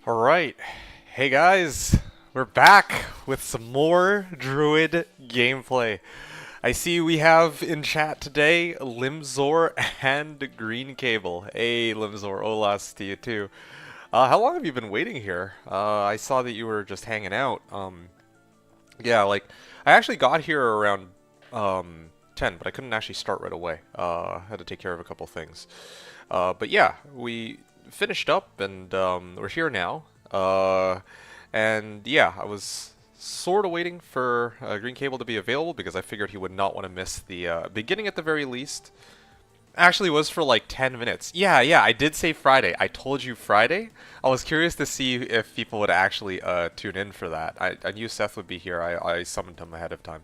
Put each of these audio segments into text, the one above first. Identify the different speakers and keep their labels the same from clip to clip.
Speaker 1: Alright, hey guys, we're back with some more Druid gameplay. I see we have in chat today Limzor and Green Cable. Hey Limzor, Olas to you too. How long have you been waiting here? I saw that you were just hanging out. Yeah, I actually got here around 10, but I couldn't actually start right away. Had to take care of a couple things. But yeah, we finished up and we're here now. And yeah, I was sort of waiting for Green Cable to be available because I figured he would not want to miss the beginning at the very least. Actually, it was for like 10 minutes. Yeah, I did say Friday. I told you Friday. I was curious to see if people would actually tune in for that. I knew Seth would be here. I summoned him ahead of time.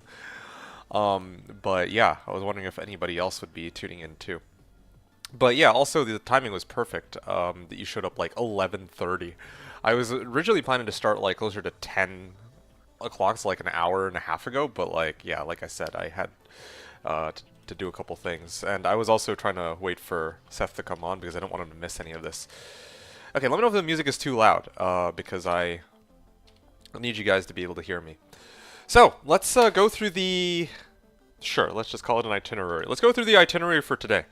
Speaker 1: But yeah, I was wondering if anybody else would be tuning in too. But yeah, also the timing was perfect that you showed up like 11:30. I was originally planning to start like closer to 10 o'clock, so like an hour and a half ago, but like, yeah, like I said, I had to do a couple things. And I was also trying to wait for Seth to come on because I don't want him to miss any of this. Okay, let me know if the music is too loud because I need you guys to be able to hear me. So, let's go through the... Sure, let's just call it an itinerary. Let's go through the itinerary for today.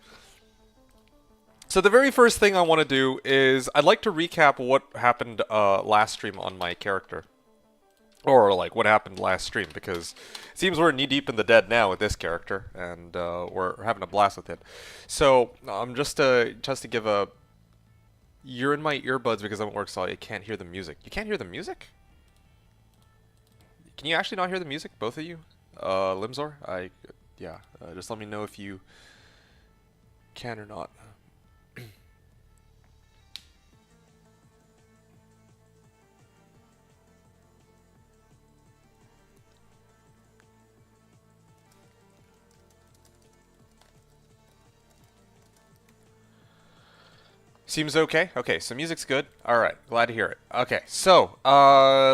Speaker 1: So the very first thing I want to do is I'd like to recap what happened last stream on my character. Or like what happened last stream, because it seems we're knee deep in the dead now with this character, and we're having a blast with it. So just to give a... You're in my earbuds because I'm at work, so I can't hear the music. You can't hear the music? Can you actually not hear the music, both of you? Limzor? Yeah, just let me know if you can or not. Seems okay? Okay, so music's good. Alright, glad to hear it. Okay, so,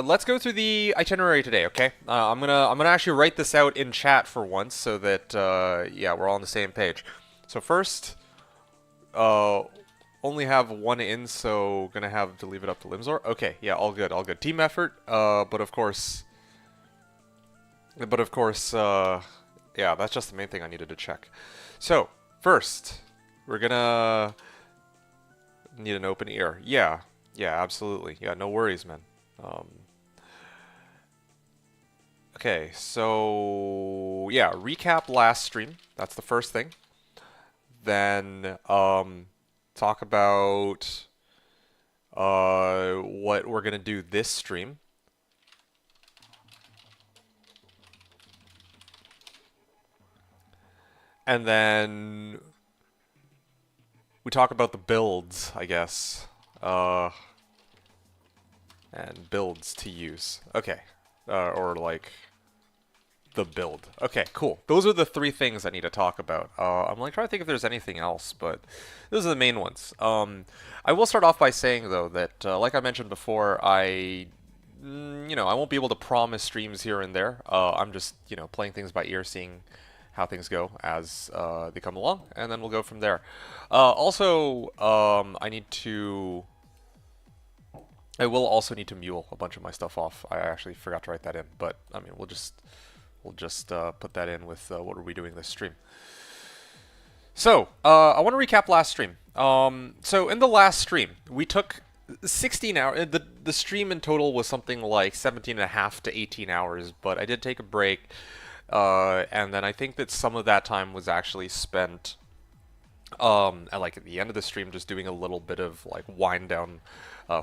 Speaker 1: let's go through the itinerary today, okay? I'm gonna actually write this out in chat for once so that, yeah, we're all on the same page. So first, only have one in, so gonna have to leave it up to Limzor. Okay, yeah, all good, all good. Team effort, but of course, yeah, that's just the main thing I needed to check. So, first, we're gonna... Need an open ear. Yeah, absolutely. Yeah, no worries, man. Okay, so yeah, recap last stream. That's the first thing. Then talk about what we're gonna do this stream. And then we talk about the builds, I guess. And builds to use. Okay. Or like the build. Okay, cool. Those are the three things I need to talk about. I'm like trying to think if there's anything else, but those are the main ones. I will start off by saying though that, like I mentioned before, I won't be able to promise streams here and there. I'm just, playing things by ear, seeing how things go as they come along, and then we'll go from there. Also, I will also need to mule a bunch of my stuff off. I actually forgot to write that in, but I mean, we'll just put that in with what are we doing this stream. So, I want to recap last stream. So in the last stream, we took 16 hours. The stream in total was something like 17 and a half to 18 hours, but I did take a break. And then I think that some of that time was actually spent at the end of the stream just doing a little bit of like wind down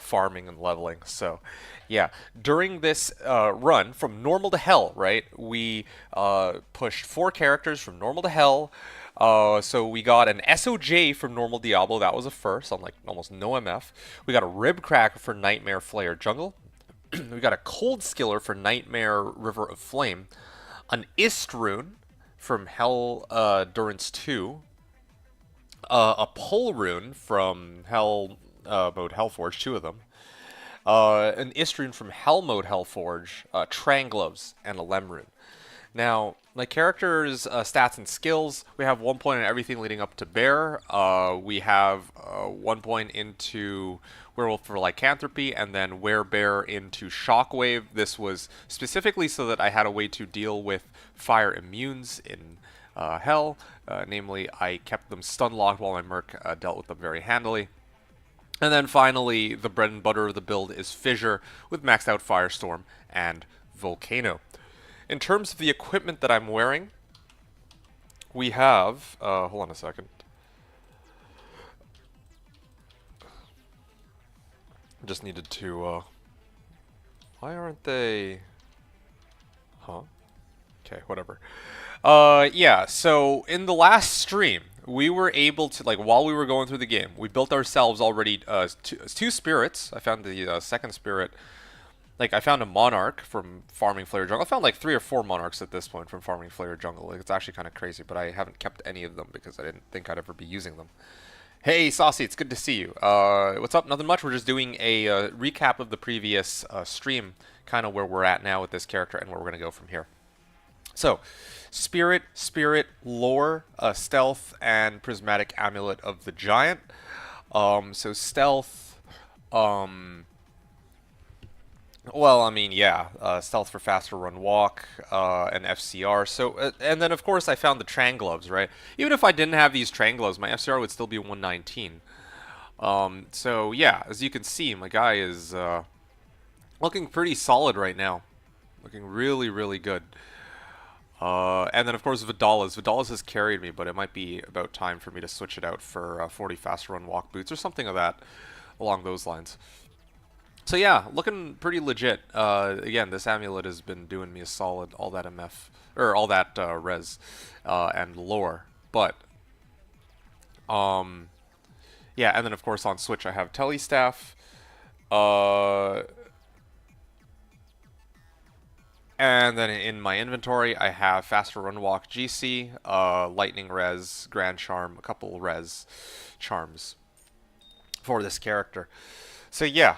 Speaker 1: farming and leveling. So yeah, during this run from normal to hell, right, we pushed 4 characters from normal to hell. So we got an SOJ from normal Diablo. That was a first on like almost no MF. We got a Rib Cracker for Nightmare Flayer Jungle. We got a Cold Skiller for Nightmare River of Flame. An Ist rune from Hell Durance 2, a Pull rune from Hell mode Hellforge, 2 of them, an Ist rune from Hell mode Hellforge, Trang gloves, and a Lem rune. Now, My character's stats and skills, we have 1 point in everything leading up to Bear. We have 1 point into Werewolf for Lycanthropy, and then Werebear into Shockwave. This was specifically so that I had a way to deal with fire immunes in Hell. Namely, I kept them stun locked while my Merc dealt with them very handily. And then finally, the bread and butter of the build is Fissure with maxed out Firestorm and Volcano. In terms of the equipment that I'm wearing, we have, hold on a second. Just needed to, why aren't they, huh? Okay, whatever. Yeah, so in the last stream, we were able to, like, while we were going through the game, we built ourselves already two spirits. I found the second spirit. Like, I found a Monarch from farming Flare Jungle. I found like 3 or 4 Monarchs at this point from farming Flare Jungle. Like, it's actually kind of crazy, but I haven't kept any of them because I didn't think I'd ever be using them. Hey, Saucy, it's good to see you. What's up? Nothing much. We're just doing a recap of the previous stream, kind of where we're at now with this character and where we're going to go from here. So, Spirit, Lore, Stealth, and Prismatic Amulet of the Giant. So Stealth, well, I mean, yeah, Stealth for faster run walk, and FCR. So, and then of course I found the Trang gloves, right? Even if I didn't have these Trang gloves, my FCR would still be 119. So yeah, as you can see, my guy is looking pretty solid right now, looking really, really good. And then of course Vidalas. Vidalas has carried me, but it might be about time for me to switch it out for 40 faster run walk boots or something of that along those lines. So yeah, looking pretty legit. Again, this amulet has been doing me a solid, all that MF, or all that res and lore. But, yeah, and then of course on Switch I have Telestaff. And then in my inventory I have Faster Run Walk GC, Lightning Res, Grand Charm, a couple Res charms for this character. So yeah.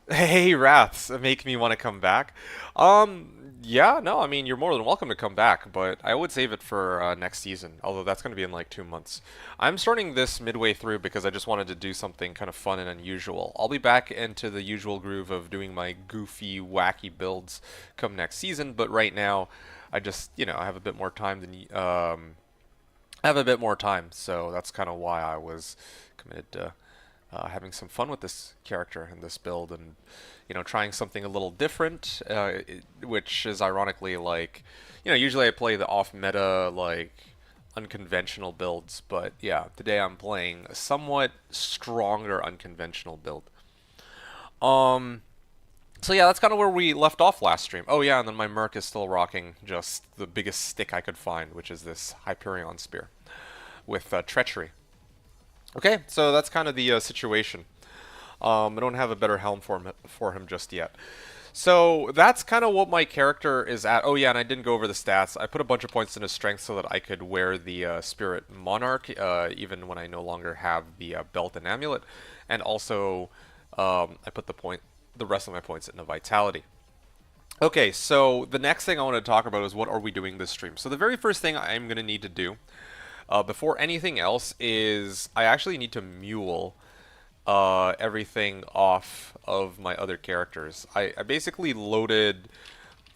Speaker 1: Hey, Wraths, make me want to come back. Yeah, no, I mean, you're more than welcome to come back, but I would save it for next season, although that's going to be in like 2 months. I'm starting this midway through because I just wanted to do something kind of fun and unusual. I'll be back into the usual groove of doing my goofy, wacky builds come next season, but right now, I just, you know, I have a bit more time than, I have a bit more time, so that's kind of why I was committed to having some fun with this character and this build, and you know, trying something a little different, which is ironically like, you know, usually I play the off-meta, like unconventional builds, but yeah, today I'm playing a somewhat stronger unconventional build. So yeah, that's kind of where we left off last stream. Oh yeah, and then my Merc is still rocking just the biggest stick I could find, which is this Hyperion Spear with Treachery. Okay, so that's kind of the situation. I don't have a better helm for him just yet. So that's kind of what my character is at. Oh yeah, and I didn't go over the stats. I put a bunch of points in his strength so that I could wear the Spirit Monarch, even when I no longer have the belt and amulet. And also, I put the rest of my points into Vitality. Okay, so the next thing I want to talk about is what are we doing this stream. So the very first thing I'm going to need to do before anything else is I actually need to mule everything off of my other characters. I basically loaded,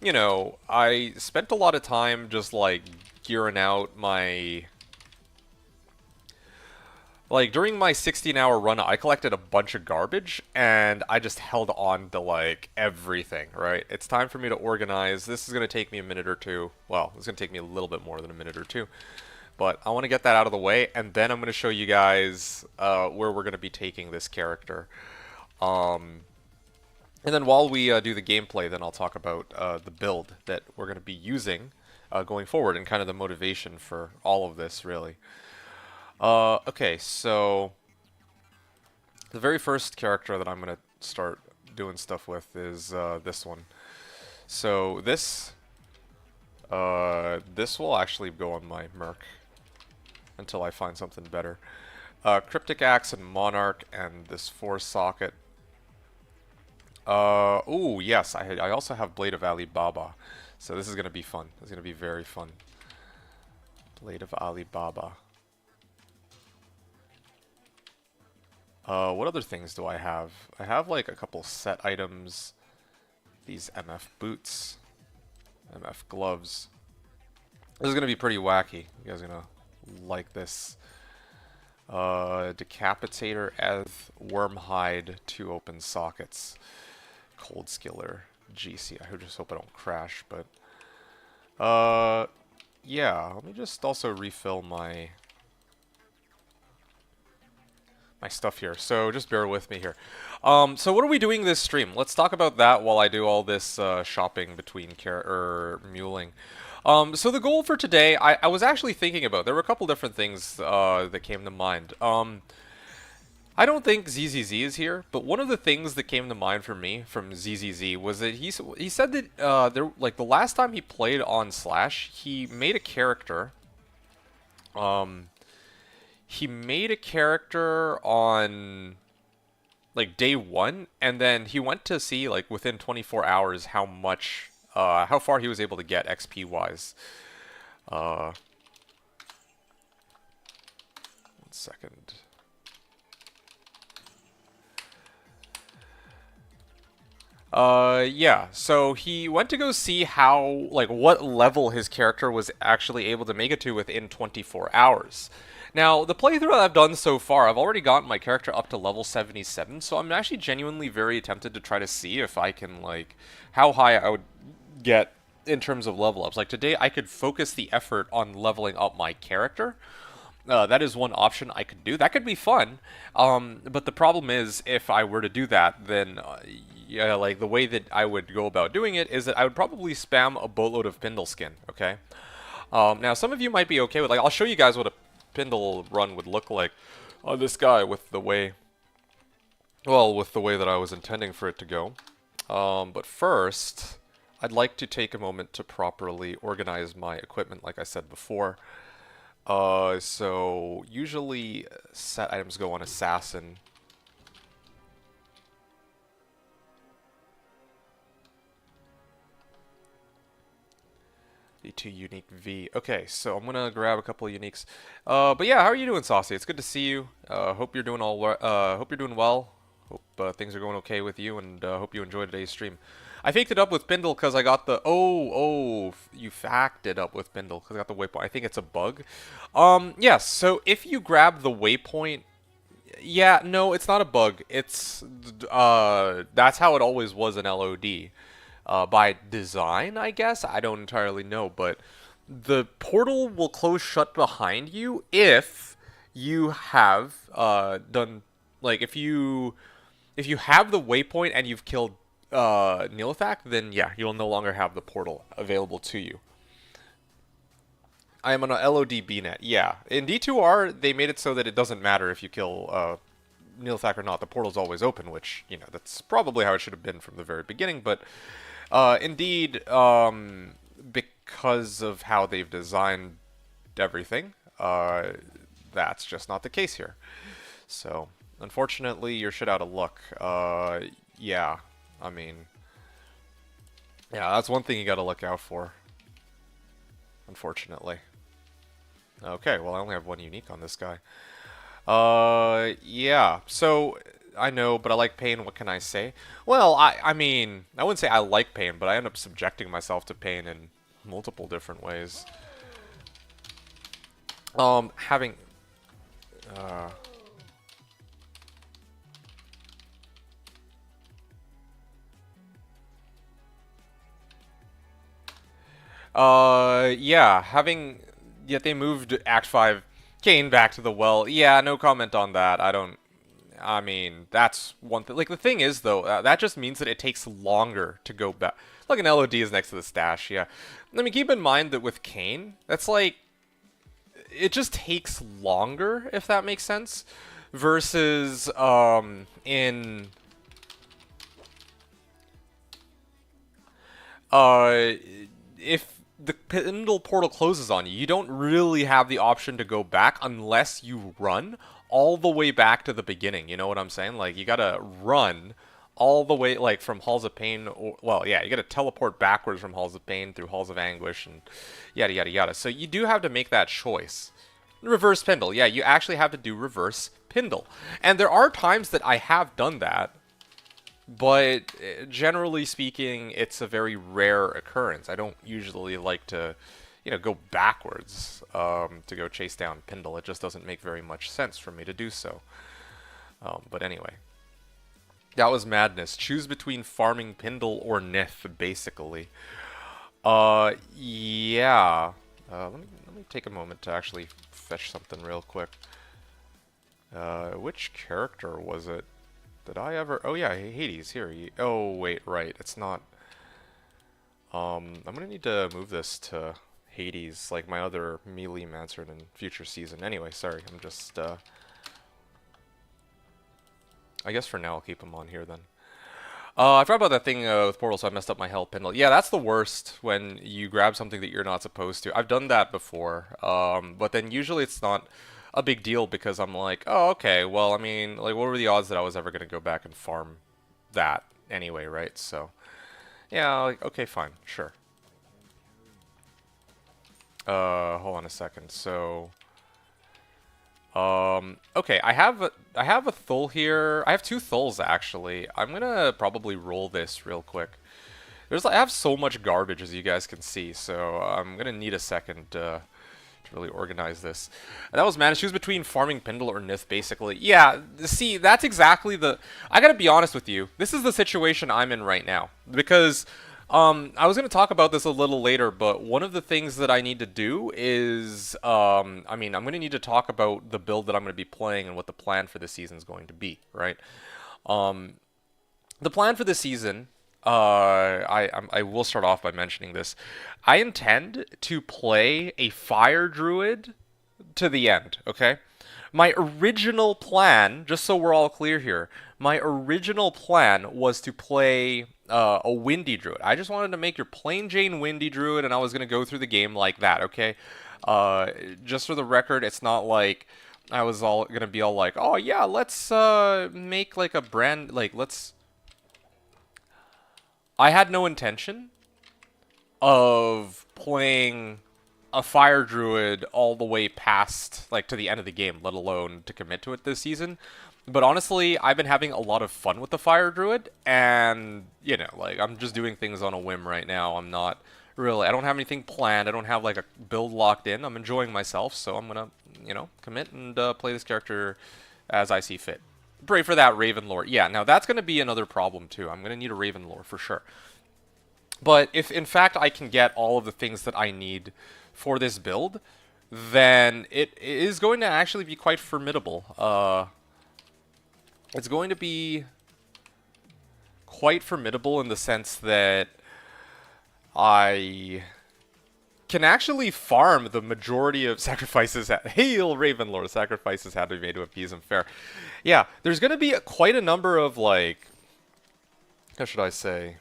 Speaker 1: you know, I spent a lot of time just like gearing out my, like during my 16-hour run I collected a bunch of garbage and I just held on to like everything, right? It's time for me to organize. This is going to take me a minute or two. Well, it's going to take me a little bit more than a minute or two. But I want to get that out of the way, and then I'm going to show you guys where we're going to be taking this character. And then while we do the gameplay, then I'll talk about the build that we're going to be using going forward, and kind of the motivation for all of this, really. Okay, so the very first character that I'm going to start doing stuff with is this one. So this will actually go on my Merc until I find something better. Cryptic Axe and Monarch and this Force Socket. Ooh, yes, I also have Blade of Ali Baba. So this is going to be fun. This is going to be very fun. Blade of Alibaba. What other things do I have? I have like a couple set items. These MF boots. MF gloves. This is going to be pretty wacky. You guys are going to like this. Decapitator as Wormhide, 2 open sockets. Cold Skiller, GC. I just hope I don't crash, but... yeah, let me just also refill my stuff here. So just bear with me here. So what are we doing this stream? Let's talk about that while I do all this shopping between muling. So the goal for today, I was actually thinking about, there were a couple different things that came to mind. I don't think ZZZ is here, but one of the things that came to mind for me from ZZZ was that he said that like the last time he played on Slash, he made a character. He made a character on like day 1, and then he went to see like within 24 hours how far he was able to get XP wise. 1 second. Yeah, so he went to go see how, like, what level his character was actually able to make it to within 24 hours. Now, the playthrough I've done so far, I've already gotten my character up to level 77, so I'm actually genuinely very tempted to try to see if I can, like, how high I would get in terms of level ups. Like, today I could focus the effort on leveling up my character. That is one option I could do. That could be fun, but the problem is, if I were to do that, then, yeah, like, the way that I would go about doing it is that I would probably spam a boatload of Pindle skin, okay? Now, some of you might be okay with, like, I'll show you guys what a Pindle run would look like on this guy with the way, well, with the way that I was intending for it to go. But first, I'd like to take a moment to properly organize my equipment, like I said before. So usually set items go on Assassin. V2 unique V. Okay, so I'm gonna grab a couple of uniques. But yeah, how are you doing, Saucy? It's good to see you. Hope you're doing hope you're doing well. Hope things are going okay with you, and hope you enjoyed today's stream. I faked it up with Pindle because I got the... Oh, you facked it up with Pindle because I got the waypoint. I think it's a bug. Yes, so if you grab the waypoint... Yeah, no, it's not a bug. It's... that's how it always was in LOD. By design, I guess? I don't entirely know, but the portal will close shut behind you if you have done... Like, if you have the waypoint and you've killed Nilithak, then yeah, you'll no longer have the portal available to you. I am on a LOD BNet. Yeah, in D2R they made it so that it doesn't matter if you kill Nilithak or not. The portal's always open, which, you know, that's probably how it should have been from the very beginning. But indeed, because of how they've designed everything, that's just not the case here. So unfortunately, you're shit out of luck. Yeah. I mean, yeah, that's one thing you gotta look out for. Unfortunately. Okay, well, I only have 1 unique on this guy. Yeah, so, I know, but I like pain, what can I say? Well, I mean, I wouldn't say I like pain, but I end up subjecting myself to pain in multiple different ways. Having... yeah, yet they moved Act 5 Kane back to the well. Yeah, no comment on that. I mean, that's one thing. Like, the thing is, though, that just means that it takes longer to go back. Like, an LOD is next to the stash, yeah. I mean, keep in mind that with Kane, that's like, it just takes longer, if that makes sense, versus, if the Pindle portal closes on you, you don't really have the option to go back unless you run all the way back to the beginning. You know what I'm saying? Like, you gotta run all the way, like, from Halls of Pain, or, well, yeah, you gotta teleport backwards from Halls of Pain through Halls of Anguish, and yada yada yada. So you do have to make that choice. Reverse Pindle, yeah, you actually have to do Reverse Pindle. And there are times that I have done that, but generally speaking, it's a very rare occurrence. I don't usually like to, you know, go backwards to go chase down Pindle. It just doesn't make very much sense for me to do so. But anyway. That was madness. Choose between farming Pindle or Nith, basically. Yeah. Let me take a moment to actually fetch something real quick. Which character was it? Did I ever... Oh, yeah, Hades. Here. Oh, wait, right. It's not... I'm gonna need to move this to Hades, like my other melee Mancer in future season. Anyway, sorry. I'm just... I guess for now I'll keep him on here then. I forgot about that thing with Portal, so I messed up my health Pindle. Yeah, that's the worst when you grab something that you're not supposed to. I've done that before, but then usually it's not a big deal because I'm like, oh, okay, well, I mean, like, what were the odds that I was ever going to go back and farm that anyway, right? So, yeah, like, okay, fine, sure. Hold on a second, so... okay, I have a Thul here. I have 2 Thuls actually. I'm gonna probably roll this real quick. I have so much garbage as you guys can see, so I'm gonna need a second to really organize this. And that was man. She was between farming Pindle or Nith, basically. Yeah, see, that's exactly the... I gotta be honest with you. This is the situation I'm in right now. Because... I was going to talk about this a little later, but one of the things that I need to do is, I mean, I'm going to need to talk about the build that I'm going to be playing and what the plan for this season is going to be, right? The plan for this season, I will start off by mentioning this. I intend to play a Fire Druid to the end, okay? My original plan, just so we're all clear here, my original plan was to play a Windy Druid. I just wanted to make your plain Jane Windy Druid, and I was going to go through the game like that, okay? Just for the record, it's not like I was all going to be all like, oh yeah, let's make like a brand, like, let's... I had no intention of playing a Fire Druid all the way past, like, to the end of the game, let alone to commit to it this season. But honestly, I've been having a lot of fun with the Fire Druid, and, you know, like, I'm just doing things on a whim right now. I'm not really, I don't have anything planned. I don't have, like, a build locked in. I'm enjoying myself, so I'm gonna, you know, commit and play this character as I see fit. Pray for that Raven lore. Yeah, now that's gonna be another problem, too. I'm gonna need a Raven lore, for sure. But if, in fact, I can get all of the things that I need for this build, then it is going to actually be quite formidable. It's going to be quite formidable in the sense that I can actually farm the majority of sacrifices. Hail Ravenlord, sacrifices had to be made to appease him. Fair. Yeah, there's going to be quite a number of, like, how should I say?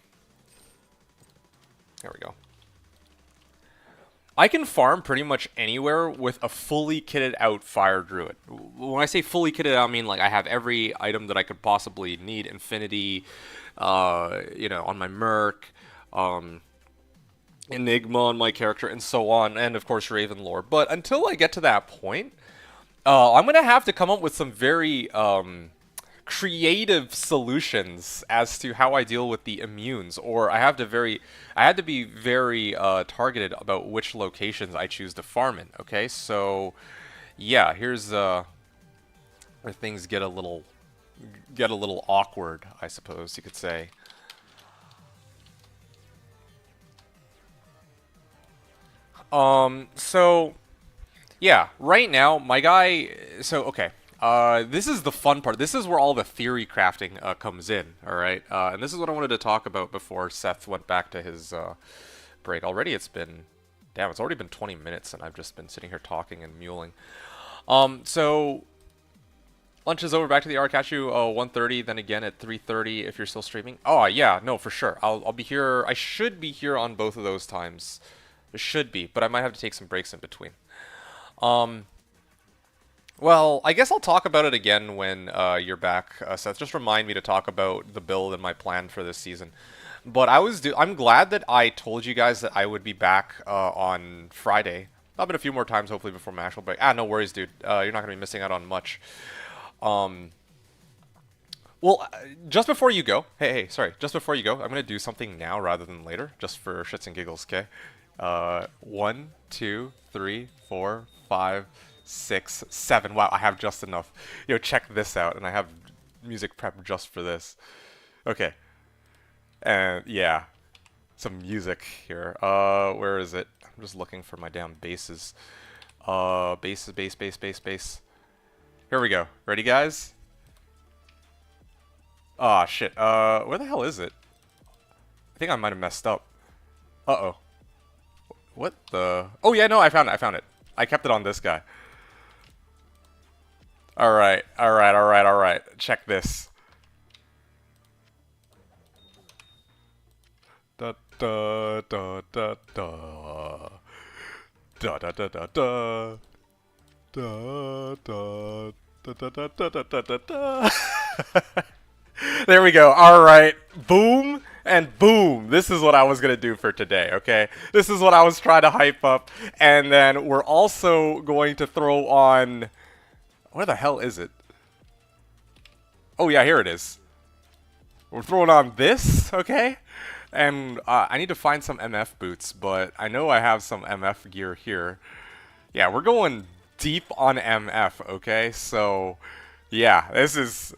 Speaker 1: There we go. I can farm pretty much anywhere with a fully kitted out Fire Druid. When I say fully kitted out, I mean like I have every item that I could possibly need. Infinity, you know, on my Merc, Enigma on my character, and so on, and of course Raven lore. But until I get to that point, I'm going to have to come up with some very creative solutions as to how I deal with the immunes, or I had to be very targeted about which locations I choose to farm in. Okay, so yeah, here's where things get a little awkward, I suppose you could say. So yeah, right now my guy. So okay. This is the fun part. This is where all the theory crafting comes in, alright? And this is what I wanted to talk about before Seth went back to his break. Already it's been... Damn, it's already been 20 minutes and I've just been sitting here talking and muling. So... Lunch is over, back to the hour, catch you 1:30, then again at 3:30 if you're still streaming. Oh, yeah, no, for sure. I'll be here... I should be here on both of those times. It should be, but I might have to take some breaks in between. Well, I guess I'll talk about it again when you're back, Seth. Just remind me to talk about the build and my plan for this season. But I'm glad that I told you guys that I would be back on Friday. I'll bet a few more times, hopefully, before my actual break. Ah, no worries, dude. You're not gonna be missing out on much. Um, well, just before you go, sorry. Just before you go, I'm gonna do something now rather than later, just for shits and giggles, okay? 1, 2, 3, 4, 5, 6, 7. Wow, I have just enough. Yo, check this out, and I have music prep just for this. Okay, and yeah, some music here. Where is it? I'm just looking for my damn basses. Bass. Here we go. Ready, guys? Ah, shit. Where the hell is it? I think I might have messed up. Uh-oh. What the? Oh, yeah, no, I found it. I kept it on this guy. Alright. Check this. Da da da da da. Da da da da da. Da da da da da da da da da. There we go. All right. Boom and boom. This is what I was going to do for today, okay? This is what I was trying to hype up. And then we're also going to throw on... Where the hell is it? Oh, yeah, here it is. We're throwing on this, okay? And I need to find some MF boots, but I know I have some MF gear here. Yeah, we're going deep on MF, okay? So, yeah, this is...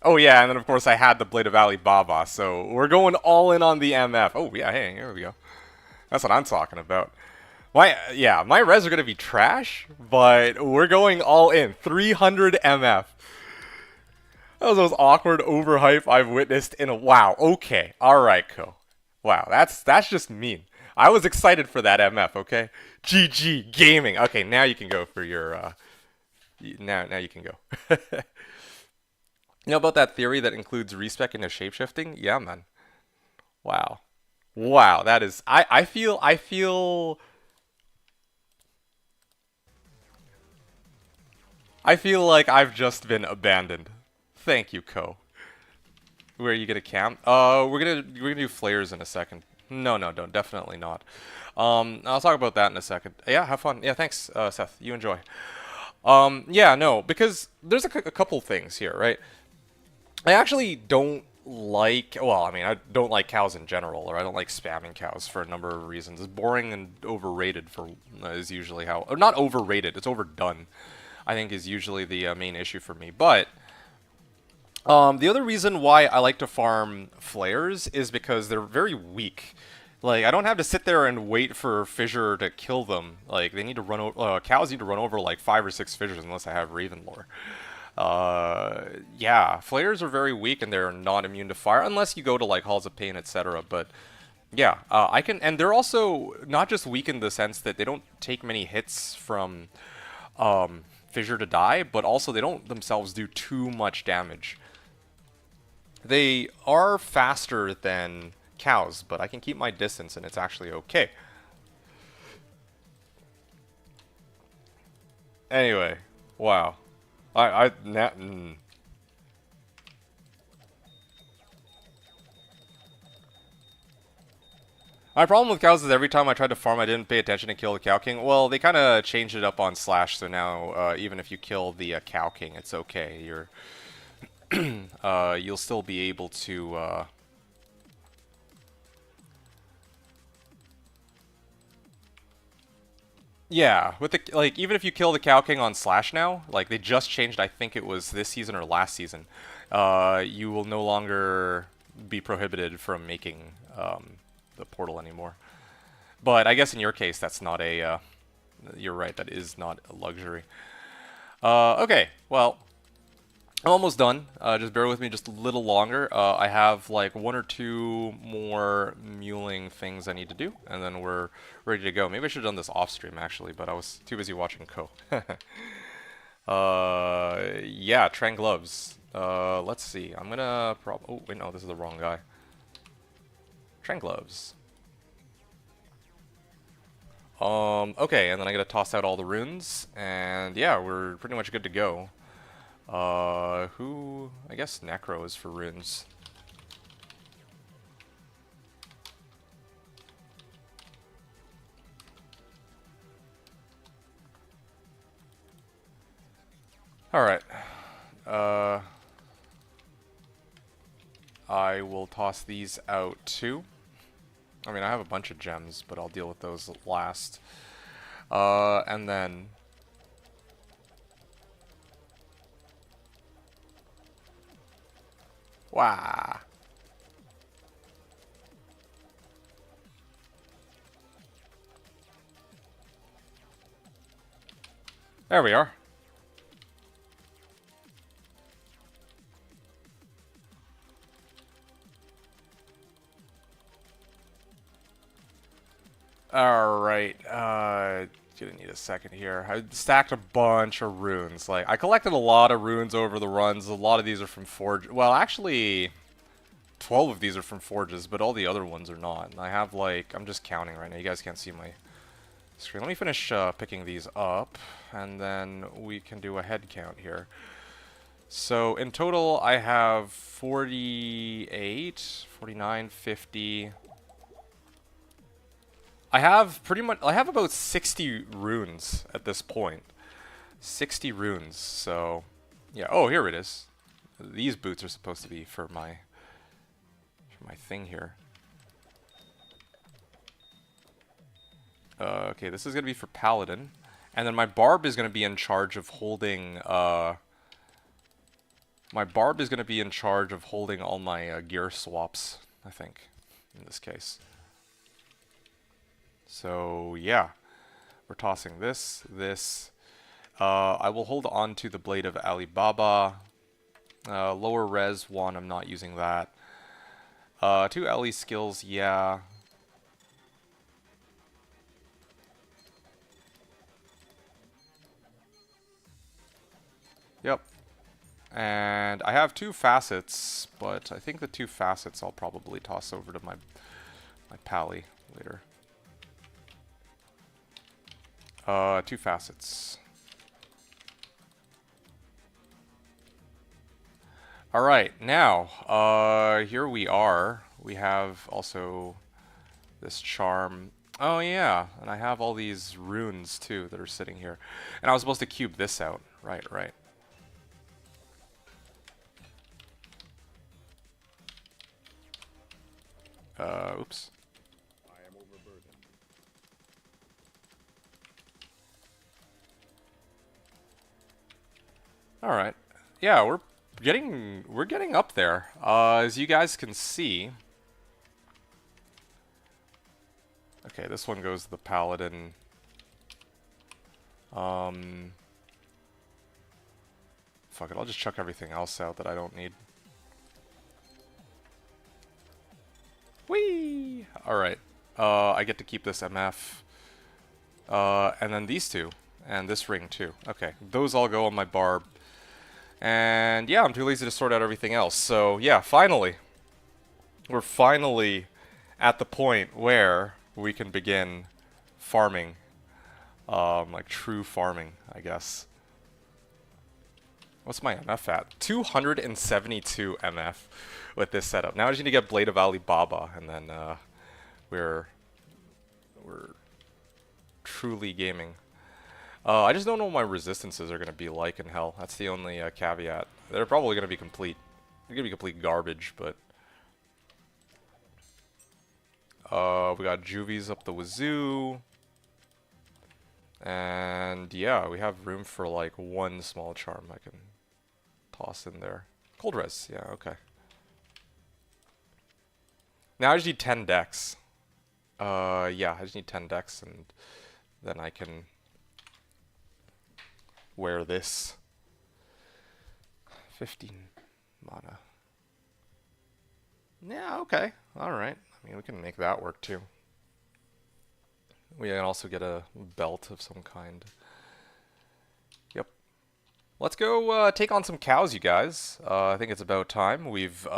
Speaker 1: Oh, yeah, and then, of course, I had the Blade of Alibaba, so we're going all in on the MF. Oh, yeah, hey, here we go. That's what I'm talking about. My res are going to be trash, but we're going all in. 300 MF. That was the most awkward overhype I've witnessed in a... Wow, okay. Alright, Co. Wow, that's just mean. I was excited for that MF, okay? GG Gaming. Okay, now you can go for your... Now you can go. You know about that theory that includes respec into shapeshifting? Yeah, man. Wow. Wow, that is... I feel like I've just been abandoned. Thank you, Co. Where are you gonna camp? We're gonna do flares in a second. No, don't, definitely not. I'll talk about that in a second. Yeah, have fun. Yeah, thanks, Seth. You enjoy. Yeah, no, because there's a couple things here, right? I actually don't like, well, I mean, I don't like cows in general, or I don't like spamming cows for a number of reasons. It's boring and overrated is usually how, or not overrated, it's overdone, I think is usually the main issue for me. But the other reason why I like to farm flares is because they're very weak. Like, I don't have to sit there and wait for Fissure to kill them. Like, they need to run over, cows need to run over like 5 or 6 Fissures unless I have Raven lore. Yeah, flares are very weak and they're not immune to fire unless you go to like Halls of Pain, etc. But yeah, I can, and they're also not just weak in the sense that they don't take many hits from Fissure to die, but also they don't themselves do too much damage. They are faster than cows, but I can keep my distance and it's actually okay. Anyway, wow. My problem with cows is every time I tried to farm, I didn't pay attention to kill the Cow King. Well, they kind of changed it up on Slash, so now even if you kill the Cow King, it's okay. You'll still be able to. Yeah, with the even if you kill the Cow King on Slash now, like they just changed, I think it was this season or last season, you will no longer be prohibited from making the portal anymore. But I guess in your case, that's not a. You're right, that is not a luxury. Okay, well, I'm almost done. Just bear with me just a little longer. I have like 1 or 2 more muling things I need to do, and then we're ready to go. Maybe I should have done this off stream actually, but I was too busy watching Co. Yeah, Trang gloves. Let's see. I'm gonna oh wait, no, this is the wrong guy. Trang gloves. Okay, and then I gotta toss out all the runes, and yeah, we're pretty much good to go. I guess Necro is for runes. Alright. I will toss these out too. I mean, I have a bunch of gems, but I'll deal with those last. And then... Wow. There we are. Alright, gonna need a second here. I stacked a bunch of runes. Like, I collected a lot of runes over the runs. A lot of these are from Forge. Well, actually, 12 of these are from Forges, but all the other ones are not. And I have, like, I'm just counting right now. You guys can't see my screen. Let me finish picking these up, and then we can do a head count here. So, in total, I have 48, 49, 50... I have about 60 runes at this point. 60 runes, so yeah. Oh, here it is. These boots are supposed to be for my thing here. Okay, this is gonna be for Paladin, and then my barb is gonna be in charge of holding. My barb is gonna be in charge of holding all my gear swaps, I think, in this case. So, yeah. We're tossing this. I will hold on to the Blade of Alibaba. Lower res one, I'm not using that. 2 Ellie skills, yeah. Yep. And I have 2 facets, but I think the 2 facets I'll probably toss over to my pally later. 2 facets. Alright, now, here we are. We have also this charm. Oh yeah, and I have all these runes too that are sitting here. And I was supposed to cube this out. Right. Oops. Alright. Yeah, we're getting up there. As you guys can see. Okay, this one goes to the Paladin. Fuck it, I'll just chuck everything else out that I don't need. Whee! Alright. I get to keep this MF. And then these two. And this ring too. Okay, those all go on my barb. And yeah, I'm too lazy to sort out everything else. So yeah, finally. We're finally at the point where we can begin farming. Like true farming, I guess. What's my MF at? 272 MF with this setup. Now I just need to get Blade of Alibaba, and then we're truly gaming. I just don't know what my resistances are going to be like in Hell. That's the only caveat. They're probably going to be complete. They're going to be complete garbage, but... we got Juvies up the wazoo. And yeah, we have room for like 1 small charm I can toss in there. Cold res, yeah, okay. Now I just need 10 decks. Yeah, I just need 10 decks, and then I can wear this. 15 mana. Yeah, okay. Alright. I mean, we can make that work too. We can also get a belt of some kind. Yep. Let's go take on some cows, you guys. I think it's about time. We've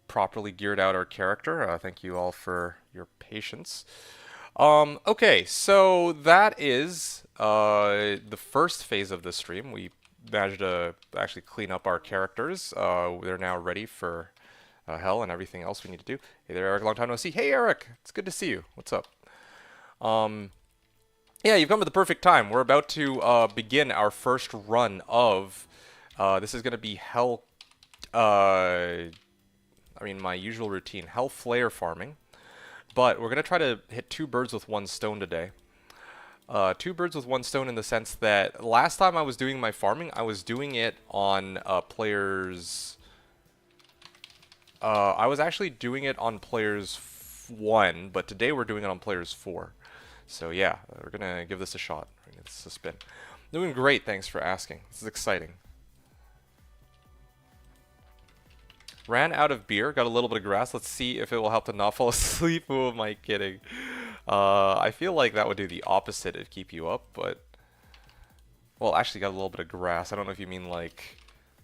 Speaker 1: properly geared out our character. Thank you all for your patience. Okay, so that is the first phase of the stream. We managed to actually clean up our characters. They're now ready for hell and everything else we need to do. Hey there, Eric. Long time no see. Hey, Eric. It's good to see you. What's up? Um, yeah, you've come at the perfect time. We're about to begin our first run of. This is going to be hell. I mean, my usual routine, hell flare farming. But we're going to try to hit two birds with one stone today. Two birds with one stone in the sense that last time I was doing my farming, I was doing it on players... I was actually doing it on players 1, but today we're doing it on players 4. So yeah, we're going to give this a shot. We're gonna give this a spin. Doing great, thanks for asking. This is exciting. Ran out of beer, got a little bit of grass. Let's see if it will help to not fall asleep. Who am I kidding? I feel like that would do the opposite. It'd keep you up, but... Well, actually got a little bit of grass. I don't know if you mean like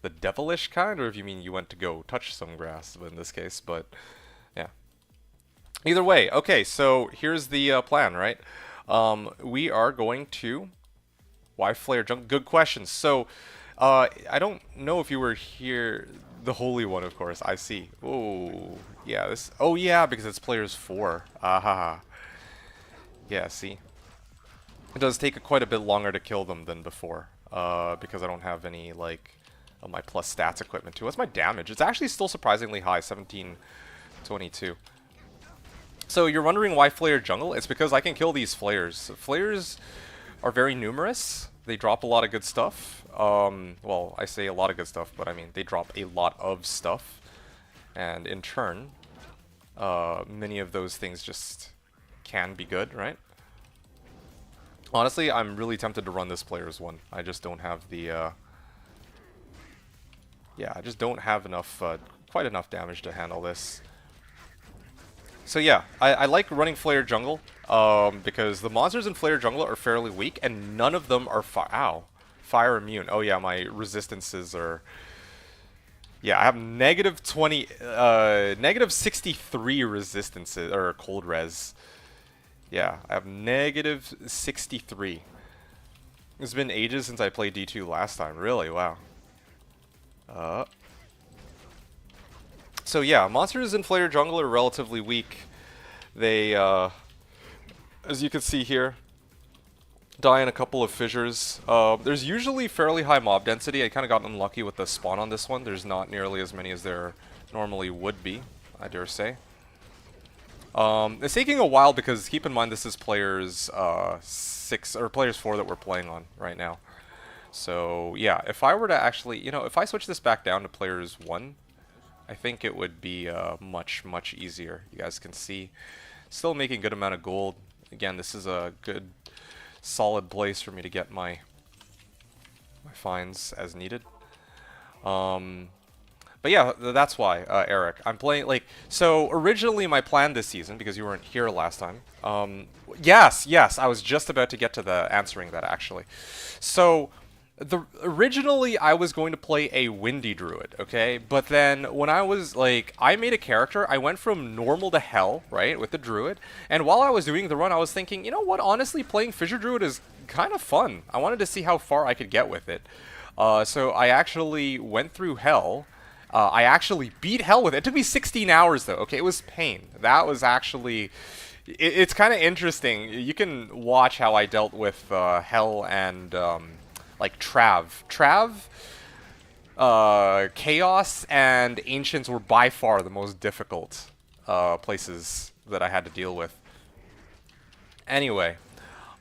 Speaker 1: the devilish kind, or if you mean you went to go touch some grass in this case, but yeah. Either way, okay, so here's the plan, right? We are going to... Why flare junk? Good question. So, I don't know if you were here... The Holy One, of course. I see. Oh, yeah. This. Oh, yeah, because it's players 4. Aha. Yeah. See, it does take quite a bit longer to kill them than before. Because I don't have any like of my plus stats equipment too. What's my damage? It's actually still surprisingly high, 1722. So you're wondering why flare jungle? It's because I can kill these flares. Flares are very numerous. They drop a lot of good stuff. Well, I say a lot of good stuff, but I mean, they drop a lot of stuff. And in turn, many of those things just can be good, right? Honestly, I'm really tempted to run this player's one. I just don't have the, yeah, I just don't have enough, quite enough damage to handle this. So yeah, I like running Flare Jungle, because the monsters in Flare Jungle are fairly weak, and none of them are fire immune. Oh yeah, my resistances are... Yeah, I have negative 63 resistances, or cold res. Yeah, I have negative 63. It's been ages since I played D2 last time, really, wow. So yeah, monsters in Flare Jungle are relatively weak. They, as you can see here, die in a couple of fissures. There's usually fairly high mob density. I kind of got unlucky with the spawn on this one. There's not nearly as many as there normally would be, I dare say. It's taking a while because keep in mind this is players 6 or players 4 that we're playing on right now. So yeah, if I were to actually, you know, if I switch this back down to players 1, I think it would be much easier. You guys can see, still making a good amount of gold. Again, this is a good, solid place for me to get my finds as needed. But yeah, that's why, Eric. I'm playing, like, so originally my plan this season, because you weren't here last time, yes, I was just about to get to the answering that, actually. So, originally I was going to play a Windy Druid, okay? But then when I was, like, I made a character, I went from normal to hell, right, with the Druid, and while I was doing the run, I was thinking, you know what, honestly, playing Fissure Druid is kind of fun. I wanted to see how far I could get with it. So I actually went through hell. I actually beat hell with it. It took me 16 hours, though. Okay, it was pain. That was actually... It's kind of interesting. You can watch how I dealt with hell and, like, Trav. Chaos and Ancients were by far the most difficult places that I had to deal with. Anyway,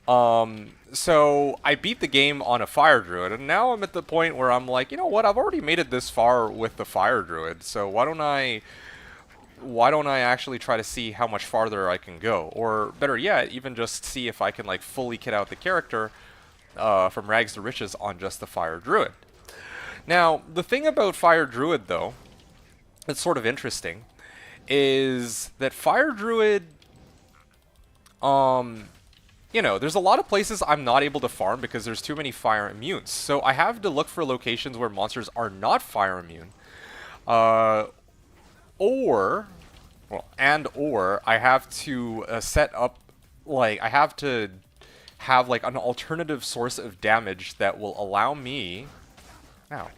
Speaker 1: so I beat the game on a Fire Druid, and now I'm at the point where I'm like, you know what, I've already made it this far with the Fire Druid, so why don't I actually try to see how much farther I can go? Or better yet, even just see if I can like fully kit out the character from rags to riches on just the Fire Druid. Now, the thing about Fire Druid, though, that's sort of interesting, is that Fire Druid, you know, there's a lot of places I'm not able to farm because there's too many fire immunes. So I have to look for locations where monsters are not fire immune. Or I have to set up like, I have to have, like, an alternative source of damage that will allow me... Ow.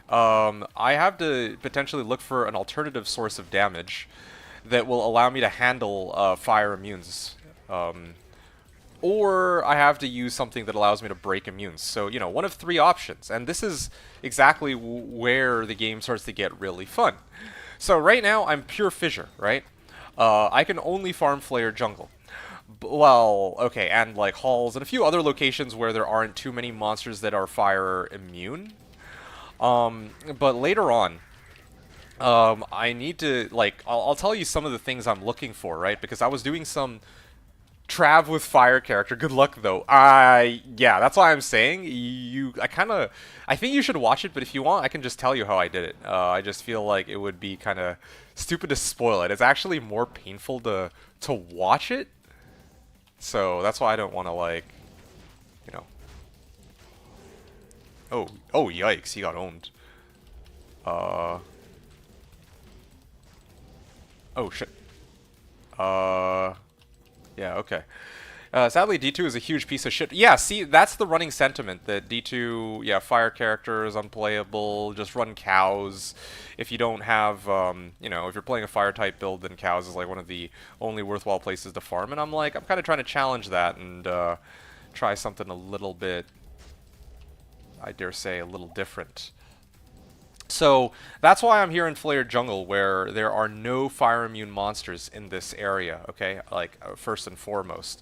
Speaker 1: I have to potentially look for an alternative source of damage that will allow me to handle fire immunes. Or I have to use something that allows me to break immunes. So, you know, one of three options. And this is exactly where the game starts to get really fun. So right now, I'm pure Fissure, right? I can only farm Flare jungle. Well, okay, and like halls and a few other locations where there aren't too many monsters that are fire immune. But later on, I need to, like, I'll tell you some of the things I'm looking for, right? Because I was doing some Trav with fire character. Good luck, though. Yeah, that's why I'm saying I think you should watch it, but if you want, I can just tell you how I did it. I just feel like it would be kind of stupid to spoil it. It's actually more painful to watch it, so that's why I don't want to, like, you know. Oh, yikes, he got owned. Oh, shit. Yeah, okay. Sadly, D2 is a huge piece of shit. Yeah, see, that's the running sentiment, that D2, yeah, fire character is unplayable, just run cows. If you don't have, you know, if you're playing a fire-type build, then cows is, like, one of the only worthwhile places to farm. And I'm kind of trying to challenge that and try something a little bit, I dare say, a little different. So that's why I'm here in Flare Jungle, where there are no fire immune monsters in this area, okay? Like, first and foremost.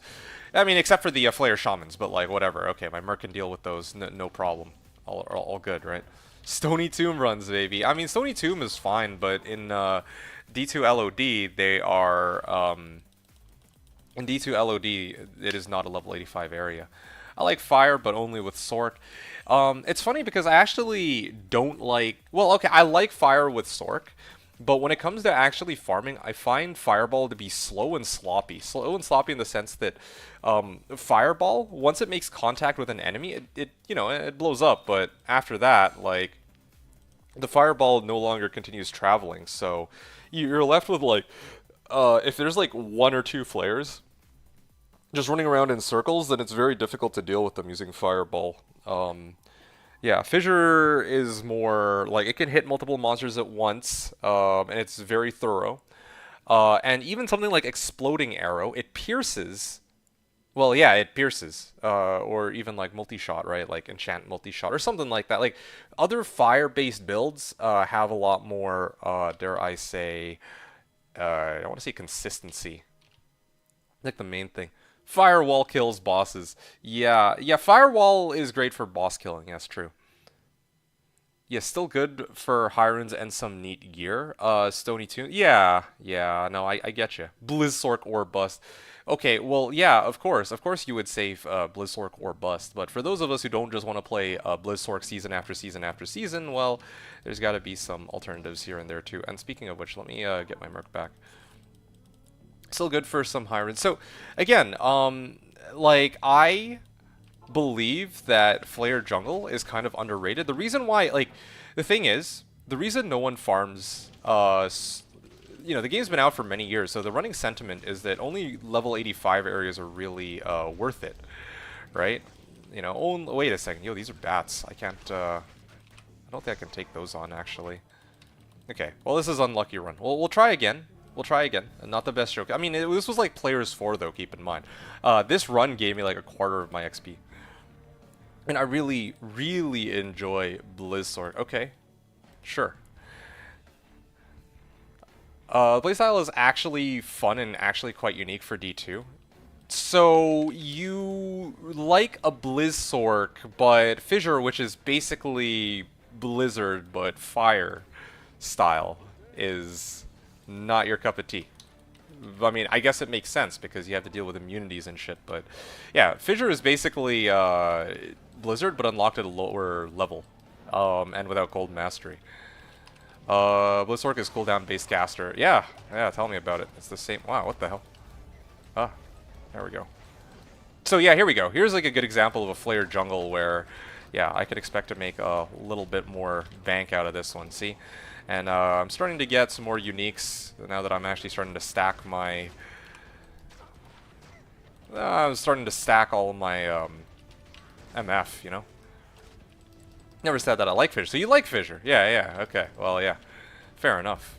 Speaker 1: I mean, except for the Flare Shamans, but, like, whatever. Okay, my Merc can deal with those, no problem. All good, right? Stony Tomb runs, baby. I mean, Stony Tomb is fine, but in D2 LOD, they are... in D2 LOD, it is not a level 85 area. I like fire, but only with Sork. It's funny because I actually don't like... Well, okay, I like fire with Sork, but when it comes to actually farming, I find Fireball to be slow and sloppy. Slow and sloppy in the sense that Fireball, once it makes contact with an enemy, it you know, it blows up, but after that, like, the Fireball no longer continues traveling, so you're left with, like, if there's, like, one or two flares just running around in circles, then it's very difficult to deal with them using Fireball. Yeah, Fissure is more, like, it can hit multiple monsters at once, and it's very thorough. And even something like Exploding Arrow, it pierces. Well, yeah, it pierces. Or even, like, multi-shot, right? Like, enchant multi-shot, or something like that. Like, other fire-based builds have a lot more, dare I say, I don't want to say consistency. Like, the main thing. Firewall kills bosses. Yeah, Firewall is great for boss killing. Yes, true. Yeah, still good for high runes and some neat gear. Stony Tomb. Yeah, no, I get you. Blizzsork or bust. Okay, well, yeah, of course you would save Blizzsork or bust, but for those of us who don't just want to play Blizzsork season after season after season, well, there's got to be some alternatives here and there too. And speaking of which, let me get my Merc back. Still good for some high runes. So, again, like, I believe that Flare Jungle is kind of underrated. The reason why, like, the thing is, the reason no one farms, you know, the game's been out for many years, so the running sentiment is that only level 85 areas are really worth it, right? You know, wait a second. Yo, these are bats. I can't, I don't think I can take those on, actually. Okay, well, this is unlucky run. We'll try again. We'll try again. Not the best stroke. I mean, this was like Players 4, though, keep in mind. This run gave me like a quarter of my XP. And I really, really enjoy Blizzsork. Okay, sure. Playstyle is actually fun and actually quite unique for D2. So, you like a Blizzsork, but Fissure, which is basically Blizzard, but fire style, is not your cup of tea. I mean, I guess it makes sense because you have to deal with immunities and shit, but yeah, Fissure is basically Blizzard, but unlocked at a lower level, and without Gold Mastery. Blizzsork is cooldown-based caster. Yeah, tell me about it. It's the same. Wow, what the hell? Ah, there we go. So yeah, here we go. Here's like a good example of a Flare Jungle where, yeah, I could expect to make a little bit more bank out of this one, see? And I'm starting to get some more uniques now that I'm actually starting to stack my... I'm starting to stack all of my MF, you know? Never said that I like Fissure. So you like Fissure? Yeah, yeah, okay. Well, yeah. Fair enough.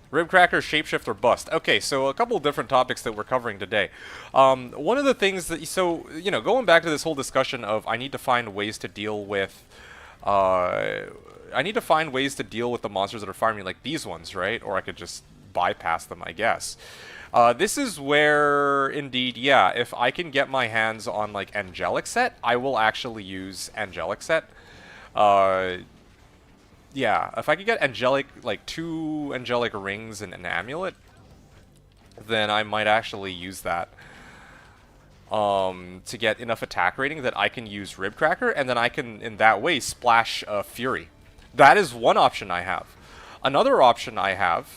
Speaker 1: Ribcracker, Shapeshift, or Bust. Okay, so a couple of different topics that we're covering today. One of the things that... So, you know, going back to this whole discussion of I need to find ways to deal with... I need to find ways to deal with the monsters that are farming, like these ones, right? Or I could just bypass them, I guess. This is where, indeed, yeah, if I can get my hands on, like, Angelic Set, I will actually use Angelic Set. Yeah, if I could get Angelic, like, 2 Angelic Rings and an Amulet, then I might actually use that. To get enough attack rating that I can use Ribcracker, and then I can, in that way, splash Fury. That is one option I have. Another option I have,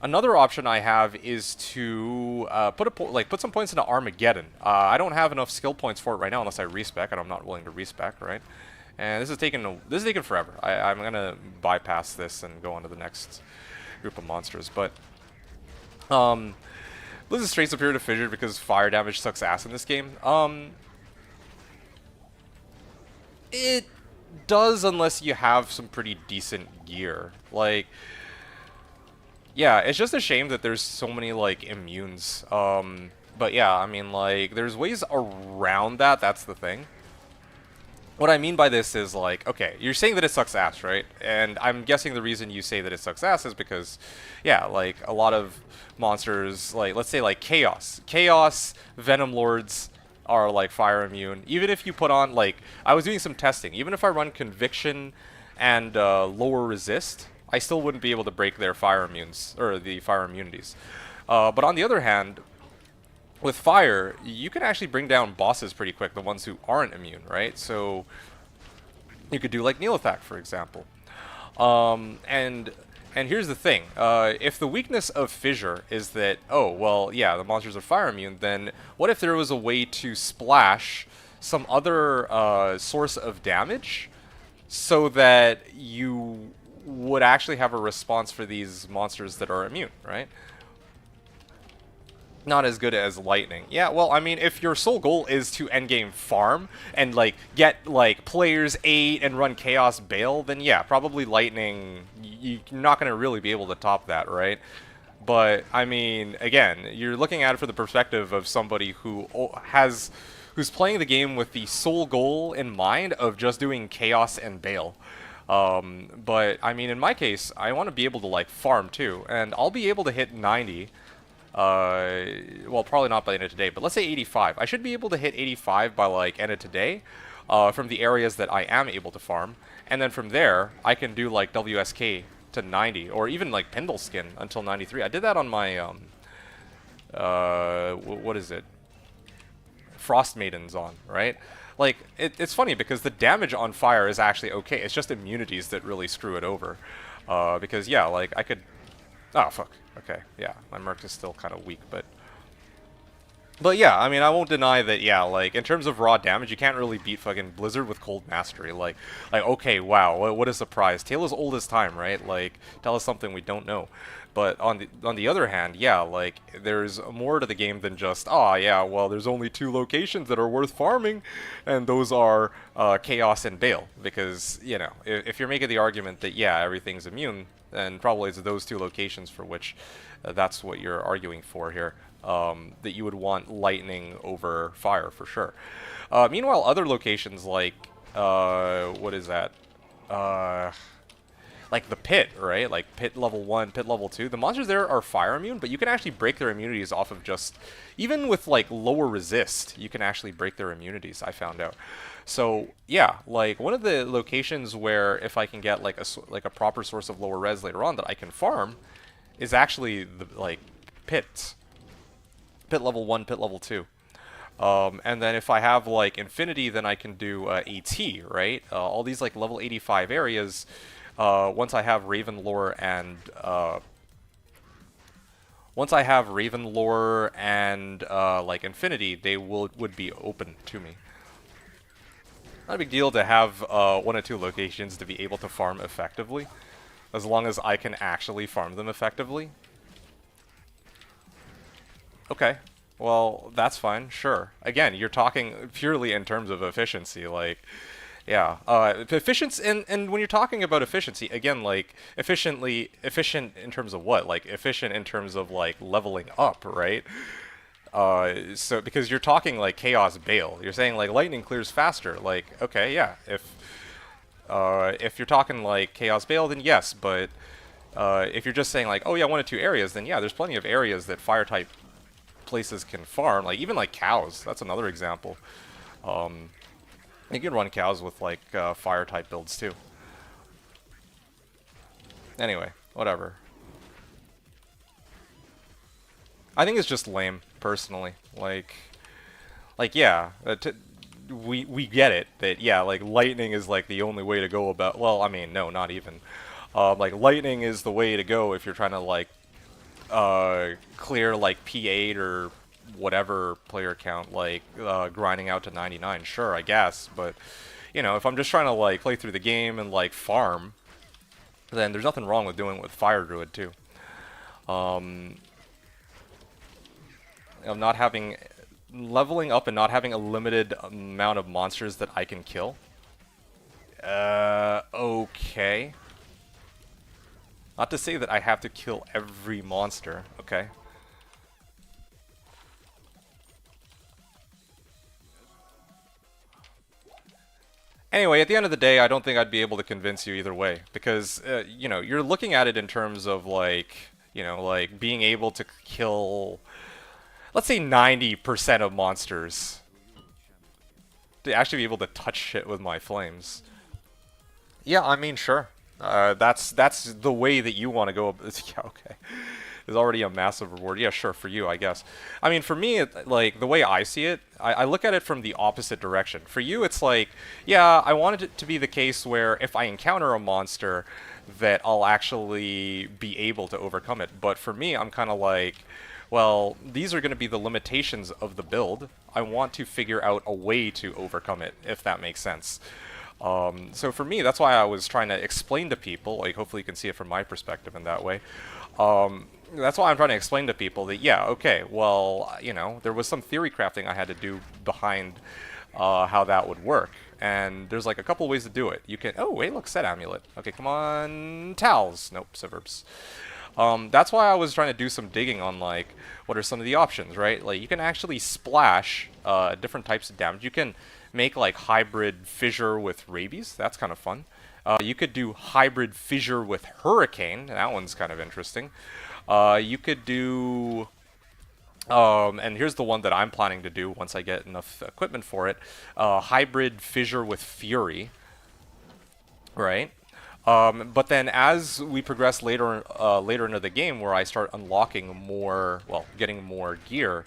Speaker 1: Another option I have is to put some points into Armageddon. I don't have enough skill points for it right now unless I respec, and I'm not willing to respec, right? And this is taking forever. I'm gonna bypass this and go on to the next group of monsters. But Blizz is straight superior to Fissure because fire damage sucks ass in this game. It does unless you have some pretty decent gear. Like, yeah, it's just a shame that there's so many, like, immunes. But yeah, I mean, like, there's ways around that, that's the thing. What I mean by this is, like, okay, you're saying that it sucks ass, right? And I'm guessing the reason you say that it sucks ass is because, yeah, like, a lot of monsters, like, let's say, like, Chaos. Chaos, Venom Lords are, like, fire immune. Even if you put on, like, I was doing some testing. Even if I run Conviction and lower Resist, I still wouldn't be able to break their fire immunes, or the fire immunities. But on the other hand, with fire, you can actually bring down bosses pretty quick, the ones who aren't immune, right? So you could do like Neelathak, for example. And here's the thing. If the weakness of Fissure is that, oh, well, yeah, the monsters are fire immune, then what if there was a way to splash some other source of damage so that you would actually have a response for these monsters that are immune, right? Not as good as Lightning. Yeah, well, I mean, if your sole goal is to endgame farm and, like, get, like, players 8 and run Chaos Bale, then yeah, probably Lightning, you're not going to really be able to top that, right? But, I mean, again, you're looking at it from the perspective of somebody who's playing the game with the sole goal in mind of just doing Chaos and Bale. But, I mean, in my case, I want to be able to, like, farm too, and I'll be able to hit 90. Well, probably not by the end of today, but let's say 85. I should be able to hit 85 by, like, end of today, from the areas that I am able to farm. And then from there, I can do, like, WSK to 90, or even, like, Pendle Skin until 93. I did that on my, what is it? Frost Maidens on, right? Like, it's funny because the damage on fire is actually okay. It's just immunities that really screw it over. Because, yeah, like, I could... Oh, fuck. Okay, yeah, my Merc is still kind of weak, but yeah, I mean, I won't deny that, yeah, like, in terms of raw damage, you can't really beat fucking Blizzard with Cold Mastery. Like, okay, wow, what a surprise. Tale as old as time, right? Like, tell us something we don't know. But on the other hand, yeah, like, there's more to the game than just, oh, yeah, well, there's only 2 locations that are worth farming, and those are Chaos and Bale. Because, you know, if you're making the argument that, yeah, everything's immune, then probably it's those 2 locations for which that's what you're arguing for here. That you would want Lightning over Fire, for sure. Meanwhile, other locations like, what is that? Like the Pit, right? Like Pit level 1, Pit level 2. The monsters there are fire immune, but you can actually break their immunities off of just... Even with, like, lower resist, you can actually break their immunities, I found out. So, yeah, like, one of the locations where if I can get, like, a proper source of lower res later on that I can farm is actually, the, like, Pits. Pit level 1, Pit level 2. And then if I have, like, Infinity, then I can do AT, right? All these, like, level 85 areas... once I have Raven Lore and like Infinity, they would be open to me. Not a big deal to have one or two locations to be able to farm effectively, as long as I can actually farm them effectively. Okay, well, that's fine, sure. Again, you're talking purely in terms of efficiency, like, yeah. Efficiency, and when you're talking about efficiency, again, like, efficient in terms of what? Like, efficient in terms of, like, leveling up, right? So, because you're talking, like, Chaos Bale. You're saying, like, lightning clears faster. Like, okay, yeah, if you're talking, like, Chaos Bale, then yes, but, if you're just saying, like, oh yeah, one or two areas, then yeah, there's plenty of areas that Fire-type places can farm, like even like cows. That's another example. You can run cows with like fire type builds too. Anyway, whatever. I think it's just lame, personally. Like yeah, we get it that yeah, like lightning is like the only way to go about. Well, I mean, no, not even. Like lightning is the way to go if you're trying to like clear like P8 or whatever player count, like grinding out to 99. Sure, I guess, but you know, if I'm just trying to like play through the game and like farm, then there's nothing wrong with doing it with Fire Druid too. Of not having leveling up and not having a limited amount of monsters that I can kill. Okay. Not to say that I have to kill every monster, okay? Anyway, at the end of the day, I don't think I'd be able to convince you either way, because, you know, you're looking at it in terms of, like, you know, like, being able to kill, let's say 90% of monsters. To actually be able to touch shit with my flames. Yeah, I mean, sure. That's the way that you want to go. Yeah, okay. There's already a massive reward. Yeah, sure, for you, I guess. I mean, for me, like, the way I see it, I look at it from the opposite direction. For you, it's like, yeah, I wanted it to be the case where if I encounter a monster, that I'll actually be able to overcome it. But for me, I'm kind of like, well, these are going to be the limitations of the build. I want to figure out a way to overcome it, if that makes sense. So for me, that's why I was trying to explain to people, like hopefully you can see it from my perspective in that way. That's why I'm trying to explain to people that, yeah, okay, well, you know, there was some theory crafting I had to do behind how that would work. And there's like a couple ways to do it. You can, oh, wait, look, set amulet. Okay, come on, towels. Nope, suburbs. That's why I was trying to do some digging on, like, what are some of the options, right? Like, you can actually splash different types of damage. You can make, like, hybrid fissure with rabies. That's kind of fun. You could do hybrid fissure with hurricane. That one's kind of interesting. You could do... and here's the one that I'm planning to do once I get enough equipment for it. Hybrid fissure with fury. Right? But then as we progress later into the game, where I start unlocking more, well, getting more gear,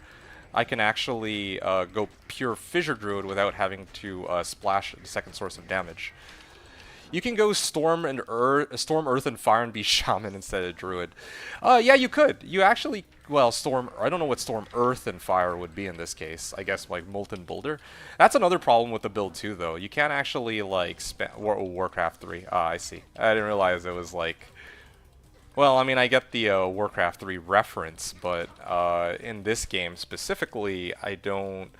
Speaker 1: I can actually go pure Fissure Druid without having to splash the second source of damage. You can go Storm, Earth, and Fire and be Shaman instead of Druid. Yeah, you could. You actually, well, Storm, I don't know what Storm, Earth, and Fire would be in this case. I guess, like, Molten Boulder. That's another problem with the build, too, though. You can't actually, like, Warcraft 3. Ah, I see. I didn't realize it was, like... Well, I mean, I get the Warcraft 3 reference, but in this game specifically, I don't...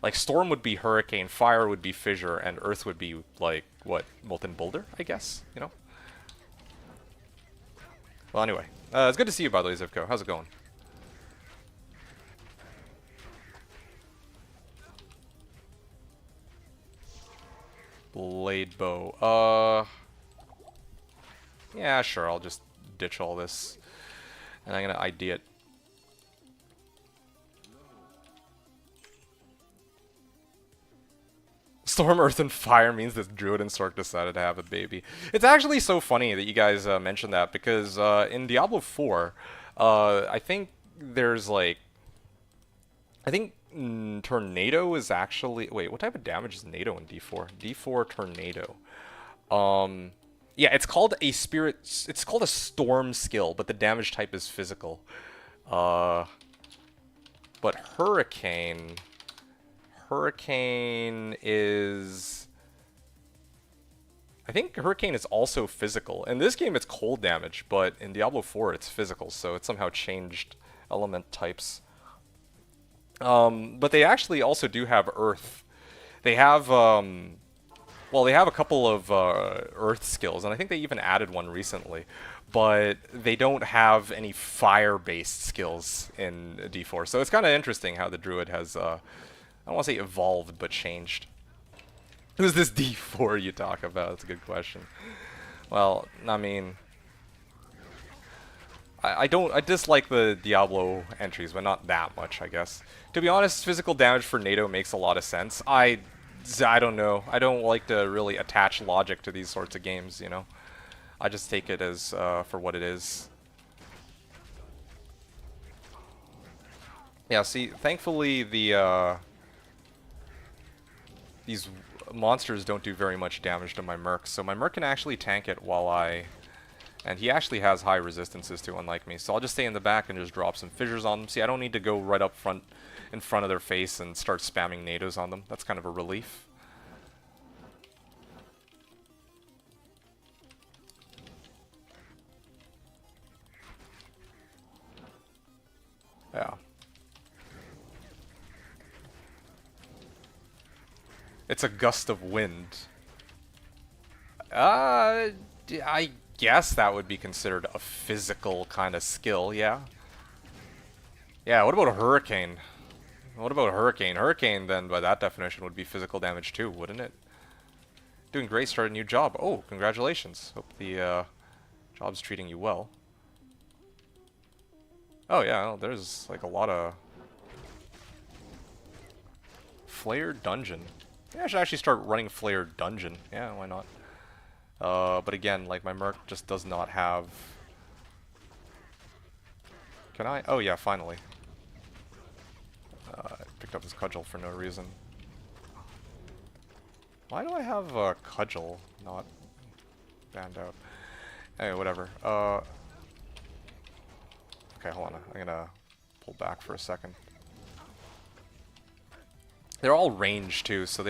Speaker 1: Like, Storm would be Hurricane, Fire would be Fissure, and Earth would be, like, what, Molten Boulder, I guess? You know? Well, anyway. It's good to see you, by the way, Zivko. How's it going? Blade Bow. Yeah, sure, I'll just ditch all this. And I'm gonna ID it. Storm, Earth, and Fire means that Druid and Sork decided to have a baby. It's actually so funny that you guys mentioned that, because in Diablo 4, I think there's like... I think Tornado is actually... Wait, what type of damage is NATO in D4? D4 Tornado. Yeah, it's called a spirit... It's called a Storm skill, but the damage type is physical. But Hurricane... Hurricane is... I think Hurricane is also physical. In this game, it's cold damage, but in Diablo 4, it's physical, so it somehow changed element types. But they actually also do have Earth. They have, well, they have a couple of Earth skills, and I think they even added one recently. But they don't have any fire-based skills in D4, so it's kind of interesting how the Druid has, I don't want to say evolved, but changed. Who's this D4 you talk about? That's a good question. Well, I mean, I dislike the Diablo entries, but not that much, I guess. To be honest, physical damage for NATO makes a lot of sense. I don't know. I don't like to really attach logic to these sorts of games, you know. I just take it as for what it is. Yeah, see, thankfully the these monsters don't do very much damage to my Merc, so my Merc can actually tank it while and he actually has high resistances too, unlike me, so I'll just stay in the back and just drop some fissures on them. See, I don't need to go right up front, in front of their face and start spamming NATOs on them. That's kind of a relief. Yeah. It's a gust of wind. I guess that would be considered a physical kind of skill, yeah. Yeah, what about a Hurricane? What about Hurricane? Hurricane, then, by that definition, would be physical damage too, wouldn't it? Doing great, start a new job. Oh, congratulations. Hope the job's treating you well. Oh yeah, well, there's like a lot of... Flare Dungeon. Yeah, I should actually start running Flare Dungeon. Yeah, why not? But again, like my Merc just does not have... Can I? Oh yeah, finally. I picked up this Cudgel for no reason. Why do I have a Cudgel not banned out? Anyway, whatever. Okay, hold on. I'm gonna pull back for a second. They're all ranged too, so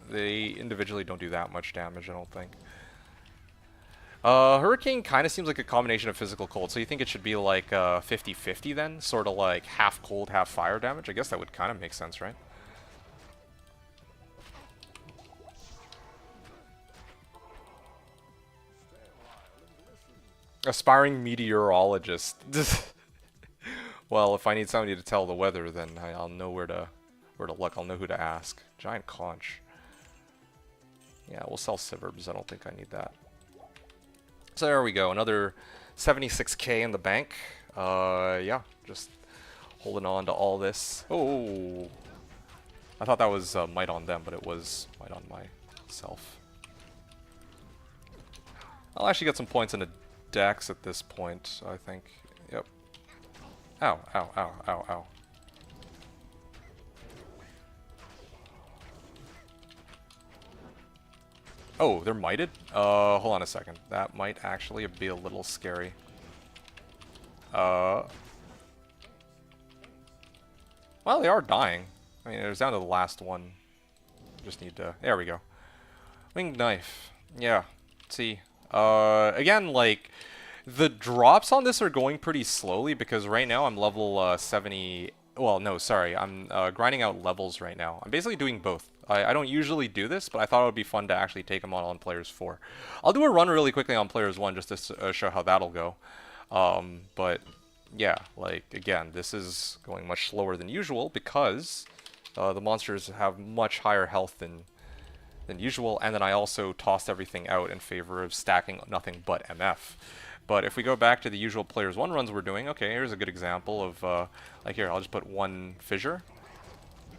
Speaker 1: they individually don't do that much damage, I don't think. Hurricane kind of seems like a combination of physical cold, so you think it should be like 50-50 then? Sort of like half cold, half fire damage? I guess that would kind of make sense, right? Aspiring meteorologist. Well, if I need somebody to tell the weather, then I'll know where to look. I'll know who to ask. Giant conch. Yeah, we'll sell suburbs. I don't think I need that. So there we go. Another 76k in the bank. Yeah, just holding on to all this. Oh, I thought that was might on them, but it was might on myself. I'll actually get some points in the dex at this point, I think. Yep. Ow, ow, ow, ow, ow. Oh, they're mighted? Hold on a second. That might actually be a little scary. Well, they are dying. I mean, it was down to the last one. Just need to... There we go. Winged Knife. Yeah. See. Again, like... The drops on this are going pretty slowly because right now I'm level 70... Well, no, sorry. I'm grinding out levels right now. I'm basically doing both. I don't usually do this, but I thought it would be fun to actually take them on Players 4. I'll do a run really quickly on Players 1 just to show how that'll go. But yeah, like, again, this is going much slower than usual because the monsters have much higher health than usual, and then I also tossed everything out in favor of stacking nothing but MF. But if we go back to the usual Players 1 runs we're doing, okay, here's a good example of, like here, I'll just put one fissure,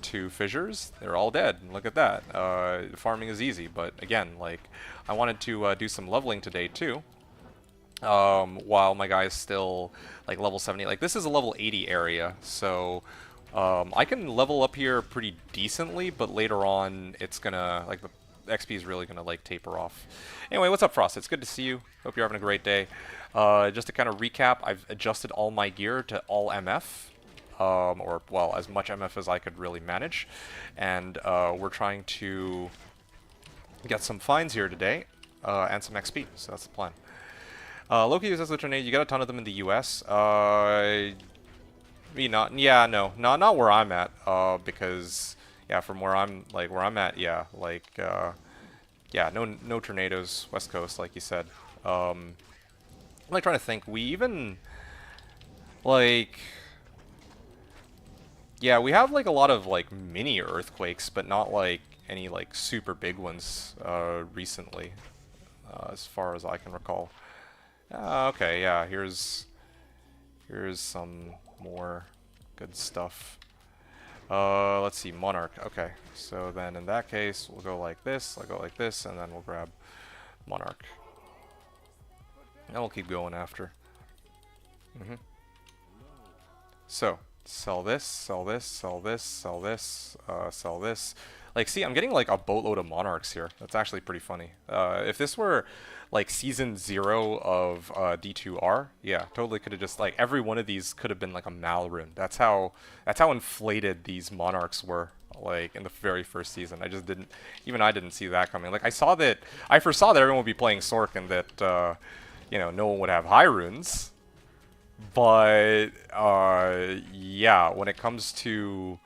Speaker 1: 2 fissures, they're all dead. Look at that. Farming is easy, but again, like, I wanted to do some leveling today too. While my guy is still, like, level 70. Like, this is a level 80 area, so I can level up here pretty decently, but later on, it's gonna, like, the XP is really gonna, like, taper off. Anyway, what's up, Frost? It's good to see you. Hope you're having a great day. Just to kind of recap, I've adjusted all my gear to all MF. Or, well, as much MF as I could really manage. And we're trying to get some finds here today. and some XP. So that's the plan. Loki uses the tornado. You got a ton of them in the U.S. Me not. Yeah, no, not where I'm at. Because yeah, from where I'm at, yeah, yeah, no tornadoes West Coast, like you said. I'm like trying to think. We even like. Yeah, we have like a lot of like mini earthquakes, but not like any like super big ones recently, as far as I can recall. Okay, yeah, here's some more good stuff. Let's see, Monarch. Okay, so then in that case, we'll go like this, I'll go like this, and then we'll grab Monarch. And we'll keep going after. So, sell this, sell this, sell this, sell this, sell this. Like, see, I'm getting like a boatload of Monarchs here. That's actually pretty funny. If this were like season 0 of D2R, yeah, totally could have just like every one of these could have been like a Mal rune. That's how inflated these Monarchs were. Like in the very first season, I just didn't. Even I didn't see that coming. Like I foresaw that everyone would be playing Sork and that you know, no one would have high runes. But yeah, when it comes to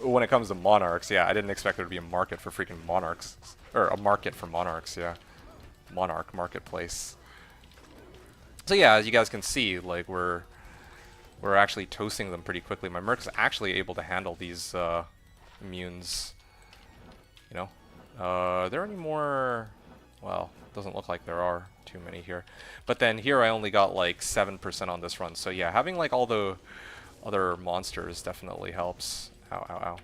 Speaker 1: Monarchs, yeah, I didn't expect there to be a market for freaking Monarchs, or a market for Monarchs, yeah, Monarch marketplace. So yeah, as you guys can see, like we're actually toasting them pretty quickly. My Merc's actually able to handle these immunes. You know, are there any more? Well, doesn't look like there are too many here. But then here I only got like 7% on this run. So yeah, having like all the other monsters definitely helps. Ow, ow, ow.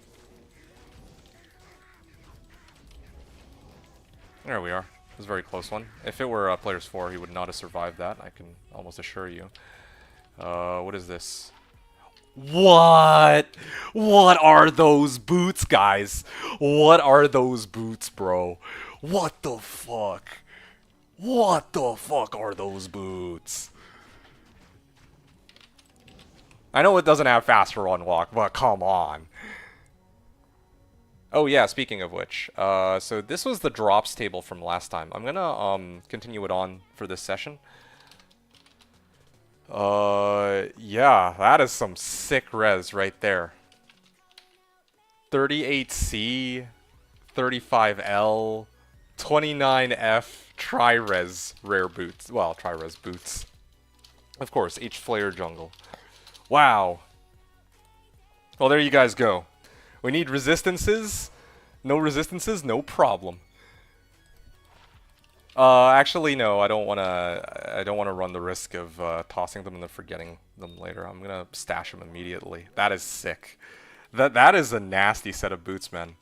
Speaker 1: There we are. It was a very close one. If it were Players 4, he would not have survived that, I can almost assure you. What is this? What? What are those boots, guys? What are those boots, bro? What the fuck? What the fuck are those boots? I know it doesn't have faster run walk, but come on. Oh yeah, speaking of which, so this was the drops table from last time. I'm gonna continue it on for this session. Yeah, that is some sick res right there. 38C, 35L, 29F, tri-res rare boots. Well, tri-res boots. Of course, H Flare jungle. Wow. Well, there you guys go. We need resistances. No resistances, no problem. Actually, no. I don't wanna run the risk of tossing them and then forgetting them later. I'm gonna stash them immediately. That is sick. That is a nasty set of boots, man.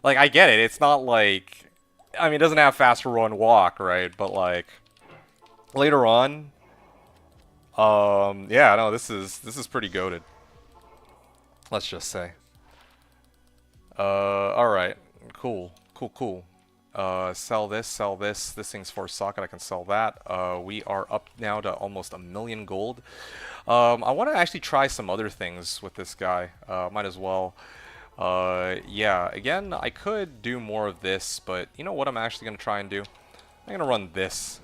Speaker 1: Like, I get it. It's not like, I mean, it doesn't have faster run walk, right? But like later on, yeah, no, this is pretty goated. Let's just say. All right, cool. Sell this, sell this. This thing's for socket. I can sell that. We are up now to almost 1 million gold. I want to actually try some other things with this guy. Might as well. Yeah, again, I could do more of this, but you know what I'm actually going to try and do? I'm going to run this.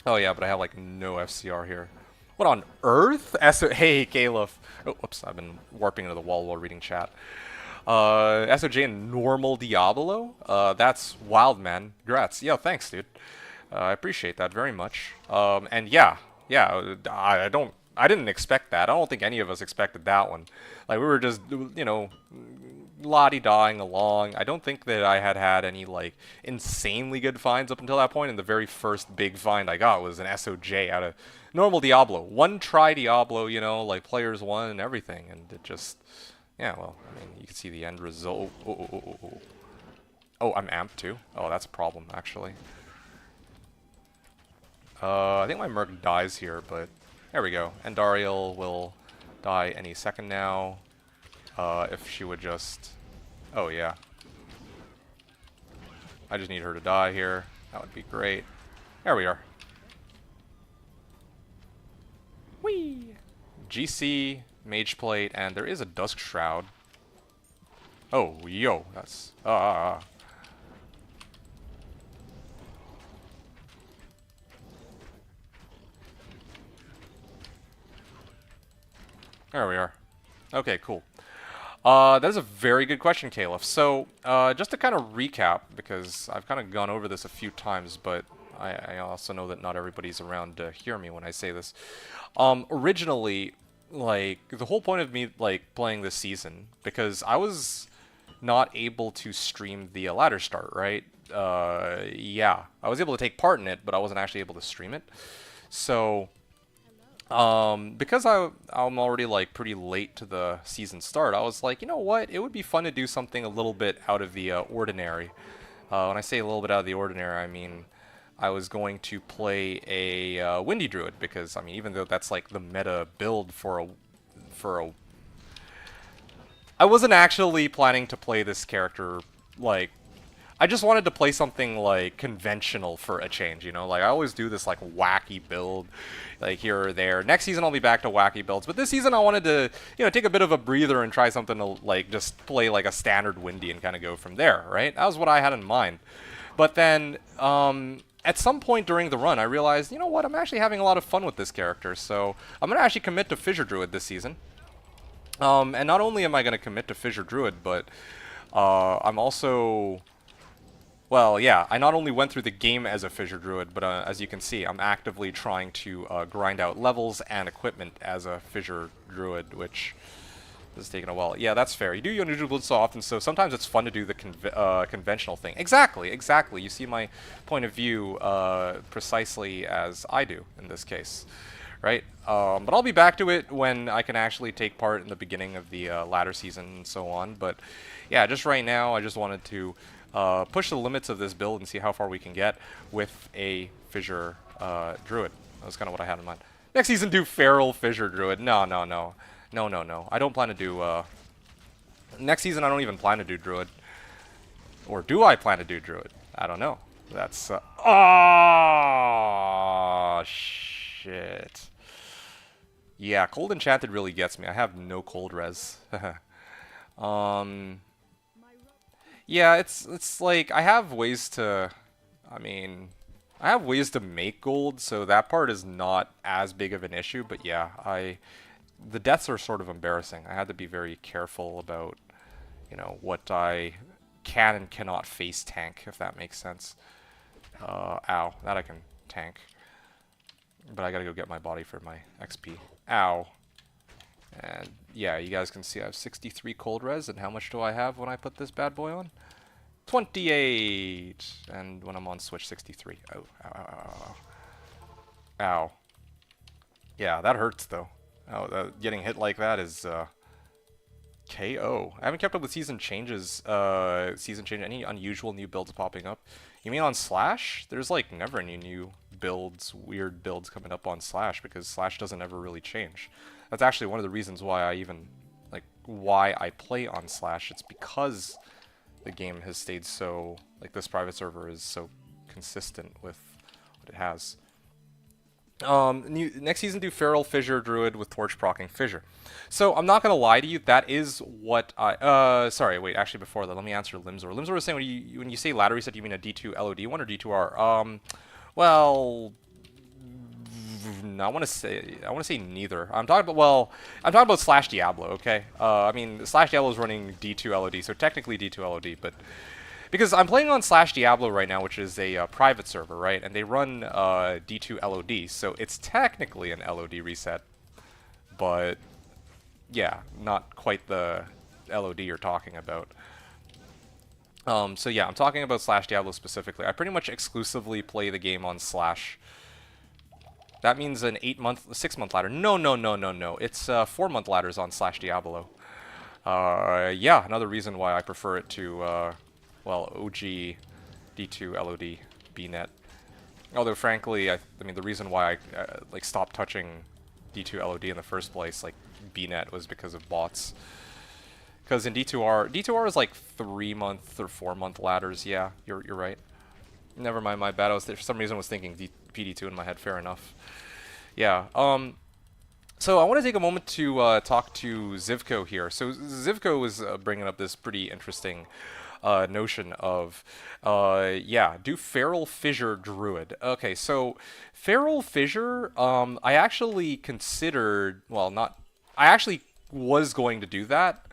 Speaker 1: Oh yeah, but I have like no FCR here. What on earth? Hey, Caleb. Oh, whoops, I've been warping into the wall while reading chat. SOJ and normal Diablo? That's wild, man. Congrats. Yo, thanks, dude. I appreciate that very much. And yeah, I didn't expect that. I don't think any of us expected that one. Like, we were just, you know, la-di-daing along. I don't think that I had any, like, insanely good finds up until that point, and the very first big find I got was an SOJ out of normal Diablo. One try Diablo, you know, like, players won and everything, and it just, yeah, well, I mean, you can see the end result. Oh, I'm amped too? Oh, that's a problem, actually. I think my Merc dies here, but there we go. Andariel will die any second now. If she would just... Oh, yeah. I just need her to die here. That would be great. There we are. Whee! GC, Mage Plate, and there is a Dusk Shroud. Oh, yo, that's... There we are. Okay, cool. That is a very good question, Caliph. So, just to kind of recap, because I've kind of gone over this a few times, but I also know that not everybody's around to hear me when I say this. Originally, like, the whole point of me, like, playing this season, because I was not able to stream the ladder start, right? Yeah, I was able to take part in it, but I wasn't actually able to stream it. So, because I'm already like pretty late to the season start, I was like, you know what? It would be fun to do something a little bit out of the ordinary. When I say a little bit out of the ordinary, I mean I was going to play a Windy Druid because I mean even though that's like the meta build for a I wasn't actually planning to play this character like I just wanted to play something like conventional for a change, you know? Like I always do this like wacky build like here or there. Next season I'll be back to wacky builds, but this season I wanted to, you know, take a bit of a breather and try something to like just play like a standard Windy and kind of go from there, right? That was what I had in mind. But then at some point during the run I realized, you know what? I'm actually having a lot of fun with this character. So, I'm going to actually commit to Fissure Druid this season. And not only am I going to commit to Fissure Druid, but I'm also well, yeah, I not only went through the game as a Fissure Druid, but as you can see, I'm actively trying to grind out levels and equipment as a Fissure Druid, which is taking a while. Yeah, that's fair. You do your unusual builds so often, so sometimes it's fun to do the conventional thing. Exactly, exactly. You see my point of view precisely as I do in this case, right? But I'll be back to it when I can actually take part in the beginning of the ladder season and so on. But yeah, just right now, I just wanted to push the limits of this build and see how far we can get with a Fissure Druid. That was kind of what I had in mind. Next season, do Feral Fissure Druid. No, no, no. No, no, no. I don't plan to do... next season, I don't even plan to do Druid. Or do I plan to do Druid? I don't know. That's... oh, shit. Yeah, Cold Enchanted really gets me. I have no cold res. Yeah, it's like I have ways to I mean I have ways to make gold, so that part is not as big of an issue, but yeah, the deaths are sort of embarrassing. I had to be very careful about, you know, what I can and cannot face tank, if that makes sense. Ow, that I can tank. But I gotta go get my body for my XP. Ow. And yeah, you guys can see I have 63 cold res, and how much do I have when I put this bad boy on? 28! And when I'm on Switch, 63. Oh, ow, ow, ow, ow. Ow. Yeah, that hurts though. Oh, getting hit like that is KO. I haven't kept up with season changes. Any unusual new builds popping up? You mean on Slash? There's like never any new builds, weird builds coming up on Slash because Slash doesn't ever really change. That's actually one of the reasons why I even, like, why I play on Slash. It's because the game has stayed so, like, this private server is so consistent with what it has. Next season, do Feral Fissure Druid with Torch procking Fissure. So, I'm not going to lie to you, that is what I, sorry, wait, actually before that, let me answer Limzor. Limzor was saying when you say ladder reset, you mean a D2 LOD1 or D2R? Well, I want to say neither. I'm talking about Slashdiablo, okay? I mean, Slashdiablo is running D2 LOD, so technically D2 LOD, but because I'm playing on Slashdiablo right now, which is a private server, right? And they run D2 LOD, so it's technically an LOD reset, but yeah, not quite the LOD you're talking about. So yeah, I'm talking about Slashdiablo specifically. I pretty much exclusively play the game on Slash. That means an 6-month ladder. No, no, no, no, no. It's 4-month ladders on Slashdiablo. Yeah, another reason why I prefer it to, well, OG D2 LOD BNet. Although, frankly, I mean, the reason why I like stopped touching D2 LOD in the first place, like BNet, was because of bots. Because in D2R is like 3-month or 4-month ladders. Yeah, you're right. Never mind, my bad. For some reason I was thinking PD2 in my head. Fair enough. Yeah. So I want to take a moment to talk to Zivko here. So Zivko was bringing up this pretty interesting notion of, yeah, do Feral Fissure Druid. Okay, so Feral Fissure, I actually considered, well, not, I actually was going to do that.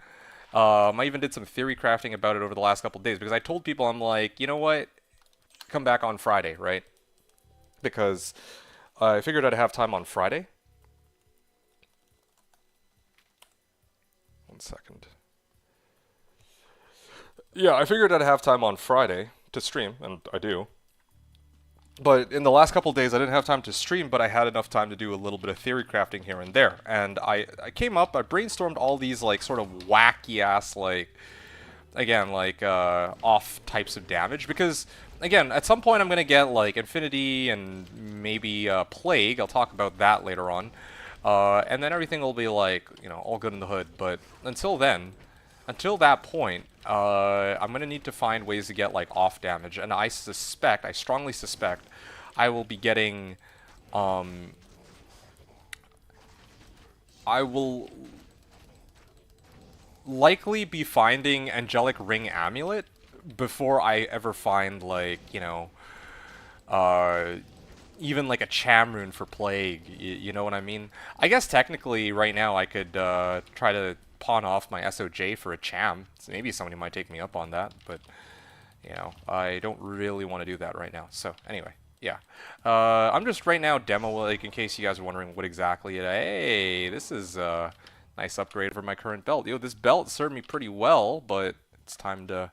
Speaker 1: I even did some theory crafting about it over the last couple of days because I told people, I'm like, you know what? Come back on Friday, right? Because I figured I'd have time on Friday. One second. Yeah, I figured I'd have time on Friday to stream, and I do. But in the last couple of days, I didn't have time to stream, but I had enough time to do a little bit of theory crafting here and there. And I came up, I brainstormed all these, like, sort of wacky-ass, like, again, like, off types of damage. Because, again, at some point I'm going to get, like, Infinity and maybe Plague. I'll talk about that later on. And then everything will be, like, you know, all good in the hood. But until then, until that point, I'm going to need to find ways to get, like, off damage. And I strongly suspect, I will be getting, I will likely be finding Angelic Ring Amulet before I ever find, like, you know, even like a Cham Rune for Plague, you know what I mean? I guess technically right now I could try to pawn off my SOJ for a Cham. So maybe somebody might take me up on that, but you know, I don't really want to do that right now. So anyway, yeah. I'm just right now demo, like, in case you guys are wondering what exactly hey, this is a nice upgrade for my current belt. Yo, this belt served me pretty well, but it's time to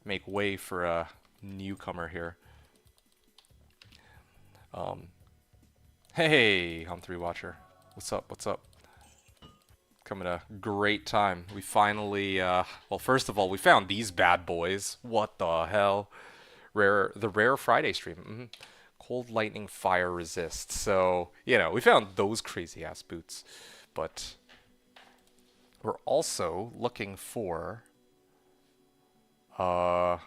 Speaker 1: make way for a newcomer here. Hey, Hum3 Watcher. What's up? What's up? Coming a great time. We finally, well, first of all, we found these bad boys. What the hell? The rare Friday stream. Cold Lightning Fire Resist. So, you know, we found those crazy ass boots. But we're also looking for, oh,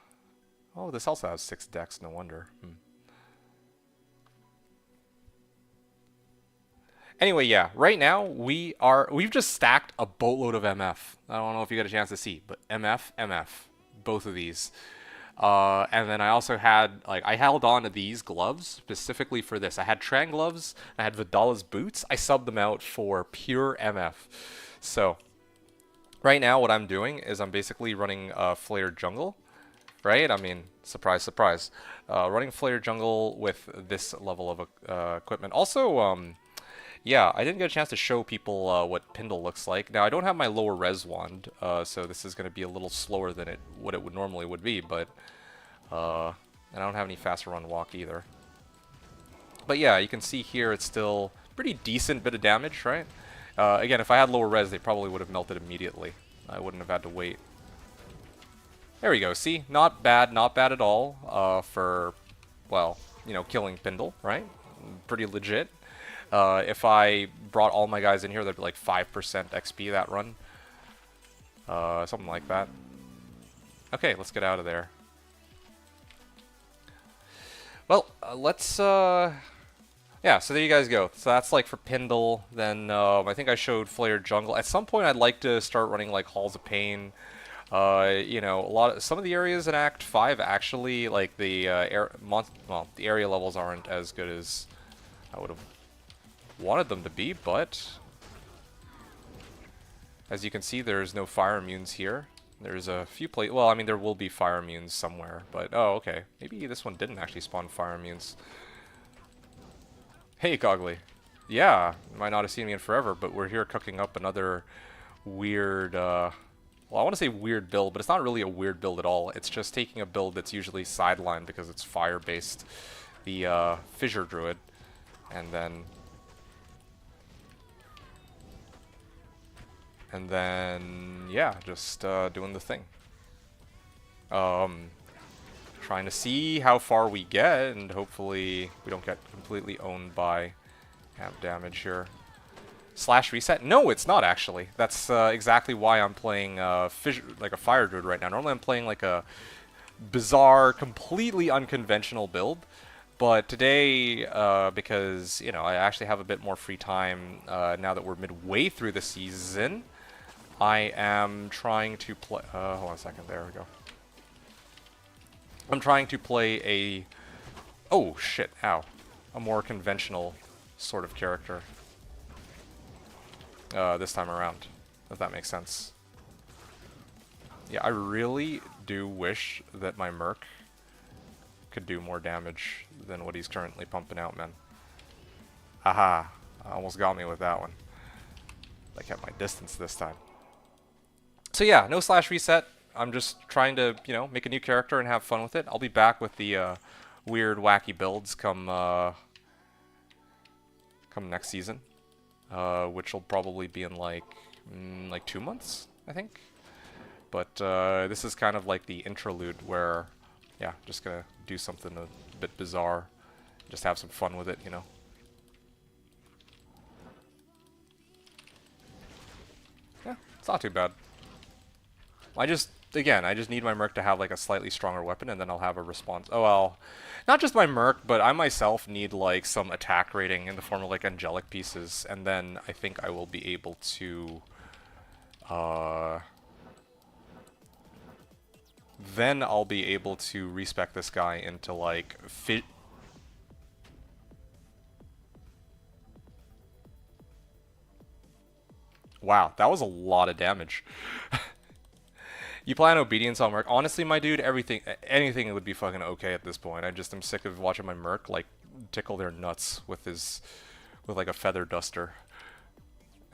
Speaker 1: this also has 6 decks, no wonder. Anyway, yeah, right now we've just stacked a boatload of MF. I don't know if you got a chance to see, but MF, both of these. And then I also had, like, I held on to these gloves specifically for this. I had Tran gloves, I had Vidala's boots. I subbed them out for pure MF. So, right now what I'm doing is I'm basically running Flared Jungle, right? I mean, surprise, surprise. Running Flared Jungle with this level of equipment. Also, yeah, I didn't get a chance to show people what Pindle looks like. Now, I don't have my lower res wand, so this is going to be a little slower than what it would normally would be, but and I don't have any faster run walk either. But yeah, you can see here it's still pretty decent bit of damage, right? Again, if I had lower res, they probably would have melted immediately. I wouldn't have had to wait. There we go. See, not bad at all for, well, you know, killing Pindle, right? Pretty legit. If I brought all my guys in here, that'd be like 5% XP that run. Something like that. Okay, let's get out of there. Well, let's, yeah, so there you guys go. So that's like for Pindle. Then, I think I showed Flared Jungle. At some point, I'd like to start running like Halls of Pain. You know, some of the areas in Act 5 actually, like the, the area levels aren't as good as I would have wanted them to be, but as you can see, there's no fire immunes here. There's a few well, I mean, there will be fire immunes somewhere, but oh, okay. Maybe this one didn't actually spawn fire immunes. Hey, Goggly. Yeah, you might not have seen me in forever, but we're here cooking up another weird, well, I want to say weird build, but it's not really a weird build at all. It's just taking a build that's usually sidelined because it's fire-based, the Fissure Druid, and then yeah, just doing the thing. Trying to see how far we get, and hopefully we don't get completely owned by amp damage here. Slash reset? No, it's not actually. That's exactly why I'm playing like a Fire Druid right now. Normally I'm playing like a bizarre, completely unconventional build. But today, because, you know, I actually have a bit more free time now that we're midway through the season, I am trying to play... hold on a second. There we go. I'm trying to play a... Oh, shit. Ow. A more conventional sort of character this time around. if that makes sense. Yeah, I really do wish that my Merc could do more damage than what he's currently pumping out, man. Aha, almost got me with that one. I kept my distance this time. So yeah, no slash reset. I'm just trying to, you know, make a new character and have fun with it. I'll be back with the weird, wacky builds come next season, which will probably be in like 2 months, I think. But this is kind of like the interlude where, yeah, just gonna do something a bit bizarre, just have some fun with it, you know. Yeah, it's not too bad. I just need my Merc to have like a slightly stronger weapon, and then I'll have a response. Oh well, not just my Merc, but I myself need like some attack rating in the form of like angelic pieces, and then I think I will be able to, then I'll be able to respec this guy into like Wow, that was a lot of damage. You plan obedience on Merc. Honestly, my dude, anything would be fucking okay at this point. I just am sick of watching my Merc like tickle their nuts with like a feather duster.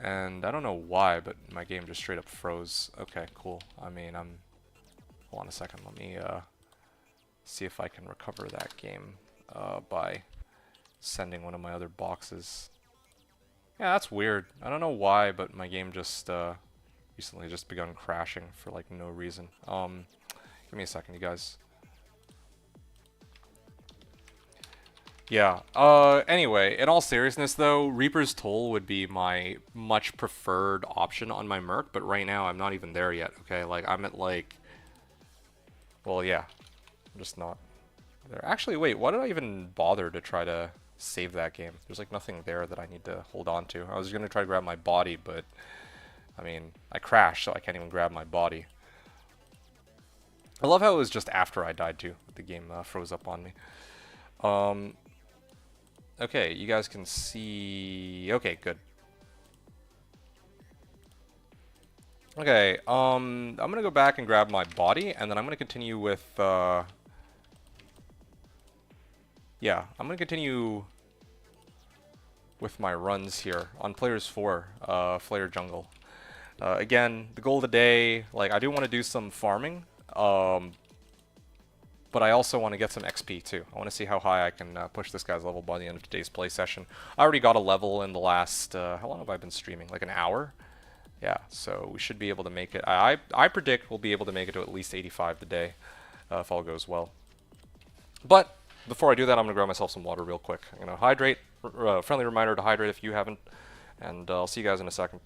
Speaker 1: And I don't know why, but my game just straight up froze. Okay, cool. I mean, hold on a second. Let me see if I can recover that game by sending one of my other boxes. Yeah, that's weird. I don't know why, but my game just recently just begun crashing for like no reason. Give me a second, you guys. Yeah, anyway, in all seriousness though, Reaper's Toll would be my much preferred option on my Merc, but right now I'm not even there yet, okay? Like, I'm at like, well, yeah, I'm just not there. Actually, wait, why did I even bother to try to save that game? There's like nothing there that I need to hold on to. I was gonna try to grab my body, but I mean, I crashed, so I can't even grab my body. I love how it was just after I died, too. The game froze up on me. Okay, you guys can see... Okay, good. Okay, I'm gonna go back and grab my body, and then I'm gonna continue with, yeah, I'm gonna continue with my runs here on Players 4, Flare Jungle. Again, the goal of the day, like, I do want to do some farming, but I also want to get some XP too. I want to see how high I can push this guy's level by the end of today's play session. I already got a level in the last, how long have I been streaming? Like an hour? Yeah, so we should be able to make it. I predict we'll be able to make it to at least 85 today, if all goes well. But before I do that, I'm going to grab myself some water real quick. I'm going to hydrate, friendly reminder to hydrate if you haven't, and I'll see you guys in a second.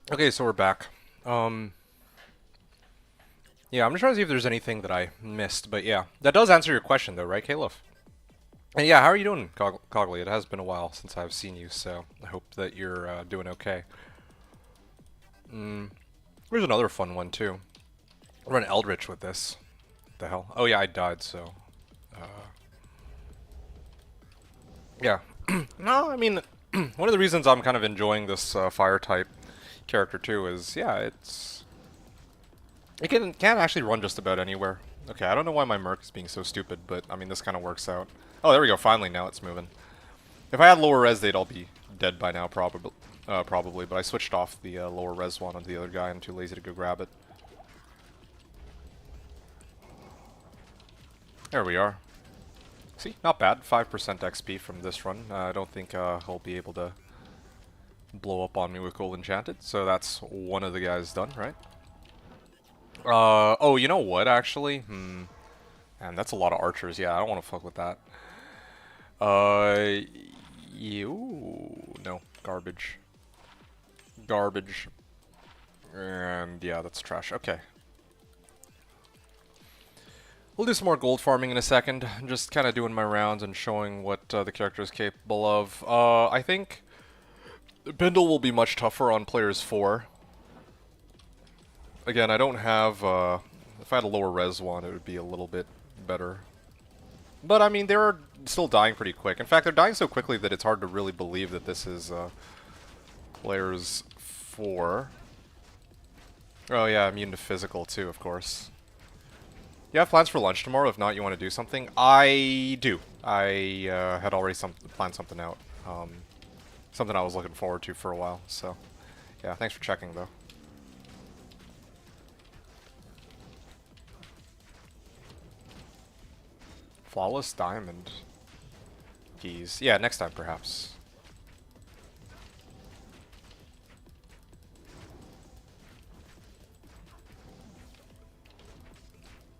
Speaker 1: Okay, so we're back. Yeah, I'm just trying to see if there's anything that I missed, but yeah. That does answer your question though, right, Caleb? And yeah, how are you doing, Cogley? It has been a while since I've seen you, so I hope that you're doing okay. There's another fun one too. I'll run Eldritch with this. What the hell? Oh yeah, I died, so... yeah. No, I mean, one of the reasons I'm kind of enjoying this fire type character too is, yeah, it's It can actually run just about anywhere. Okay, I don't know why my Merc is being so stupid, but I mean, this kind of works out. Oh, there we go. Finally, now it's moving. If I had lower res, they'd all be dead by now, probably. But I switched off the lower res one onto the other guy. I'm too lazy to go grab it. There we are. See, not bad. 5% XP from this run. I don't think he'll be able to blow up on me with Gold Enchanted. So that's one of the guys done, right? Oh, you know what, actually? Man, that's a lot of archers. Yeah, I don't want to fuck with that. No, garbage. Garbage. And yeah, that's trash. Okay. We'll do some more gold farming in a second. Just kind of doing my rounds and showing what the character is capable of. I think Bindle will be much tougher on players 4. Again, I don't have, if I had a lower res one, it would be a little bit better. But, I mean, they're still dying pretty quick. In fact, they're dying so quickly that it's hard to really believe that this is, players 4. Oh, yeah, immune to physical, too, of course. You have plans for lunch tomorrow? If not, you want to do something? I do. I, had already planned something out. Something I was looking forward to for a while, so... Yeah, thanks for checking, though. Flawless diamond keys. Yeah, next time perhaps.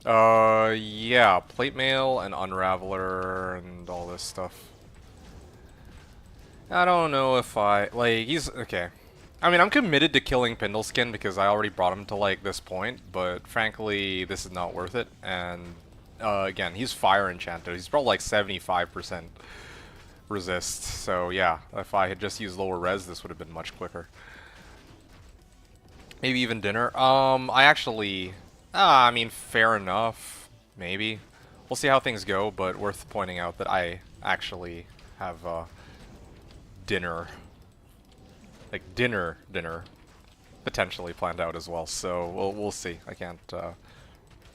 Speaker 1: Yeah, plate mail and unraveler and all this stuff. I don't know if he's, okay. I mean, I'm committed to killing Pindleskin because I already brought him to, like, this point, but frankly, this is not worth it, and again, he's fire enchanted. He's probably like 75% resist. So yeah, if I had just used lower res, this would have been much quicker. Maybe even dinner. I mean, fair enough. Maybe. We'll see how things go, but worth pointing out that I actually have dinner. Like dinner potentially planned out as well. So we'll see. I can't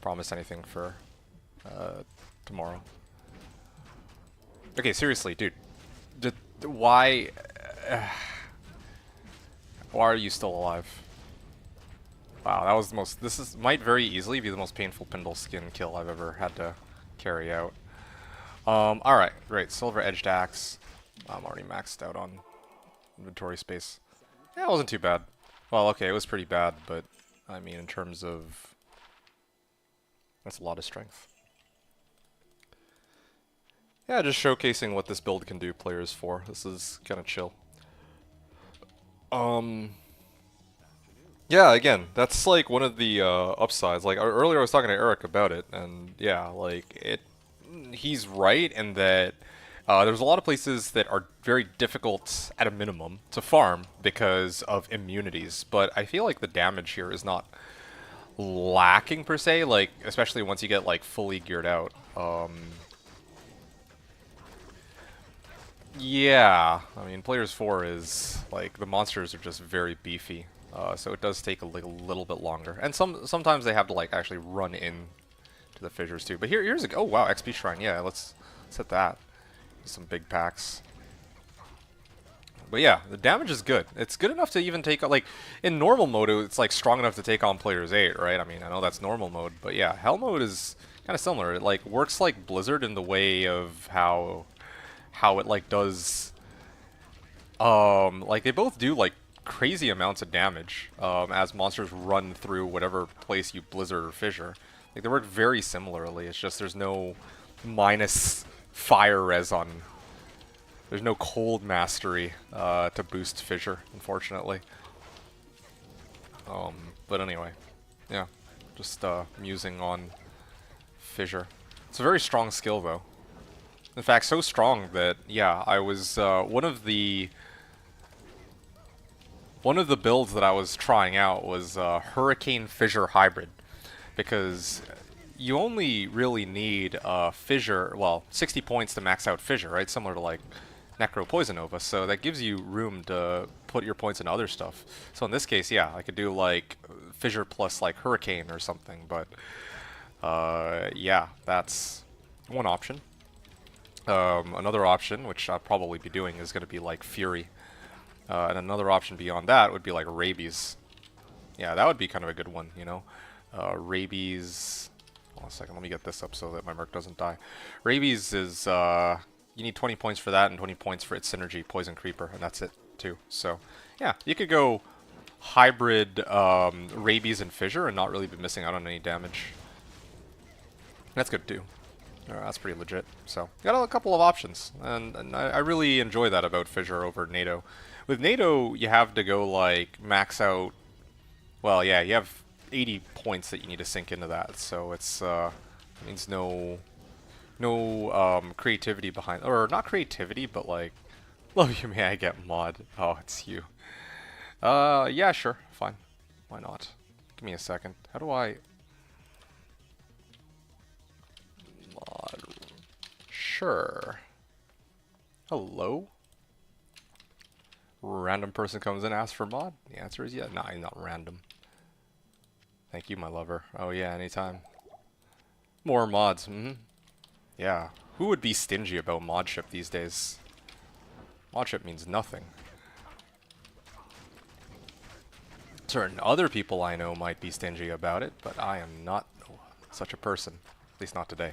Speaker 1: promise anything for tomorrow. Okay, seriously, dude. Why are you still alive? Wow, that was the most... might very easily be the most painful Pindleskin kill I've ever had to carry out. Alright, great. Silver Edged Axe. I'm already maxed out on inventory space. Yeah, it wasn't too bad. Well, okay, it was pretty bad, but I mean, in terms of... That's a lot of strength. Yeah, just showcasing what this build can do players for. This is kind of chill. Yeah, again, that's like one of the upsides. Like earlier I was talking to Eric about it, and yeah, like he's right in that there's a lot of places that are very difficult at a minimum to farm because of immunities, but I feel like the damage here is not lacking per se, like especially once you get like fully geared out. Yeah, I mean, Players 4 is, like, the monsters are just very beefy, so it does take a little bit longer. And sometimes they have to, like, actually run in to the fissures, too. But here's a... Oh, wow, XP Shrine. Yeah, let's hit that. Some big packs. But yeah, the damage is good. It's good enough to even take... Like, in normal mode, it's, like, strong enough to take on Players 8, right? I mean, I know that's normal mode, but yeah, Hell mode is kind of similar. It, like, works like Blizzard in the way of how it like does like they both do like crazy amounts of damage as monsters run through whatever place you blizzard or fissure. Like they work very similarly. It's just there's no minus fire res on. There's no cold mastery to boost fissure, unfortunately. But anyway, yeah, just musing on fissure. It's a very strong skill though. In fact, so strong that, yeah, I was, one of the builds that I was trying out was Hurricane Fissure Hybrid, because you only really need fissure, well, 60 points to max out fissure, right? Similar to, like, Necro Poison Nova, so that gives you room to put your points into other stuff. So in this case, yeah, I could do like Fissure plus like Hurricane or something, but yeah, that's one option. Another option, which I'll probably be doing, is going to be like Fury. And another option beyond that would be like Rabies. Yeah, that would be kind of a good one, you know. Rabies... Hold on a second, let me get this up so that my Merc doesn't die. Rabies is... you need 20 points for that and 20 points for its synergy, Poison Creeper, and that's it, too. So, yeah, you could go hybrid Rabies and Fissure and not really be missing out on any damage. That's good, too. That's pretty legit. So, got a couple of options, and I really enjoy that about Fissure over NATO. With NATO, you have to go, like, max out... Well, yeah, you have 80 points that you need to sink into that, so it's, means no creativity behind... Or, not creativity, but, like... Love you, may I get mod? Oh, it's you. Yeah, sure, fine. Why not? Give me a second. How do I... Mod... Sure. Hello? Random person comes in, asks for mod? The answer is yeah. Nah, not random. Thank you, my lover. Oh yeah, anytime. More mods, Yeah. Who would be stingy about modship these days? Modship means nothing. Certain other people I know might be stingy about it, but I am not such a person. At least not today.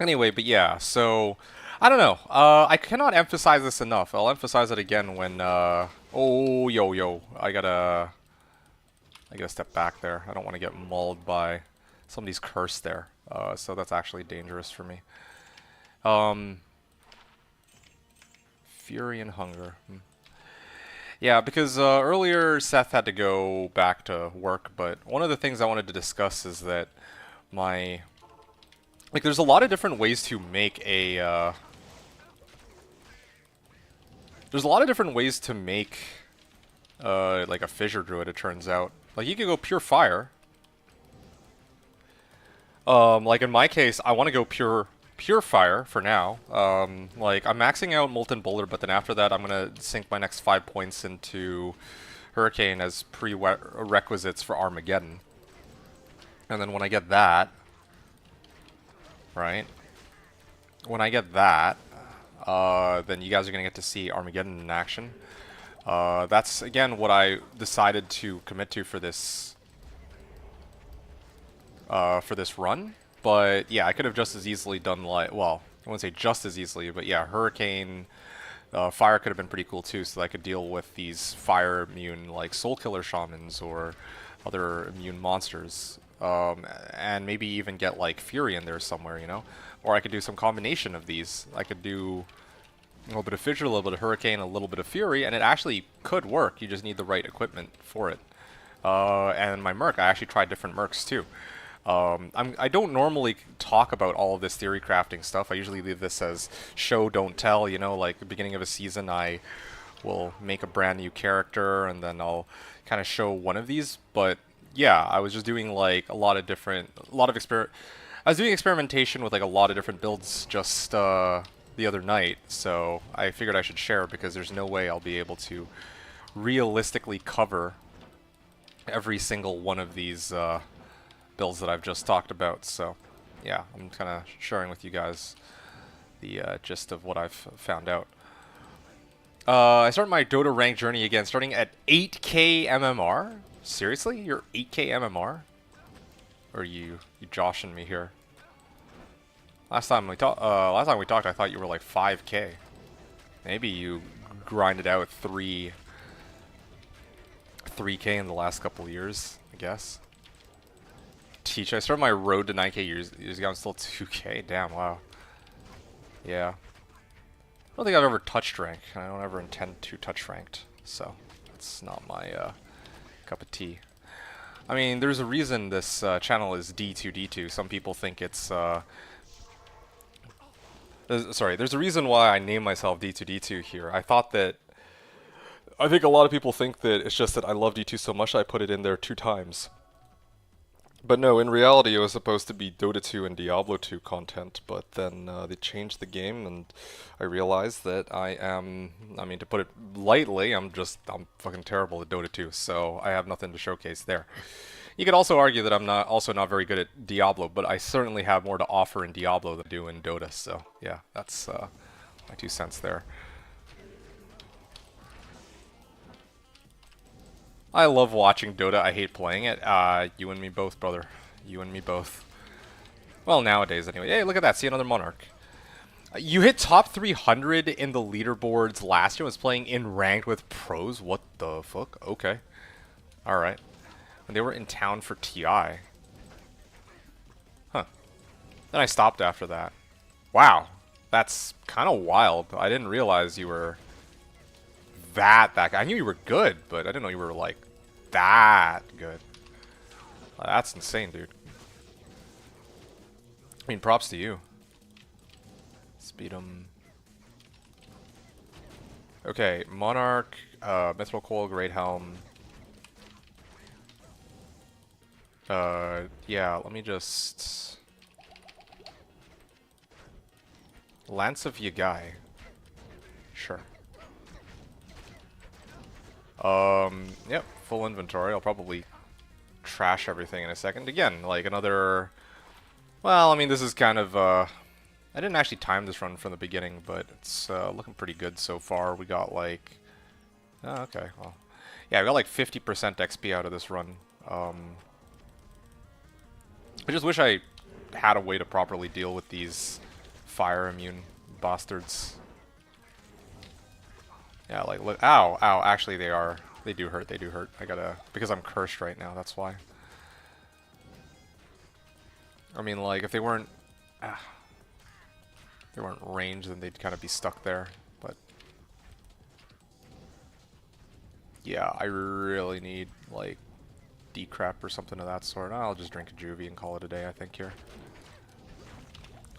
Speaker 1: Anyway, but yeah, so... I don't know. I cannot emphasize this enough. I'll emphasize it again when, oh, yo. I gotta step back there. I don't want to get mauled by somebody's curse there. So that's actually dangerous for me. Fury and Hunger. Yeah, because earlier Seth had to go back to work, but one of the things I wanted to discuss is that my... Like, there's a lot of different ways to make a, There's a lot of different ways to make, like a Fissure Druid, it turns out. Like, you could go pure fire. Like, in my case, I want to go pure fire for now. Like, I'm maxing out Molten Boulder, but then after that, I'm going to sink my next 5 points into Hurricane as prerequisites for Armageddon. And then when I get that... Right? When I get that, then you guys are going to get to see Armageddon in action. That's, again, what I decided to commit to for this run. But, yeah, I could have just as easily done, like, well, I wouldn't say just as easily, but yeah, Hurricane, Fire could have been pretty cool too, so that I could deal with these fire immune, like, Soul Killer Shamans or other immune monsters. And maybe even get like Fury in there somewhere, you know? Or I could do some combination of these. I could do a little bit of Fissure, a little bit of Hurricane, a little bit of Fury, and it actually could work. You just need the right equipment for it. And my Merc, I actually tried different Mercs too. I don't normally talk about all of this theory crafting stuff. I usually leave this as show, don't tell, you know? Like, at the beginning of a season, I will make a brand new character, and then I'll kind of show one of these, but yeah, I was just doing like I was doing experimentation with like a lot of different builds just the other night, so I figured I should share because there's no way I'll be able to realistically cover every single one of these builds that I've just talked about. So yeah, I'm kind of sharing with you guys the gist of what I've found out. I start my Dota rank journey again, starting at 8k MMR. Seriously? You're 8k MMR? Or you joshing me here? Last time we talked, I thought you were like 5k. Maybe you grinded out 3k in the last couple of years, I guess. Teach. I started my road to 9k years ago. I'm still 2k. Damn, wow. Yeah. I don't think I've ever touched rank. I don't ever intend to touch ranked. So, that's not my cup of tea. I mean, there's a reason this channel is D2D2. Some people think it's... sorry, there's a reason why I name myself D2D2 here. I think a lot of people think that it's just that I love D2 so much I put it in there 2 times.
Speaker 2: But no, in reality, it was supposed to be Dota 2 and Diablo 2 content, but then they changed the game, and I realized that I mean, to put it lightly, I'm fucking terrible at Dota 2, so I have nothing to showcase there. You could also argue that I'm not very good at Diablo, but I certainly have more to offer in Diablo than I do in Dota, so yeah, that's my 2 cents there. I love watching Dota. I hate playing it. You and me both, brother. You and me both. Well, nowadays anyway. Hey, look at that. See another Monarch. You hit top 300 in the leaderboards last year. Was playing in ranked with pros. What the fuck? Okay. All right. When they were in town for TI. Huh. Then I stopped after that. Wow. That's kind of wild. I didn't realize you were that guy. I knew you were good, but I didn't know you were like that good. That's insane, dude. I mean, props to you. Speed 'em. Okay, Monarch, Mithril Coil, Great Helm. Yeah, let me just... Lance of Yagai. Sure. Yep, full inventory. I'll probably trash everything in a second. Again, like another... Well, I mean, this is kind of, I didn't actually time this run from the beginning, but it's looking pretty good so far. We got like... Oh, okay, well... Yeah, we got like 50% XP out of this run. I just wish I had a way to properly deal with these fire immune bastards. Yeah, like, look, ow, ow, actually they do hurt, I gotta, because I'm cursed right now, that's why. I mean, like, if they weren't ranged, then they'd kind of be stuck there, but... Yeah, I really need, like, decrep or something of that sort. I'll just drink a juvie and call it a day, I think, here.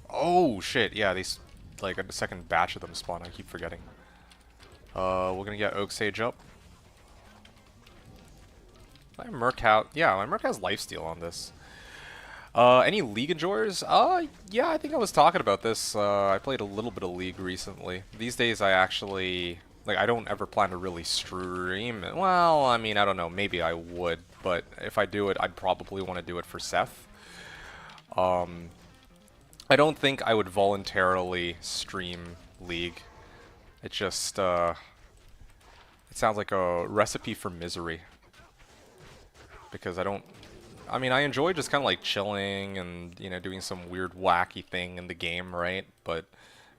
Speaker 2: Oh, shit, yeah, these, like, a second batch of them spawn, I keep forgetting. We're gonna get Oak Sage up. My Merc out. Yeah, my Merc has lifesteal on this. Any League enjoyers? Yeah, I think I was talking about this. I played a little bit of League recently. These days I actually, like, I don't ever plan to really stream. Well, I mean, I don't know, maybe I would, but if I do it, I'd probably want to do it for Seth. I don't think I would voluntarily stream League. It just, it sounds like a recipe for misery. Because I mean, I enjoy just kind of like chilling and, you know, doing some weird wacky thing in the game, right? But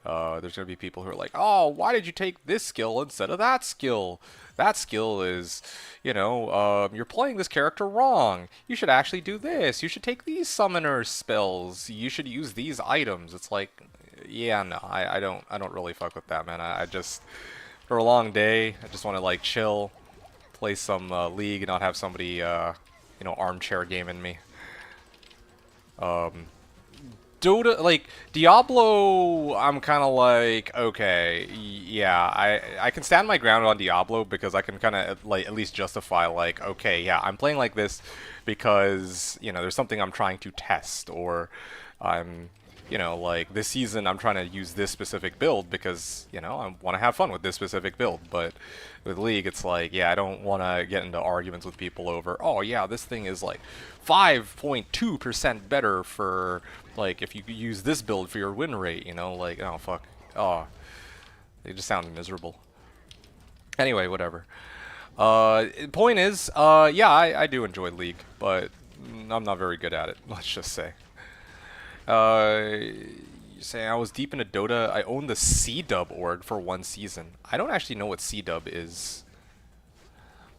Speaker 2: there's going to be people who are like, oh, why did you take this skill instead of that skill? That skill is, you know, you're playing this character wrong. You should actually do this. You should take these summoner spells. You should use these items. It's like, yeah, no, I don't really fuck with that, man. I just, for a long day, I just want to like chill, play some League, and not have somebody, you know, armchair gaming me. Dota, like, Diablo, I'm kind of like, okay, yeah, I can stand my ground on Diablo because I can kind of, like, at least justify, like, okay, yeah, I'm playing like this because, you know, there's something I'm trying to test, or I'm, you know, like, this season I'm trying to use this specific build because, you know, I want to have fun with this specific build. But with League, it's like, yeah, I don't want to get into arguments with people over, oh, yeah, this thing is, like, 5.2% better for, like, if you use this build for your win rate, you know, like, oh, fuck. Oh, they just sound miserable. Anyway, whatever. Point is, yeah, I do enjoy League, but I'm not very good at it, let's just say. You say I was deep into Dota. I owned the C-Dub org for 1 season. I don't actually know what C-Dub is.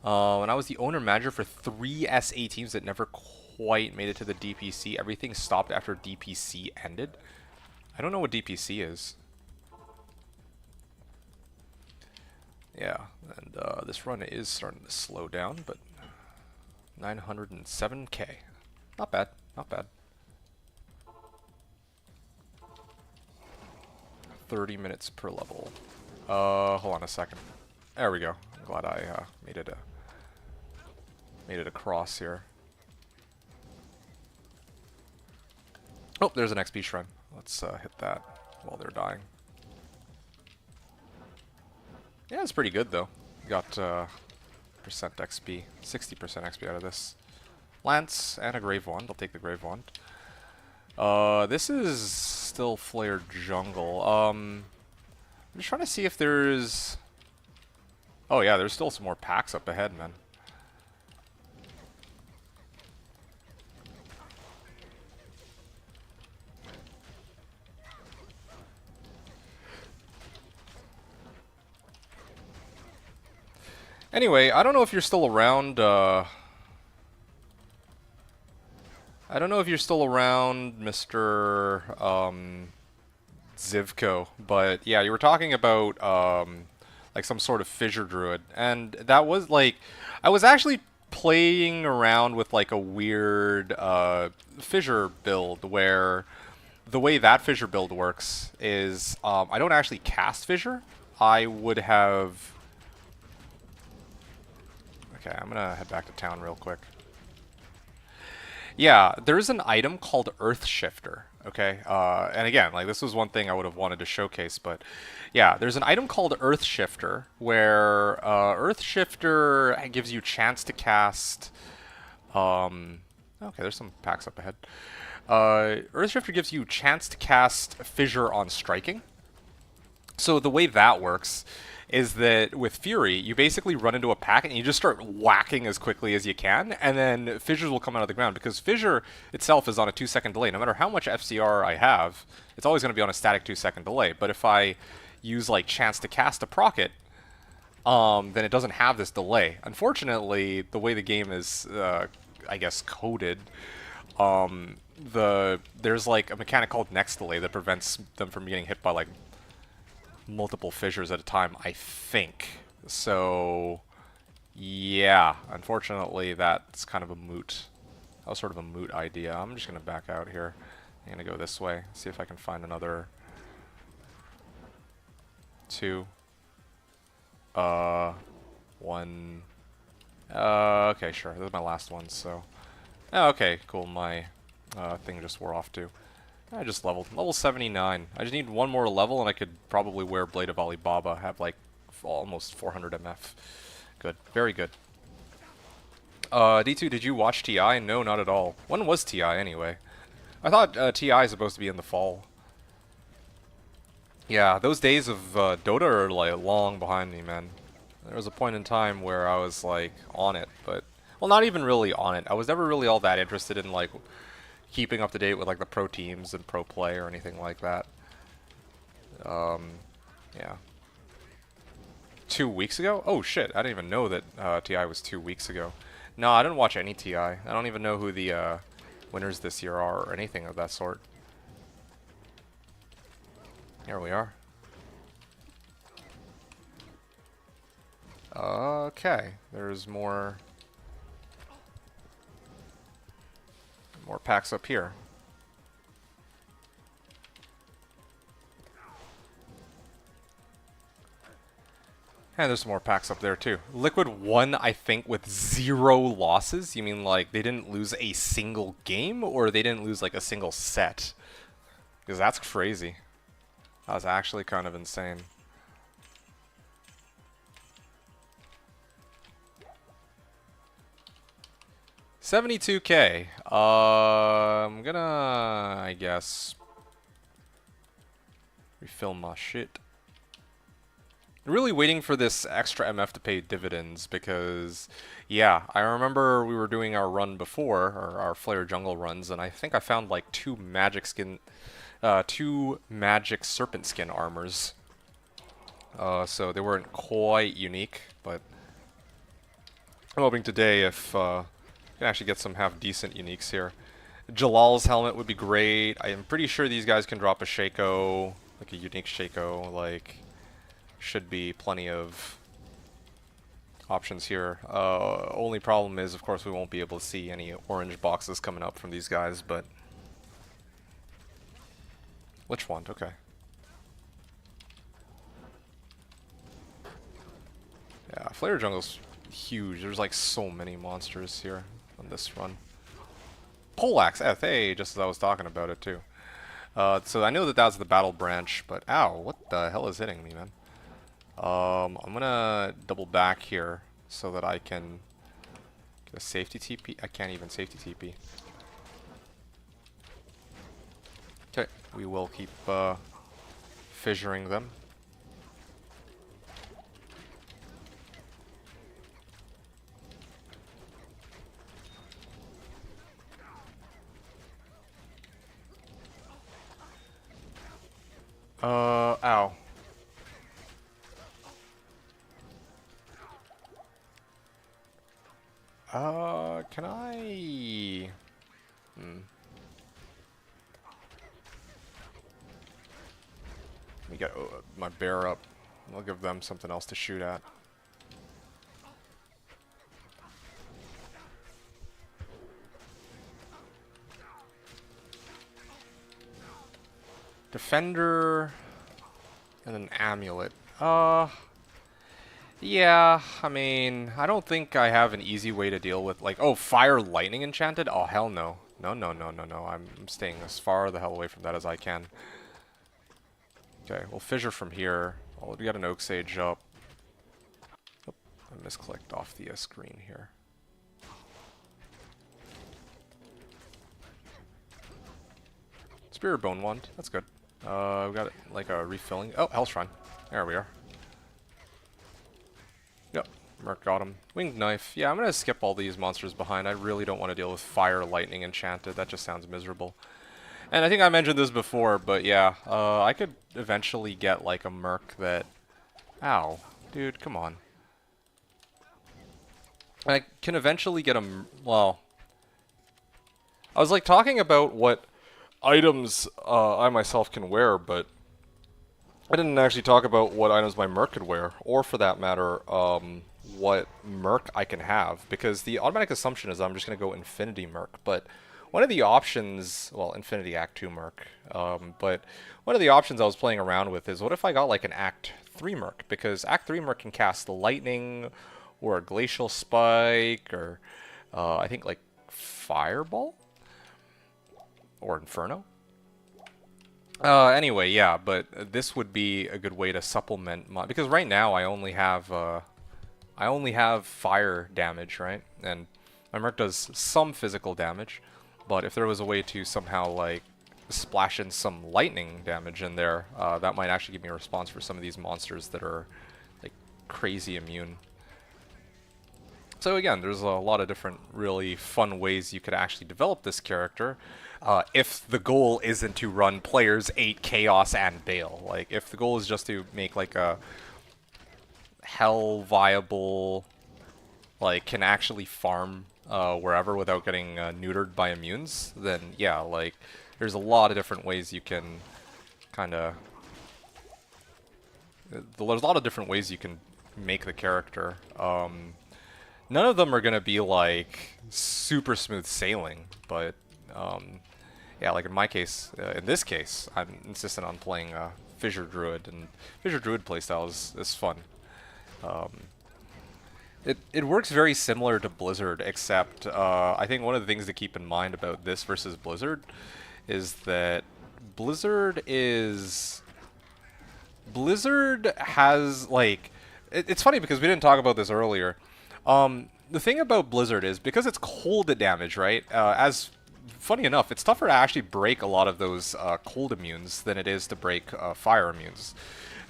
Speaker 2: And I was the owner manager for 3 SA teams that never quite made it to the DPC. Everything stopped after DPC ended. I don't know what DPC is. Yeah, and this run is starting to slow down, but 907k. Not bad, not bad. 30 minutes per level. Hold on a second. There we go. I'm glad I made it across here. Oh, there's an XP shrine. Let's hit that while they're dying. Yeah, it's pretty good though. Got percent XP, 60% XP out of this. Lance and a Grave Wand. I'll take the Grave Wand. This is still Flared Jungle. I'm just trying to see if there's... Oh yeah, there's still some more packs up ahead, man. Anyway, I don't know if you're still around, I don't know if you're still around, Mr. Zivko, but yeah, you were talking about, like some sort of fissure druid, and that was like, I was actually playing around with like a weird, fissure build, where the way that fissure build works is, I don't actually cast fissure. I would have... Okay, I'm gonna head back to town real quick. Yeah, there's an item called Earth Shifter, okay? And again, like, this was one thing I would have wanted to showcase, but yeah, there's an item called Earth Shifter, where Earth Shifter gives you a chance to cast... Okay, there's some packs up ahead. Earth Shifter gives you a chance to cast Fissure on striking. So the way that works is that with Fury, you basically run into a pack and you just start whacking as quickly as you can, and then Fissures will come out of the ground, because Fissure itself is on a 2-second delay. No matter how much FCR I have, it's always going to be on a static 2-second delay. But if I use, like, Chance to Cast a Proc it, then it doesn't have this delay. Unfortunately, the way the game is, I guess, coded, there's, like, a mechanic called Next Delay that prevents them from getting hit by, like, multiple fissures at a time, I think. So, yeah, unfortunately, that's kind of a moot. That was sort of a moot idea. I'm just going to back out here. I'm going to go this way, see if I can find another 2. 1. Okay, sure. This is my last one, so... Oh, okay, cool. My thing just wore off, too. I just leveled. Level 79. I just need one more level and I could probably wear Blade of Alibaba. Have like almost 400 MF. Good. Very good. D2, did you watch TI? No, not at all. When was TI anyway? I thought TI is supposed to be in the fall. Yeah, those days of Dota are like long behind me, man. There was a point in time where I was like on it, but... Well, not even really on it. I was never really all that interested in like... keeping up to date with like the pro teams and pro play or anything like that. Yeah. 2 weeks ago? Oh shit, I didn't even know that TI was 2 weeks ago. No, I didn't watch any TI. I don't even know who the winners this year are or anything of that sort. Here we are. Okay, there's more packs up here. And there's some more packs up there too. Liquid won, I think, with 0 losses. You mean like they didn't lose a single game, or they didn't lose like a single set? Because that's crazy. That was actually kind of insane. $72K. I'm gonna, I guess, refill my shit. Really waiting for this extra MF to pay dividends because, yeah, I remember we were doing our run before, or our Flare Jungle runs, and I think I found like 2 magic serpent skin armors. So they weren't quite unique, but I'm hoping today if I can actually get some half decent uniques here. Jalal's helmet would be great. I am pretty sure these guys can drop a Shaco, like a unique Shaco, like... Should be plenty of options here. Only problem is, of course, we won't be able to see any orange boxes coming up from these guys, but... Lich Wand, okay. Yeah, Flare Jungle's huge. There's like so many monsters here on this run. Poleaxe, hey, just as I was talking about it too. So I know that that's the battle branch, but ow, what the hell is hitting me, man? I'm gonna double back here so that I can get a safety TP. I can't even safety TP. Okay, we will keep fissuring them. Ow. Can I... Let me get my bear up. I'll give them something else to shoot at. Defender... and an amulet. Yeah, I mean, I don't think I have an easy way to deal with, like, oh, fire lightning enchanted? Oh, hell no. No, no, no, no, no. I'm staying as far the hell away from that as I can. Okay, we'll fissure from here. Oh, we got an oak sage up. Oh, I misclicked off the screen here. Spirit Bone Wand, that's good. We got like a refilling. Oh, Hell Shrine. There we are. Yep, Merc got him. Winged Knife. Yeah, I'm gonna skip all these monsters behind. I really don't want to deal with Fire Lightning Enchanted. That just sounds miserable. And I think I mentioned this before, but yeah, I could eventually get like a Merc that... Ow. Dude, come on. I can eventually get a... Well... I was like talking about what items I myself can wear, but I didn't actually talk about what items my Merc could wear, or for that matter, what Merc I can have, because the automatic assumption is I'm just going to go Infinity Merc, but one of the options, well, Infinity Act 2 Merc, but one of the options I was playing around with is what if I got like an Act 3 Merc, because Act 3 Merc can cast Lightning, or a Glacial Spike, or I think like Fireball? Or Inferno? Anyway, yeah, but this would be a good way to supplement my... Because right now I only have fire damage, right? And my Merc does some physical damage, but if there was a way to somehow, like, splash in some lightning damage in there, that might actually give me a response for some of these monsters that are, like, crazy immune. So again, there's a lot of different really fun ways you could actually develop this character. If the goal isn't to run players 8 Chaos and Bale. Like, if the goal is just to make, like, a hell viable, like, can actually farm wherever without getting neutered by immunes, then yeah, like, there's a lot of different ways you can kind of... There's a lot of different ways you can make the character. None of them are going to be, like, super smooth sailing, but... yeah, like in my case, in this case, I'm insistent on playing Fissure Druid, and Fissure Druid playstyle is fun. It works very similar to Blizzard, except I think one of the things to keep in mind about this versus Blizzard is that Blizzard has, like... It's funny because we didn't talk about this earlier. The thing about Blizzard is, because it's cold damage, right, funny enough, it's tougher to actually break a lot of those cold immunes than it is to break fire immunes.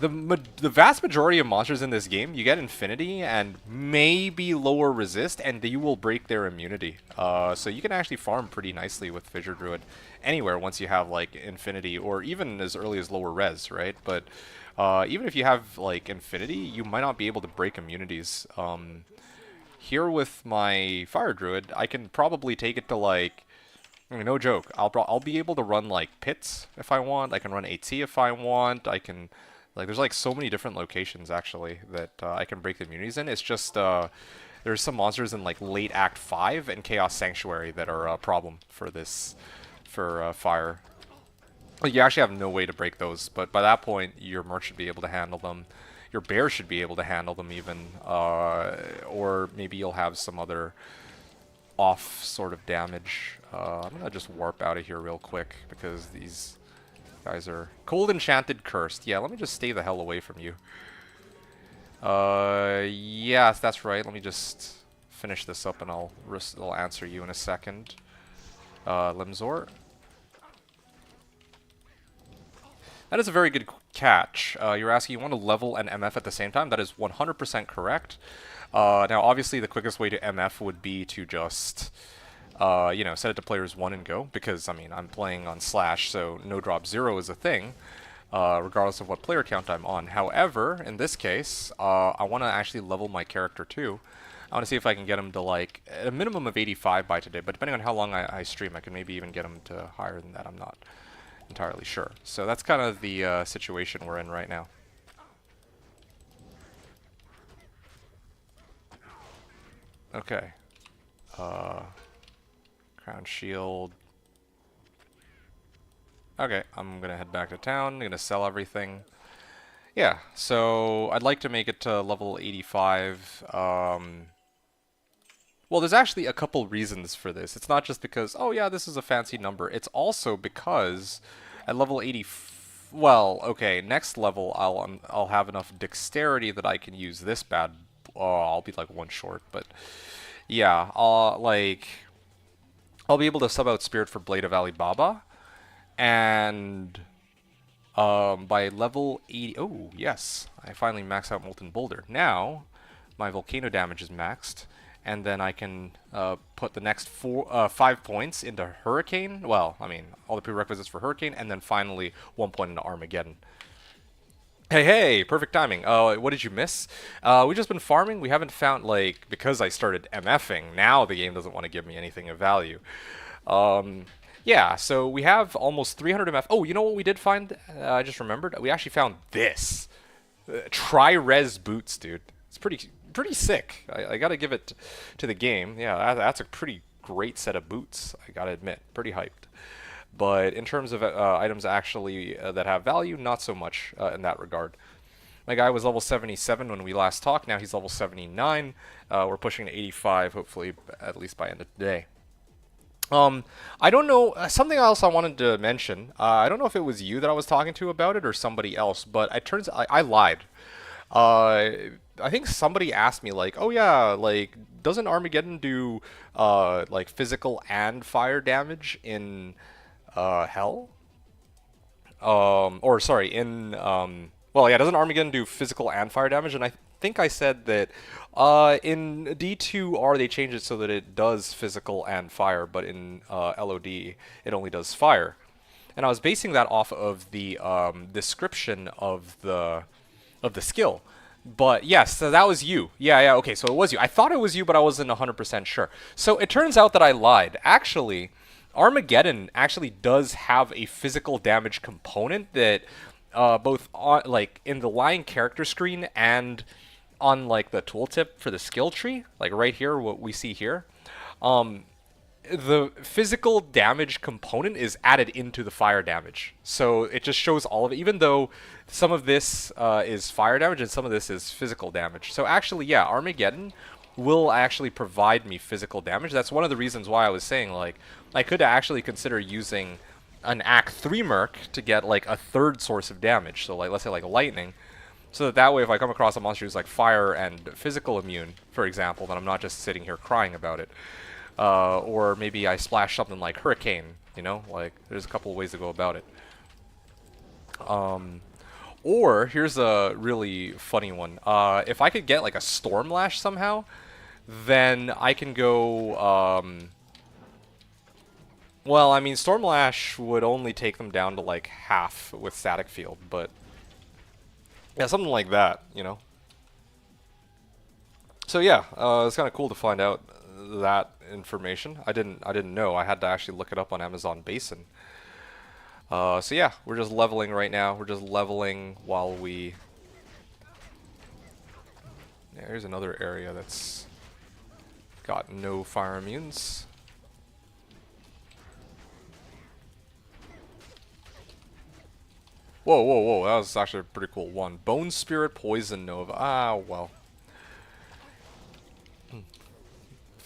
Speaker 2: The vast majority of monsters in this game, you get Infinity and maybe lower resist, and you will break their immunity. So you can actually farm pretty nicely with Fissure Druid anywhere once you have, like, Infinity, or even as early as lower res, right? But even if you have, like, Infinity, you might not be able to break immunities. Here with my Fire Druid, I can probably take it to, like... I mean, no joke. I'll be able to run, like, pits if I want. I can run AT if I want. I can, like, there's like so many different locations actually that I can break the immunities in. It's just there's some monsters in like late Act 5 and Chaos Sanctuary that are a problem for this fire. Like, you actually have no way to break those, but by that point your Merc should be able to handle them. Your Bear should be able to handle them even, or maybe you'll have some other off sort of damage. I'm gonna just warp out of here real quick because these Guys are cold, enchanted, cursed. Yeah, let me just stay the hell away from you. Yes, that's right. Let me just finish this up and I'll answer you in a second. Limzor. That is a very good catch. You're asking, you want to level and MF at the same time? That is 100% correct. Now, obviously, the quickest way to MF would be to just, you know, set it to players 1 and go. Because, I mean, I'm playing on Slash, so no drop 0 is a thing. Regardless of what player count I'm on. However, in this case, I want to actually level my character too. I want to see if I can get him to like a minimum of 85 by today, but depending on how long I stream, I can maybe even get him to higher than that. I'm not entirely sure. So that's kind of the situation we're in right now. Okay. Crown Shield. Okay, I'm gonna head back to town. I'm gonna sell everything. Yeah, so I'd like to make it to level 85. Well, there's actually a couple reasons for this. It's not just because, oh yeah, this is a fancy number. It's also because at level 80, well, okay, next level I'll have enough dexterity that I can use this bad. Oh, I'll be like 1 short, but yeah, I'll be able to sub out Spirit for Blade of Alibaba. And by level 80, oh yes, I finally max out Molten Boulder. Now my Volcano damage is maxed, and then I can put the next 5 points into Hurricane. Well, I mean, all the prerequisites for Hurricane, and then finally 1 point into Armageddon. Hey, perfect timing. What did you miss? We've just been farming. We haven't found, like, because I started MFing, now the game doesn't want to give me anything of value. Yeah, so we have almost 300 MF. Oh, you know what we did find? I just remembered. We actually found this. Tri-res boots, dude. It's pretty sick. I gotta give it to the game. Yeah, that's a pretty great set of boots, I gotta admit. Pretty hyped. But in terms of items actually that have value, not so much in that regard. My guy was level 77 when we last talked. Now he's level 79. We're pushing to 85, hopefully, at least by end of the day. I don't know, something else I wanted to mention. I don't know if it was you that I was talking to about it or somebody else, but it turns I lied. I think somebody asked me, like, oh yeah, like, doesn't Armageddon do, like, physical and fire damage in, Hell? Or, sorry, in, well, yeah, doesn't Armageddon do physical and fire damage? And I think I said that in D2R they changed it so that it does physical and fire, but in LOD it only does fire. And I was basing that off of the description of the skill. But yes, so that was you. Yeah, okay, so it was you. I thought it was you, but I wasn't 100% sure. So it turns out that I lied. Actually, Armageddon actually does have a physical damage component that both on, like, in the lying character screen and on, like, the tooltip for the skill tree, like right here, what we see here, the physical damage component is added into the fire damage. So it just shows all of it, even though some of this is fire damage and some of this is physical damage. So actually, yeah, Armageddon will actually provide me physical damage. That's one of the reasons why I was saying, like, I could actually consider using an Act 3 Merc to get, like, a third source of damage. So, like, let's say, like, lightning. So that way, if I come across a monster who's, like, fire and physical immune, for example, then I'm not just sitting here crying about it. Or maybe I splash something like Hurricane, you know? Like, there's a couple of ways to go about it. Or, here's a really funny one. If I could get, like, a Stormlash somehow, then I can go, well, I mean, Stormlash would only take them down to, like, half with Static Field, but yeah, something like that, you know? So yeah, it's kind of cool to find out that information. I didn't know. I had to actually look it up on Amazon Basin. So yeah, we're just leveling right now. We're just leveling while we... Yeah, here's another area that's got no fire immunes. Whoa, that was actually a pretty cool one. Bone Spirit, Poison Nova. Ah, well.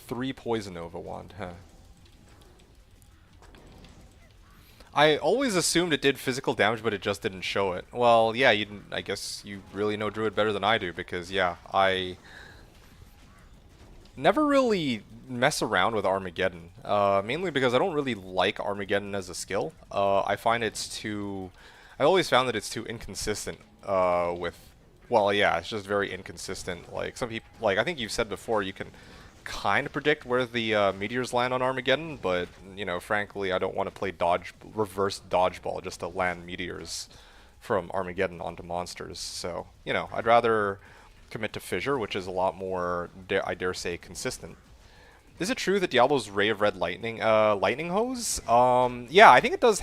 Speaker 2: 3 Poison Nova wand, huh. I always assumed it did physical damage, but it just didn't show it. Well, yeah, I guess you really know Druid better than I do, because, yeah, I never really mess around with Armageddon. Mainly because I don't really like Armageddon as a skill. I find it's too... I always found that it's too inconsistent with... Well, yeah, it's just very inconsistent. Like, some people... Like, I think you've said before, you can kind of predict where the meteors land on Armageddon, but, you know, frankly, I don't want to play reverse dodgeball just to land meteors from Armageddon onto monsters. So, you know, I'd rather commit to Fissure, which is a lot more, I dare say, consistent. Is it true that Diablo's Ray of Red Lightning, lightning hose? Yeah, I think it does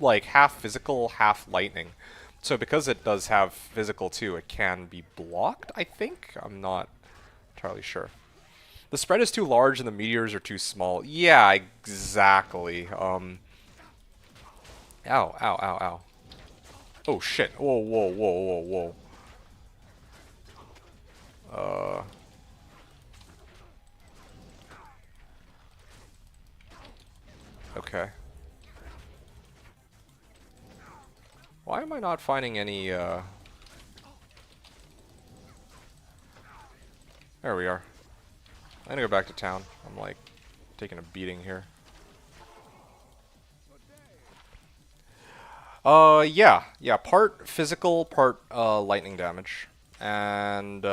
Speaker 2: like half physical, half lightning. So because it does have physical too, it can be blocked, I think? I'm not entirely sure. The spread is too large and the meteors are too small. Yeah, exactly. Ow, ow, ow, ow. Oh shit. Whoa, whoa, whoa, whoa, whoa. Okay. Why am I not finding any, There we are. I'm gonna go back to town. I'm, like, taking a beating here. Yeah. Yeah, part physical, part, lightning damage. And,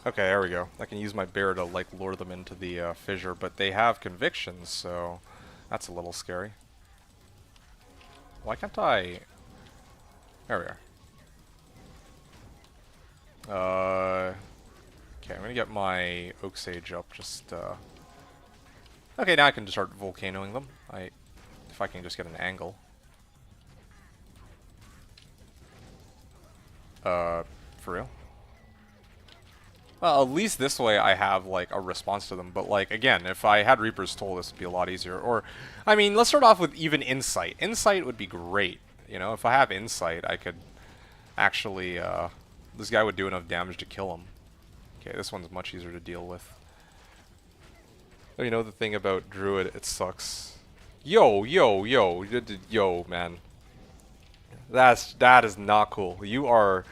Speaker 2: okay, there we go. I can use my bear to, like, lure them into the, fissure, but they have convictions, so that's a little scary. Why can't I... There we are. Okay, I'm gonna get my Oak Sage up, just, Okay, now I can just start volcanoing them. If I can just get an angle. For real? Well, at least this way I have, like, a response to them. But, like, again, if I had Reaper's Toll, this would be a lot easier. Or, I mean, let's start off with even Insight. Insight would be great. You know, if I have Insight, I could actually, this guy would do enough damage to kill him. Okay, this one's much easier to deal with. Oh, you know the thing about Druid, it sucks. Yo, yo, yo, yo, man. That is not cool. You are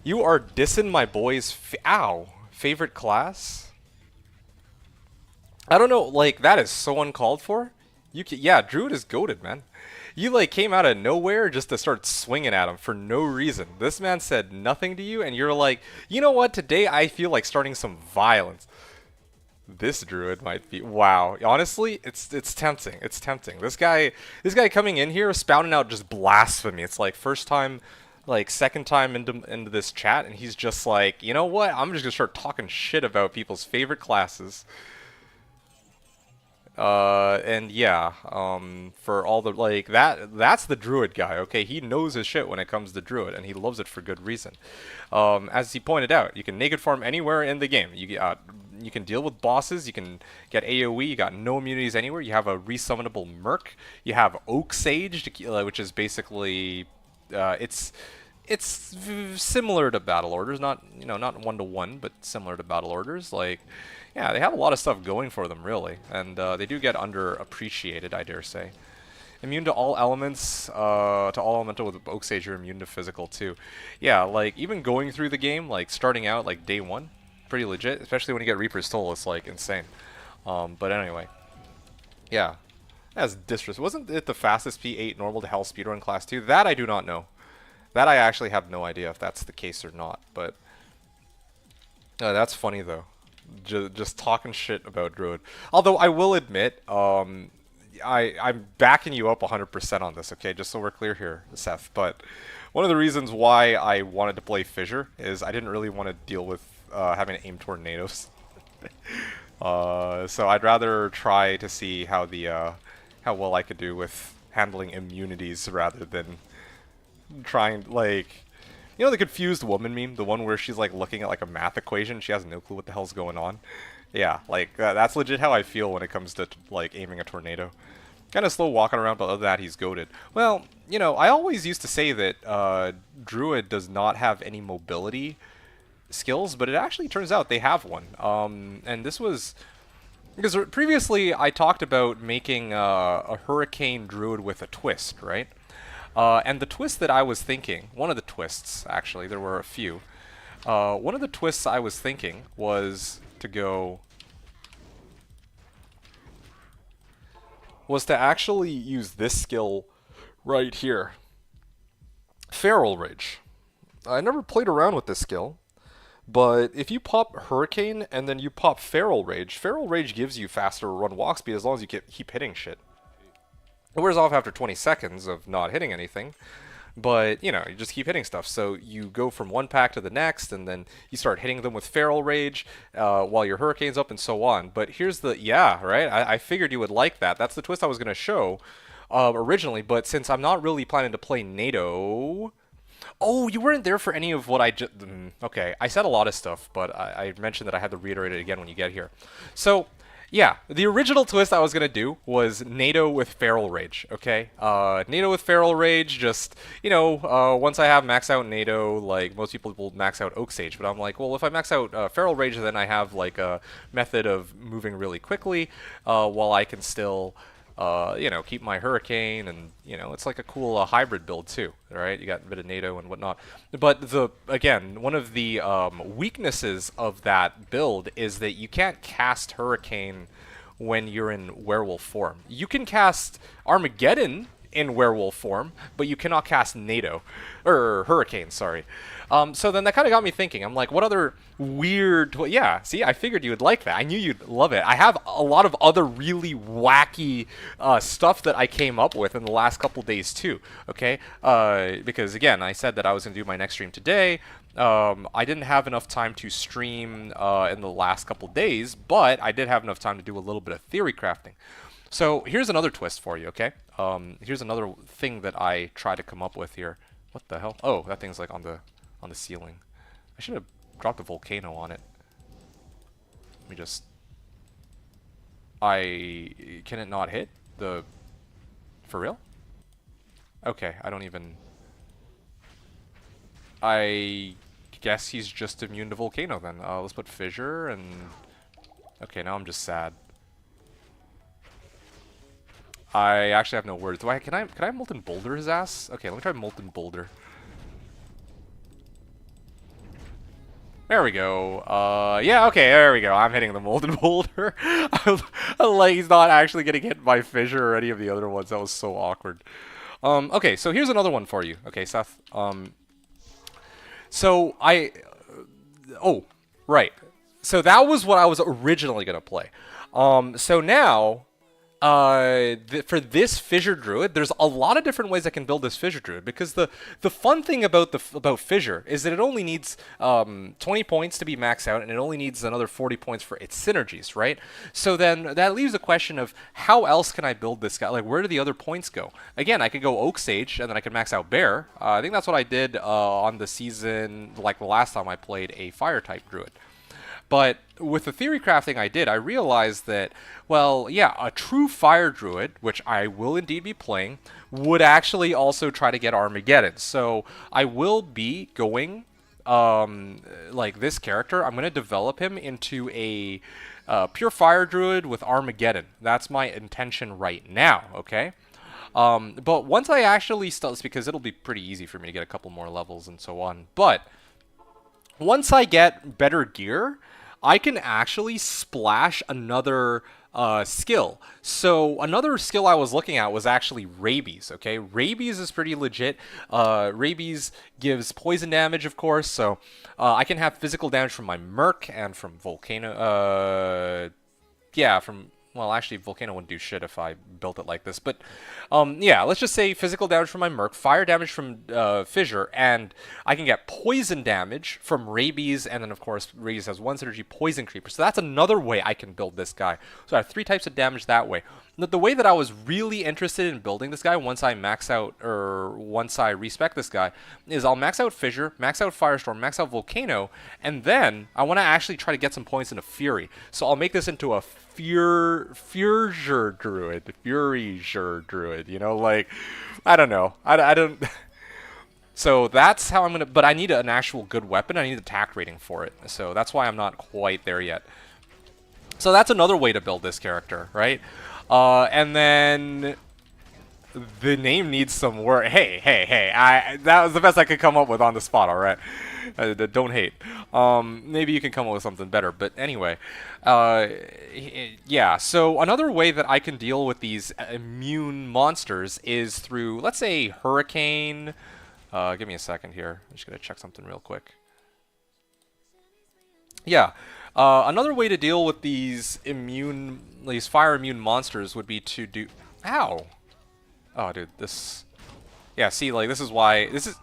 Speaker 2: dissing my boy's favorite class? I don't know, like, that is so uncalled for. Yeah, Druid is goated, man. You, like, came out of nowhere just to start swinging at him for no reason. This man said nothing to you, and you're like, you know what, today I feel like starting some violence. This Druid might be... Wow. Honestly, it's tempting. It's tempting. This guy coming in here spouting out just blasphemy. It's like first time, like second time into this chat, and he's just like, you know what? I'm just gonna start talking shit about people's favorite classes. And yeah, for all the, like, that's the Druid guy, okay? He knows his shit when it comes to Druid, and he loves it for good reason. As he pointed out, you can naked farm anywhere in the game. You can deal with bosses, you can get AoE, you got no immunities anywhere, you have a resummonable Merc, you have Oak Sage, which is basically, it's similar to Battle Orders, not, you know, not one-to-one, but similar to Battle Orders, like... Yeah, they have a lot of stuff going for them, really, and they do get underappreciated, I dare say. Immune to all elements, to all elemental with Oak Sage, you're immune to physical, too. Yeah, like, even going through the game, like, starting out, like, day one, pretty legit, especially when you get Reaper's Toll, it's, like, insane. But anyway. Yeah. That's disrespectful. Wasn't it the fastest P8 normal to hell speedrun class, too? That I do not know. That I actually have no idea if that's the case or not, but... that's funny, though. Just talking shit about Druid. Although I will admit, I'm backing you up 100% on this, okay? Just so we're clear here, Seth. But one of the reasons why I wanted to play Fissure is I didn't really want to deal with having to aim tornadoes. So I'd rather try to see how how well I could do with handling immunities rather than trying, like, you know the confused woman meme, the one where she's like looking at like a math equation, she has no clue what the hell's going on. Yeah, like that's legit how I feel when it comes to like aiming a tornado. Kind of slow walking around, but other than that, he's goated. Well, you know, I always used to say that Druid does not have any mobility skills, but it actually turns out they have one. And this was because previously I talked about making a Hurricane Druid with a twist, right? And the twist that I was thinking, one of the twists, actually, there were a few. One of the twists I was thinking was to go... was to actually use this skill right here. Feral Rage. I never played around with this skill, but if you pop Hurricane and then you pop Feral Rage gives you faster run walk speed as long as you keep hitting shit. It wears off after 20 seconds of not hitting anything, but, you know, you just keep hitting stuff. So you go from one pack to the next, and then you start hitting them with Feral Rage while your Hurricane's up and so on. But here's the, yeah, right? I figured you would like that. That's the twist I was going to show originally, but since I'm not really planning to play NATO... Oh, you weren't there for any of what I just... Okay, I said a lot of stuff, but I mentioned that I had to reiterate it again when you get here. So... yeah, the original twist I was going to do was NATO with Feral Rage, okay? NATO with Feral Rage, just, you know, once I have max out NATO, like, most people will max out Oak Sage, but I'm like, well, if I max out Feral Rage, then I have, like, a method of moving really quickly, while I can still... you know, keep my Hurricane, and, you know, it's like a cool hybrid build too, right? You got a bit of NATO and whatnot. But again, one of the weaknesses of that build is that you can't cast Hurricane when you're in werewolf form. You can cast Armageddon in werewolf form, but you cannot cast NATO, or Hurricane, sorry. So then that kind of got me thinking. I'm like, what other weird... yeah, see, I figured you would like that. I knew you'd love it. I have a lot of other really wacky stuff that I came up with in the last couple days too, okay? Because, again, I said that I was going to do my next stream today. I didn't have enough time to stream in the last couple days, but I did have enough time to do a little bit of theory crafting. So here's another twist for you, okay? Here's another thing that I try to come up with here. What the hell? Oh, that thing's like on the ceiling. I should have dropped a volcano on it. Let me just... can it not hit? For real? Okay, I don't even... I guess he's just immune to volcano then. Let's put fissure and... okay, now I'm just sad. I actually have no words. Can I Molten Boulder his ass? Okay, let me try Molten Boulder. There we go. Yeah, okay, there we go. I'm hitting the Molten Boulder. Like, he's not actually getting hit by Fissure or any of the other ones. That was so awkward. Okay, so here's another one for you. Okay, Seth. So oh, right. So that was what I was originally going to play. So now... for this Fissure Druid, there's a lot of different ways I can build this Fissure Druid, because the fun thing about Fissure is that it only needs 20 points to be maxed out, and it only needs another 40 points for its synergies, right? So then that leaves the question of how else can I build this guy? Like, where do the other points go? Again, I could go Oak Sage, and then I could max out Bear. I think that's what I did on the season, like the last time I played a Fire-type Druid. But with the theory crafting I did, I realized that, well, yeah, a true Fire Druid, which I will indeed be playing, would actually also try to get Armageddon. So I will be going, like this character, I'm going to develop him into a pure Fire Druid with Armageddon. That's my intention right now, okay? But once I actually because it'll be pretty easy for me to get a couple more levels and so on. But once I get better gear, I can actually splash another skill. So another skill I was looking at was actually Rabies, okay? Rabies is pretty legit. Rabies gives poison damage, of course, so I can have physical damage from my Merc and from Volcano. Yeah, from... well, actually, Volcano wouldn't do shit if I built it like this. But, yeah, let's just say physical damage from my Merc, fire damage from Fissure, and I can get poison damage from Rabies, and then, of course, Rabies has one synergy, Poison Creeper. So that's another way I can build this guy. So I have 3 types of damage that way. The way that I was really interested in building this guy once I max out, or once I respec this guy, is I'll max out Fissure, max out Firestorm, max out Volcano, and then I want to actually try to get some points into Fury. So I'll make this into a Furizure Druid. Furizure Druid, you know, like, I don't know. I don't... So that's how I'm going to... But I need an actual good weapon. I need attack rating for it. So that's why I'm not quite there yet. So that's another way to build this character, right? And then the name needs some work. Hey! That was the best I could come up with on the spot. All right, don't hate. Maybe you can come up with something better. But anyway, yeah. So another way that I can deal with these immune monsters is through, let's say, Hurricane. Give me a second here. I'm just gonna check something real quick. Yeah. Another way to deal with these fire immune monsters would be to do... Ow! Oh, dude, this... Yeah, see, like, this is why... This is...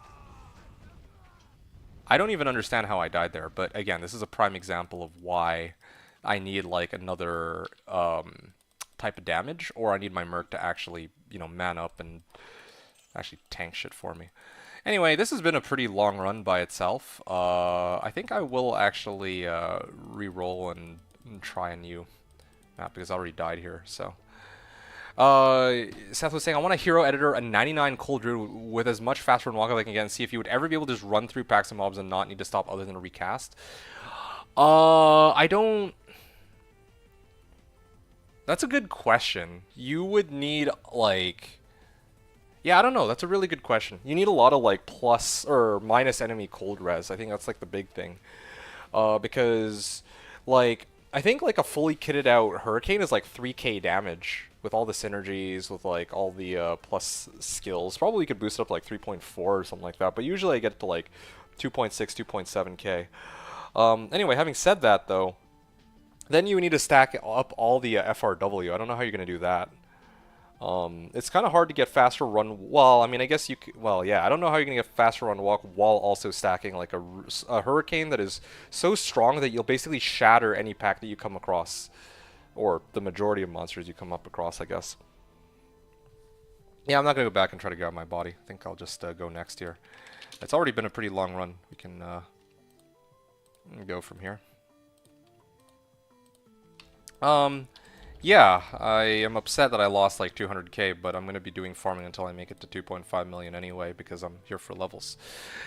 Speaker 2: I don't even understand how I died there, but again, this is a prime example of why I need, like, another type of damage, or I need my Merc to actually, you know, man up and actually tank shit for me. Anyway, this has been a pretty long run by itself. I think I will actually re-roll and try a new map because I already died here. So, Seth was saying, I want a hero editor, a 99 cold Druid with as much fast run walk as I can get, and see if you would ever be able to just run through packs of mobs and not need to stop other than a recast. I don't... That's a good question. You would need, like... Yeah, I don't know. That's a really good question. You need a lot of, like, plus or minus enemy cold res. I think that's, like, the big thing. Because, like, I think, like, a fully kitted out Hurricane is, like, 3k damage with all the synergies, with, like, all the plus skills. Probably you could boost it up to, like, 3.4 or something like that. But usually I get to, like, 2.6, 2.7k. Anyway, having said that, though, then you need to stack up all the FRW. I don't know how you're going to do that. It's kind of hard to get faster run. Well, I mean, I guess you could, well, yeah, I don't know how you're going to get faster run walk while also stacking like a Hurricane that is so strong that you'll basically shatter any pack that you come across, or the majority of monsters you come up across, I guess. Yeah, I'm not going to go back and try to grab my body. I think I'll just go next here. It's already been a pretty long run. We can go from here. Yeah, I am upset that I lost like 200k, but I'm going to be doing farming until I make it to 2.5 million anyway, because I'm here for levels.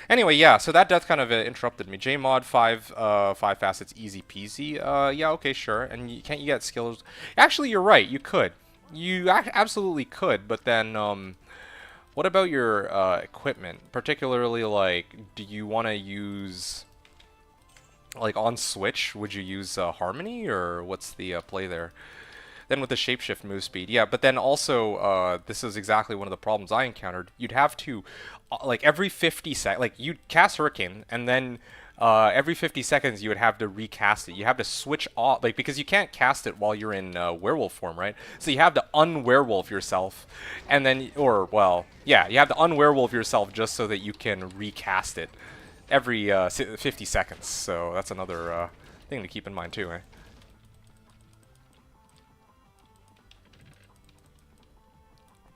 Speaker 2: Anyway, yeah, so that death kind of interrupted me. Jmod 5 facets, easy peasy. Yeah, okay, sure. And can't you get skills? Actually, you're right, you could. You absolutely could, but then, what about your equipment? Particularly, like, do you want to use... Like, on Switch, would you use Harmony, or what's the play there? Then with the shapeshift move speed, yeah, but then also, this is exactly one of the problems I encountered. You'd have to, like, every 50 seconds, like, you'd cast Hurricane, and then every 50 seconds you would have to recast it. You have to switch off, like, because you can't cast it while you're in werewolf form, right? So you have to unwerewolf yourself, and then, or, well, yeah, you have to unwerewolf yourself just so that you can recast it every 50 seconds. So that's another thing to keep in mind too, eh?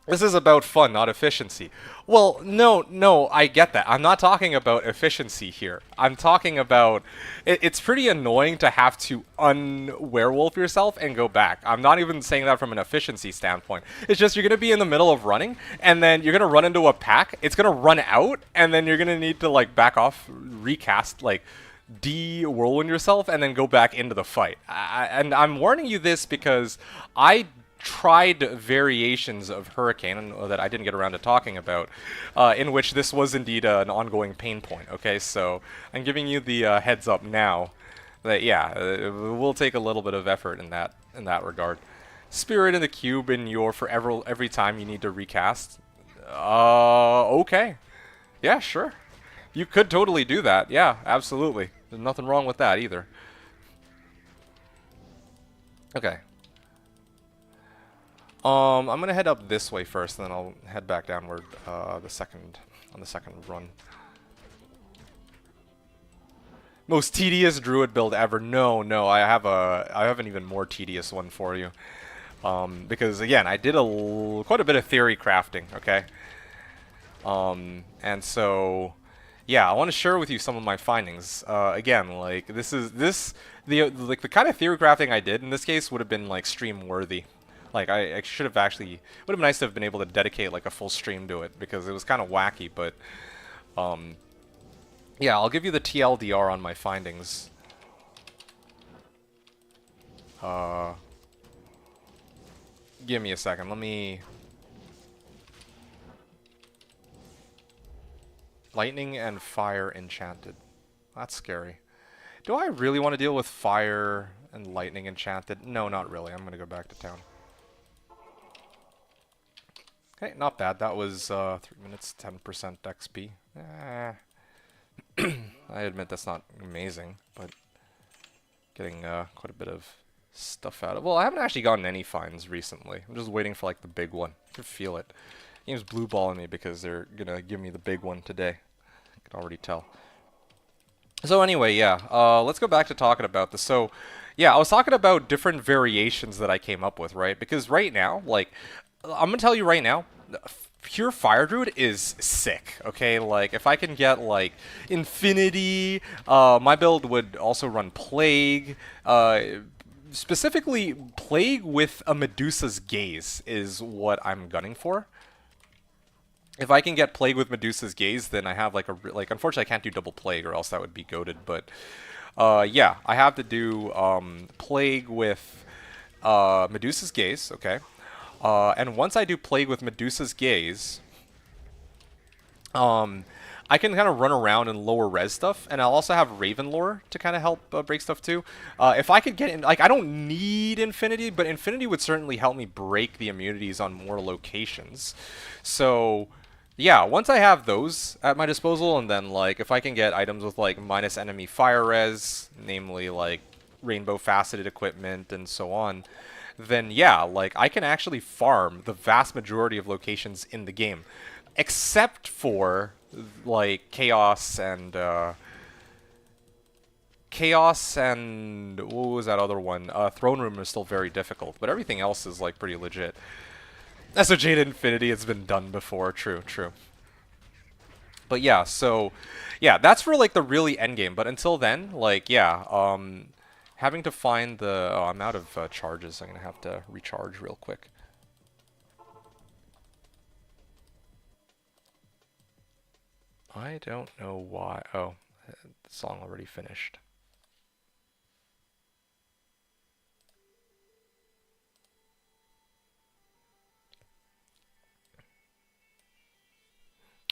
Speaker 2: This is about fun, not efficiency. Well, no, I get that. I'm not talking about efficiency here. I'm talking about... It's pretty annoying to have to un-werewolf yourself and go back. I'm not even saying that from an efficiency standpoint. It's just you're going to be in the middle of running, and then you're going to run into a pack. It's going to run out, and then you're going to need to, like, back off, recast, like... de-whirlwind yourself, and then go back into the fight. And I'm warning you this because I tried variations of Hurricane that I didn't get around to talking about, in which this was indeed an ongoing pain point. Okay, so I'm giving you the heads up now that yeah, it will take a little bit of effort in that regard. Spirit in the cube in your forever every time you need to recast. Okay, yeah, sure. You could totally do that. Yeah, absolutely. There's nothing wrong with that either. Okay. I'm gonna head up this way first, and then I'll head back downward on the second run. Most tedious Druid build ever. No, I have an even more tedious one for you. Because again, I did quite a bit of theory crafting, okay? And so, yeah, I want to share with you some of my findings. Again, like the kind of theory crafting I did in this case would have been like stream worthy. Like I should have actually would have been nice to have been able to dedicate like a full stream to it because it was kind of wacky. But yeah, I'll give you the TLDR on my findings. Give me a second. Let me. Lightning and fire enchanted. That's scary. Do I really want to deal with fire and lightning enchanted? No, not really. I'm going to go back to town. Okay, not bad. That was 3 minutes, 10% XP. I admit that's not amazing, but getting quite a bit of stuff out of. Well, I haven't actually gotten any finds recently. I'm just waiting for like the big one. I can feel it. Game's blue balling me because they're gonna give me the big one today. I can already tell. So anyway, yeah, let's go back to talking about this. So, yeah, I was talking about different variations that I came up with, right? Because right now, like, I'm gonna tell you right now, pure Fire Druid is sick, okay? Like, if I can get, like, Infinity, my build would also run Plague, specifically Plague with a Medusa's Gaze is what I'm gunning for. If I can get Plague with Medusa's Gaze, then I have like unfortunately I can't do double Plague or else that would be goated, but yeah, I have to do Plague with Medusa's Gaze, okay? And once I do Plague with Medusa's Gaze, I can kind of run around and lower res stuff, and I'll also have Raven Lore to kind of help break stuff too. If I could get in, like, I don't need Infinity, but Infinity would certainly help me break the immunities on more locations. So, yeah, once I have those at my disposal, and then, like, if I can get items with, like, minus enemy fire res, namely, like, rainbow faceted equipment and so on, then, yeah, like, I can actually farm the vast majority of locations in the game. Except for, like, Chaos and what was that other one? Throne Room is still very difficult, but everything else is, like, pretty legit. SOJ to Infinity, it's been done before. True, true. But yeah, so, yeah, that's for, like, the really endgame. But until then, like, yeah, having to find the... Oh, I'm out of charges. I'm going to have to recharge real quick. I don't know why. Oh, the song already finished.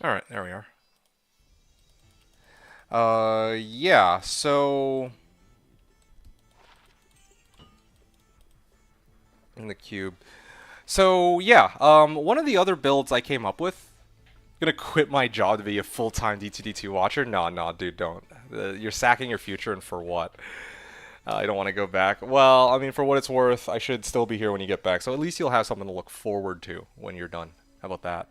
Speaker 2: Alright, there we are. Yeah, so... in the cube. So, yeah, one of the other builds I came up with, gonna quit my job to be a full-time D2D2 watcher? No, dude, don't. You're sacking your future, and for what? I don't want to go back. Well, I mean, for what it's worth, I should still be here when you get back, so at least you'll have something to look forward to when you're done. How about that?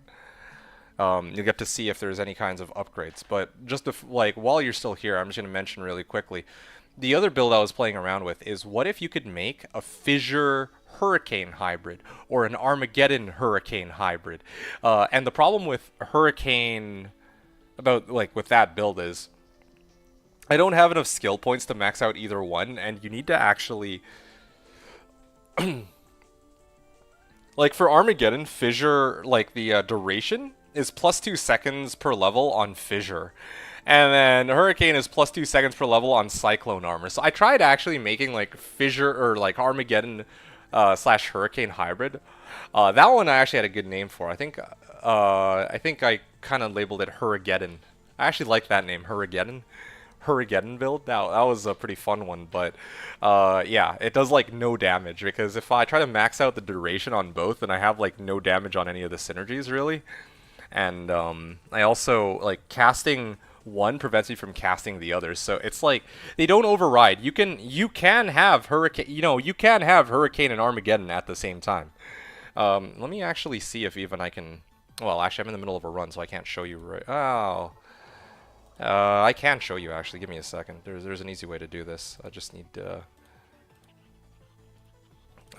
Speaker 2: You'll get to see if there's any kinds of upgrades. But just like while you're still here, I'm just going to mention really quickly. The other build I was playing around with is what if you could make a Fissure Hurricane hybrid or an Armageddon Hurricane hybrid. And the problem with Hurricane with that build is I don't have enough skill points to max out either one, and you need to actually like for Armageddon, Fissure, like the duration is +2 seconds per level on Fissure. And then Hurricane is +2 seconds per level on Cyclone Armor. So I tried actually making like Fissure or like Armageddon / Hurricane hybrid. That one I actually had a good name for. I think I kind of labeled it Hurrigeddon. I actually like that name, Hurrigeddon build. Now that was a pretty fun one, but yeah, it does like no damage because if I try to max out the duration on both, then I have like no damage on any of the synergies really. And I also like casting one prevents me from casting the other, so it's like they don't override. You can have Hurricane, you can have Hurricane and Armageddon at the same time. Let me actually see if even I can. Well, actually, I'm in the middle of a run, so I can't show you right. Oh. I can show you actually. Give me a second. There's an easy way to do this. I just need to.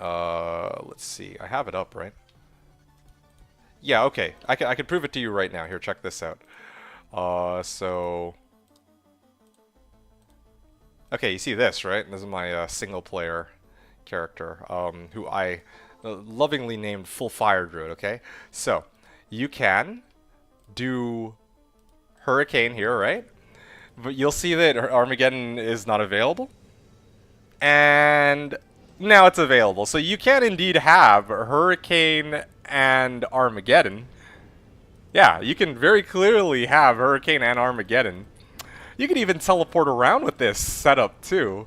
Speaker 2: Let's see. I have it up, right? Yeah, okay. I can prove it to you right now. Here, check this out. So... Okay, you see this, right? This is my single player character, who I lovingly named Full Fire Druid, okay? So, you can do Hurricane here, right? But you'll see that Armageddon is not available. And now it's available. So you can indeed have Hurricane and Armageddon. Yeah, you can very clearly have Hurricane and Armageddon. You can even teleport around with this setup too.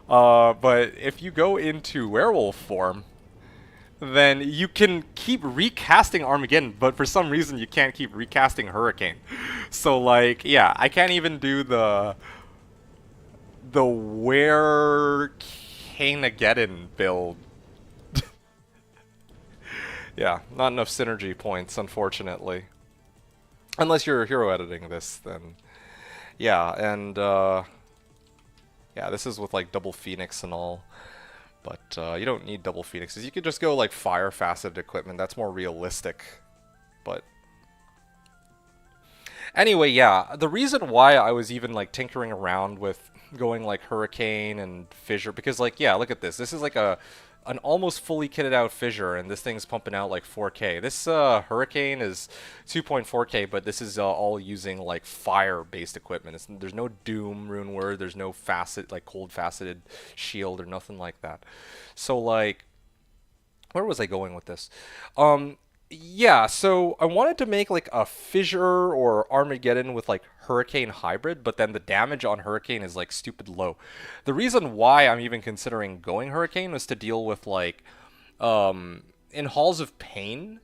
Speaker 2: But if you go into werewolf form, then you can keep recasting Armageddon, but for some reason you can't keep recasting Hurricane. So like, yeah, I can't even do the Were-Canegeddon build. Yeah, not enough synergy points, unfortunately. Unless you're hero editing this, then... Yeah, and, yeah, this is with, like, double Phoenix and all. But, you don't need double Phoenixes. You could just go, like, fire-faceted equipment. That's more realistic. But... Anyway, yeah, the reason why I was even, like, tinkering around with going, like, Hurricane and Fissure... Because, like, yeah, look at this. This is, like, an almost fully kitted out Fissure, and this thing's pumping out like 4K. This Hurricane is 2.4K, but this is all using like fire-based equipment. There's no Doom Rune Word, there's no facet, like cold faceted shield or nothing like that. So like, where was I going with this? Yeah, so I wanted to make like a Fissure or Armageddon with like Hurricane hybrid, but then the damage on Hurricane is like stupid low. The reason why I'm even considering going Hurricane was to deal with like in Halls of Pain.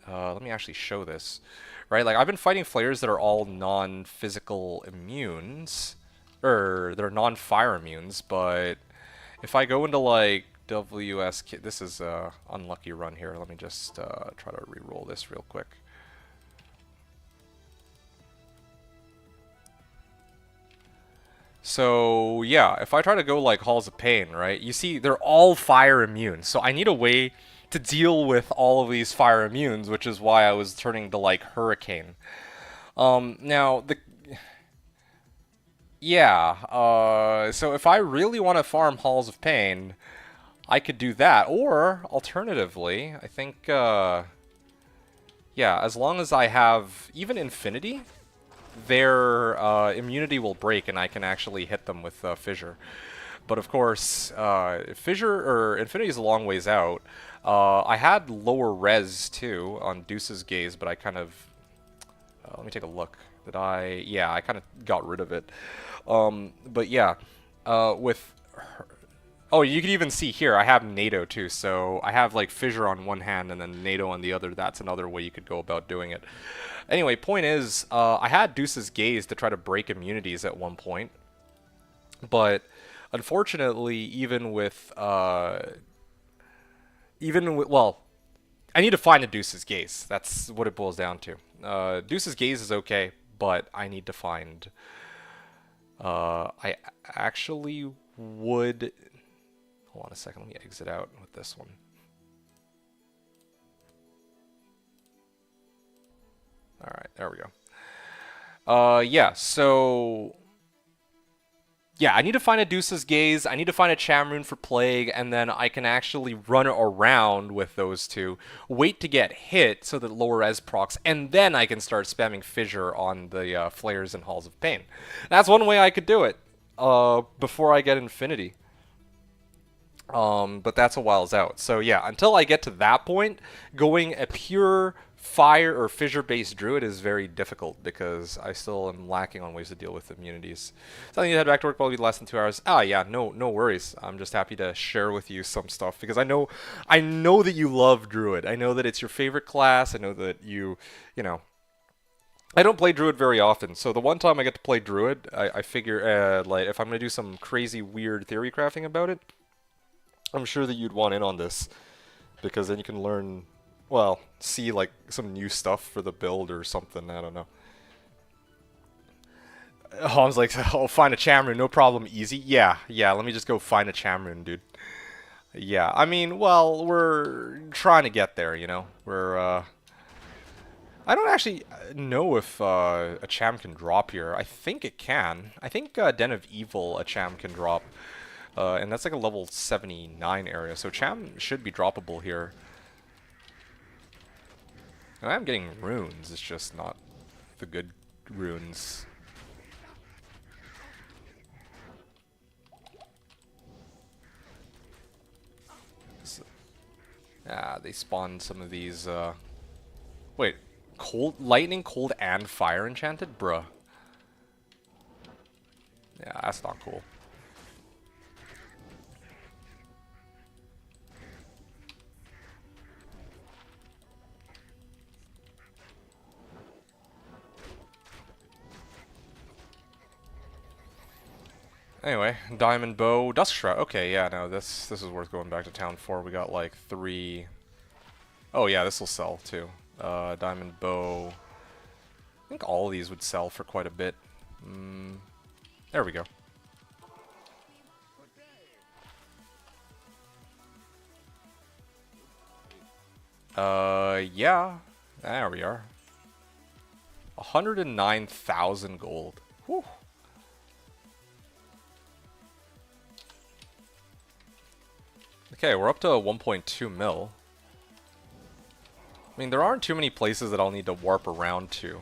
Speaker 2: Let me actually show this. Right, like I've been fighting flares that are all non-physical immunes, or they're non-fire immunes, but if I go into like WSK, this is a unlucky run here. Let me just try to re-roll this real quick. So yeah, if I try to go like Halls of Pain, right? You see, they're all fire immune. So I need a way to deal with all of these fire immunes, which is why I was turning to like Hurricane. Now the yeah, so if I really want to farm Halls of Pain, I could do that, or alternatively, I think, yeah, as long as I have even Infinity, their immunity will break and I can actually hit them with Fissure. But of course, Fissure or Infinity is a long ways out. I had lower res too on Deuce's Gaze, but I kind of, let me take a look. Did I? Yeah, I kind of got rid of it. But yeah, with oh, you can even see here, I have NATO too, so I have like Fissure on one hand and then NATO on the other. That's another way you could go about doing it. Anyway, point is, I had Deuce's Gaze to try to break immunities at one point, but unfortunately, even with, well, I need to find a Deuce's Gaze. That's what it boils down to. Deuce's Gaze is okay, but I need to find, I actually would... Hold on a second, let me exit out with this one. Alright, there we go. Yeah, so... Yeah, I need to find a Deuce's Gaze, I need to find a Chamrune for Plague, and then I can actually run around with those two, wait to get hit so that lower res procs, and then I can start spamming Fissure on the Flares and Halls of Pain. That's one way I could do it, before I get Infinity. But that's a whiles out. So yeah, until I get to that point, going a pure fire or Fissure-based Druid is very difficult because I still am lacking on ways to deal with immunities. So I need to head back to work, probably less than 2 hours. Ah, yeah, no worries. I'm just happy to share with you some stuff because I know that you love Druid. I know that it's your favorite class. I know that you know. I don't play Druid very often, so the one time I get to play Druid, I figure, like, if I'm going to do some crazy, weird theory crafting about it, I'm sure that you'd want in on this, because then you can learn, well, see like some new stuff for the build or something, I don't know. I was like, I'll find a Chamrune, no problem, easy. Yeah, let me just go find a Chamrune, dude. Yeah, I mean, well, we're trying to get there, you know? I don't actually know if a Cham can drop here. I think it can. I think Den of Evil, a Cham can drop. And that's like a level 79 area, so Cham should be droppable here. And I am getting runes, it's just not the good runes. So, they spawned some of these, wait, cold, lightning, cold, and fire enchanted? Bruh. Yeah, that's not cool. Anyway, Diamond Bow, Dusk Shroud. Okay, yeah, no, this is worth going back to town for. We got like 3... Oh yeah, this will sell too. Diamond Bow. I think all of these would sell for quite a bit. There we go. Yeah. There we are. 109,000 gold. Whew. Okay, we're up to 1.2 mil. I mean, there aren't too many places that I'll need to warp around to.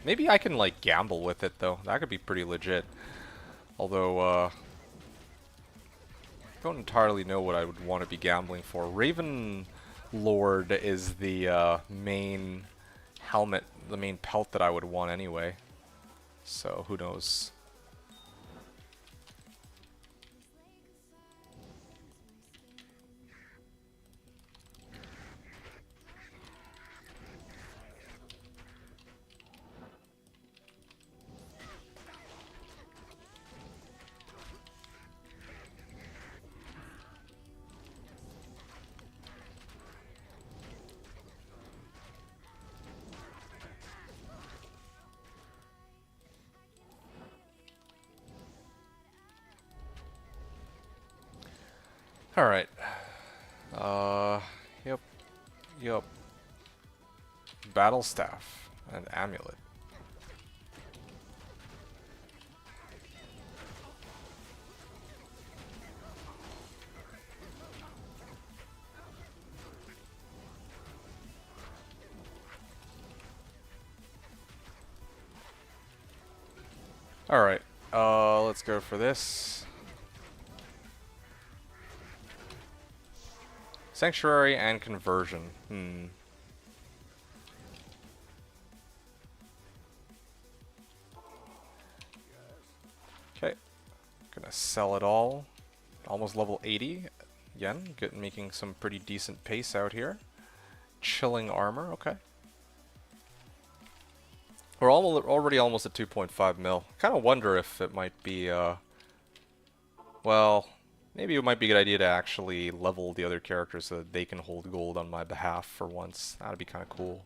Speaker 2: Maybe I can, like, gamble with it, though. That could be pretty legit. Although, don't entirely know what I would want to be gambling for. Raven Lord is the main helmet, the main pelt that I would want anyway. So, who knows. Alright. Yep. Yep. Battle Staff and Amulet. Alright. Let's go for this. Sanctuary and Conversion. Okay. Gonna sell it all. Almost level 80. Again, making some pretty decent pace out here. Chilling armor, okay. We're already almost at 2.5 mil. Kind of wonder if it might be, well, maybe it might be a good idea to actually level the other characters so that they can hold gold on my behalf for once. That'd be kind of cool.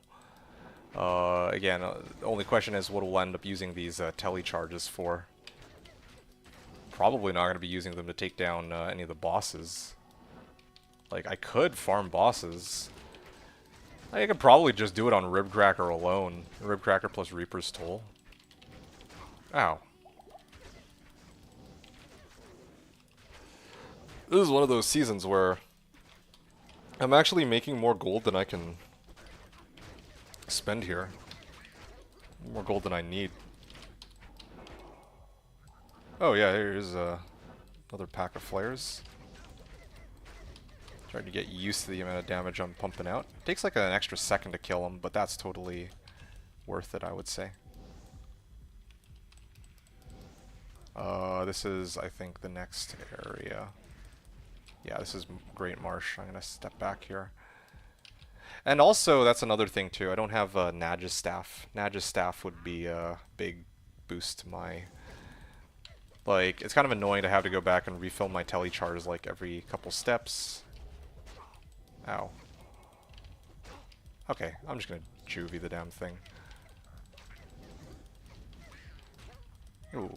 Speaker 2: Again, the only question is what we'll end up using these tele charges for. Probably not going to be using them to take down any of the bosses. Like, I could farm bosses. I could probably just do it on Ribcracker alone. Ribcracker plus Reaper's Toll. Ow. This is one of those seasons where I'm actually making more gold than I can spend here. More gold than I need. Oh yeah, here's another pack of flares. Trying to get used to the amount of damage I'm pumping out. It takes like an extra second to kill them, but that's totally worth it, I would say. This is, I think, the next area. Yeah, this is Great Marsh. I'm gonna step back here. And also, that's another thing too. I don't have Nadge's Staff. Nadge's Staff would be a big boost to my... Like, it's kind of annoying to have to go back and refill my telecharges like every couple steps. Ow. Okay, I'm just gonna juvie the damn thing. Ooh.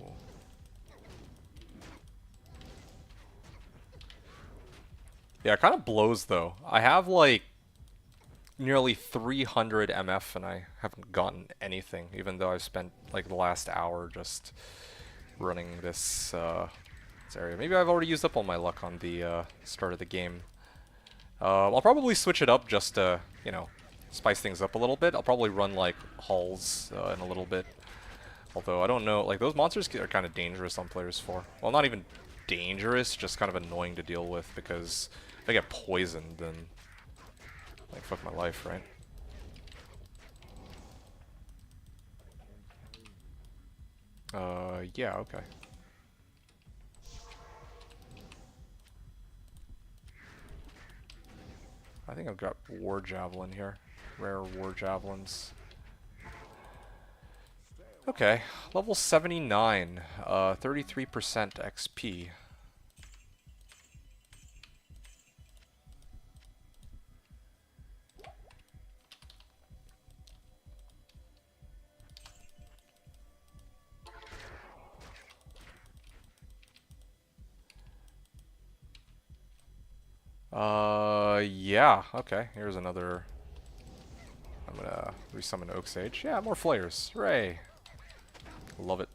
Speaker 2: Yeah, it kind of blows though. I have like nearly 300 MF and I haven't gotten anything, even though I've spent like the last hour just running this area. Maybe I've already used up all my luck on the start of the game. I'll probably switch it up just to, you know, spice things up a little bit. I'll probably run like halls in a little bit. Although I don't know, like those monsters are kind of dangerous on players 4. Well, not even dangerous, just kind of annoying to deal with because if I get poisoned, then like fuck my life, right? Yeah, okay. I think I've got War Javelin here. Rare War Javelins. Okay, level 79, 33% XP. Yeah, okay, here's another. I'm gonna resummon Oak Sage. Yeah, more flares. Hooray! Love it.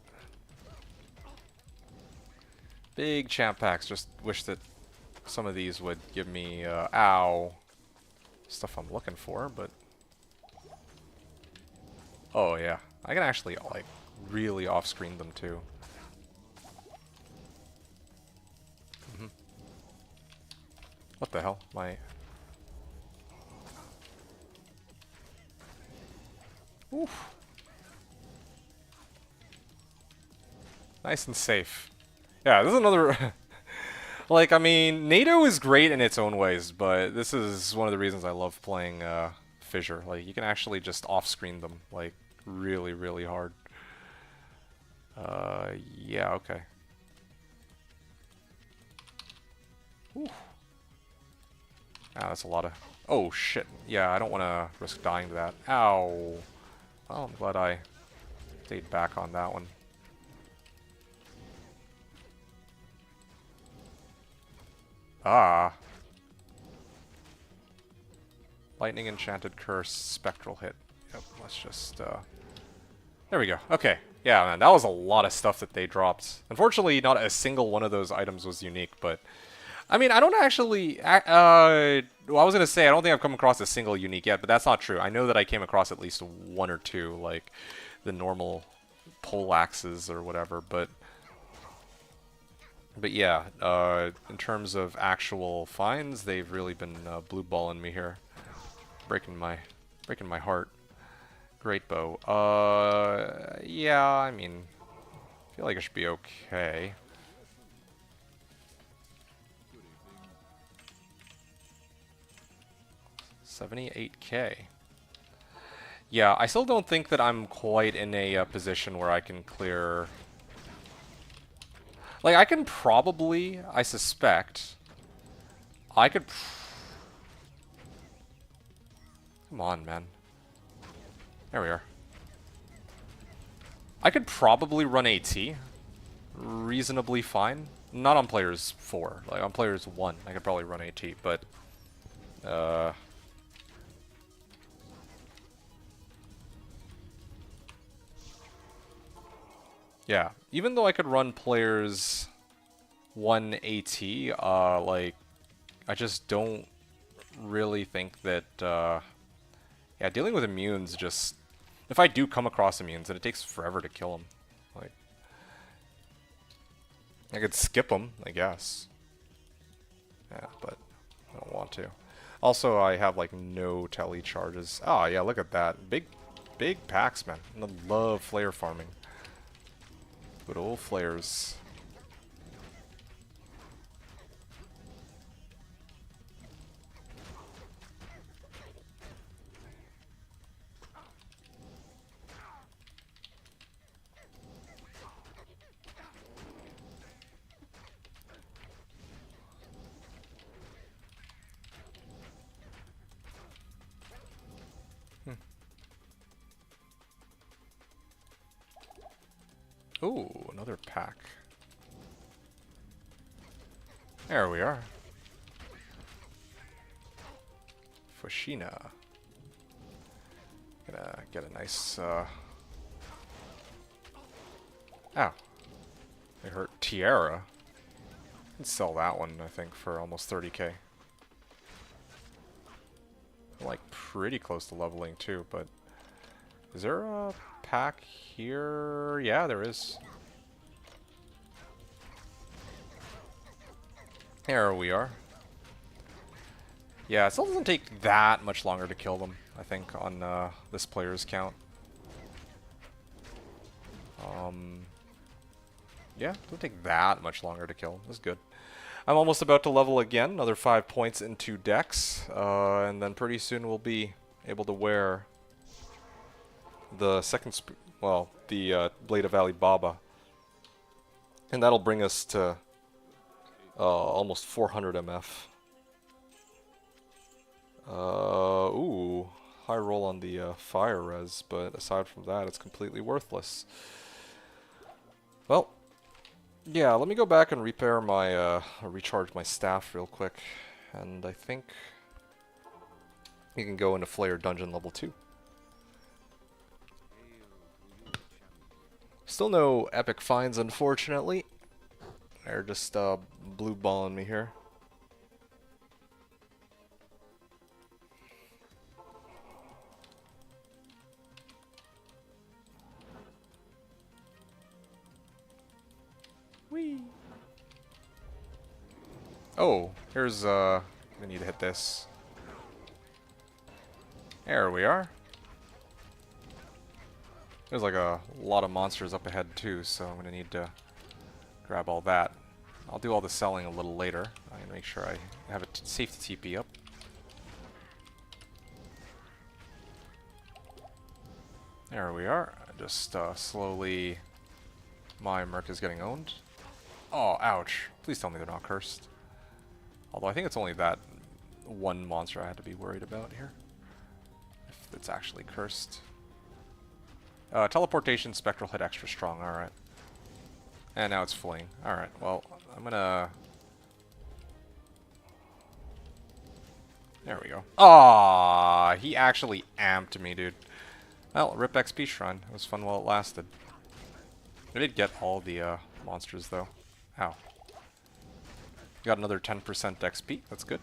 Speaker 2: Big champ packs. Just wish that some of these would give me, ow, stuff I'm looking for, but. Oh, yeah. I can actually, like, really off-screen them, too. What the hell? My... Oof. Nice and safe. Yeah, this is another... like, I mean, NATO is great in its own ways, but this is one of the reasons I love playing Fissure. Like, you can actually just off-screen them, like, really, really hard. Yeah, okay. Ooh. Ah, that's a lot of... Oh, shit. Yeah, I don't want to risk dying to that. Ow. Well, I'm glad I stayed back on that one. Ah. Lightning Enchanted Curse, Spectral Hit. Yep, let's just, There we go. Okay. Yeah, man, that was a lot of stuff that they dropped. Unfortunately, not a single one of those items was unique, but... I mean, I don't actually... well, I was going to say, I don't think I've come across a single unique yet, but that's not true. I know that I came across at least one or two, like the normal pole axes or whatever, but yeah, in terms of actual finds, they've really been blue balling me here. Breaking my heart. Great bow. Yeah, I mean, I feel like it should be okay. $78K. Yeah, I still don't think that I'm quite in a position where I can clear... Like, I can probably, I suspect... I could... Come on, man. There we are. I could probably run AT reasonably fine. Not on players 4. Like, on players 1, I could probably run AT, but... Yeah, even though I could run players 1 AT, like, I just don't really think that, yeah, dealing with immunes just... If I do come across immunes, then it takes forever to kill them. Like, I could skip them, I guess. Yeah, but I don't want to. Also, I have, like, no tele charges. Oh, yeah, look at that. Big packs, man. I love flare farming. Good old flares. Ooh, another pack. There we are. Fushina. Gonna get a nice, Ow. They hurt Tiara. Can sell that one, I think, for almost 30k. I'm like pretty close to leveling too, but is there a pack here? Yeah, there is. Here we are. Yeah, it still doesn't take that much longer to kill them, I think, on this player's count. Yeah, it doesn't take that much longer to kill. That's good. I'm almost about to level again, another 5 points into Dex, and then pretty soon we'll be able to wear the second, the Blade of Ali Baba, and that'll bring us to almost 400 MF. Ooh, high roll on the fire res, but aside from that, it's completely worthless. Well, yeah, let me go back and repair my, recharge my staff real quick, and I think you can go into Flayer Dungeon level 2. Still no epic finds, unfortunately. They're just blue balling me here. Whee! Oh, here's we need to hit this. There we are. There's like a lot of monsters up ahead too, so I'm gonna need to grab all that. I'll do all the selling a little later. I'm gonna make sure I have a safety TP up. There we are. Just slowly. My Merc is getting owned. Oh, ouch. Please tell me they're not cursed. Although I think it's only that one monster I had to be worried about here. If it's actually cursed. Teleportation, Spectral hit extra strong, alright. And now it's fleeing. Alright, well, I'm gonna... There we go. Ah, he actually amped me, dude. Well, RIP XP Shrine. It was fun while it lasted. I did get all the monsters, though. Ow. Got another 10% XP. That's good.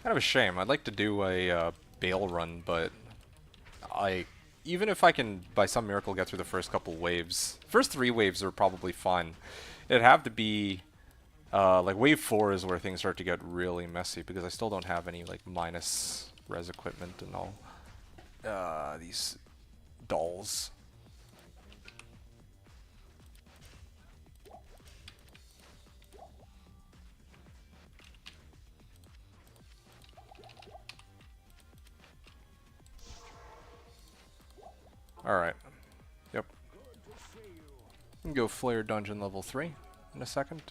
Speaker 2: Kind of a shame. I'd like to do a Bale run, but even if I can, by some miracle, get through the first couple waves, first 3 waves are probably fun. It'd have to be like wave 4 is where things start to get really messy because I still don't have any like minus res equipment and all. These dolls. Alright. Yep. We can go Flare Dungeon level 3 in a second.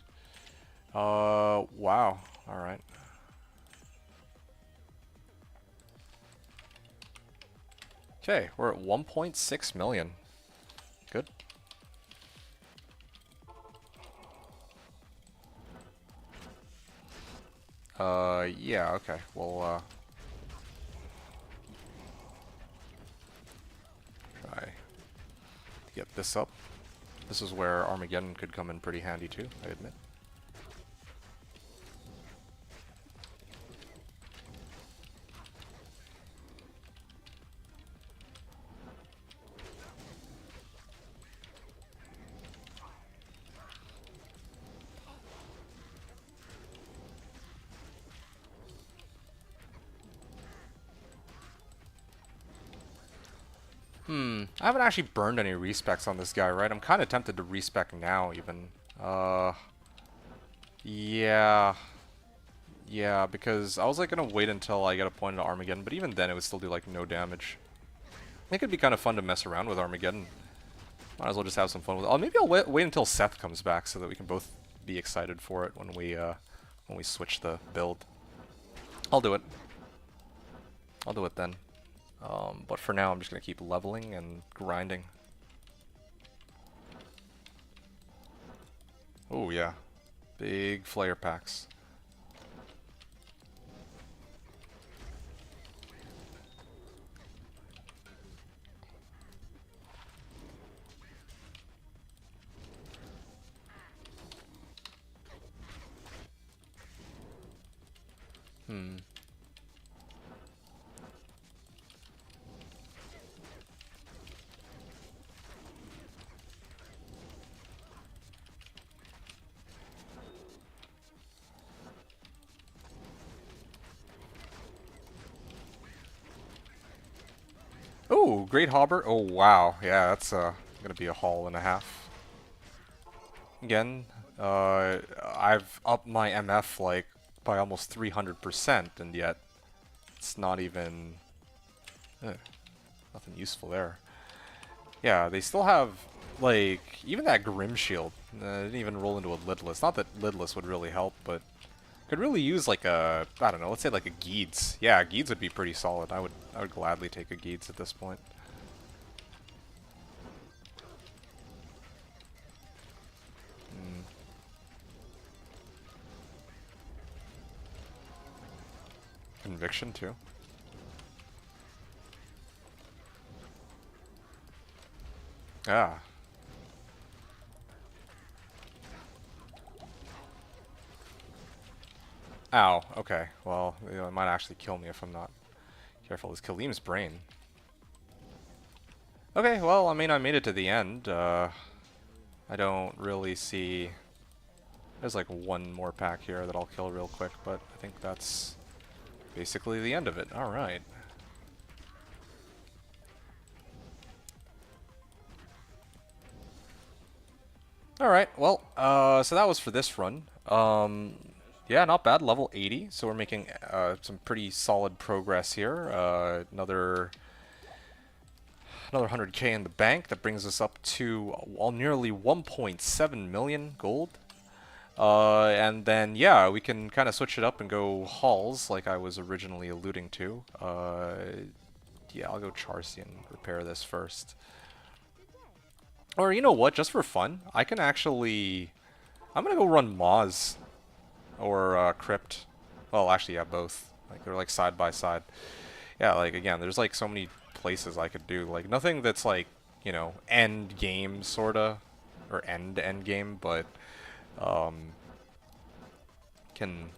Speaker 2: Wow. Alright. Okay, we're at 1.6 million. Good. Yeah, okay. We'll, try to get this up. This is where Armageddon could come in pretty handy too, I admit. I haven't actually burned any respecs on this guy, right? I'm kind of tempted to respec now, even. Yeah. Yeah, because I was like gonna wait until I get a point into Armageddon, but even then it would still do like no damage. I think it'd be kind of fun to mess around with Armageddon. Might as well just have some fun with it. Oh, maybe I'll wait until Seth comes back so that we can both be excited for it when we switch the build. I'll do it. I'll do it then. But for now, I'm just going to keep leveling and grinding. Oh, yeah. Big flare packs. Hmm. Oh, Great Hobber. Oh, wow. Yeah, that's gonna be a haul and a half. Again, I've upped my MF like by almost 300%, and yet it's not even nothing useful there. Yeah, they still have like even that Grim Shield. Didn't even roll into a lidless. Not that lidless would really help, but could really use like a I don't know. Let's say like a Geeds. Yeah, Geeds would be pretty solid. I would gladly take a Geeds at this point. Conviction too. Ah. Ow. Okay. Well, you know, it might actually kill me if I'm not careful. This Kalim's brain. Okay. Well, I mean, I made it to the end. I don't really see. There's like one more pack here that I'll kill real quick, but I think that's basically the end of it. All right. All right. Well, so that was for this run. Yeah, not bad. Level 80. So we're making some pretty solid progress here. Another 100k in the bank. That brings us up to nearly 1.7 million gold. And then, yeah, we can kind of switch it up and go hauls like I was originally alluding to. Yeah, I'll go Charcy and repair this first. Or you know what, just for fun, I can actually... I'm gonna go run Moz. Or Crypt. Well, actually, yeah, both. Like, they're like side by side. Yeah, like, again, there's like so many places I could do. Like, nothing that's like, you know, end game, sorta. Or end game, but... can...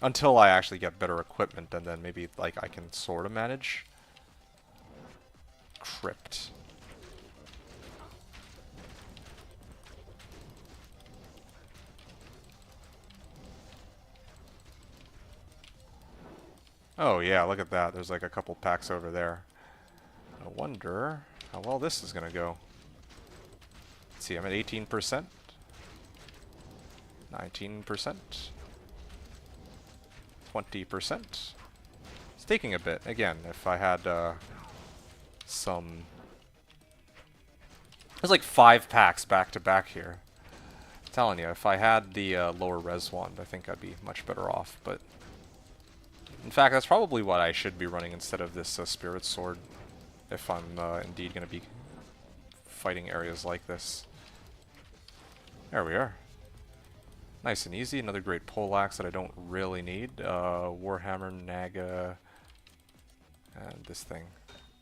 Speaker 2: Until I actually get better equipment, and then maybe, like, I can sorta manage. Crypt. Oh yeah, look at that. There's like a couple packs over there. I wonder how well this is gonna go. Let's see, I'm at 18%. 19%. 20%. It's taking a bit. Again, if I had some... There's like 5 packs back to back here. I'm telling you, if I had the lower res wand, I think I'd be much better off, but... In fact, that's probably what I should be running instead of this Spirit Sword, if I'm indeed going to be fighting areas like this. There we are. Nice and easy. Another great poleaxe that I don't really need. Warhammer, Naga, and this thing.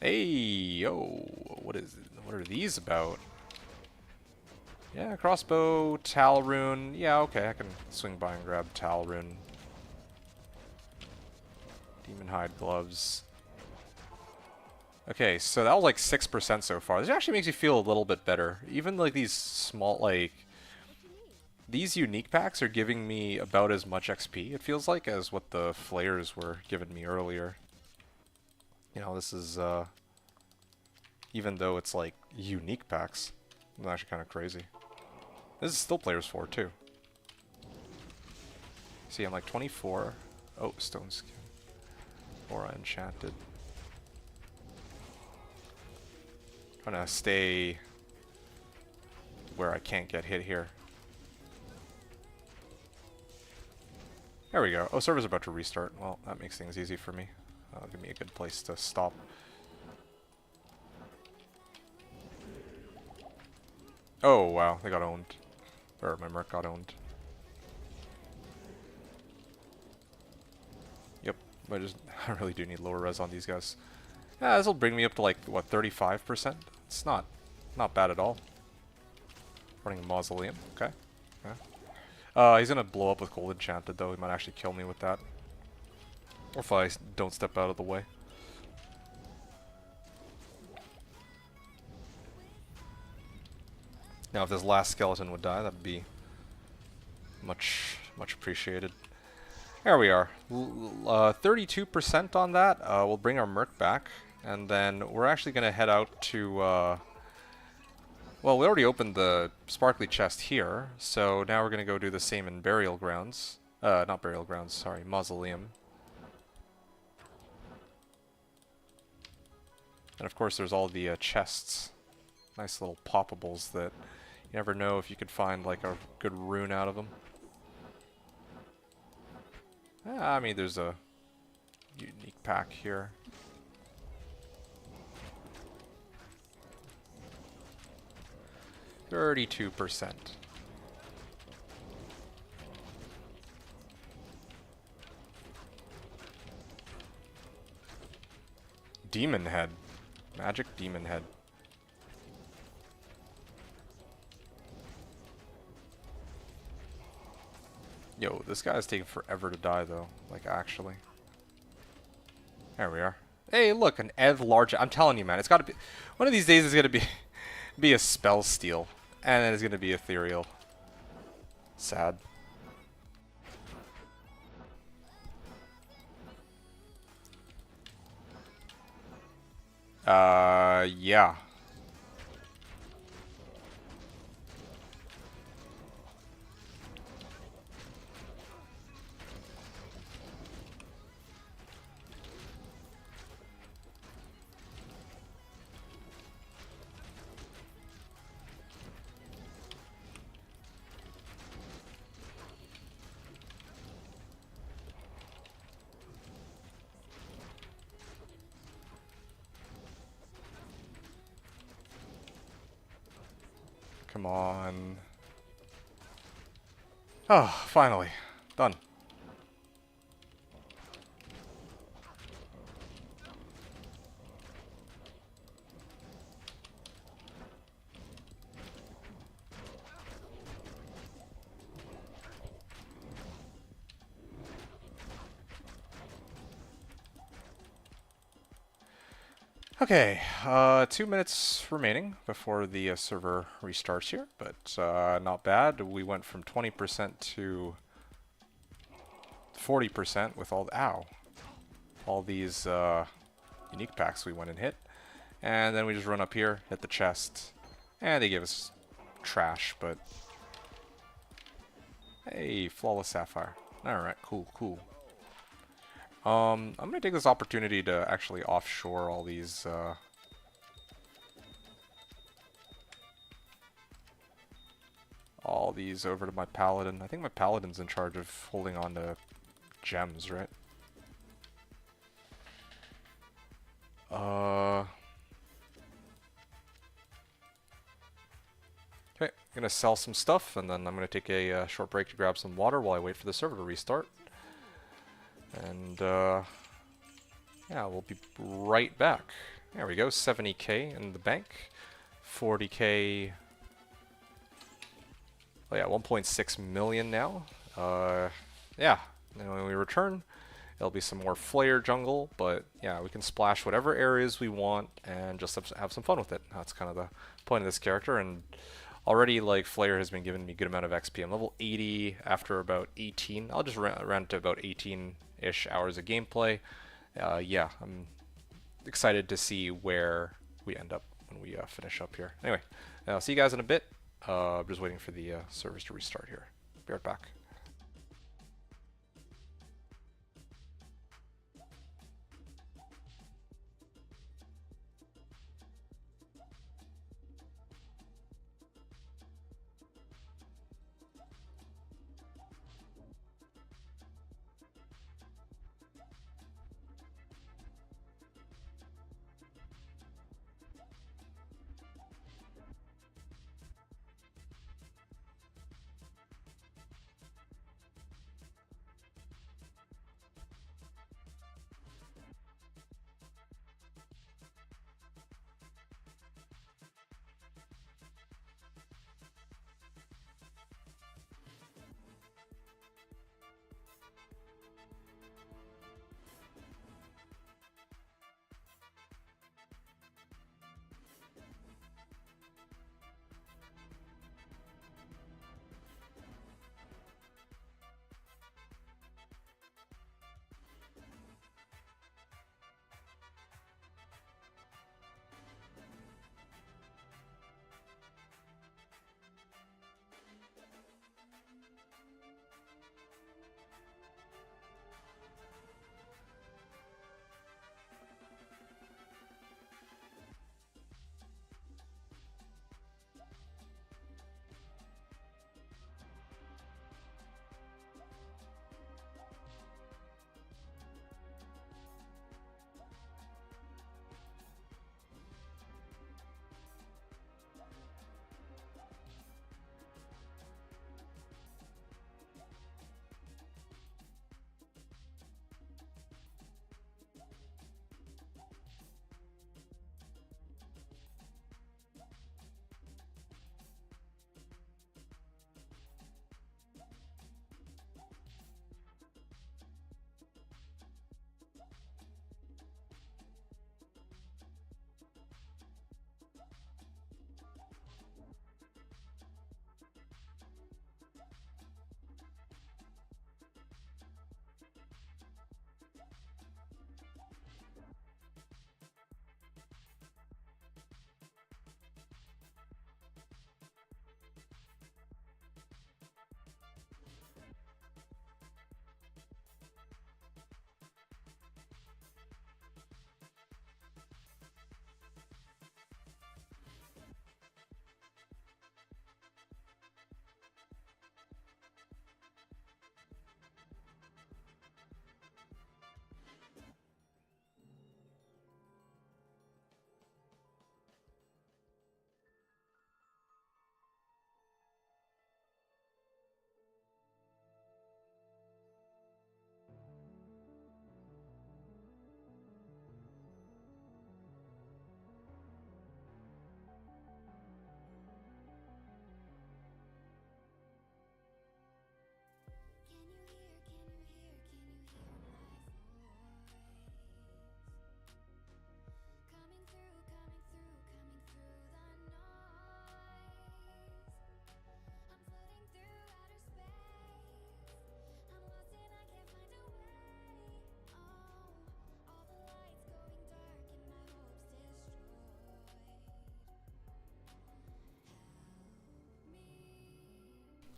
Speaker 2: Hey, yo! What are these about? Yeah, crossbow, Talrune. Yeah, okay, I can swing by and grab Talrune. Demon hide gloves. Okay, so that was like 6% so far. This actually makes me feel a little bit better. Even like these small, like... These unique packs are giving me about as much XP, it feels like, as what the flares were giving me earlier. You know, this is, even though it's like unique packs, it's actually kind of crazy. This is still players 4 too. See, I'm like 24. Oh, stone skin. Aura enchanted. Trying to stay where I can't get hit here. There we go. Oh, server's about to restart. Well, that makes things easy for me. Give me a good place to stop. Oh, wow. They got owned. Or my merc got owned. I really do need lower res on these guys. Yeah, this will bring me up to like what 35%. It's not bad at all. Running a mausoleum. Okay. Yeah. He's gonna blow up with gold enchanted though. He might actually kill me with that. Or if I don't step out of the way. Now, if this last skeleton would die, that'd be much appreciated. There we are. 32% on that. We'll bring our Merc back, and then we're actually going to head out to... well, we already opened the sparkly chest here, so now we're going to go do the same in Burial Grounds. Not Burial Grounds, sorry, Mausoleum. And of course there's all the chests. Nice little poppables that you never know if you could find like a good rune out of them. I mean, there's a unique pack here. %. Demon head. Magic demon head. Yo, this guy is taking forever to die, though. Like, actually. There we are. Hey, look, an Ev large. I'm telling you, man, it's got to be. One of these days, it's gonna be a spell steal, and then it's gonna be ethereal. Sad. Yeah. Come on. Oh, finally. Done. Okay, 2 minutes remaining before the server restarts here, but not bad. We went from 20% to 40% with all these unique packs we went and hit. And then we just run up here, hit the chest, and they gave us trash, but hey, flawless sapphire. Alright, cool. I'm gonna take this opportunity to actually offshore all these over to my paladin. I think my paladin's in charge of holding on to gems, right? Okay, I'm gonna sell some stuff, and then I'm gonna take a short break to grab some water while I wait for the server to restart. And, yeah, we'll be right back. There we go, 70k in the bank. 40k... Oh yeah, 1.6 million now. Yeah, and when we return, there'll be some more Flare jungle, but yeah, we can splash whatever areas we want and just have some fun with it. That's kind of the point of this character, and already, like, Flare has been giving me a good amount of XP. I'm level 80 after about 18. I'll just run to about 18-ish hours of gameplay. Yeah, I'm excited to see where we end up when we finish up here. Anyway, I'll see you guys in a bit. I'm just waiting for the servers to restart here. Be right back.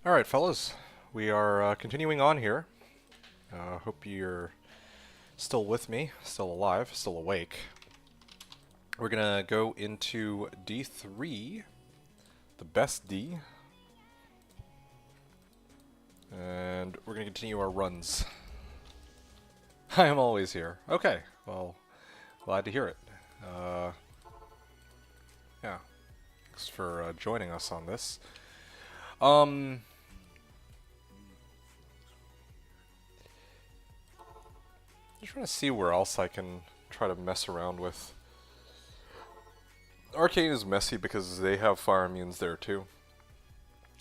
Speaker 2: Alright, fellas. We are continuing on here. Hope you're still with me, still alive, still awake. We're gonna go into D3, the best D. And we're gonna continue our runs. I am always here. Okay, well, glad to hear it. Yeah, thanks for joining us on this. Just trying to see where else I can try to mess around with. Arcane is messy because they have fire immunes there too.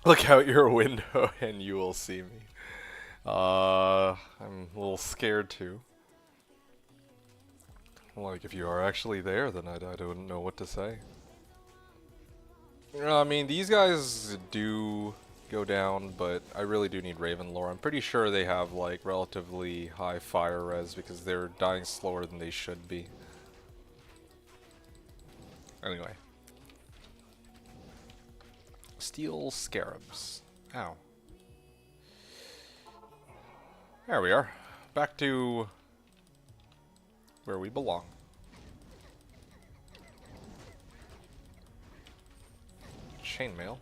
Speaker 2: Look out your window and you will see me. I'm a little scared too. Like, if you are actually there, then I don't know what to say. I mean, these guys do go down, but I really do need Raven lore. I'm pretty sure they have, like, relatively high fire res because they're dying slower than they should be. Anyway. Steel Scarabs. Ow. There we are. Back to where we belong. Chainmail.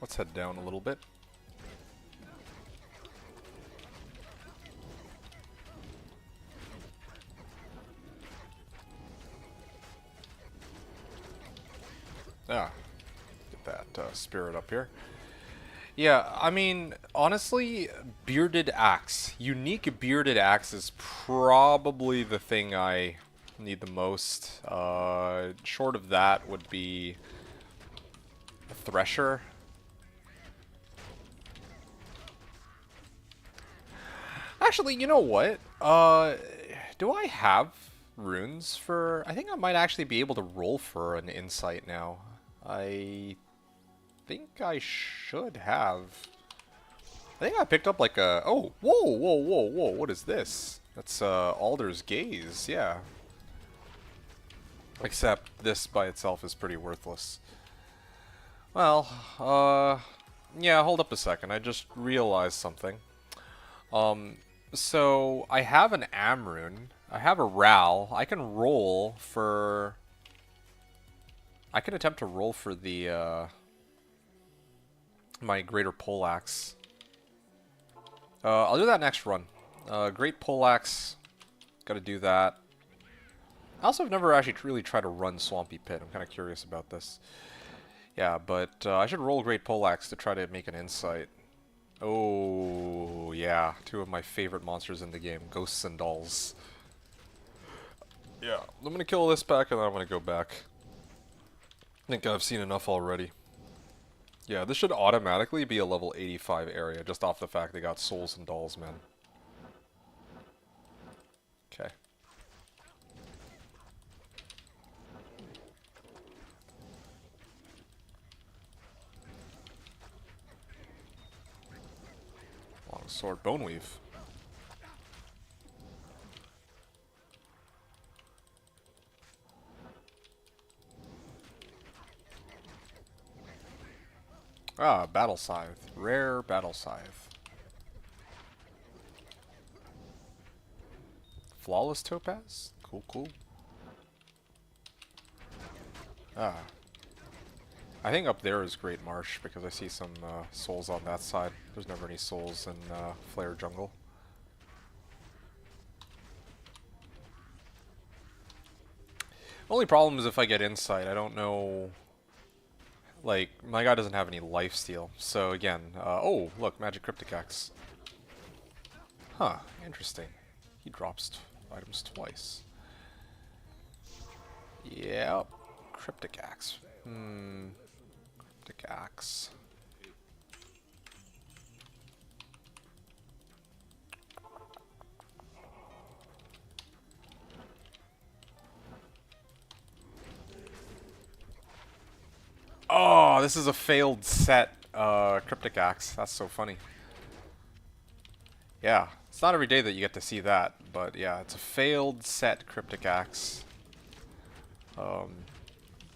Speaker 2: Let's head down a little bit. Ah, get that spirit up here. Yeah, I mean, honestly, bearded axe. Unique bearded axe is probably the thing I need the most. Short of that would be a thresher. Actually, you know what? Do I have runes for... I think I might actually be able to roll for an insight now. I think I should have. I think I picked up like a... Oh, whoa, what is this? That's Alder's Gaze, yeah. Except this by itself is pretty worthless. Well, yeah, hold up a second. I just realized something. So I have an Amrune. I have a Ral. I can roll for... I can attempt to roll for the, my Greater Poleaxe. I'll do that next run. Great Poleaxe. Gotta do that. I also have never actually really tried to run Swampy Pit. I'm kind of curious about this. Yeah, but I should roll Great Poleaxe to try to make an insight. Oh, yeah. Two of my favorite monsters in the game. Ghosts and Dolls. Yeah, I'm gonna kill this pack and then I'm gonna go back. I think I've seen enough already. Yeah, this should automatically be a level 85 area, just off the fact they got souls and dolls, man. Okay. Longsword Boneweave. Ah, Battle Scythe. Rare Battle Scythe. Flawless Topaz? Cool, cool. Ah. I think up there is Great Marsh, because I see some souls on that side. There's never any souls in Flare Jungle. Only problem is if I get Insight, I don't know... Like, my guy doesn't have any lifesteal. So again, oh, look, Magic Cryptic Axe. Huh, interesting. He drops items twice. Yep, Cryptic Axe. Cryptic Axe. Oh, this is a failed set. Cryptic Axe. That's so funny. Yeah, it's not every day that you get to see that, but yeah, it's a failed set Cryptic Axe.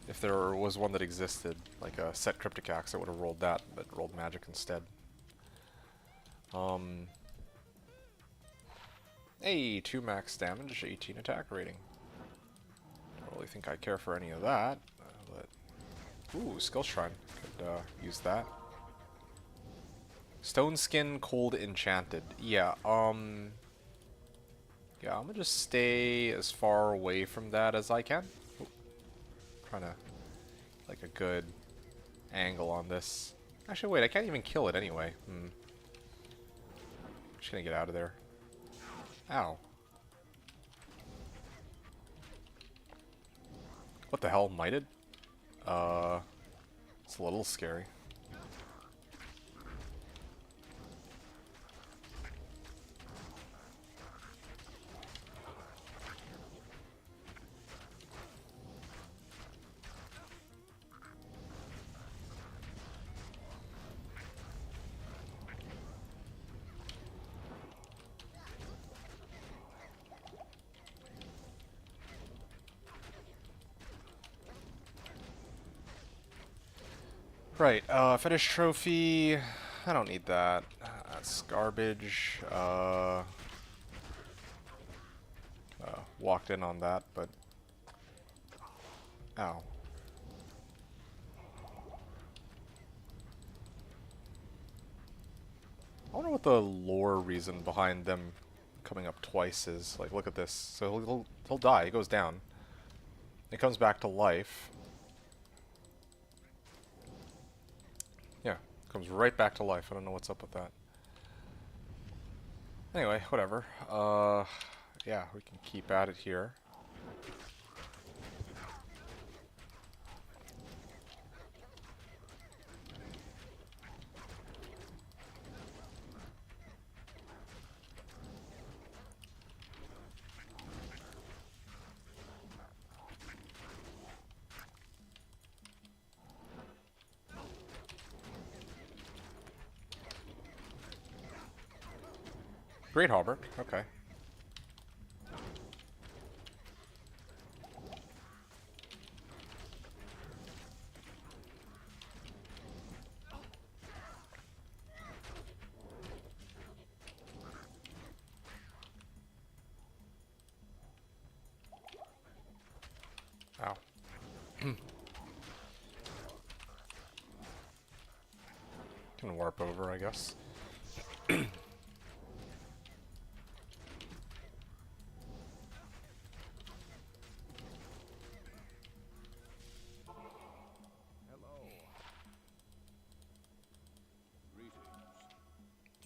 Speaker 2: If there was one that existed, like a set Cryptic Axe, I would have rolled that, but rolled magic instead. Hey, 2 max damage, 18 attack rating. Don't really think I care for any of that, but... Ooh, Skill Shrine. Could use that. Stone Skin, Cold Enchanted. Yeah, yeah, I'm gonna just stay as far away from that as I can. Ooh. Trying to, like, a good angle on this. Actually, wait, I can't even kill it anyway. Just gonna get out of there. Ow. What the hell, mighted? It's a little scary. Right, fetish trophy. I don't need that. That's garbage. Walked in on that, but... Ow. I wonder what the lore reason behind them coming up twice is. Like, look at this. So he'll die. He goes down. He comes back to life. Yeah, comes right back to life. I don't know what's up with that. Anyway, whatever. Yeah, we can keep at it here. Great Halberd, okay. Ow. Can warp over, I guess.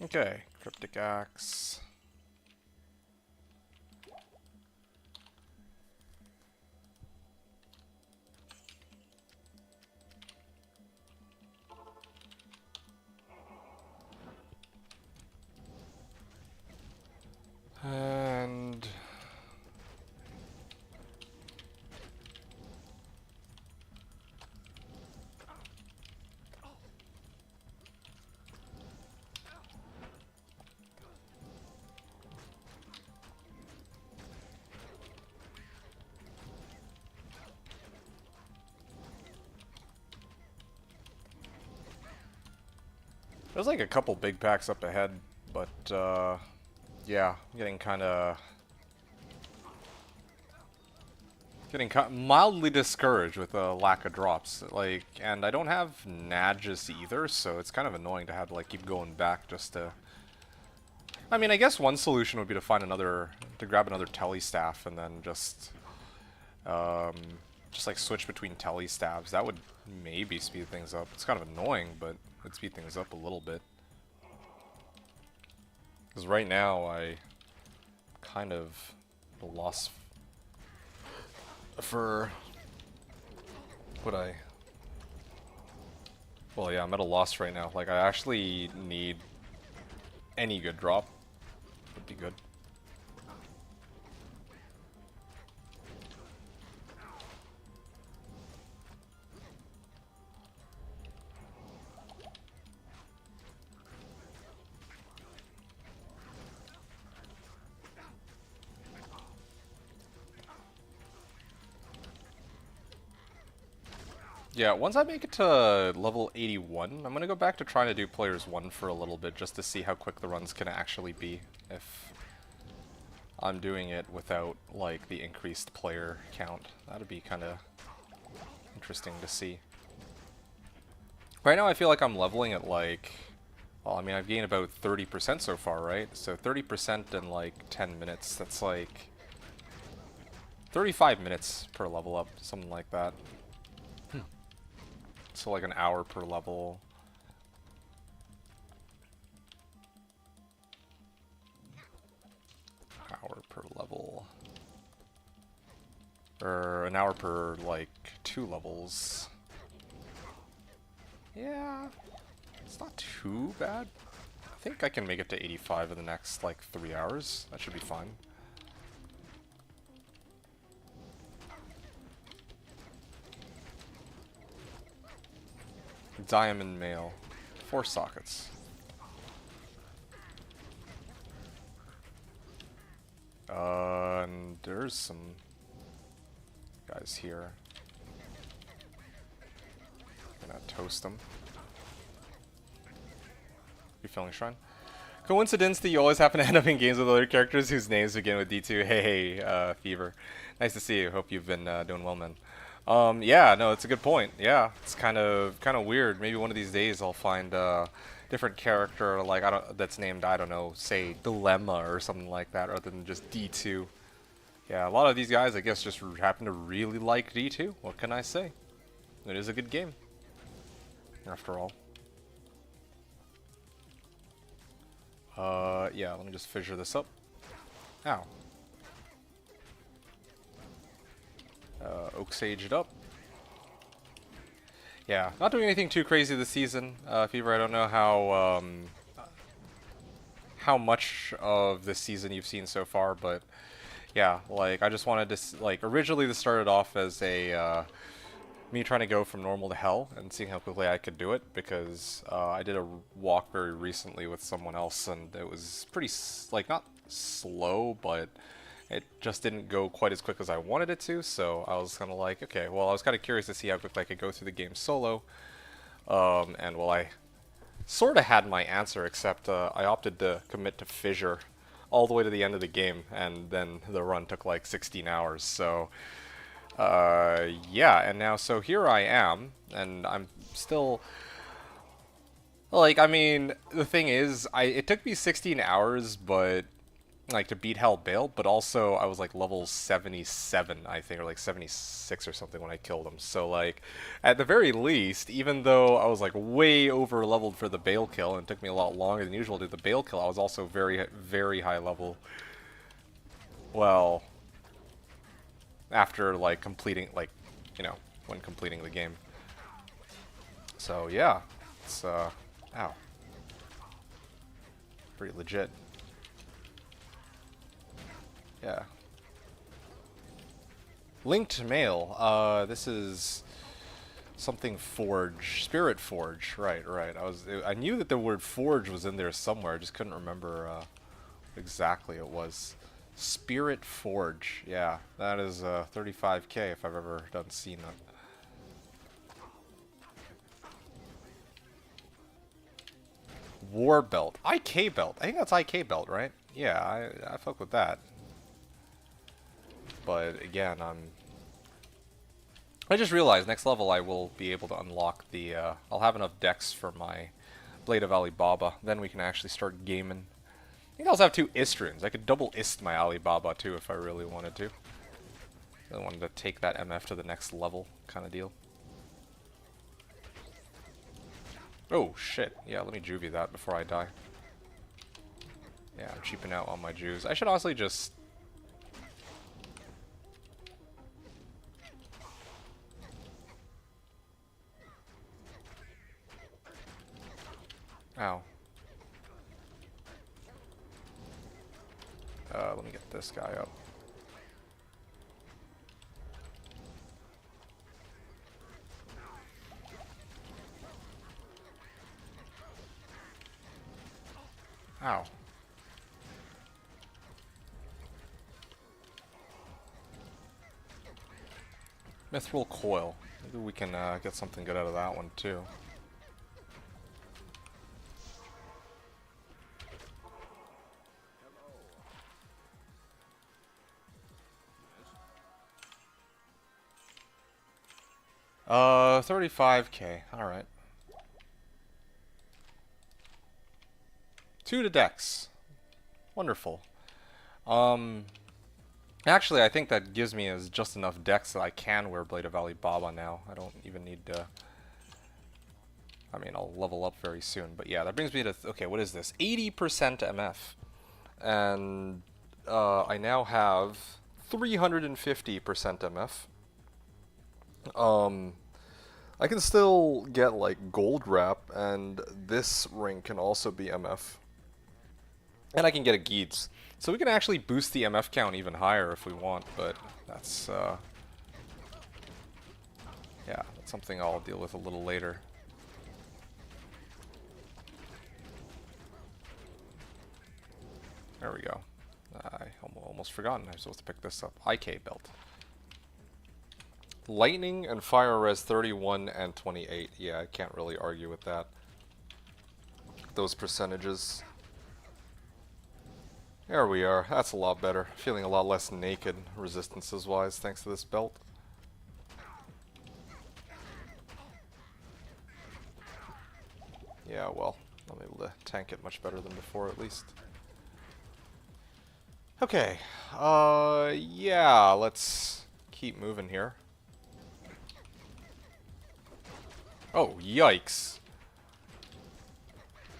Speaker 2: Okay, Cryptic Axe. And... There's like a couple big packs up ahead, but yeah, I'm getting kind of mildly discouraged with a lack of drops. Like, and I don't have Nagus either, so it's kind of annoying to have to like keep going back just to. I mean, I guess one solution would be to find to grab another Telly staff and then just like switch between Telly staffs. That would maybe speed things up. It's kind of annoying, but would speed things up a little bit. Because right now I kind of lost for what I... Well, yeah, I'm at a loss right now. Like, I actually need any good drop. Would be good. Yeah, once I make it to level 81, I'm gonna go back to trying to do players 1 for a little bit just to see how quick the runs can actually be if I'm doing it without like the increased player count. That'd be kind of interesting to see. Right now I feel like I'm leveling at like, well, I mean I've gained about 30% so far, right? So 30% in like 10 minutes, that's like 35 minutes per level up, something like that. So like an hour per level. Hour per level. Or an hour per like 2 levels. Yeah, it's not too bad. I think I can make it to 85 in the next like 3 hours. That should be fine. Diamond mail. 4 sockets. And there's some guys here. Gonna toast them. Refilling shrine. Coincidence that you always happen to end up in games with other characters whose names begin with D2. Hey, Fever. Nice to see you. Hope you've been doing well, man. Yeah, no, it's a good point. Yeah, it's kind of weird. Maybe one of these days I'll find a different character like that's named, I don't know, say Dilemma or something like that, rather than just D2. Yeah, a lot of these guys, I guess, just happen to really like D2. What can I say? It is a good game, after all. Yeah, let me just fissure this up. Ow. Oak Saged up. Yeah, not doing anything too crazy this season. Fever, I don't know how much of this season you've seen so far, but yeah, like I just wanted to like originally this started off as a me trying to go from normal to hell and seeing how quickly I could do it, because I did a walk very recently with someone else and it was pretty like not slow, but it just didn't go quite as quick as I wanted it to, so I was kind of like, okay, well, I was kind of curious to see how quickly I could go through the game solo, and well, I sort of had my answer, except I opted to commit to Fissure all the way to the end of the game, and then the run took like 16 hours, so yeah, and now, so here I am, and I'm still, like, I mean, the thing is, it took me 16 hours, but like to beat Hell Bale, but also I was like level 77, I think, or like 76 or something when I killed him. So like, at the very least, even though I was like way over leveled for the Bale kill, and it took me a lot longer than usual to do the Bale kill, I was also very, very high level. Well, after like completing, like, you know, when completing the game. So yeah, it's ow, pretty legit. Yeah. Linked mail. This is something forge. Spirit forge. Right, right. I knew that the word forge was in there somewhere. I just couldn't remember exactly it was. Spirit forge. Yeah, that is 35k if I've ever seen that. War belt. IK belt. I think that's IK belt, right? Yeah, I fuck with that. But again, I just realized next level I will be able to unlock the, I'll have enough decks for my Blade of Alibaba, then we can actually start gaming. I think I also have 2 Istrins. I could double Ist my Alibaba too if I really wanted to. I wanted to take that MF to the next level kind of deal. Oh shit, yeah, let me juvie that before I die. Yeah, I'm cheaping out on my juves. I should honestly just... Ow. Let me get this guy up. Ow. Mithril Coil. Maybe we can get something good out of that one too. Uh, 35k. Alright. 2 to Dex. Wonderful. Actually, I think that gives me just enough Dex that I can wear Blade of Ali Baba now. I don't even need to... I mean, I'll level up very soon. But yeah, that brings me to... Okay, what is this? 80% MF. And I now have 350% MF. I can still get, like, Gold Wrap, and this ring can also be MF. And I can get a Geeds. So we can actually boost the MF count even higher if we want, but that's, yeah, that's something I'll deal with a little later. There we go. I almost forgotten I was supposed to pick this up. IK belt. Lightning and Fire Res 31 and 28. Yeah, I can't really argue with that. Those percentages. There we are. That's a lot better. Feeling a lot less naked, resistances-wise, thanks to this belt. Yeah, well, I'm able to tank it much better than before, at least. Okay. Yeah, let's keep moving here. Oh, yikes.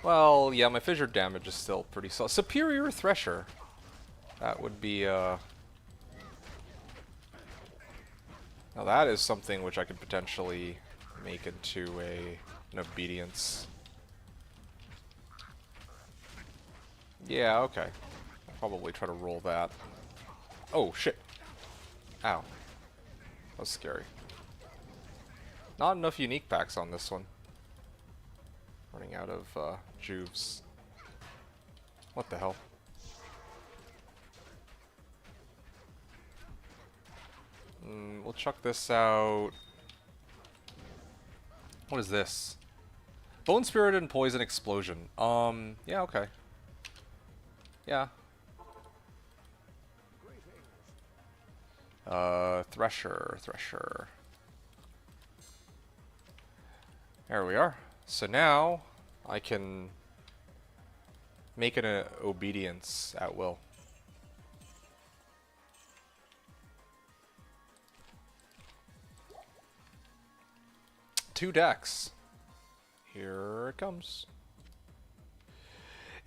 Speaker 2: Well, yeah, my fissure damage is still pretty solid. Superior Thresher. That would be, Now that is something which I could potentially make into an obedience. Yeah, okay. I'll probably try to roll that. Oh, shit. Ow. That was scary. Not enough unique packs on this one. Running out of juves. What the hell? We'll chuck this out. What is this? Bone Spirit and Poison Explosion. Yeah, okay. Yeah. Thresher. There we are. So now I can make an obedience at will. Two decks. Here it comes.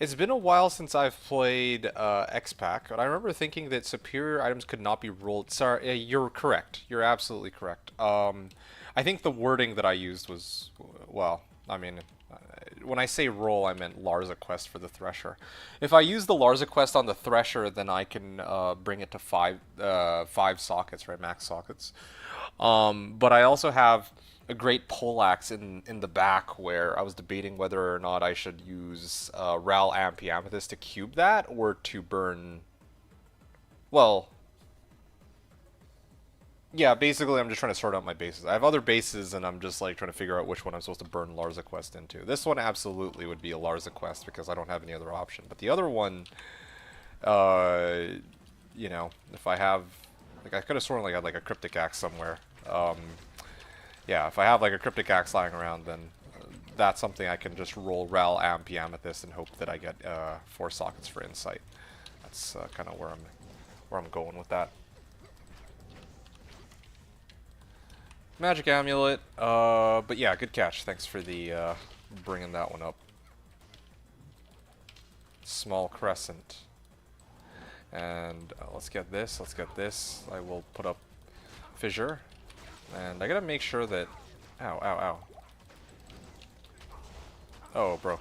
Speaker 2: It's been a while since I've played X-Pack, but I remember thinking that superior items could not be rolled. Sorry, you're correct. You're absolutely correct. I think the wording that I used was, well, I mean, when I say roll, I meant Larza Quest for the Thresher. If I use the Larza Quest on the Thresher, then I can bring it to five sockets, right, max sockets. But I also have a great poleaxe in the back where I was debating whether or not I should use Ral Ampy Amethyst to cube that or to burn. Well, yeah, basically I'm just trying to sort out my bases. I have other bases and I'm just like trying to figure out which one I'm supposed to burn Larza Quest into. This one absolutely would be a Larza Quest because I don't have any other option. But the other one, you know, if I have, like, I could have sworn like I had like a Cryptic Axe somewhere. Yeah, if I have like a Cryptic Axe lying around, then that's something I can just roll Ral Ampy Amethyst and hope that I get 4 sockets for Insight. That's kind of where I'm going with that. Magic Amulet, but yeah, good catch. Thanks for the bringing that one up. Small Crescent. And let's get this, I will put up Fissure. And I gotta make sure that... Ow, ow, ow. Oh, bro.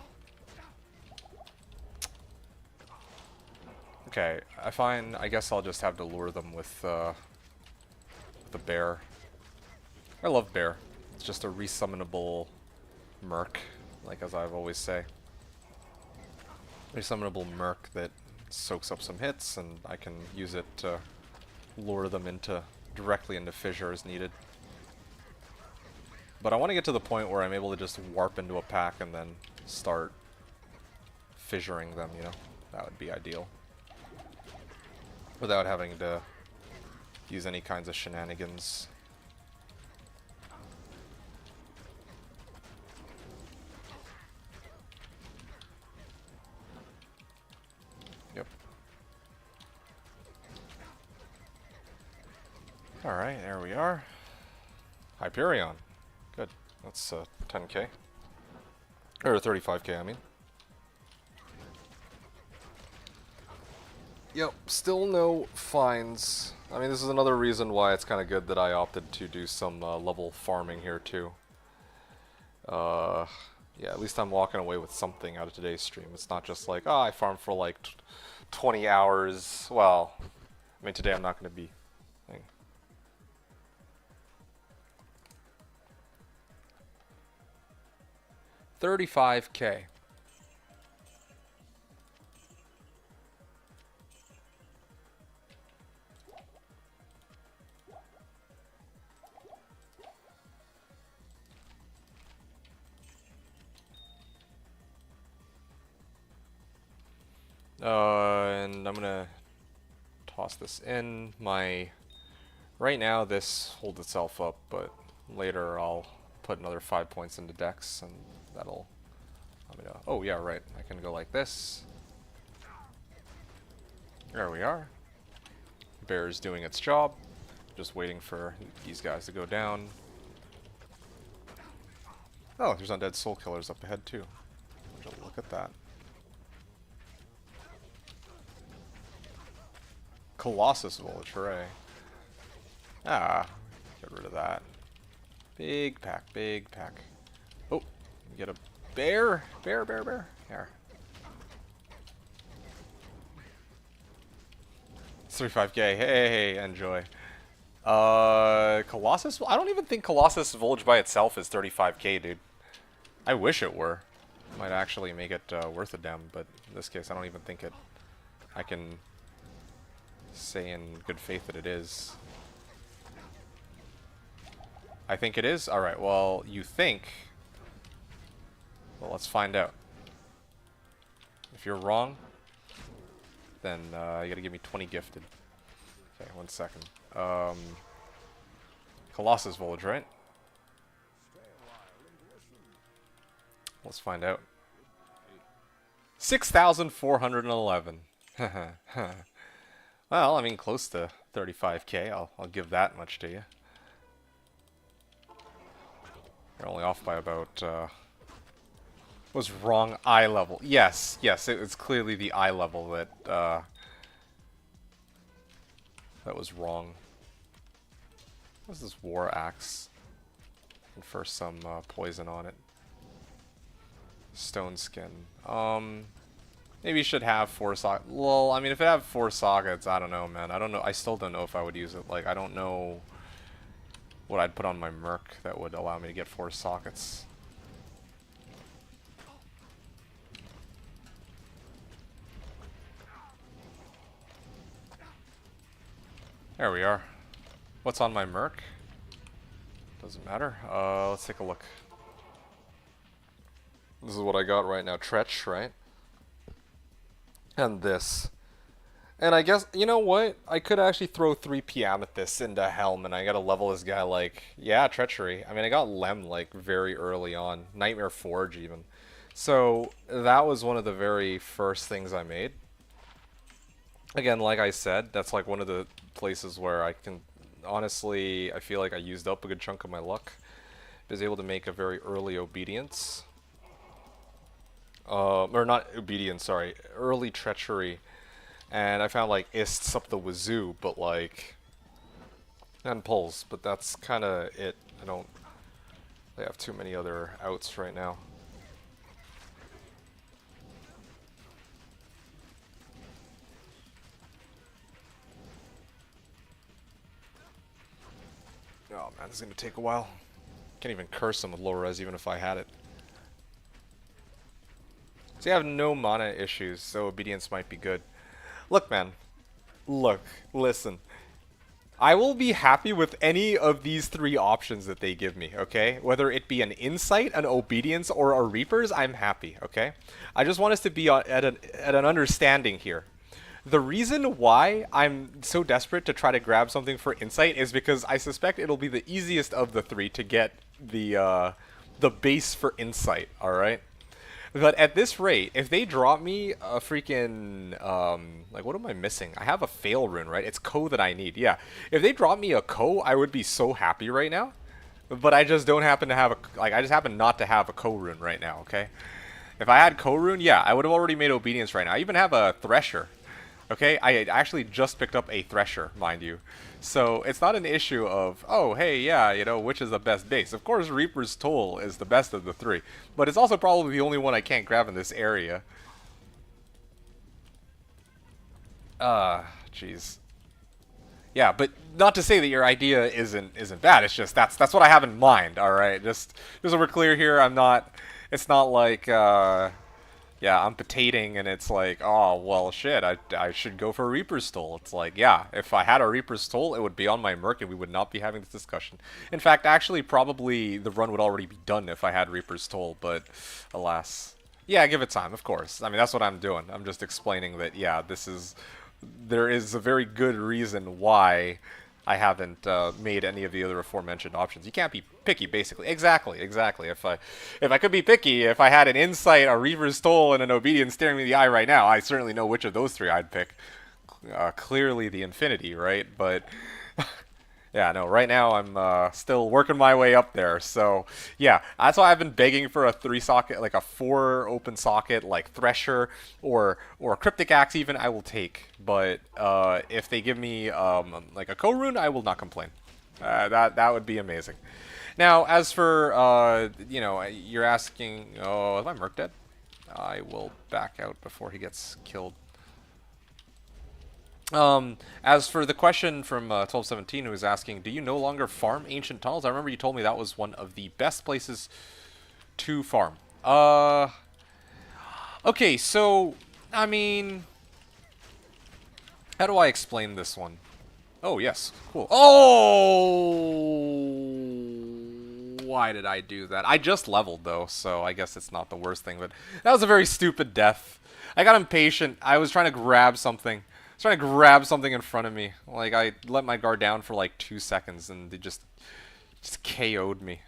Speaker 2: Okay, I guess I'll just have to lure them with the bear. I love bear. It's just a resummonable merc, like as I've always say. Resummonable merc that soaks up some hits, and I can use it to lure them directly into Fissure as needed. But I want to get to the point where I'm able to just warp into a pack and then start fissuring them, you know? That would be ideal. Without having to use any kinds of shenanigans. Yep. Alright, there we are. Hyperion. Good. That's 10k. Or 35k, I mean. Yep, still no finds. I mean, this is another reason why it's kind of good that I opted to do some level farming here, too. Yeah, at least I'm walking away with something out of today's stream. It's not just like, oh, I farmed for like 20 hours. Well, I mean, today I'm not going to be... 35k. And I'm gonna toss this in. Right now this holds itself up, but later I'll put another 5 points into Dex, and that'll... oh yeah, right. I can go like this. There we are. Bear is doing its job. Just waiting for these guys to go down. Oh, there's undead soul killers up ahead too. Look at that. Colossus Village, hooray. Ah, get rid of that. Big pack, big pack. Oh, get a bear. Bear. Here. It's 35k. Hey, enjoy. Colossus? I don't even think Colossus Village by itself is 35k, dude. I wish it were. Might actually make it worth a damn, but in this case, I don't even think I can say in good faith that it is. I think it is? Alright, well, you think. Well, let's find out. If you're wrong, then you gotta give me 20 gifted. Okay, 1 second. Colossus Village, right? Let's find out. 6,411. Well, I mean, close to 35k. I'll give that much to you. You're only off by about... was wrong eye level. Yes, it's clearly the eye level that that was wrong. What's this war axe? Confer some poison on it. Stone skin. Maybe you should have 4 sockets. Well, I mean, if it had 4 sockets, I don't know, man. I don't know. I still don't know if I would use it. Like, I don't know what I'd put on my Merc that would allow me to get 4 sockets. There we are. What's on my Merc? Doesn't matter. Let's take a look. This is what I got right now. Tretch, right? And this. And I guess, you know what? I could actually throw 3p Amethyst into Helm, and I gotta level this guy like, yeah, Treachery. I mean, I got Lem like very early on. Nightmare Forge even. So that was one of the very first things I made. Again, like I said, that's like one of the places where I can, honestly, I feel like I used up a good chunk of my luck. I was able to make a very early Obedience. Or not Obedience, sorry. Early Treachery. And I found like ists up the wazoo, but like... and pulls, but that's kind of it. I don't... they have too many other outs right now. Oh man, this is gonna take a while. Can't even curse him with low res even if I had it. So you have no mana issues, so Obedience might be good. Look, man. Look, listen. I will be happy with any of these three options that they give me, okay? Whether it be an Insight, an Obedience, or a Reapers, I'm happy, okay? I just want us to be at an understanding here. The reason why I'm so desperate to try to grab something for Insight is because I suspect it'll be the easiest of the three to get the base for Insight, alright? But at this rate, if they drop me a freaking, like, what am I missing? I have a fail rune, right? It's Ko that I need, yeah. If they drop me a Ko, I would be so happy right now. But I just don't happen to have I just happen not to have a Ko rune right now, okay? If I had Ko rune, yeah, I would have already made Obedience right now. I even have a Thresher. Okay, I actually just picked up a Thresher, mind you. So it's not an issue of, oh, hey, yeah, you know, which is the best base. Of course, Reaper's Toll is the best of the three, but it's also probably the only one I can't grab in this area. Jeez. Yeah, but not to say that your idea isn't bad. It's just that's what I have in mind. All right, just so we're clear here, I'm not. It's not like. Yeah, I'm potating and it's like, oh, well, shit, I should go for a Reaper's Toll. It's like, yeah, if I had a Reaper's Toll, it would be on my Merc and we would not be having this discussion. In fact, actually, probably the run would already be done if I had Reaper's Toll, but alas. Yeah, give it time, of course. I mean, that's what I'm doing. I'm just explaining that, yeah, there is a very good reason why I haven't made any of the other aforementioned options. You can't be picky, basically. Exactly. If I could be picky, if I had an Insight, a Reaver's Toll, and an Obedience staring me in the eye right now, I certainly know which of those three I'd pick. Clearly the Infinity, right? But yeah, no, right now I'm still working my way up there. So yeah, that's why I've been begging for a 3-socket, like a 4 open socket, like Thresher or Cryptic Axe even, I will take. But if they give me like a Ko-Rune, I will not complain. That would be amazing. Now, as for, you know, you're asking, oh, is my Merc dead? I will back out before he gets killed. As for the question from 1217 who was asking, do you no longer farm Ancient Tunnels? I remember you told me that was one of the best places to farm. Okay, so, I mean, how do I explain this one? Oh, yes, cool. Oh! Why did I do that? I just leveled, though, so I guess it's not the worst thing, but that was a very stupid death. I got impatient. I was trying to grab something. Trying to grab something in front of me. Like, I let my guard down for like 2 seconds and they just KO'd me.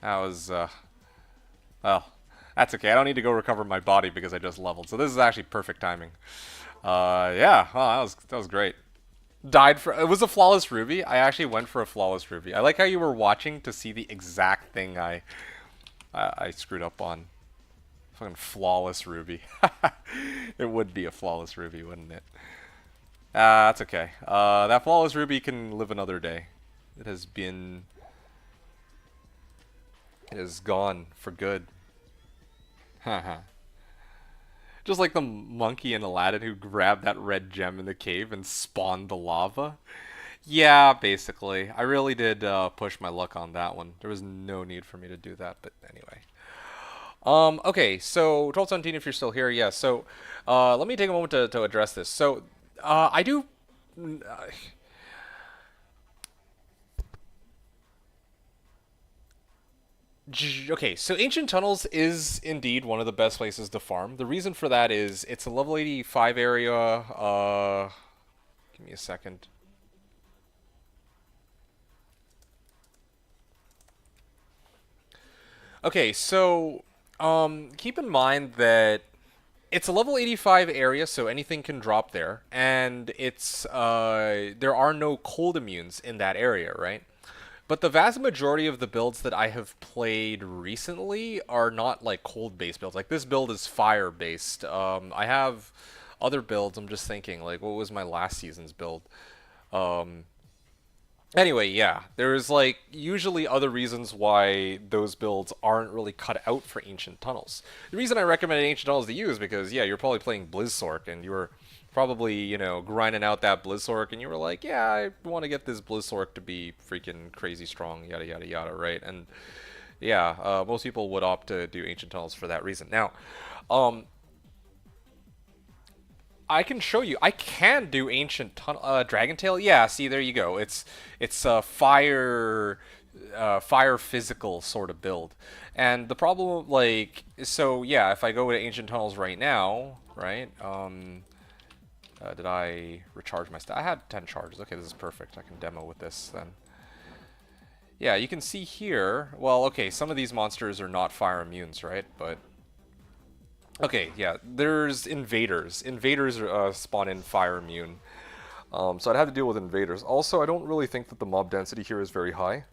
Speaker 2: That was, well, that's okay. I don't need to go recover my body because I just leveled. So this is actually perfect timing. Yeah, oh, that was great. Died for, it was a flawless ruby. I actually went for a flawless ruby. I like how you were watching to see the exact thing I screwed up on. Fucking flawless ruby. It would be a flawless ruby, wouldn't it? That's okay. That flawless ruby can live another day. It has gone for good. Haha. Just like the monkey in Aladdin who grabbed that red gem in the cave and spawned the lava. Yeah, basically. I really did push my luck on that one. There was no need for me to do that, but anyway. Okay, so 1217, if you're still here, yeah. So let me take a moment to address this. So I do. Okay, so Ancient Tunnels is indeed one of the best places to farm. The reason for that is it's a level 85 area. Give me a second. Okay, so keep in mind that it's a level 85 area, so anything can drop there, and it's there are no cold immunes in that area, right? But the vast majority of the builds that I have played recently are not like cold-based builds. Like this build is fire-based. I have other builds. I'm just thinking, like, what was my last season's build? Anyway, yeah, there's like usually other reasons why those builds aren't really cut out for Ancient Tunnels. The reason I recommended Ancient Tunnels to you is because, yeah, you're probably playing Blizzsork and you were probably, you know, grinding out that Blizzsork and you were like, yeah, I want to get this Blizzsork to be freaking crazy strong, yada, yada, yada, right? And yeah, most people would opt to do Ancient Tunnels for that reason. Now, I can show you. I can do ancient dragon tail. Yeah, see, there you go. It's a fire physical sort of build, and the problem, like, so yeah, if I go to ancient tunnels right now, right? Did I recharge my I had 10 charges. Okay, this is perfect. I can demo with this then. Yeah, you can see here. Well, okay, some of these monsters are not fire immunes, right? But okay, yeah, there's invaders. Invaders spawn in fire immune. So I'd have to deal with invaders. Also, I don't really think that the mob density here is very high.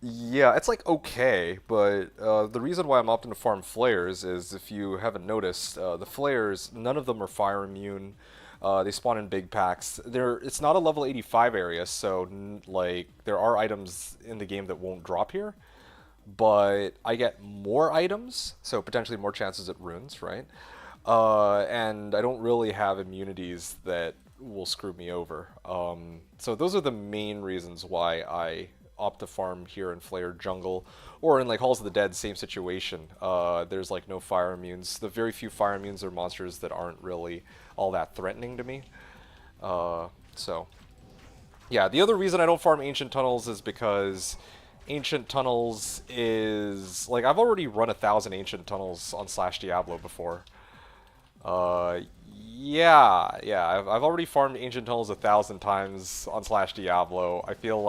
Speaker 2: Yeah, it's like okay, but the reason why I'm opting to farm flares is, if you haven't noticed, the flares, none of them are fire immune. They spawn in big packs. It's not a level 85 area, so like there are items in the game that won't drop here, but I get more items, so potentially more chances at runes, right? And I don't really have immunities that will screw me over. So those are the main reasons why I opt to farm here in Flare Jungle, or in like Halls of the Dead, same situation. There's like no fire immunes. The very few fire immunes are monsters that aren't really all that threatening to me. So yeah, the other reason I don't farm Ancient Tunnels is because Ancient Tunnels is like, I've already run 1,000 Ancient Tunnels on Slashdiablo before. Yeah, I've already farmed Ancient Tunnels 1,000 times on Slashdiablo. I feel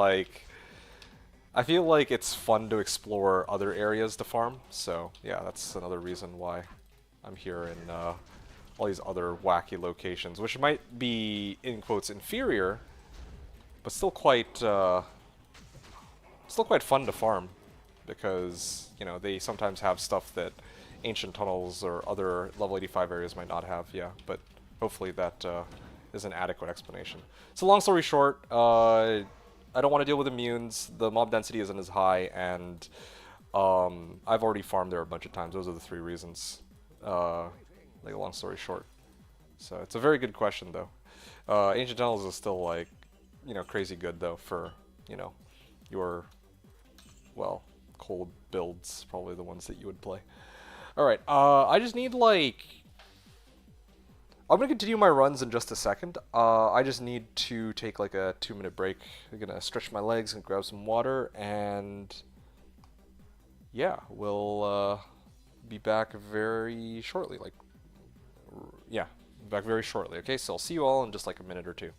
Speaker 2: like it's fun to explore other areas to farm, so yeah, that's another reason why I'm here in all these other wacky locations, which might be, in quotes, inferior, but still quite fun to farm, because, you know, they sometimes have stuff that Ancient Tunnels or other level 85 areas might not have, yeah, but hopefully that is an adequate explanation. So long story short, I don't want to deal with immunes, the mob density isn't as high, and I've already farmed there a bunch of times. Those are the 3 reasons, like, long story short. So it's a very good question, though. Ancient Tunnels is still, like, you know, crazy good, though, for, you know, your, well, cold builds, probably the ones that you would play. Alright, I just need, like, I'm going to continue my runs in just a second. I just need to take like a 2-minute break. I'm going to stretch my legs and grab some water, and yeah, we'll be back very shortly. Like, yeah, back very shortly. Okay, so I'll see you all in just like a minute or two.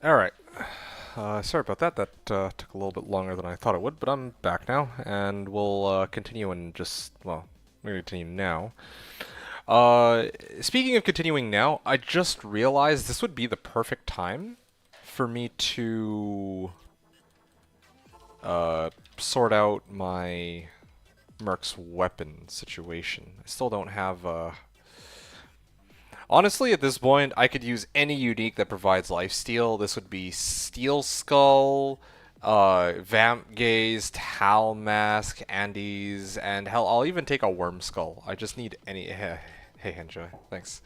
Speaker 2: Alright. Sorry about that. That took a little bit longer than I thought it would, but I'm back now, and we'll continue in just, well, we're going to continue now. Speaking of continuing now, I just realized this would be the perfect time for me to sort out my Merc's weapon situation. I still don't have honestly, at this point, I could use any unique that provides lifesteal. This would be Steel Skull, Vamp Gaze, Tal Mask, Andes, and hell, I'll even take a Worm Skull. I just need any. Hey, enjoy. Thanks.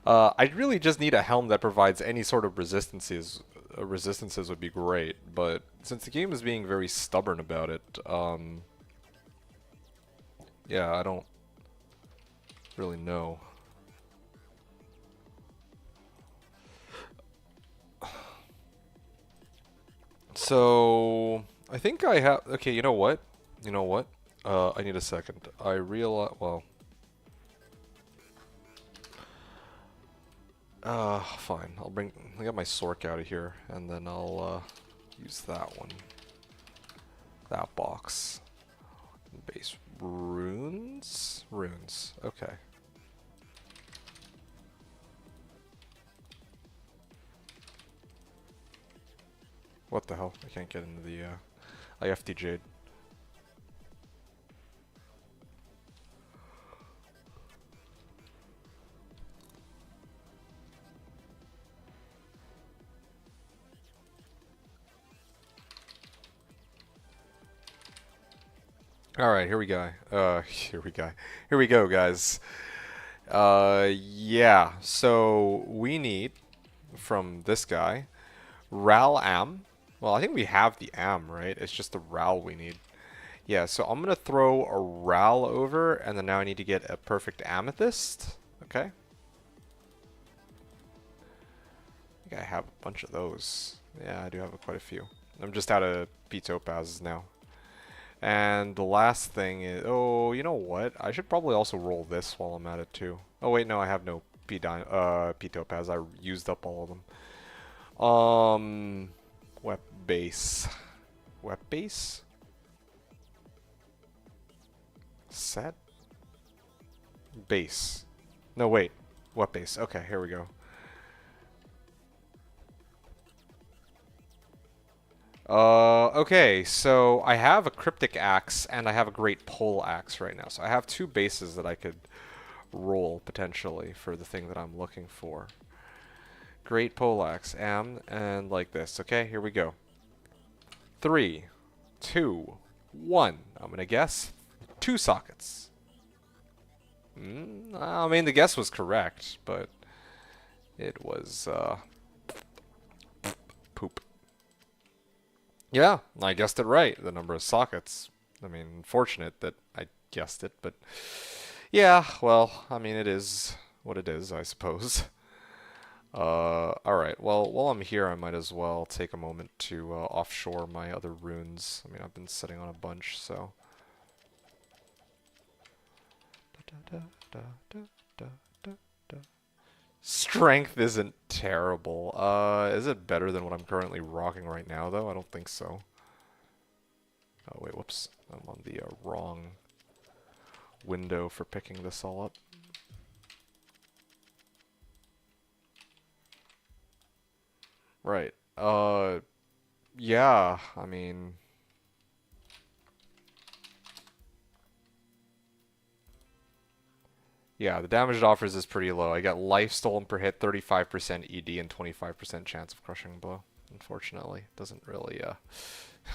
Speaker 2: I really just need a helm that provides any sort of resistances. Resistances would be great, but since the game is being very stubborn about it, yeah, I don't really know. So, I think I have... Okay, you know what? You know what? I need a second. I realize... Well... fine. I'll get my Sork out of here, and then I'll, use that one. That box. Base runes? Runes. Okay. What the hell? I can't get into the, IFT Jade. Alright, here we go. Here we go, guys. Yeah, so we need, from this guy, Ral Am. Well, I think we have the Am, right? It's just the Ral we need. Yeah, so I'm going to throw a Ral over, and then now I need to get a perfect Amethyst. Okay. I think I have a bunch of those. Yeah, I do have quite a few. I'm just out of P Topazes now. And the last thing is... Oh, you know what? I should probably also roll this while I'm at it, too. Oh, wait, no, I have no P Topaz. I used up all of them. Wep base. Wep base? Set? Base. No, wait. Wep base. Okay, here we go. Okay, so I have a Cryptic Axe and I have a Great Pole Axe right now. So I have two bases that I could roll, potentially, for the thing that I'm looking for. Great Pole Axe, and like this. Okay, here we go. 3, 2, 1. I'm gonna guess 2 sockets. I mean, the guess was correct, but it was, poop. Yeah, I guessed it right. The number of sockets. I mean, unfortunate that I guessed it, but yeah, well, I mean, it is what it is, I suppose. Alright, well, while I'm here, I might as well take a moment to offshore my other runes. I mean, I've been sitting on a bunch, so... Strength isn't terrible. Is it better than what I'm currently rocking right now, though? I don't think so. Oh, wait, whoops. I'm on the wrong window for picking this all up. Right. Yeah, I mean... Yeah, the damage it offers is pretty low. I got life stolen per hit, 35% ED, and 25% chance of crushing blow. Unfortunately, doesn't really,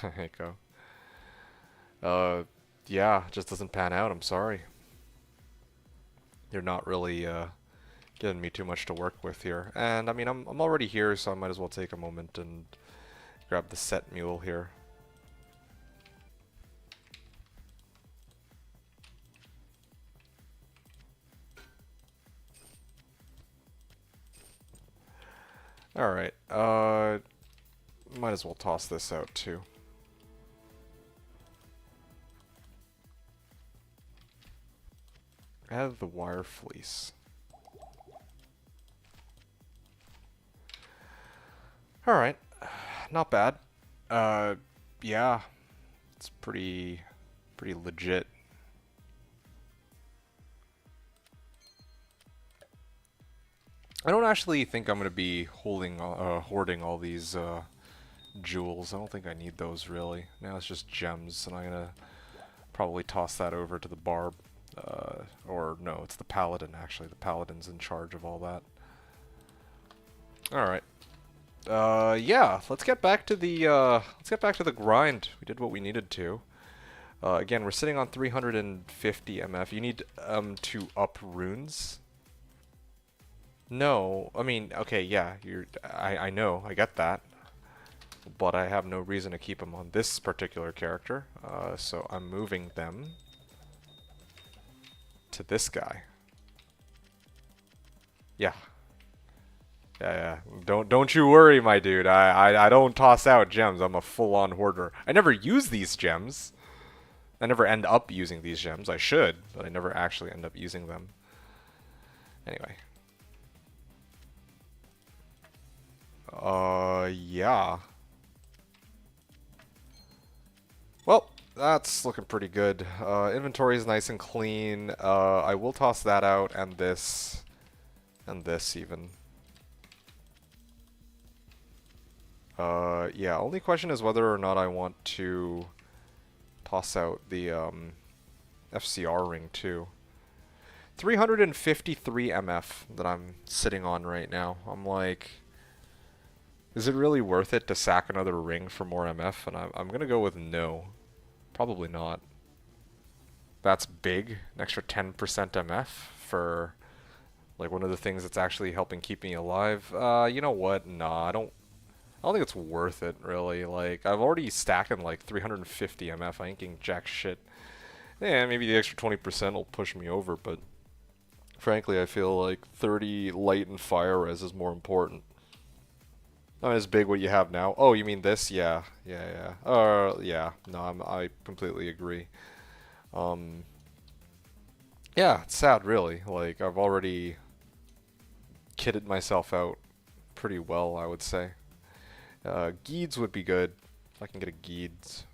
Speaker 2: echo. Yeah, just doesn't pan out. I'm sorry. You're not really, giving me too much to work with here. And, I mean, I'm already here, so I might as well take a moment and grab the set mule here. Alright, might as well toss this out too. Add the wire fleece.
Speaker 1: Alright. Not bad. Yeah. It's pretty legit. I don't actually think I'm going to be hoarding all these jewels. I don't think I need those really. Now it's just gems, and I'm going to probably toss that over to the barb. Or no, it's the paladin actually. The paladin's in charge of all that. Alright. Yeah, let's get back to the grind. We did what we needed to. Again, we're sitting on 350 MF. You need to up runes. No, I mean, okay, yeah, I know, I get that. But I have no reason to keep them on this particular character. So I'm moving them to this guy. Yeah. Yeah. Don't you worry, my dude. I don't toss out gems. I'm a full-on hoarder. I never use these gems. I never end up using these gems. I should, but I never actually end up using them. Anyway. Yeah. Well, that's looking pretty good. Inventory is nice and clean. I will toss that out, and this even. Yeah, only question is whether or not I want to toss out the FCR ring too. 353 MF that I'm sitting on right now. I'm like, is it really worth it to sack another ring for more MF? And I'm gonna go with no. Probably not. That's big. An extra 10% MF for like one of the things that's actually helping keep me alive. You know what? Nah, I don't think it's worth it, really. Like, I've already stacking like 350 MF. I ain't getting jack shit. Yeah, maybe the extra 20% will push me over, but frankly, I feel like 30 light and fire res is more important. Not as big what you have now. Oh, you mean this? Yeah. Yeah. No, I completely agree. Yeah, it's sad, really. Like, I've already kitted myself out pretty well, I would say. Geeds would be good. If I can get a Geeds,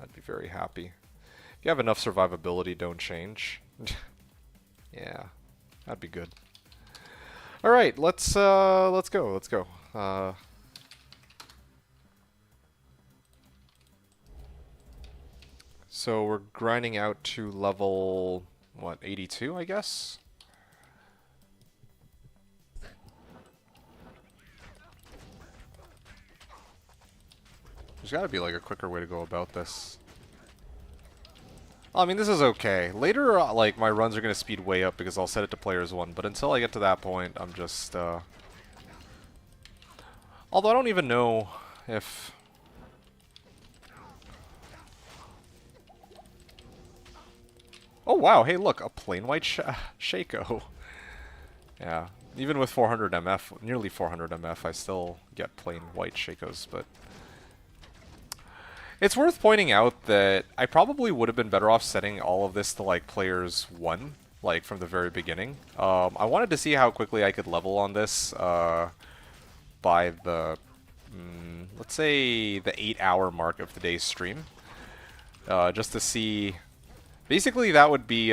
Speaker 1: I'd be very happy. If you have enough survivability, don't change. Yeah, that'd be good. All right, let's go. So we're grinding out to level what, 82, I guess. There's got to be like a quicker way to go about this. I mean, this is okay. Later, like, my runs are going to speed way up because I'll set it to players 1, but until I get to that point, I'm just, although I don't even know if... Oh, wow, hey, look, a plain white Shaco. Yeah, even with 400 MF, nearly 400 MF, I still get plain white Shacos, but... It's worth pointing out that I probably would have been better off setting all of this to like players 1, like from the very beginning. I wanted to see how quickly I could level on this by the, let's say, the 8-hour mark of today's stream. Just to see, basically that would be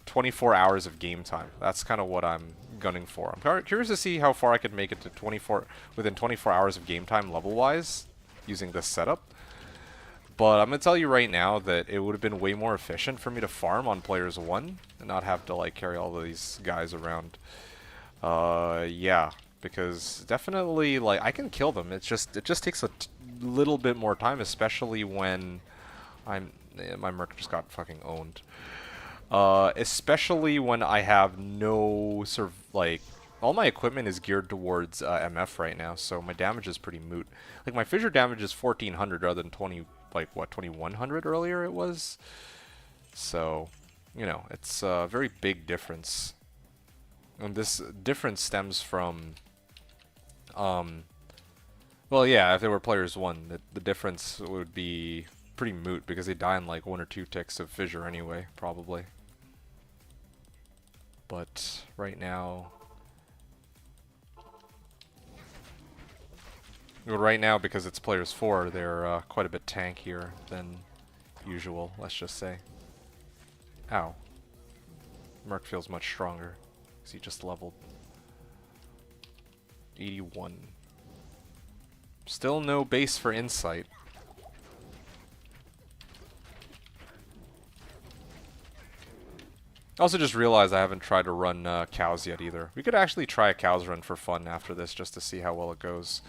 Speaker 1: 24 hours of game time. That's kind of what I'm gunning for. I'm curious to see how far I could make it to within 24 hours of game time level-wise using this setup. But I'm going to tell you right now that it would have been way more efficient for me to farm on players 1 and not have to like carry all of these guys around. Yeah, because definitely like I can kill them. It just takes a little bit more time, especially when my merc just got fucking owned. Especially when I have no like all my equipment is geared towards MF right now, so my damage is pretty moot. Like my fissure damage is 1400 rather than 2100 earlier it was. So, you know, it's a very big difference. And this difference stems from well, yeah, if they were players 1, the difference would be pretty moot because they die in like 1 or 2 ticks of fissure anyway, probably. But right now,
Speaker 2: But right now, because it's players 4, they're quite a bit tankier than usual, let's just say. Ow. Merc feels much stronger, because he just leveled. 81. Still no base for insight. I also just realized I haven't tried to run cows yet either. We could actually try a cows run for fun after this just to see how well it goes.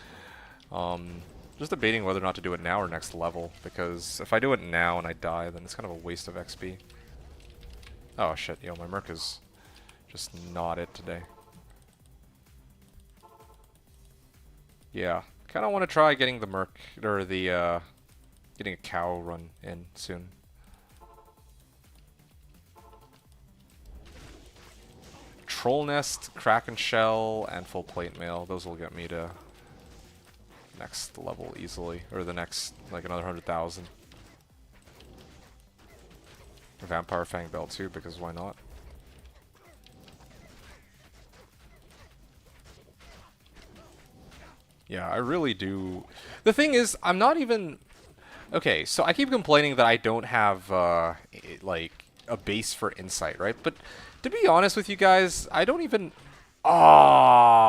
Speaker 2: Just debating whether or not to do it now or next level, because if I do it now and I die, then it's kind of a waste of XP. Oh shit, yo, my merc is just not it today. Yeah, kind of want to try getting the merc, or the, getting a cow run in soon. Troll Nest, Kraken Shell, and Full Plate Mail. Those will get me to next level easily, or the next, like, another 100,000. Vampire Fang Belt too, because why not? Yeah, I really do. The thing is, I'm not even... Okay, so I keep complaining that I don't have, like, a base for insight, right? But to be honest with you guys, I don't even... Ah,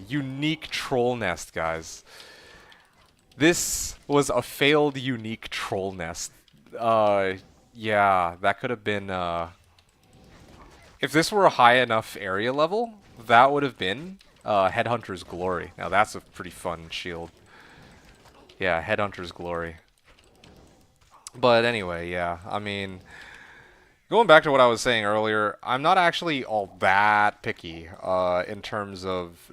Speaker 2: unique troll nest, guys. This was a failed unique troll nest. Yeah, that could have been, if this were a high enough area level, that would have been, Headhunter's Glory. Now that's a pretty fun shield. Yeah, Headhunter's Glory. But anyway, yeah, I mean... Going back to what I was saying earlier, I'm not actually all that picky in terms of...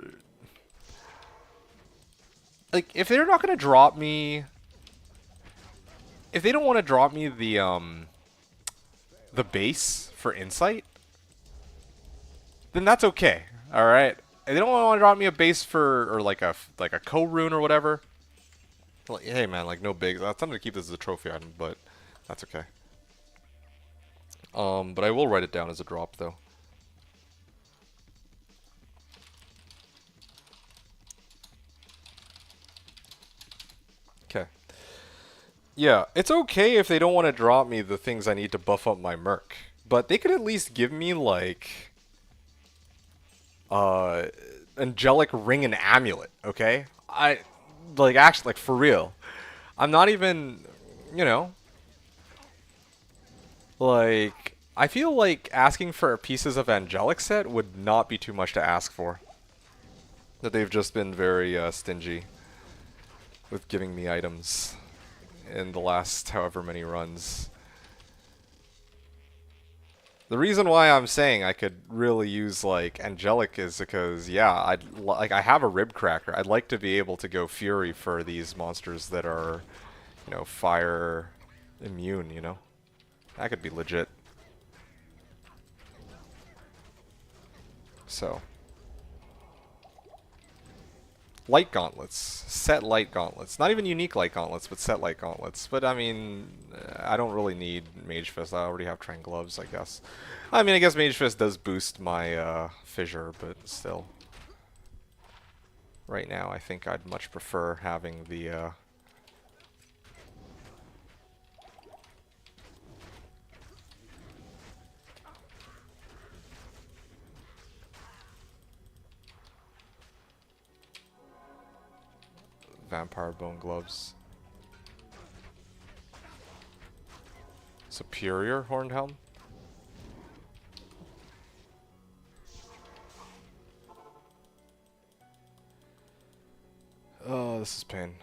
Speaker 2: Like, if they're not going to drop me... If they don't want to drop me the base for Insight, then that's okay, alright? If they don't want to drop me a base for... Or like a co-rune or whatever, like, hey man, like, no big... I'm going to keep this as a trophy item, but that's okay. But I will write it down as a drop, though. Okay. Yeah, it's okay if they don't want to drop me the things I need to buff up my merc. But they could at least give me, like... Angelic Ring and Amulet, okay? Like, actually, like, for real. I'm not even, you know... Like, I feel like asking for pieces of Angelic set would not be too much to ask for. That they've just been very stingy with giving me items in the last however many runs. The reason why I'm saying I could really use like Angelic is because, yeah, I have a Rib Cracker. I'd like to be able to go Fury for these monsters that are, you know, fire immune, you know? That could be legit. So. Light Gauntlets. Set Light Gauntlets. Not even unique Light Gauntlets, but set Light Gauntlets. But, I mean, I don't really need Mage Fist. I already have Train Gloves, I guess. I mean, I guess Mage Fist does boost my Fissure, but still. Right now, I think I'd much prefer having the... Vampire Bone Gloves. Superior Horned Helm? Oh, this is pain.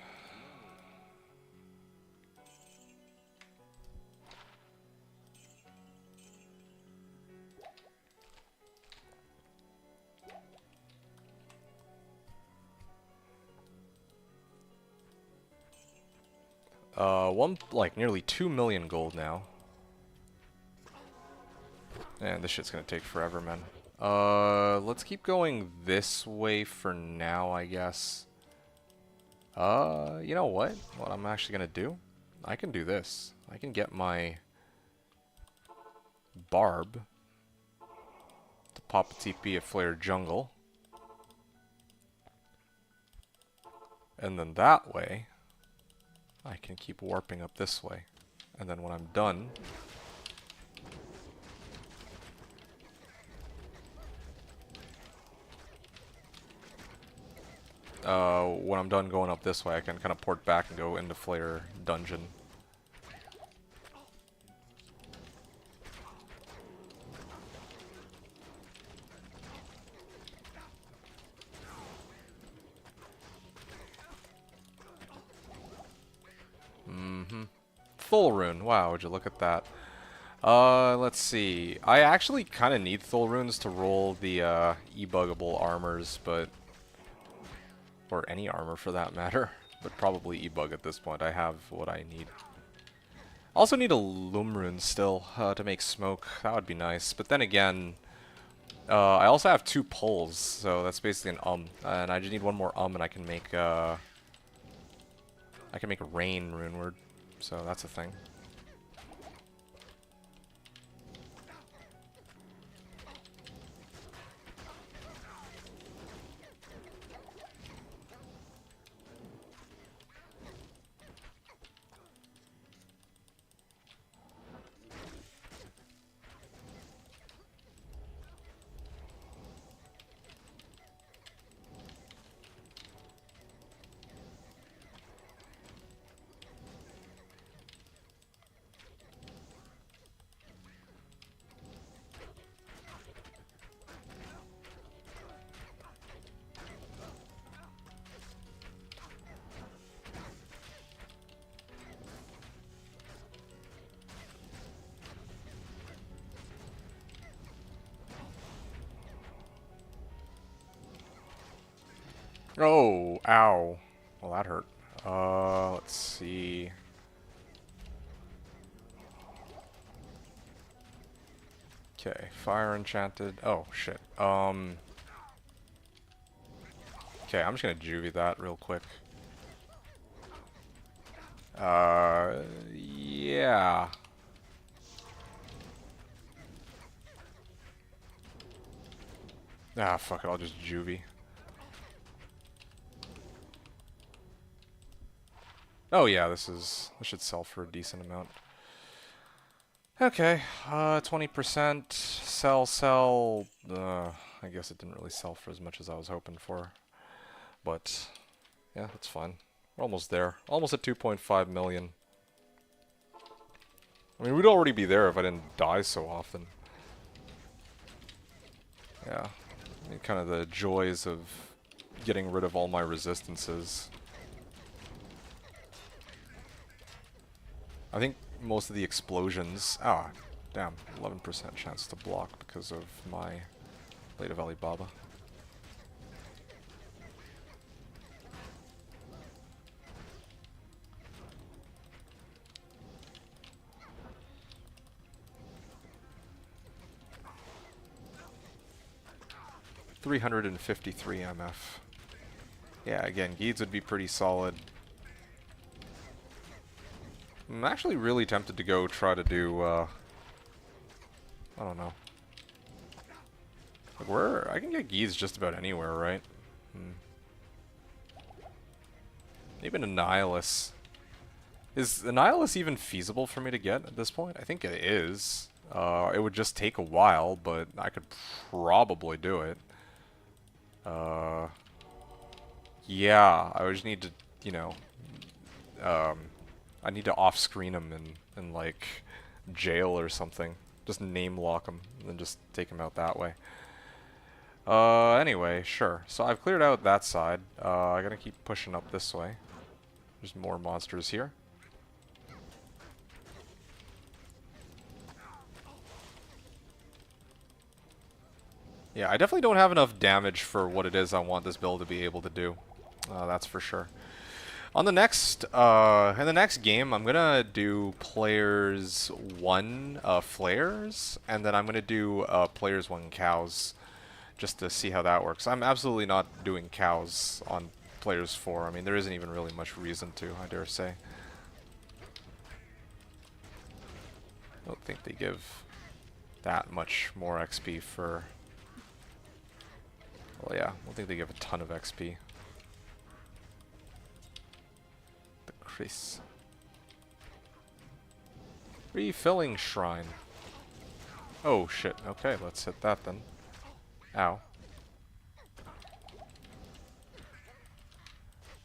Speaker 2: Nearly 2 million gold now. And this shit's gonna take forever, man. Let's keep going this way for now, I guess. You know what? What I'm actually gonna do? I can do this. I can get my Barb to pop a TP at Flare Jungle. And then that way, I can keep warping up this way. And then when I'm done, going up this way, I can kind of port back and go into Flare Dungeon. Thul Rune. Wow, would you look at that. Let's see. I actually kind of need Thul Runes to roll the e-buggable armors, but... or any armor for that matter. But probably e-bug at this point. I have what I need. Also need a Loom Rune still to make smoke. That would be nice. But then again, I also have 2 pulls, so that's basically an and I just need one more and I can make a Rain Rune Word. So that's a thing. Oh, ow. Well, that hurt. Let's see. Okay, fire enchanted. Oh, shit. Okay, I'm just gonna juvie that real quick. Yeah. Ah, fuck it, I'll just juvie. Oh yeah, this should sell for a decent amount. Okay, 20%, sell, I guess it didn't really sell for as much as I was hoping for. But, yeah, that's fine. We're almost there. Almost at 2.5 million. I mean, we'd already be there if I didn't die so often. Yeah, I mean, kind of the joys of getting rid of all my resistances. I think most of the explosions... Ah, damn. 11% chance to block because of my Blade of Alibaba. $353 MF. Yeah, again, Geeds would be pretty solid. I'm actually really tempted to go try to do, I don't know. Like I can get Geeds just about anywhere, right? Even Annihilus. Is Annihilus even feasible for me to get at this point? I think it is. It would just take a while, but I could probably do it. Yeah, I would just need to, you know, I need to off-screen him in like jail or something. Just name lock him and then just take him out that way. Anyway, sure. So I've cleared out that side. I gotta keep pushing up this way. There's more monsters here. Yeah, I definitely don't have enough damage for what it is I want this build to be able to do. That's for sure. On the next, in the next game, I'm gonna do players 1 flares, and then I'm gonna do players 1 cows, just to see how that works. I'm absolutely not doing cows on players 4. I mean, there isn't even really much reason to, I dare say. I don't think they give that much more XP for... Well, yeah, I don't think they give a ton of XP. increase. Refilling shrine. Oh shit, okay, let's hit that then. Ow.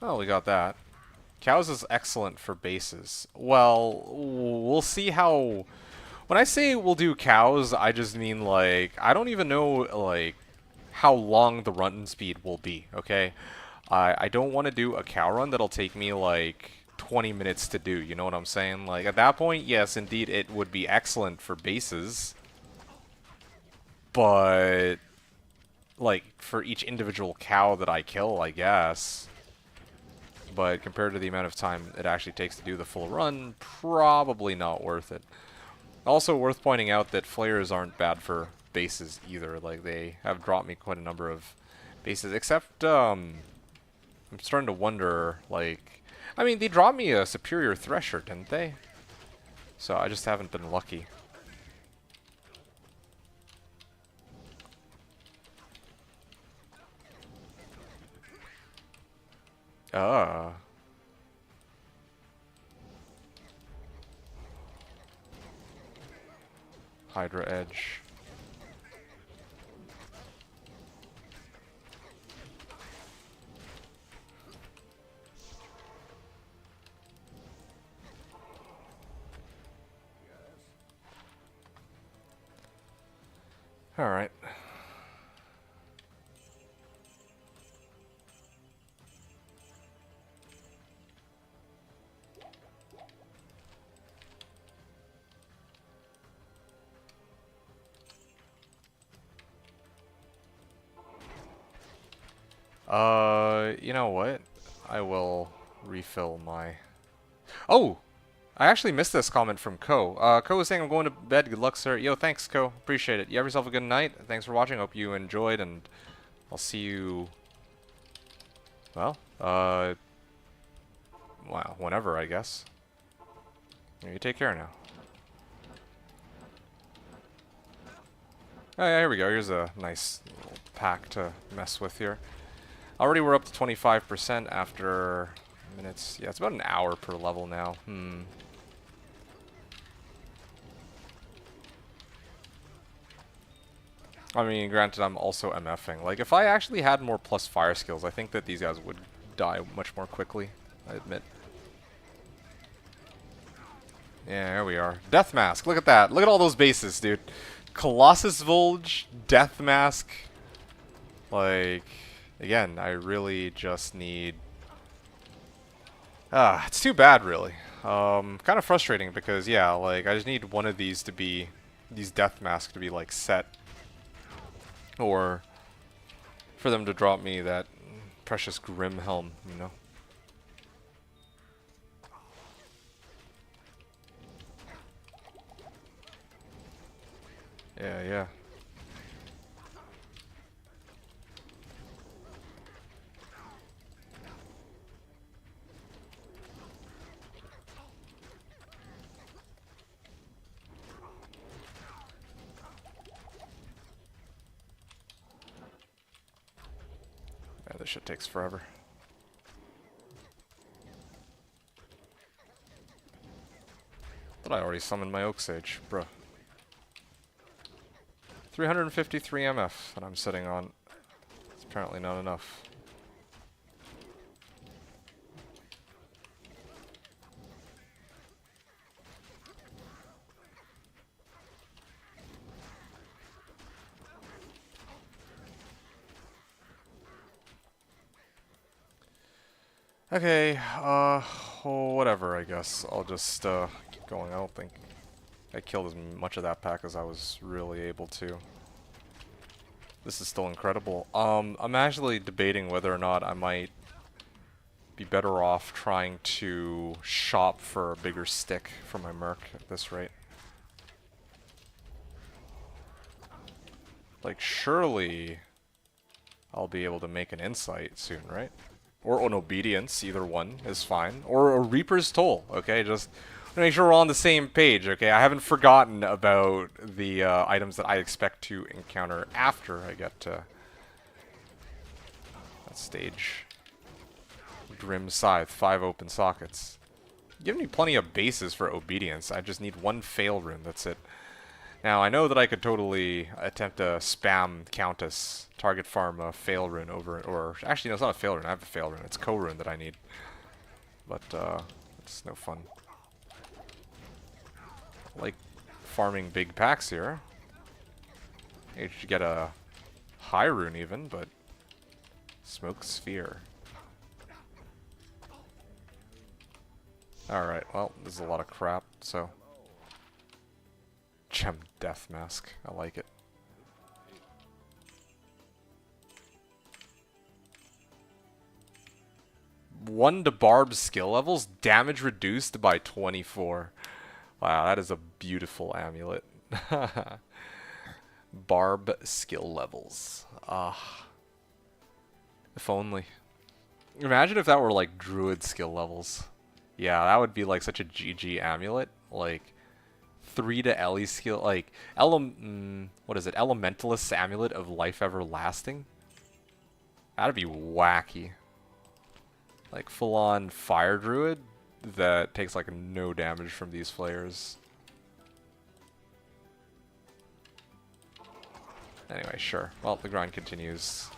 Speaker 2: Oh, we got that. Cows is excellent for bases. Well, we'll see how... When I say we'll do cows, I just mean, like, I don't even know, like, how long the run speed will be, okay? I don't want to do a cow run that'll take me, like, 20 minutes to do, you know what I'm saying? Like, at that point, yes, indeed, it would be excellent for bases. But, like, for each individual cow that I kill, I guess... But compared to the amount of time it actually takes to do the full run, probably not worth it. Also worth pointing out that flares aren't bad for bases either. Like, they have dropped me quite a number of bases, except I'm starting to wonder, like, I mean, they dropped me a superior thresher, didn't they? So I just haven't been lucky. Hydra Edge. Alright. You know what? I will refill my... Oh! I actually missed this comment from Ko. Ko was saying, I'm going to bed. Good luck, sir. Yo, thanks, Ko. Appreciate it. You have yourself a good night. Thanks for watching. Hope you enjoyed, and I'll see you... Well, wow, whenever, I guess. You take care now. Oh, yeah, here we go. Here's a nice little pack to mess with here. Already we're up to 25% after minutes. Yeah, it's about an hour per level now. I mean, granted, I'm also MFing. Like, if I actually had more plus fire skills, I think that these guys would die much more quickly, I admit. Yeah, here we are. Death Mask, look at that. Look at all those bases, dude. Colossus Volge, Death Mask. Like, again, I really just need... it's too bad, really. Kind of frustrating because, yeah, like, I just need one of these to be... These Death Masks to be, like, set. Or for them to drop me that precious Grim Helm, you know? Yeah, yeah. Yeah, this shit takes forever. But I already summoned my Oak Sage, bruh. 353 MF that I'm sitting on. It's apparently not enough. Okay, whatever, I guess. I'll just, keep going. I don't think I killed as much of that pack as I was really able to. This is still incredible. I'm actually debating whether or not I might be better off trying to shop for a bigger stick for my Merc at this rate. Like, surely I'll be able to make an Insight soon, right? Or an Obedience, either one is fine. Or a Reaper's Toll, okay? Just to make sure we're on the same page, okay? I haven't forgotten about the items that I expect to encounter after I get to that stage. Grim Scythe, 5 open sockets. Give me plenty of bases for obedience. I just need one fail rune, that's it. Now, I know that I could totally attempt a spam Countess target farm a fail rune over, or actually no, it's not a fail rune, I have a fail rune, it's co-rune that I need. But, it's no fun. Like farming big packs here. You should get a high rune even, but smoke sphere. Alright, well, this is a lot of crap, so. Gem Death Mask, I like it. One to Barb's skill levels, damage reduced by 24. Wow, that is a beautiful amulet. Barb skill levels. Ah. If only. Imagine if that were like Druid skill levels. Yeah, that would be like such a GG amulet. Like 3 to Ellie skill, like what is it? Elementalist amulet of life everlasting. That'd be wacky. Like full on fire druid that takes like no damage from these flares. Anyway, sure. Well, the grind continues.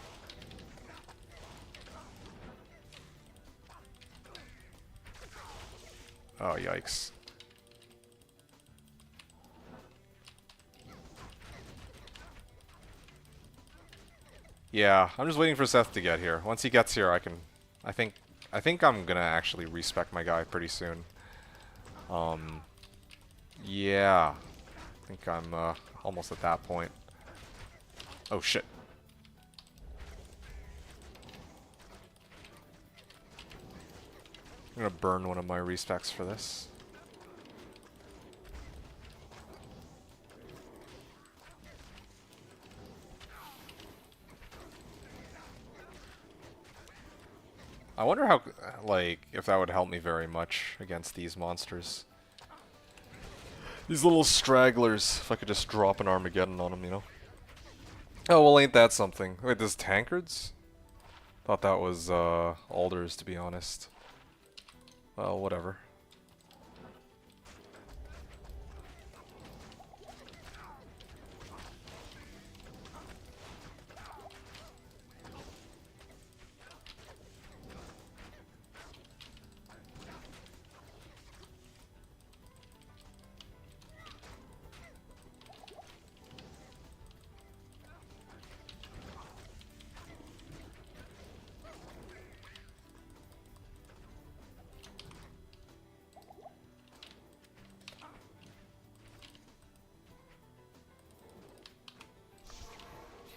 Speaker 2: Oh, yikes. Yeah, I'm just waiting for Seth to get here. Once he gets here, I think I'm gonna actually respec my guy pretty soon. Yeah. I think I'm almost at that point. Oh shit. I'm gonna burn one of my respecs for this. I wonder how, like, if that would help me very much against these monsters. These little stragglers, if I could just drop an Armageddon on them, you know? Oh, well, ain't that something? Wait, this is tankards? Thought that was, alders, to be honest. Well, whatever.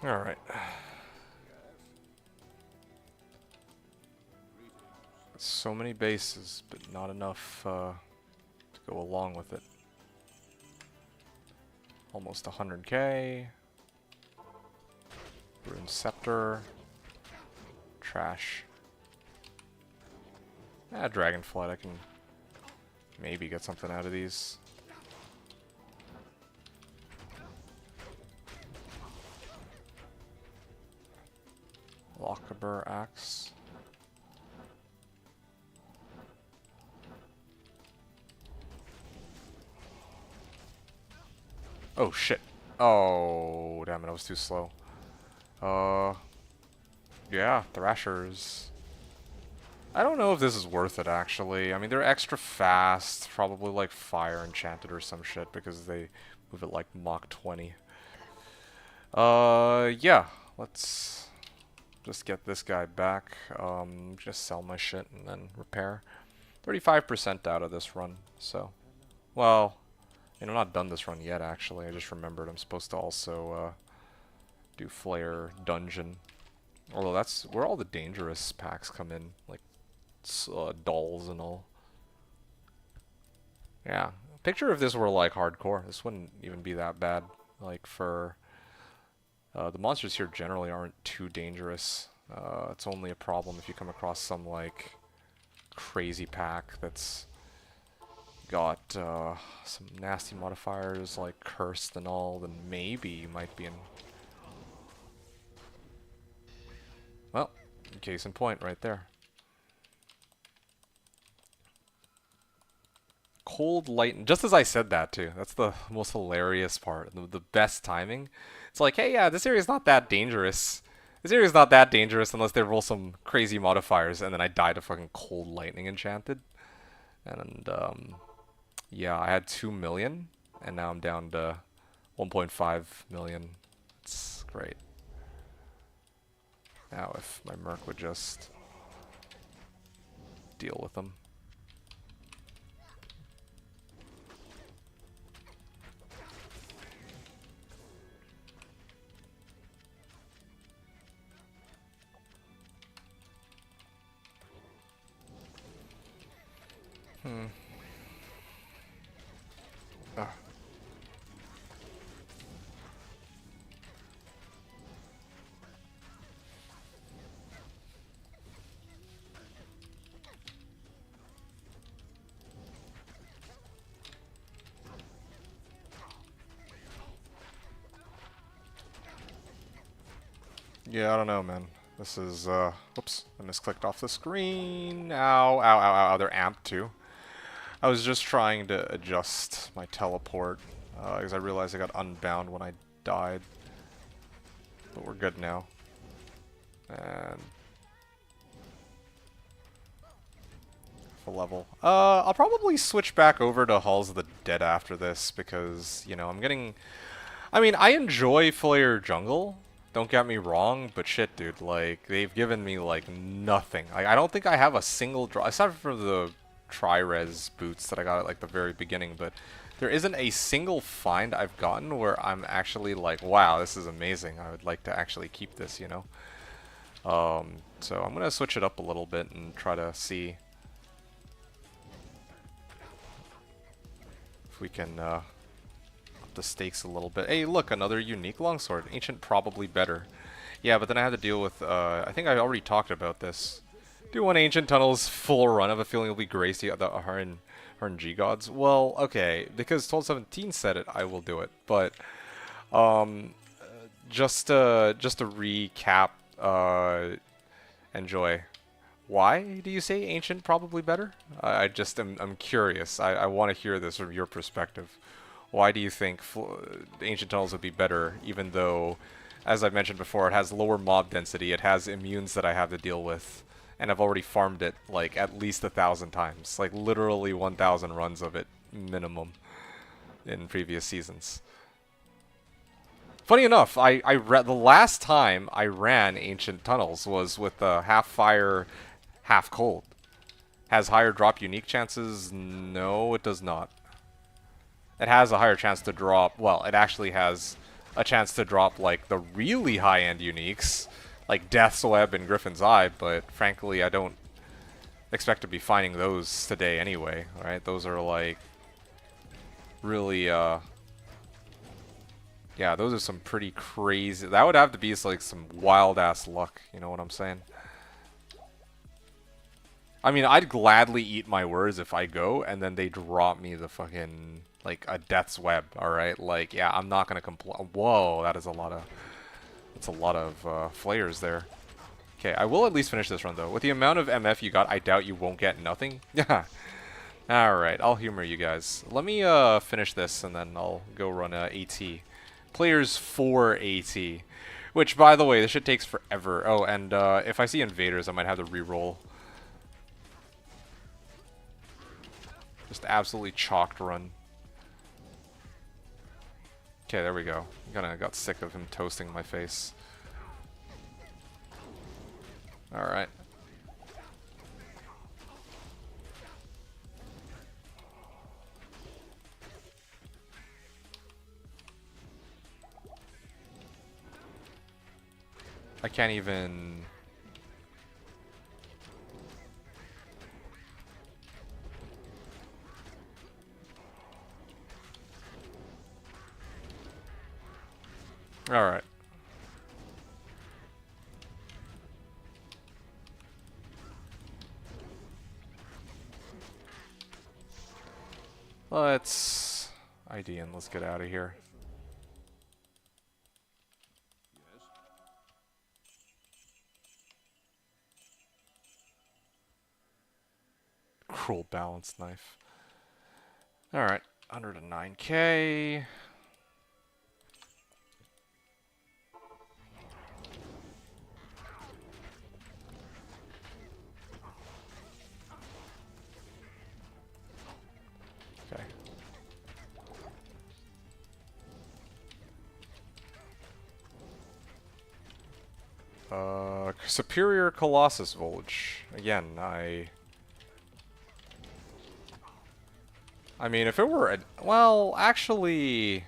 Speaker 2: Alright. So many bases, but not enough to go along with it. Almost 100k. Rune Scepter. Trash. Ah, Dragonflight, I can maybe get something out of these. Lochaber Axe. Oh shit. Oh, damn it, I was too slow. Yeah, Thrashers. I don't know if this is worth it, actually. I mean, they're extra fast, probably like Fire Enchanted or some shit, because they move at like Mach 20. Yeah, let's just get this guy back. Just sell my shit and then repair. 35% out of this run, so. Well, I'm not done this run yet, actually. I just remembered I'm supposed to also, do Flare Dungeon. Although that's where all the dangerous packs come in, like dolls and all. Yeah, picture if this were like hardcore. This wouldn't even be that bad. Like for the monsters here generally aren't too dangerous. It's only a problem if you come across some like crazy pack that's got some nasty modifiers like cursed and all. Then maybe you might be in. Well, case in point, right there. Cold Light. Just as I said that too. That's the most hilarious part. The best timing. It's like, hey, yeah, this area's not that dangerous. This area's not that dangerous unless they roll some crazy modifiers, and then I die to fucking Cold Lightning Enchanted. And yeah, I had 2 million, and now I'm down to 1.5 million. It's great. Now if my Merc would just deal with them. Ah. Yeah, I don't know, man. This is, whoops, I misclicked off the screen. Ow, ow, ow, ow, they're amped too. I was just trying to adjust my teleport, because I realized I got unbound when I died. But we're good now. And full level. I'll probably switch back over to Halls of the Dead after this, because, you know, I'm getting... I mean, I enjoy Flare Jungle, don't get me wrong, but shit, dude, like, they've given me, like, nothing. Like, I don't think I have a single draw, aside from the Tri-Res boots that I got at, like, the very beginning, but there isn't a single find I've gotten where I'm actually like, wow, this is amazing. I would like to actually keep this, you know? So I'm gonna switch it up a little bit and try to see if we can, up the stakes a little bit. Hey, look, another unique longsword. Ancient probably better. Yeah, but then I had to deal with, I think I already talked about this. Do one Ancient Tunnels full run. I have a feeling it'll be Gracie, the RNG gods. Well, okay, because 1217 said it, I will do it. But, just to recap, enjoy. Why do you say Ancient probably better? I just I'm curious. I want to hear this from your perspective. Why do you think Ancient Tunnels would be better, even though, as I mentioned before, it has lower mob density, it has immunes that I have to deal with, and I've already farmed it, like, at least 1,000 times. Like, literally 1,000 runs of it, minimum, in previous seasons. Funny enough, the last time I ran Ancient Tunnels was with the half fire, half cold. Has higher drop unique chances? No, it does not. It has a higher chance to drop, well, it actually has a chance to drop, like, the really high-end uniques, like Death's Web and Griffin's Eye, but frankly, I don't expect to be finding those today anyway, right? Those are, like, really, yeah, those are some pretty crazy, that would have to be, like, some wild-ass luck, you know what I'm saying? I mean, I'd gladly eat my words if I go, and then they drop me the fucking... like a Death's Web, alright? Like, yeah, I'm not gonna complain. Whoa, that is a lot of... that's a lot of flares there. Okay, I will at least finish this run, though. With the amount of MF you got, I doubt you won't get nothing. Yeah. Alright, I'll humor you guys. Let me finish this, and then I'll go run AT. Players for AT. Which, by the way, this shit takes forever. Oh, and if I see invaders, I might have to re-roll. Just absolutely chalked run. Okay, there we go. Kinda got sick of him toasting my face. Alright. I can't even... Alright. Let's ID and let's get out of here. Cruel balance knife. Alright, 109k. Okay. Superior Colossus Volage. Again, I mean, if it were well, actually,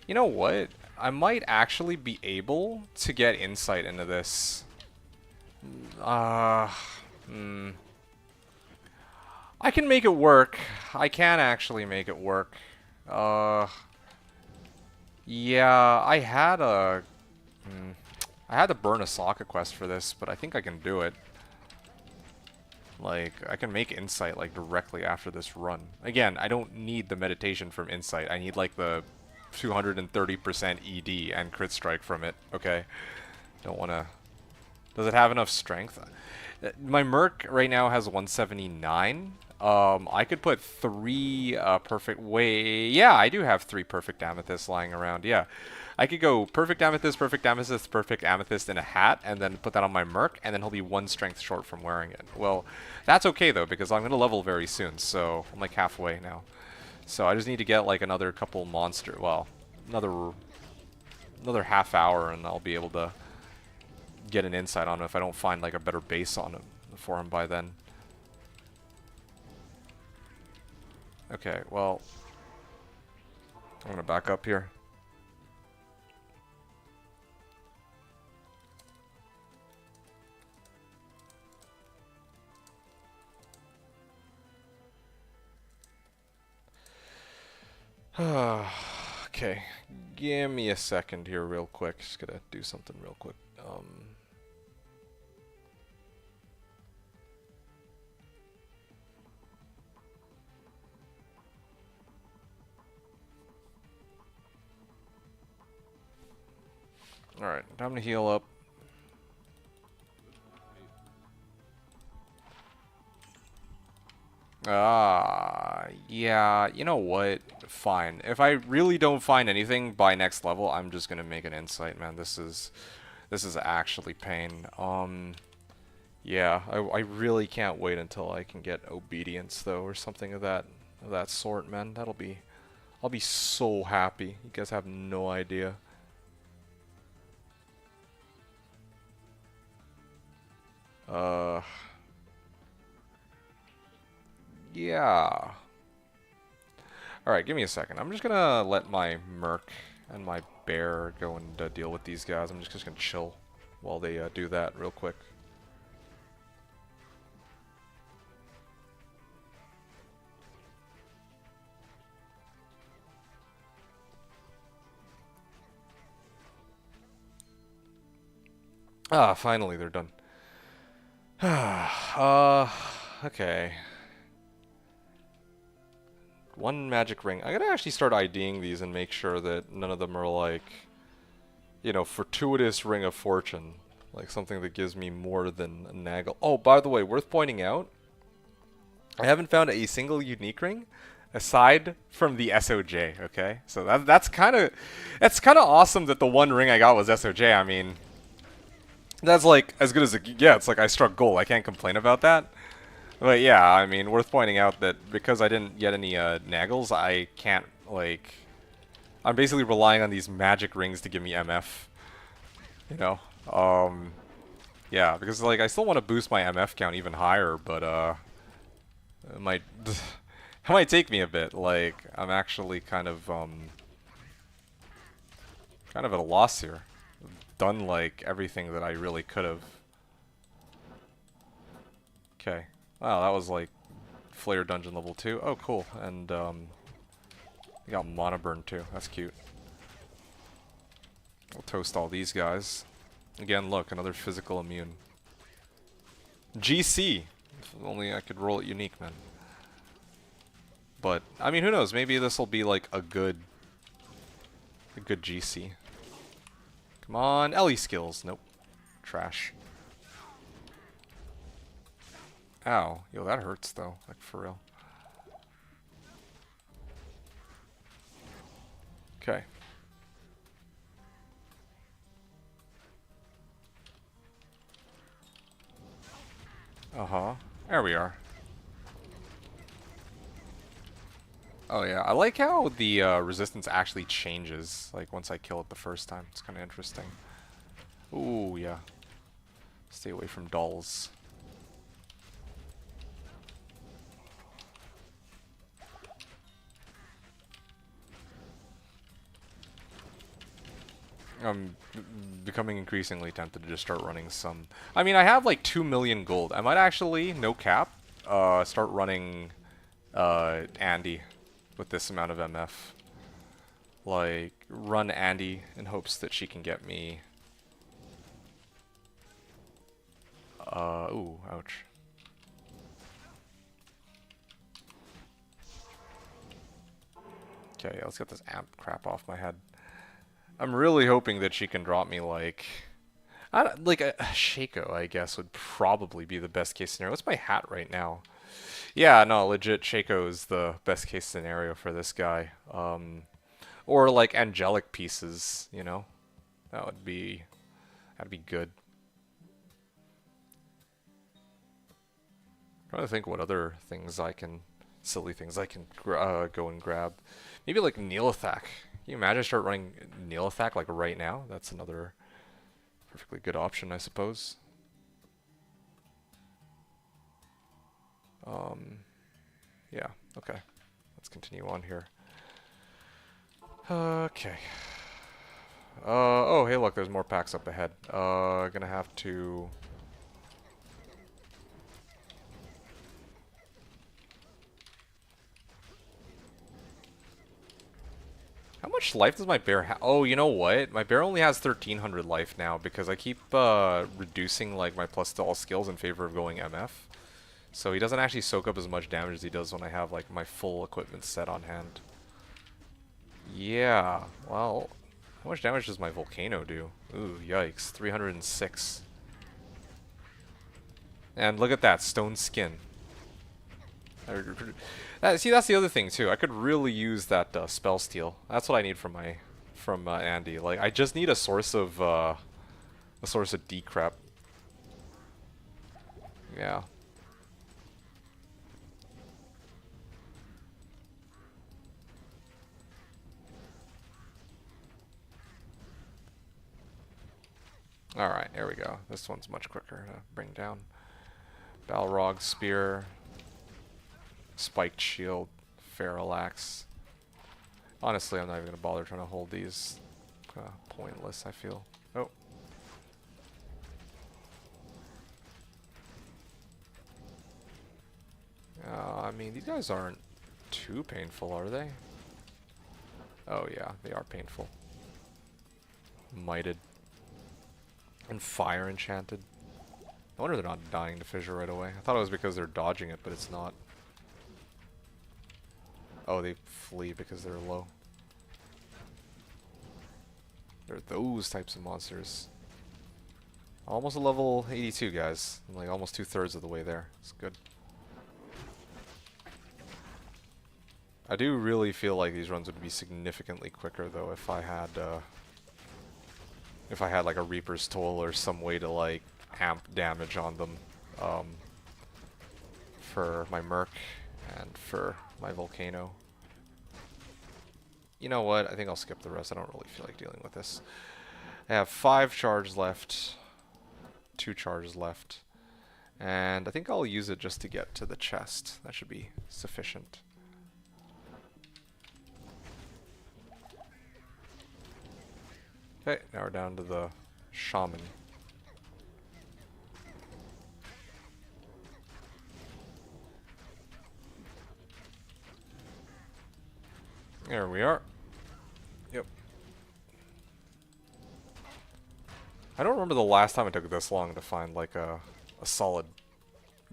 Speaker 2: you know what? I might actually be able to get insight into this. Hmm. I can make it work. I can actually make it work. Yeah, I had to burn a socket quest for this, but I think I can do it. Like, I can make insight, like, directly after this run. Again, I don't need the meditation from insight. I need, like, the 230% ED and crit strike from it, okay? Don't want to... Does it have enough strength? My Merc right now has 179. I could put 3 perfect... Yeah, I do have 3 perfect amethysts lying around, yeah. I could go perfect amethyst, perfect amethyst in a hat, and then put that on my Merc, and then he'll be 1 strength short from wearing it. Well, that's okay, though, because I'm going to level very soon, so I'm like halfway now. So I just need to get like another couple monster... Well, another half hour, and I'll be able to get an insight on him if I don't find like a better base on him for him by then. Okay, well, I'm going to back up here. Okay, give me a second here real quick. Just gotta do something real quick. Alright, time to heal up. Yeah, you know what? Fine. If I really don't find anything by next level, I'm just gonna make an insight, man. This is actually pain. Yeah, I really can't wait until I can get obedience though, or something of that sort, man. I'll be so happy. You guys have no idea. Yeah. Alright, give me a second. I'm just gonna let my Merc and my Bear go and deal with these guys. I'm just gonna chill while they do that real quick. Ah, finally they're done. Okay. 1 magic ring. I gotta actually start IDing these and make sure that none of them are like, you know, fortuitous ring of fortune. Like something that gives me more than a naggle. Oh, by the way, worth pointing out, I haven't found a single unique ring aside from the SOJ, okay? So that's kind of awesome that the 1 ring I got was SOJ. I mean, that's like as good as it gets. Like I struck gold. I can't complain about that. But yeah, I mean, worth pointing out that because I didn't get any naggles, I can't, like... I'm basically relying on these magic rings to give me MF. You know? Yeah, because, like, I still want to boost my MF count even higher, but, it might... it might take me a bit. Like, I'm actually kind of at a loss here. I've done, like, everything that I really could have. Okay. Wow, that was like Flare Dungeon level 2. Oh, cool. And we got Mana Burn too. That's cute. We'll toast all these guys. Again, look, another physical immune. GC! If only I could roll it unique, man. But, I mean, who knows? Maybe this will be like a good GC. Come on, Ellie skills. Nope. Trash. Ow. Yo, that hurts, though. Like, for real. Okay. Uh-huh. There we are. Oh yeah, I like how the resistance actually changes, like once I kill it the first time. It's kind of interesting. Ooh, yeah. Stay away from dolls. I'm becoming increasingly tempted to just start running some... I mean, I have like 2 million gold. I might actually, no cap, start running Andy with this amount of MF. Like, run Andy in hopes that she can get me... ooh, ouch. Okay, let's get this amp crap off my head. I'm really hoping that she can drop me like... like a Shaco, I guess, would probably be the best case scenario. What's my hat right now? Yeah, no, legit, Shaco is the best case scenario for this guy. Or like angelic pieces, you know? That'd be good. I'm trying to think what other things I can... silly things I can go and grab. Maybe like Neelathak. Can you imagine start running Neelathak like right now? That's another perfectly good option, I suppose. Yeah, okay. Let's continue on here. Okay. Oh, hey, look, there's more packs up ahead. Gonna have to... How much life does my bear have? Oh, you know what? My bear only has 1300 life now because I keep reducing like my plus to all skills in favor of going MF. So he doesn't actually soak up as much damage as he does when I have like my full equipment set on hand. Yeah, well, how much damage does my Volcano do? Ooh, yikes, 306. And look at that, stone skin. See, that's the other thing too. I could really use that spell steal. That's what I need from Andy. Like, I just need a source of decrep. Yeah. All right, there we go. This one's much quicker to bring down. Balrog spear, spiked shield, feral axe. Honestly, I'm not even gonna bother trying to hold these. Pointless, I feel. Oh. I mean, these guys aren't too painful, are they? Oh yeah, they are painful. Mighted. And fire enchanted. I wonder they're not dying to fissure right away. I thought it was because they're dodging it, but it's not. Oh, they flee because they're low. They're those types of monsters. Almost a level 82, guys. I'm like almost 2/3 of the way there. It's good. I do really feel like these runs would be significantly quicker, though, if I had like a Reaper's Toll or some way to like amp damage on them for my Merc and for my Volcano. You know what? I think I'll skip the rest. I don't really feel like dealing with this. I have 5 charges left, 2 charges left, and I think I'll use it just to get to the chest. That should be sufficient. Okay, now we're down to the Shaman. There we are. Yep. I don't remember the last time it took this long to find like a solid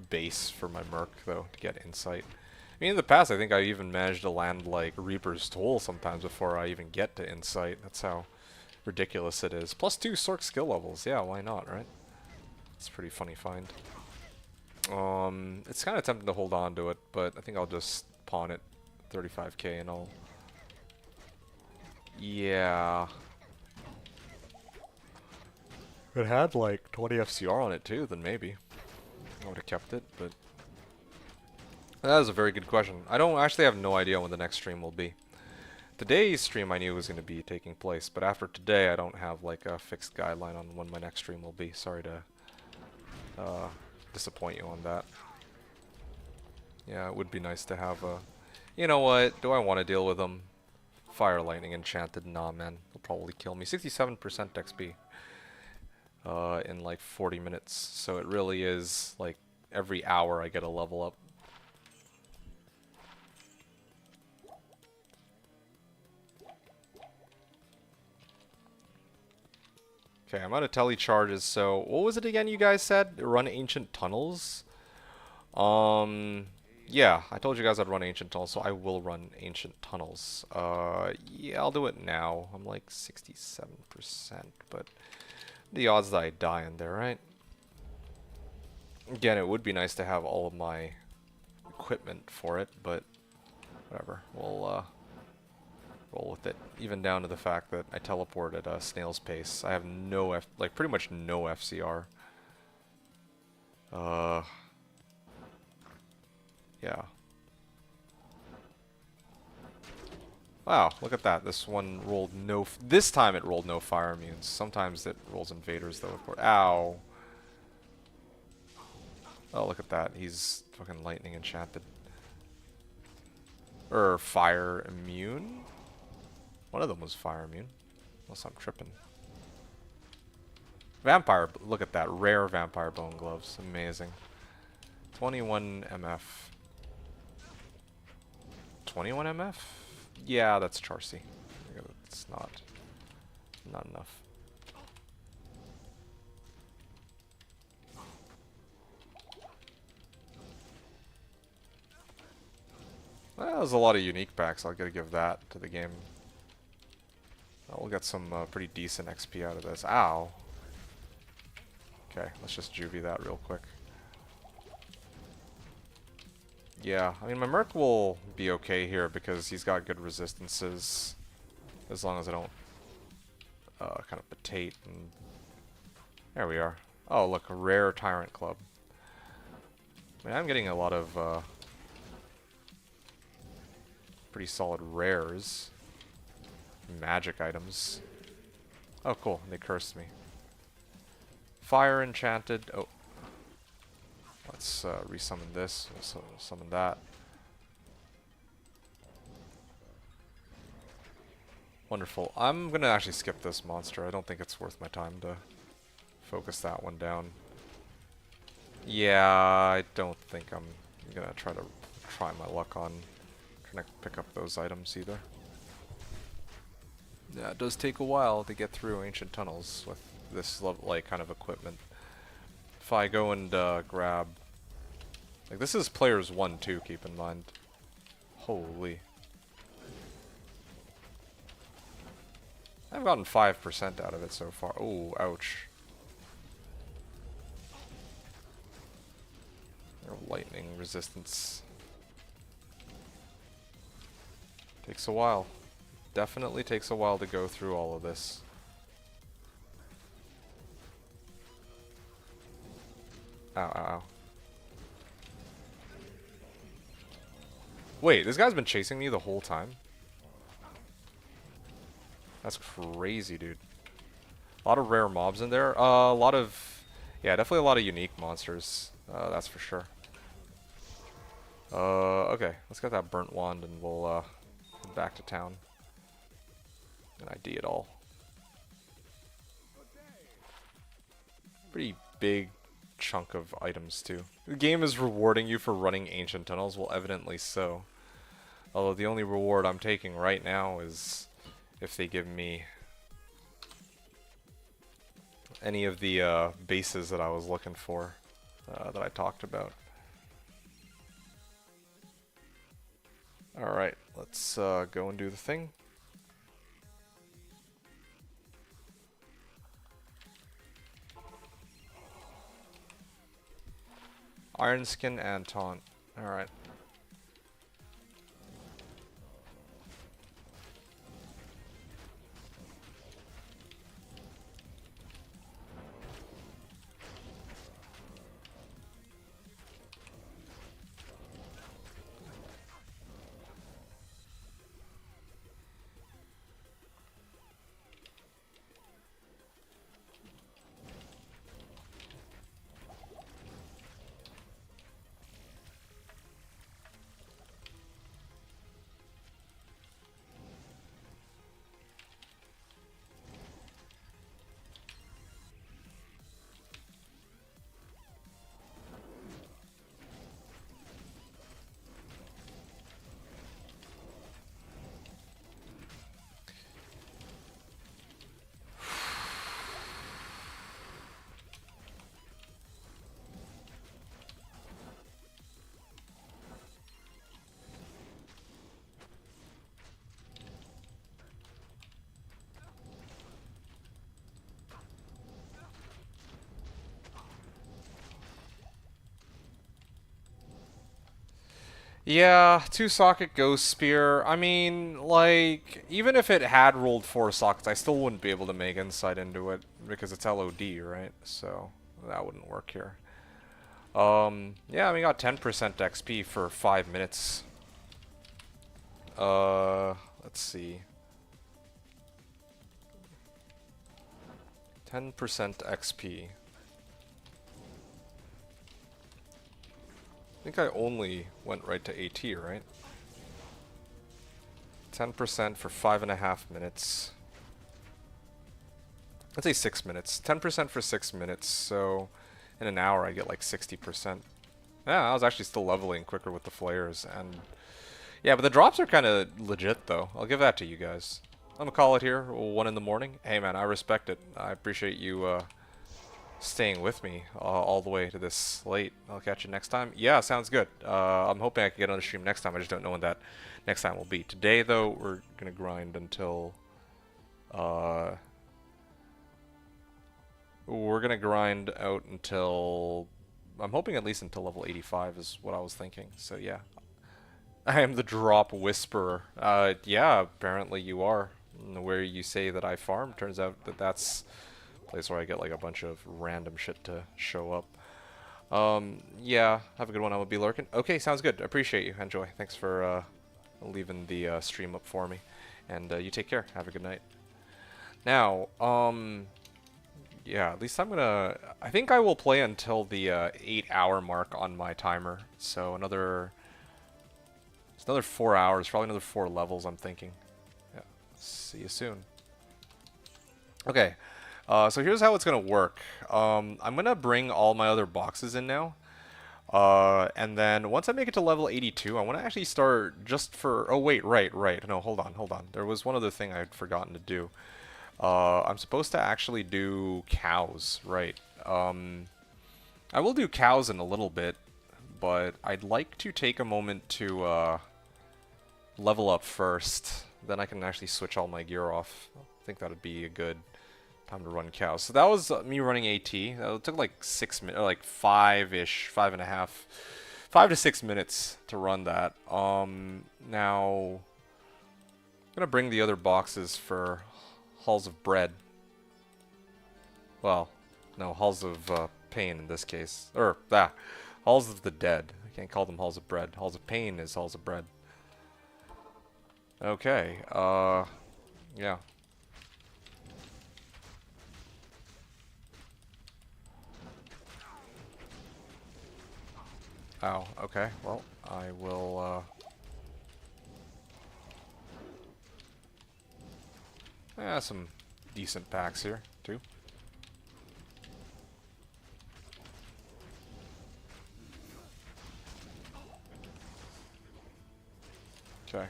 Speaker 2: base for my Merc, though, to get insight. I mean, in the past, I think I even managed to land like Reaper's Toll sometimes before I even get to insight. That's how ridiculous it is. +2 Sorc skill levels. Yeah, why not, right? It's a pretty funny find. It's kind of tempting to hold on to it, but I think I'll just pawn it 35k and I'll
Speaker 1: Yeah. If it had like 20 FCR on it too, then maybe I would have kept it, but that is a very good question. I don't actually have no idea when the next stream will be. Today's stream I knew was going to be taking place, but after today I don't have like a fixed guideline on when my next stream will be. Sorry to disappoint you on that. Yeah, it would be nice to have a... You know what? Do I want to deal with them? Fire Lightning Enchanted? Nah, man. They'll probably kill me. 67% XP in like 40 minutes. So it really is like every hour I get a level up. Okay, I'm out of telecharges, so what was it again you guys said? Run Ancient Tunnels? Yeah, I told you guys I'd run Ancient Tunnels, so I will run Ancient Tunnels. Yeah, I'll do it now. I'm like 67%, but the odds that I die in there, right? Again, it would be nice to have all of my equipment for it, but whatever. We'll roll with it. Even down to the fact that I teleport at a snail's pace. I have no pretty much no FCR. Yeah. Wow, look at that. This one rolled no... This time it rolled no fire immunes. Sometimes it rolls invaders, though, of course. Ow. Oh, look at that. He's fucking lightning enchanted. Or fire immune? One of them was fire immune. Unless I'm tripping. Vampire... Look at that. Rare vampire bone gloves. Amazing. 21 MF. 21 MF? Yeah, that's Charcy. It's not enough. Well, there's a lot of unique packs. I'll gotta give that to the game. We'll get some pretty decent XP out of this. Ow. Okay, let's just juvie that real quick. Yeah, I mean, my Merc will be okay here because he's got good resistances. As long as I don't kind of potate. And there we are. Oh, look, a rare Tyrant Club. I mean, I'm getting a lot of pretty solid rares. Magic items. Oh, cool. They cursed me. Fire Enchanted. Oh. Let's resummon this. We'll summon that. Wonderful. I'm going to actually skip this monster. I don't think it's worth my time to focus that one down. Yeah, I don't think I'm going to try my luck on trying to pick up those items either. Yeah, it does take a while to get through Ancient Tunnels with this like kind of equipment. If I go and grab... Like, this is players 1 too, keep in mind. Holy. I've gotten 5% out of it so far. Oh, ouch. Lightning resistance. Takes a while. Definitely takes a while to go through all of this. Ow, ow, ow. Wait, this guy's been chasing me the whole time? That's crazy, dude. A lot of rare mobs in there. A lot of... Yeah, definitely a lot of unique monsters. That's for sure. Okay. Let's get that burnt wand and we'll head back to town. And ID it all. Pretty big chunk of items too. The game is rewarding you for running Ancient Tunnels. Well, evidently so. Although the only reward I'm taking right now is if they give me any of the bases that I was looking for that I talked about. Alright, let's go and do the thing. Iron Skin and Taunt. Alright. Yeah, 2-socket Ghost Spear. I mean, like, even if it had rolled 4 sockets, I still wouldn't be able to make insight into it because it's LOD, right? So that wouldn't work here. Yeah, we got 10% XP for 5 minutes. Let's see. 10% XP. I think I only went right to AT, right? 10% for 5.5 minutes. Let's say 6 minutes. 10% for 6 minutes, so in an hour I get like 60%. Yeah, I was actually still leveling quicker with the flares, and yeah, but the drops are kind of legit though. I'll give that to you guys. I'm gonna call it here, 1 in the morning. Hey man, I respect it. I appreciate you staying with me all the way to this late. I'll catch you next time. Yeah, sounds good. I'm hoping I can get on the stream next time. I just don't know when that next time will be. Today though, we're gonna grind until we're gonna grind out until I'm hoping at least until level 85 is what I was thinking. So yeah, I am the drop whisperer. Yeah, apparently you are. Where you say that I farm, turns out that that's a place where I get like a bunch of random shit to show up. Yeah, have a good one. I will be lurking. Okay, sounds good. Appreciate you. Enjoy. Thanks for leaving the stream up for me. And you take care. Have a good night. Now, yeah, at least I'm gonna... I think I will play until the 8-hour mark on my timer. So another... It's another 4 hours, probably another 4 levels, I'm thinking. Yeah, see you soon. Okay, so here's how it's gonna work. I'm gonna bring all my other boxes in now. And then once I make it to level 82, I want to actually start just for... Oh, wait, right. No, hold on. There was one other thing I had forgotten to do. I'm supposed to actually do cows, right. I will do cows in a little bit, but I'd like to take a moment to level up first. Then I can actually switch all my gear off. I think that would be a good time to run cows. So that was me running AT. It took like 6 minutes, like 5-ish, 5.5, 5 to 6 minutes to run that. Now, I'm gonna bring the other boxes for Halls of Bread. Well, no, Halls of Pain in this case. Or, Halls of the Dead. I can't call them Halls of Bread. Halls of Pain is Halls of Bread. Okay, yeah. Oh, okay, well, I will, yeah, some decent packs here, too. Okay.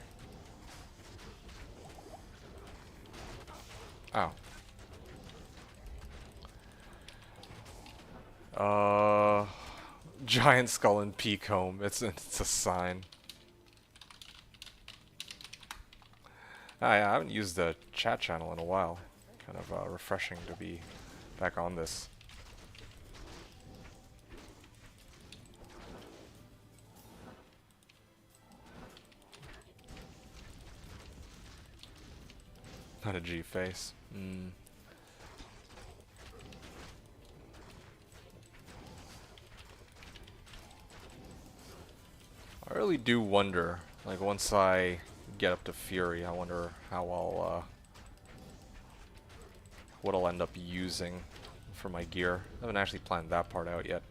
Speaker 1: Oh. Giant skull and peak home. It's a sign. Ah, yeah, I haven't used the chat channel in a while. Kind of refreshing to be back on this. Not a G face. I really do wonder, like once I get up to Fury, I wonder how I'll, what I'll end up using for my gear. I haven't actually planned that part out yet.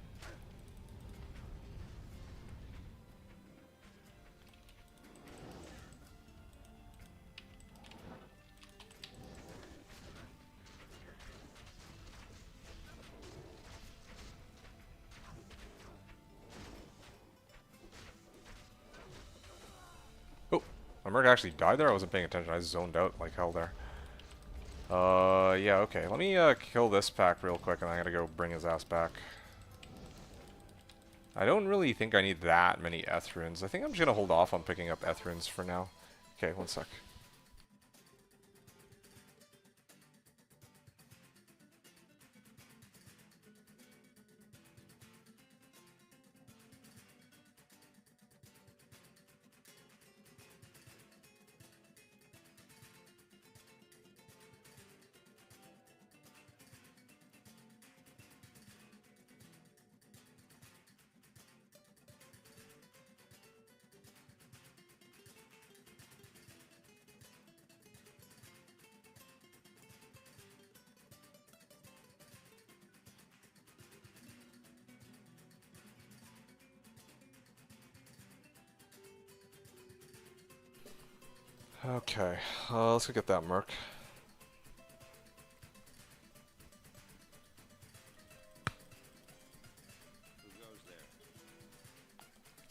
Speaker 1: My Merc actually died there? I wasn't paying attention. I zoned out like hell there. Yeah, okay. Let me kill this pack real quick and I gotta go bring his ass back. I don't really think I need that many Ethrins. I think I'm just gonna hold off on picking up Ethrins for now. Okay, one sec. Okay, let's go get that Merc.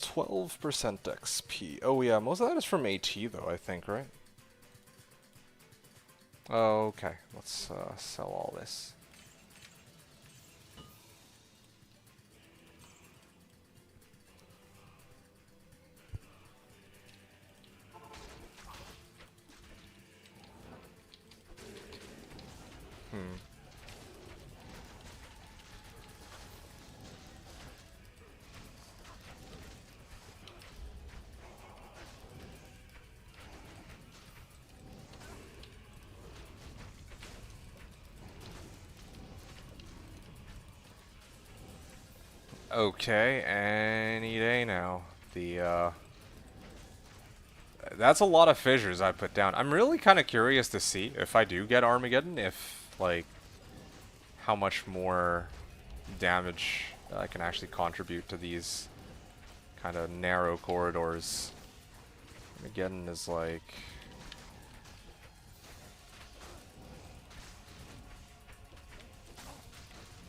Speaker 1: 12% XP. Oh yeah, most of that is from AT though, I think, right? Okay, let's sell all this. Okay, any day now. That's a lot of fissures I put down. I'm really kind of curious to see if I do get Armageddon, if, like, how much more damage I can actually contribute to these kind of narrow corridors. Armageddon is like...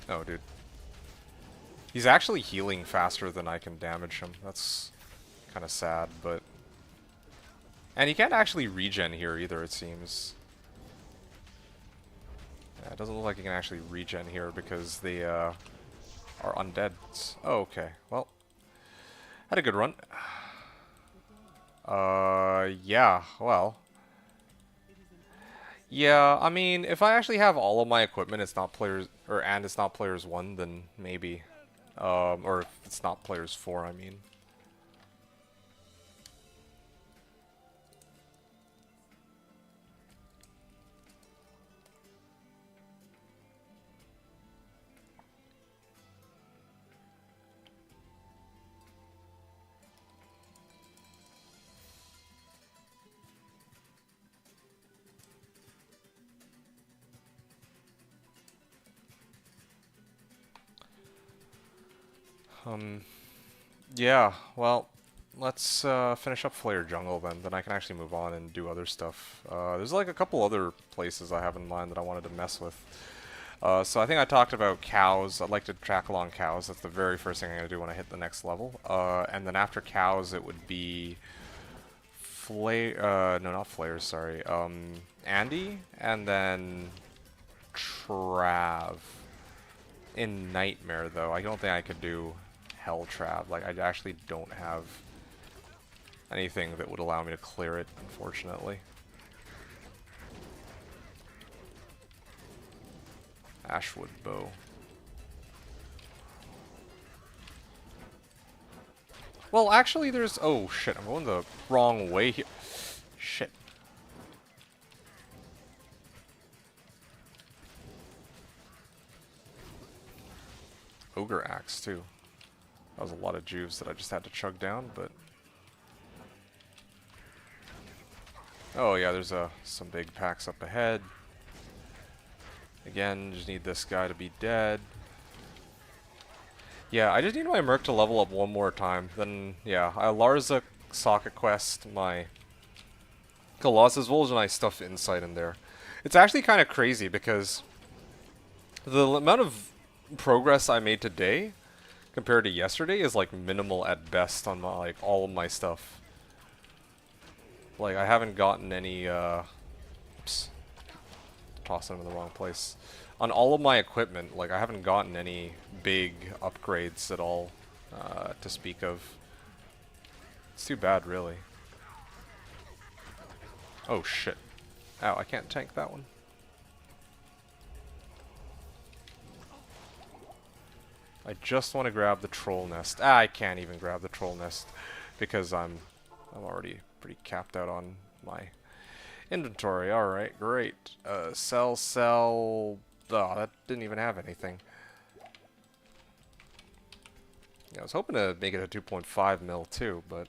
Speaker 1: Oh, dude. He's actually healing faster than I can damage him. That's kind of sad, but... And he can't actually regen here either, it seems. Yeah, it doesn't look like he can actually regen here because they are undead. Oh, okay. Well, had a good run. Yeah, well. Yeah, I mean, if I actually have all of my equipment, it's not players, and it's not players 1, then maybe. Or if it's not players 4, I mean. Yeah, well, let's finish up Flare Jungle then I can actually move on and do other stuff. There's like a couple other places I have in mind that I wanted to mess with. So I think I talked about cows. I'd like to track along cows. That's the very first thing I'm going to do when I hit the next level. And then after cows it would be... no, not Flares, sorry. Andy, and then... Trav. In Nightmare, though. I don't think I could do... Hell Trav. Like, I actually don't have anything that would allow me to clear it, unfortunately. Ashwood Bow. Well, actually, there's... Oh, shit. I'm going the wrong way here. Shit. Ogre Axe, too. That was a lot of juice that I just had to chug down, but... Oh yeah, there's some big packs up ahead. Again, just need this guy to be dead. Yeah, I just need my Merc to level up one more time. Then, yeah, Larza Socket Quest, my Colossus Vulge, and I stuff Insight in there. It's actually kind of crazy because the amount of progress I made today compared to yesterday is like minimal at best on my, like, all of my stuff. Like, I haven't gotten any oops, tossing them in the wrong place. On all of my equipment, like, I haven't gotten any big upgrades at all to speak of. It's too bad, really. Oh shit. Ow, I can't tank that one. I just want to grab the troll nest. I can't even grab the troll nest because I'm already pretty capped out on my inventory. All right, great. Sell. Oh, that didn't even have anything. Yeah, I was hoping to make it a 2.5 mil too, but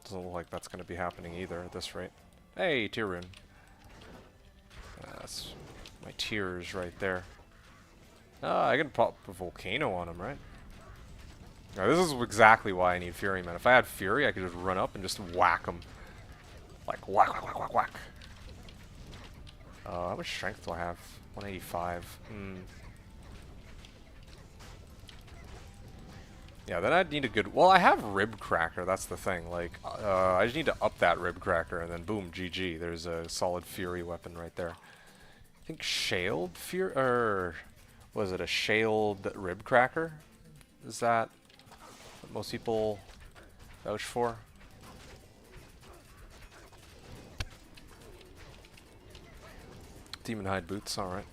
Speaker 1: doesn't look like that's going to be happening either at this rate. Hey, tier rune. That's my tiers right there. I can pop a volcano on him, right? Now, this is exactly why I need Fury, man. If I had Fury, I could just run up and just whack him.
Speaker 2: Like, whack, whack, whack, whack, whack. How much strength do I have? 185. Yeah, then I'd need a good... Well, I have Rib Cracker, that's the thing. Like, I just need to up that Rib Cracker, and then boom, GG. There's a solid Fury weapon right there. I think Shaled Fury... Or... Was it a Shaled Rib Cracker? Is that what most people vouch for? Demon Hide Boots, alright.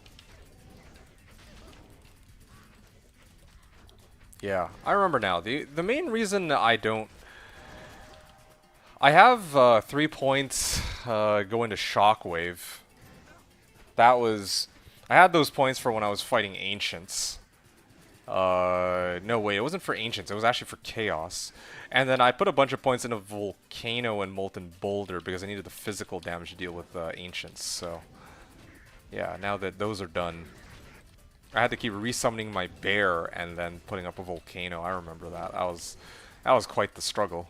Speaker 2: Yeah, I remember now. The main reason I don't... I have 3 points going to Shockwave. That was... I had those points for when I was fighting Ancients. No way, it wasn't for Ancients, it was actually for Chaos. And then I put a bunch of points into Volcano and Molten Boulder because I needed the physical damage to deal with Ancients, so... Yeah, now that those are done, I had to keep resummoning my bear and then putting up a volcano. I remember that. That was quite the struggle.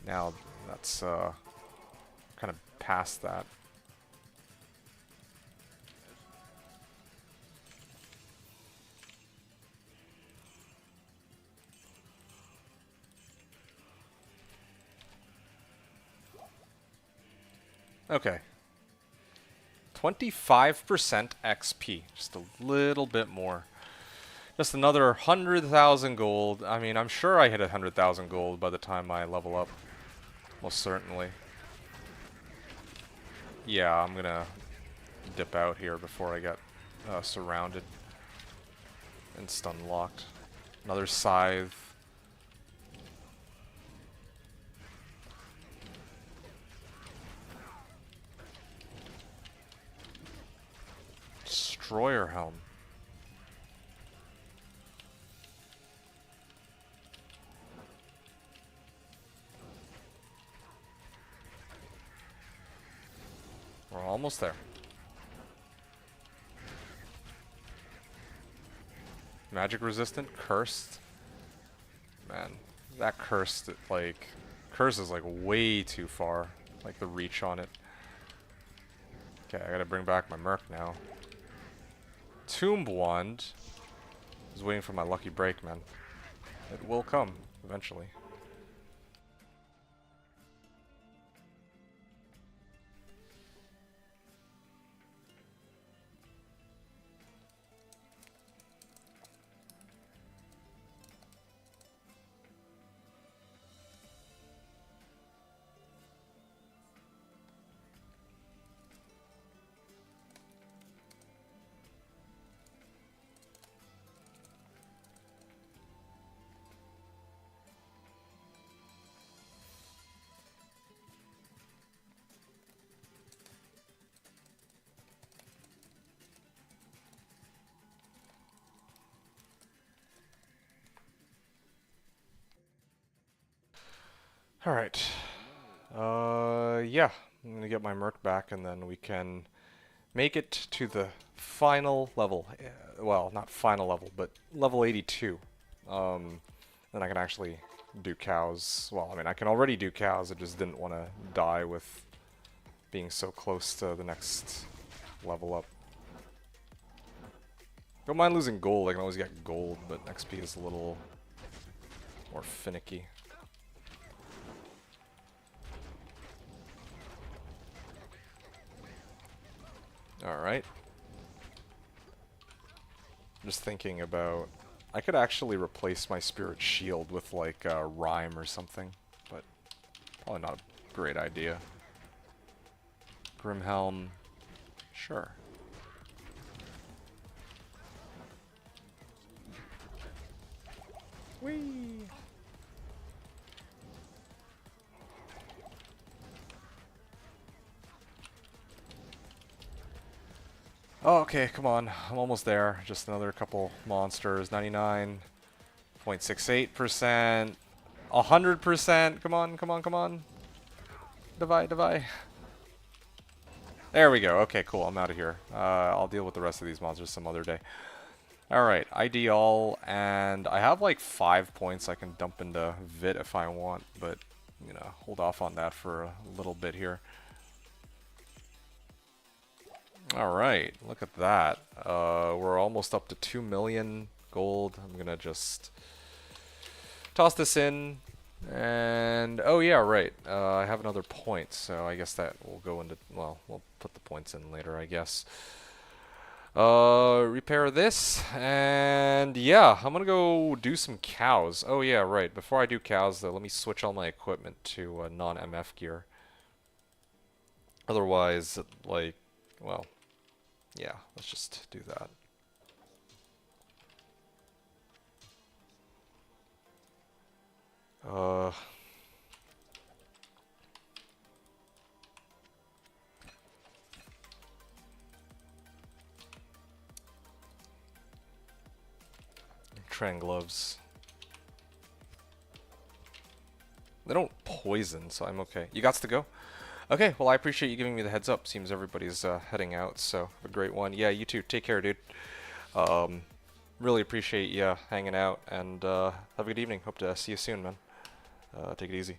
Speaker 2: Now that's kind of past that. Okay. 25% XP, just a little bit more. Just another 100,000 gold. I mean, I'm sure I hit 100,000 gold by the time I level up. Most certainly. Yeah, I'm gonna dip out here before I get surrounded and stun locked. Another scythe. Destroyer Helm. We're almost there. Magic resistant, cursed. Man, that cursed, like, curse is like way too far. Like the reach on it. Okay, I gotta bring back my Merc now. Tomb Wand. I was waiting for my lucky break, man. It will come, eventually. Alright. Yeah. I'm gonna get my Merc back and then we can make it to the final level. Well, not final level, but level 82. Then I can actually do cows. Well, I mean, I can already do cows, I just didn't want to die with being so close to the next level up. Don't mind losing gold, I can always get gold, but XP is a little more finicky. Alright. Just thinking about... I could actually replace my Spirit Shield with like a Rhyme or something, but probably not a great idea. Grimhelm, sure. Whee! Oh, okay, come on. I'm almost there. Just another couple monsters. 99.68%. 100%. Come on, come on, come on. Divide, divide. There we go. Okay, cool. I'm out of here. I'll deal with the rest of these monsters some other day. Alright, ID all, and I have like 5 points I can dump into Vit if I want, but I'm gonna hold off on that for a little bit here. Alright, look at that. We're almost up to 2 million gold. I'm gonna just toss this in. And, oh yeah, right. I have another point, so I guess that will go into, well, we'll put the points in later, I guess. Repair this, and yeah, I'm gonna go do some cows. Oh yeah, right. Before I do cows, though, let me switch all my equipment to non-MF gear. Otherwise, like, well, yeah, let's just do that. Tran gloves. They don't poison, so I'm okay. You gots to go? Okay, well, I appreciate you giving me the heads up. Seems everybody's heading out, so have a great one. Yeah, you too. Take care, dude. Really appreciate you hanging out, and have a good evening. Hope to see you soon, man. Take it easy.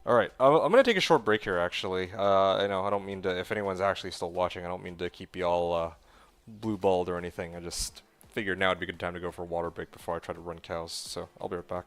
Speaker 2: Alright, I'm going to take a short break here, actually. I know, I don't mean to, if anyone's actually still watching, I don't mean to keep you all blue-balled or anything. I just figured now would be a good time to go for a water break before I try to run cows, so I'll be right back.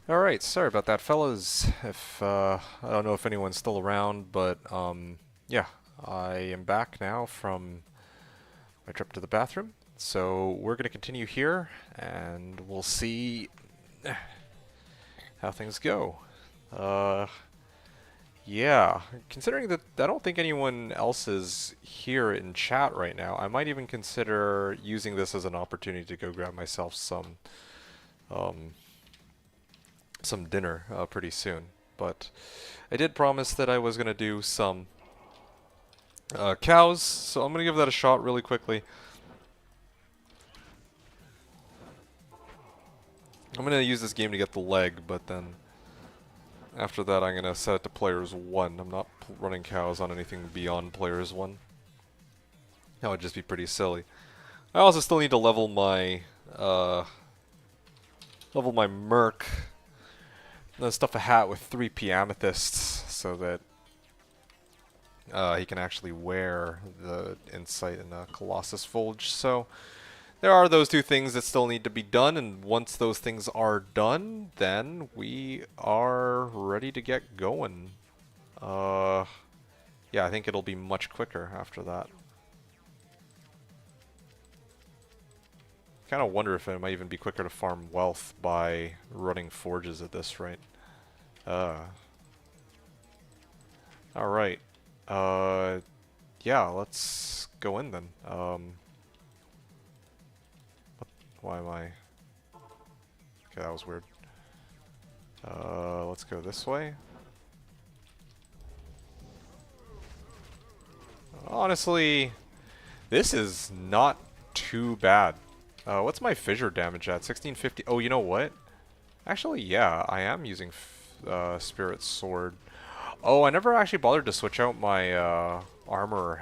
Speaker 2: Alright, sorry about that, fellas. If, I don't know if anyone's still around, but, yeah, I am back now from my trip to the bathroom. So we're going to continue here, and we'll see how things go. Yeah, considering that I don't think anyone else is here in chat right now, I might even consider using this as an opportunity to go grab myself um, some dinner pretty soon. But I did promise that I was going to do some cows, so I'm going to give that a shot really quickly. I'm going to use this game to get the leg, but then after that I'm going to set it to players 1. I'm not running cows on anything beyond players 1. That would just be pretty silly. I also still need to level my merc. And then stuff a hat with 3 amethysts so that he can actually wear the insight and Colossus Fulge. So there are those two things that still need to be done, and once those things are done, then we are ready to get going. Yeah, I think it'll be much quicker after that. Kind of wonder if it might even be quicker to farm wealth by running forges at this rate. Alright. Yeah, let's go in then. Why am I... Okay, that was weird. Let's go this way. Honestly, this is not too bad. What's my fissure damage at? 1650. Oh, you know what? Actually, yeah, I am using Spirit Sword. Oh, I never actually bothered to switch out my armor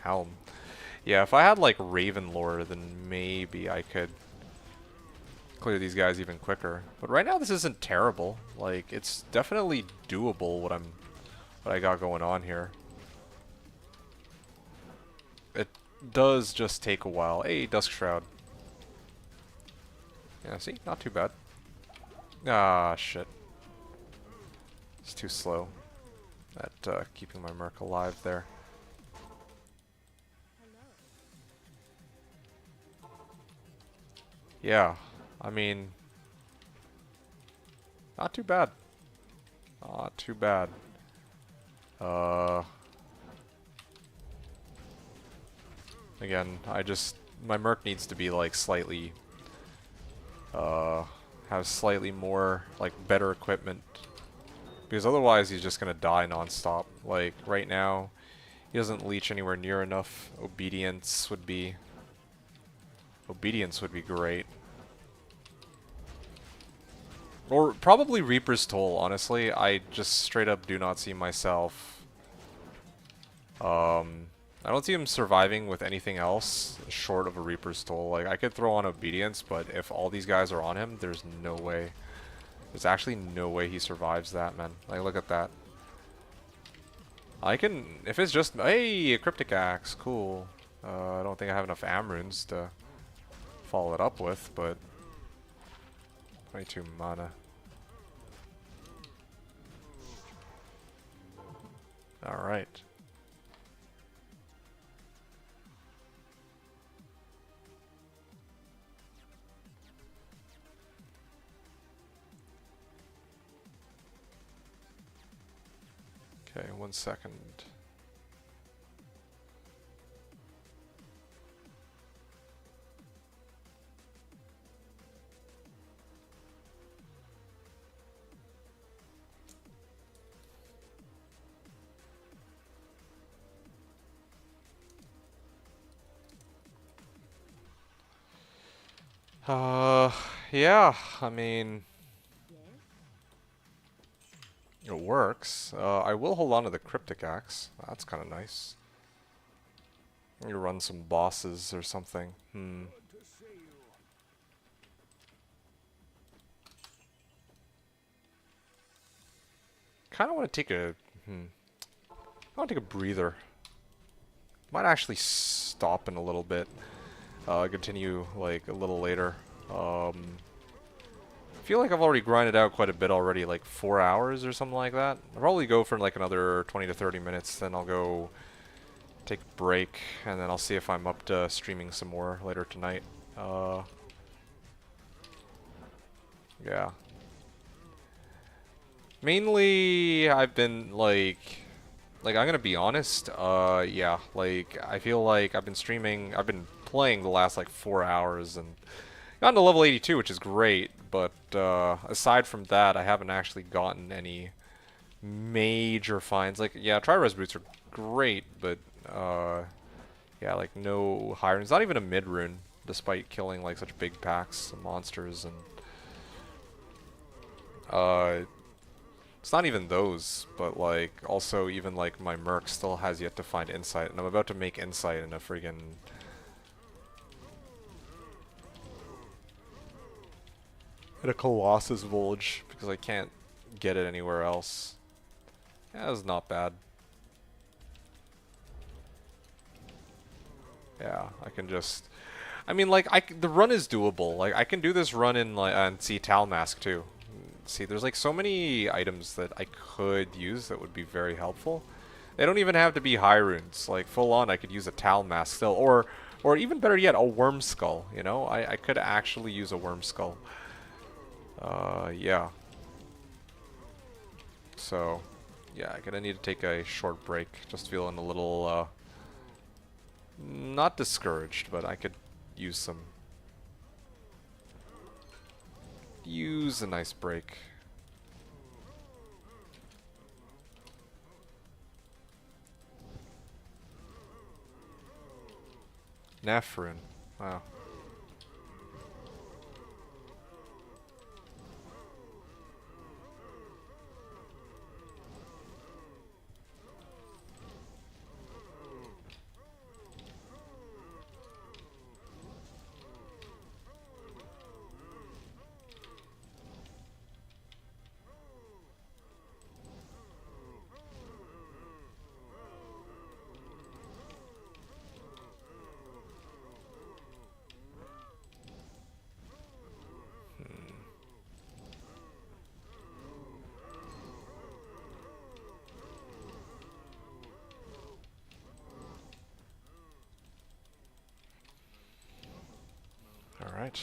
Speaker 2: helm. Yeah, if I had like Raven lore, then maybe I could clear these guys even quicker. But right now, this isn't terrible. Like, it's definitely doable what I got going on here. It does just take a while. Hey, Dusk Shroud. Yeah, see? Not too bad. Ah, shit. It's too slow at keeping my merc alive there. Yeah, I mean... Not too bad. Not too bad. Again, my merc needs to be like slightly, have slightly more, like, better equipment. Because otherwise he's just gonna die non-stop. Like, right now, he doesn't leech anywhere near enough. Obedience would be great. Or probably Reaper's Toll, honestly. I just straight up do not see myself... I don't see him surviving with anything else short of a Reaper's Toll. Like, I could throw on Obedience, but if all these guys are on him, there's no way. There's actually no way he survives that, man. Like, look at that. I can... If it's just... Hey, a Cryptic Axe. Cool. I don't think I have enough Amrunes to follow it up with, but... 22 mana. Alright. Okay, 1 second. Yeah, I mean... It works. I will hold on to the Cryptic Axe. That's kind of nice. You run some bosses or something. Kind of want to take a... I want to take a breather. Might actually stop in a little bit. Continue, like, a little later. Feel
Speaker 1: feel like I've already grinded out quite a bit already, like 4 hours or something like that. I'll probably go for like another 20 to 30 minutes, then I'll go take a break, and then I'll see if I'm up to streaming some more later tonight. Yeah. Mainly, I've been like I'm gonna be honest, yeah, like I feel like I've been playing the last like 4 hours and gotten to level 82, which is great, but aside from that, I haven't actually gotten any major finds. Like, yeah, Tri-Res boots are great, but yeah, like no high runes, not even a mid rune, despite killing like such big packs of monsters, and it's not even those, but like also even like my Merc still has yet to find insight, and I'm about to make insight in a friggin' Colossus Village because I can't get it anywhere else. Yeah, that's not bad. Yeah, I can just. I mean, like, the run is doable. Like, I can do this run in like and see Tal Mask too. See, there's like so many items that I could use that would be very helpful. They don't even have to be high runes. Like full on, I could use a Tal Mask still, or even better yet, a Worm Skull. You know, I could actually use a Worm Skull. Yeah. So, yeah, I'm gonna need to take a short break. Just feeling a little, not discouraged, but I could use a nice break. Nephrune. Wow. All right.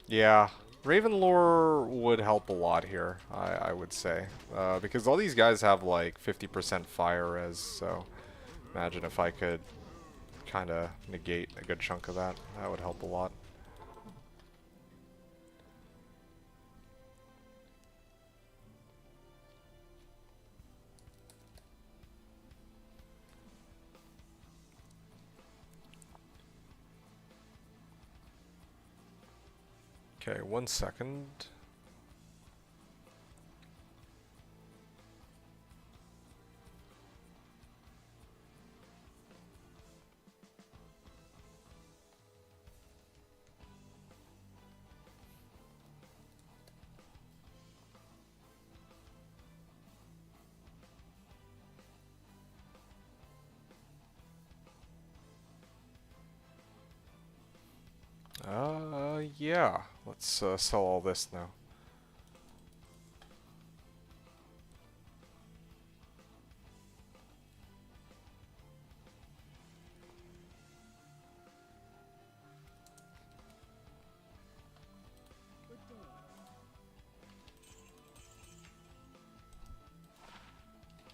Speaker 1: Yeah, Ravenlore would help a lot here, I would say. Because all these guys have like 50% fire res, so imagine if I could kind of negate a good chunk of that. That would help a lot. Okay, 1 second. Yeah. Let's sell all this now.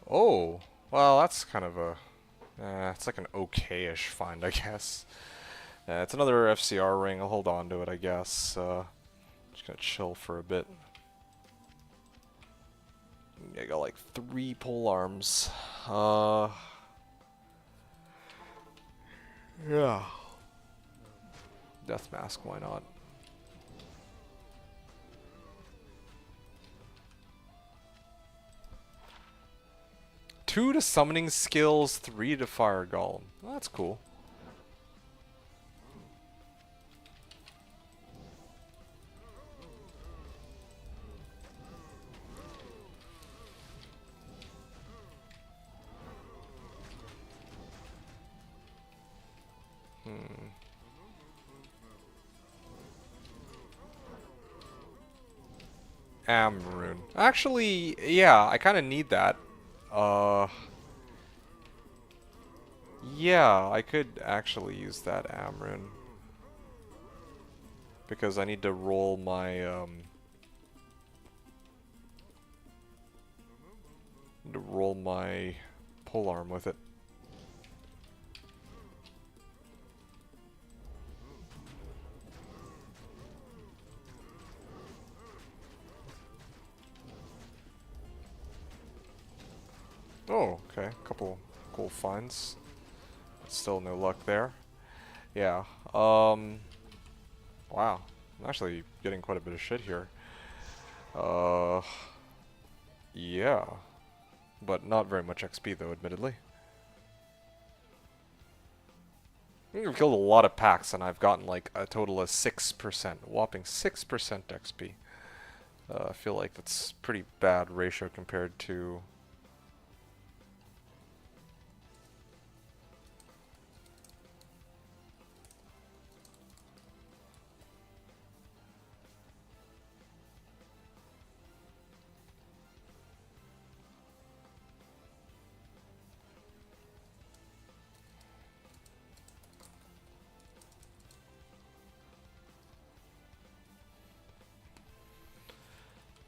Speaker 1: Oh, well, that's kind of a... it's like an okay-ish find, I guess. It's another FCR ring. I'll hold on to it, I guess. Just gonna chill for a bit. I got like 3 pole arms. Yeah. Death Mask, why not? 2 to summoning skills, 3 to fire golem. Well, that's cool. Rune. Actually, yeah, I kind of need that. Yeah, I could actually use that Rune. Because I need to roll my, polearm with it. Oh, okay. Couple cool finds. But still no luck there. Yeah. Wow. I'm actually getting quite a bit of shit here. Uh, yeah. But not very much XP though, admittedly. I've killed a lot of packs and I've gotten like a total of 6%. Whopping 6% XP. I feel like that's pretty bad ratio compared to...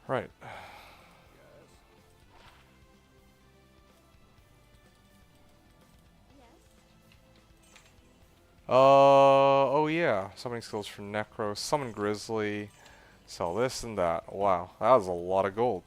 Speaker 1: Right. Oh yeah. Summoning skills for Necro, Summon Grizzly, sell this and that. Wow, that was a lot of gold.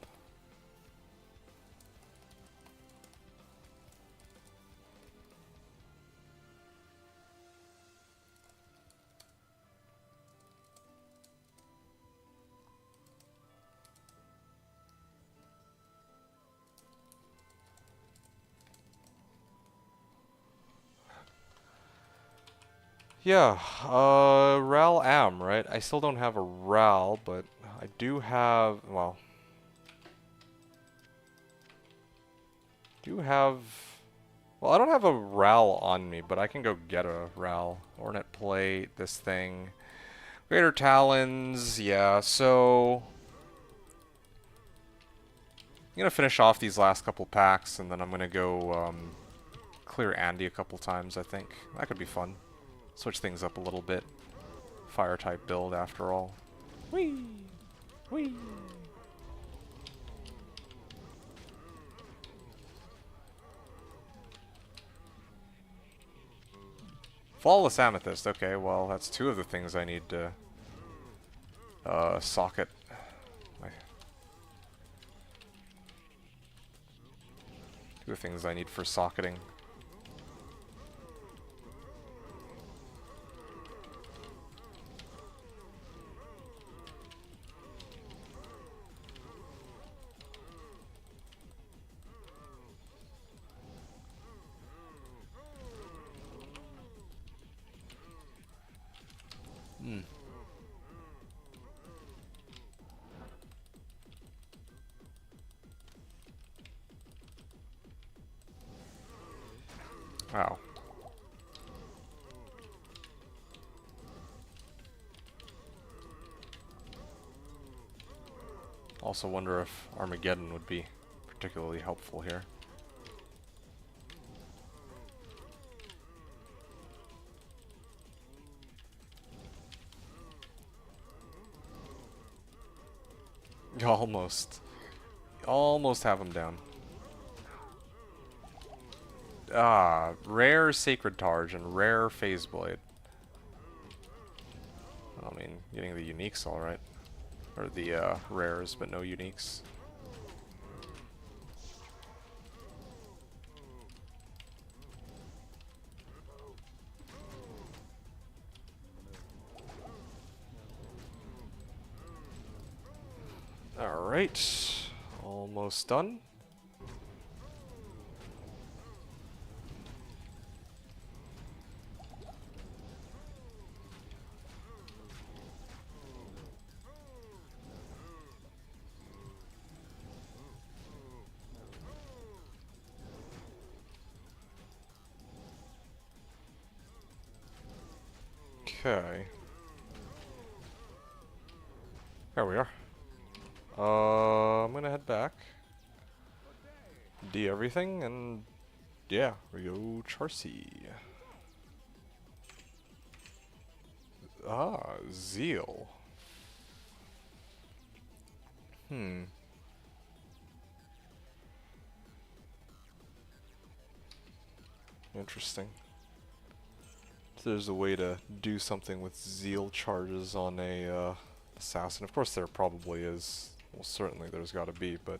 Speaker 1: Yeah, Ral Am, right? I still don't have a Ral, but I do have, well... Well, I don't have a Ral on me, but I can go get a Ral. Ornate Plate, this thing. Greater Talons, yeah, so... I'm gonna finish off these last couple packs, and then I'm gonna go, clear Andy a couple times, I think. That could be fun. Switch things up a little bit. Fire-type build, after all. Whee! Whee! Flawless Amethyst. Okay, well, that's two of the things I need to socket. Two of the things I need for socketing. Hmm. Wow. Also wonder if Armageddon would be particularly helpful here. Almost. Almost have him down. Ah, rare Sacred Targe and rare Phase Blade. I mean, getting the uniques alright. Or the rares, but no uniques. Alright. Almost done. Okay. There we are. I'm gonna head back, D everything, and yeah, we go Charcy. Ah, Zeal. Interesting. So there's a way to do something with Zeal charges on a assassin. Of course there probably is. Well, certainly there's got to be, but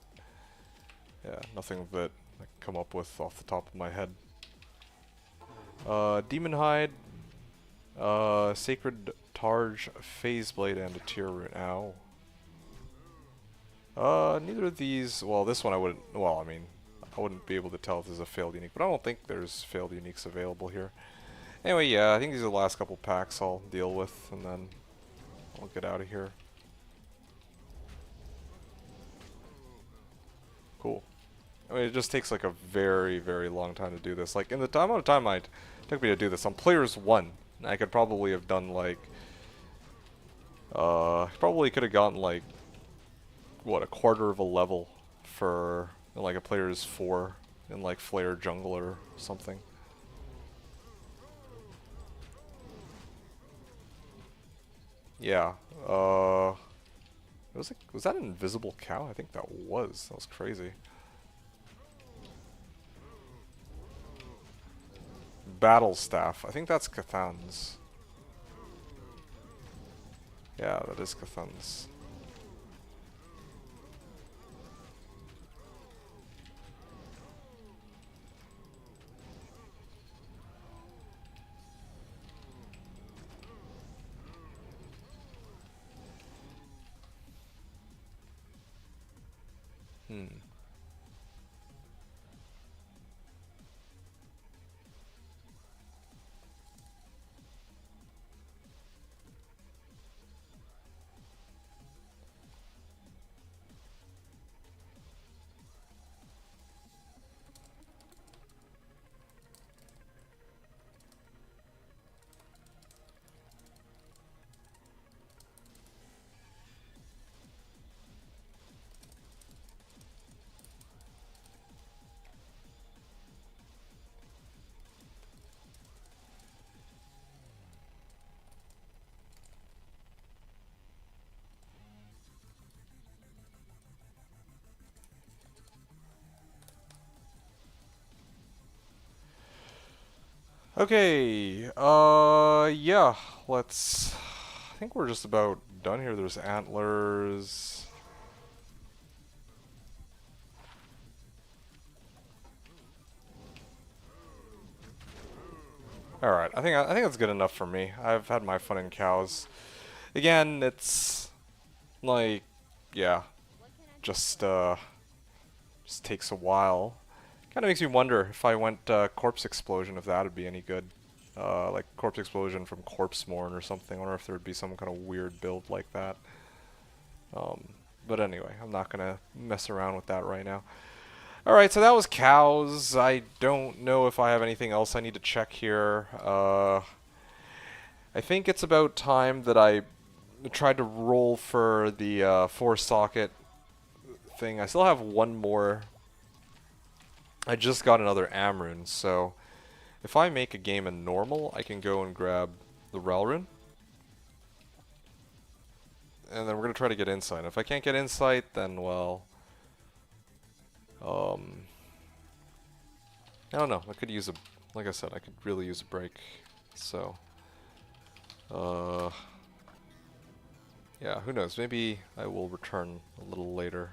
Speaker 1: yeah, nothing that I can come up with off the top of my head. Demon Hide, Sacred Targe, Phase Blade, and a Tear Rune. Ow. Neither of these. Well, this one I wouldn't. Well, I mean, I wouldn't be able to tell if there's a failed unique, but I don't think there's failed uniques available here. Anyway, yeah, I think these are the last couple packs I'll deal with, and then I'll get out of here. Cool. I mean, it just takes like a very, very long time to do this. Like, in the amount of time it took me to do this, on Players 1, I could probably have done like, probably could have gotten like, what, a quarter of a level for like a Players 4 in like Flare Jungle or something. Yeah, was that an invisible cow? I think that was. That was crazy. Battle Staff. I think that's Cathan's. Yeah, that is Cathan's. Okay, yeah, let's... I think we're just about done here. There's antlers. Alright, I think that's good enough for me. I've had my fun in cows. Again, it's... like... yeah. Just takes a while. Kind of makes me wonder if I went Corpse Explosion, if that would be any good. Like Corpse Explosion from Corpse Morn or something. I wonder if there would be some kind of weird build like that. But anyway, I'm not going to mess around with that right now. Alright, so that was cows. I don't know if I have anything else I need to check here. I think it's about time that I tried to roll for the 4-socket thing. I still have one more. I just got another Amrune, so if I make a game in normal, I can go and grab the Relrune. And then we're going to try to get insight. If I can't get insight, then, well... I don't know. I could use a... like I said, I could really use a break. So... yeah, who knows. Maybe I will return a little later.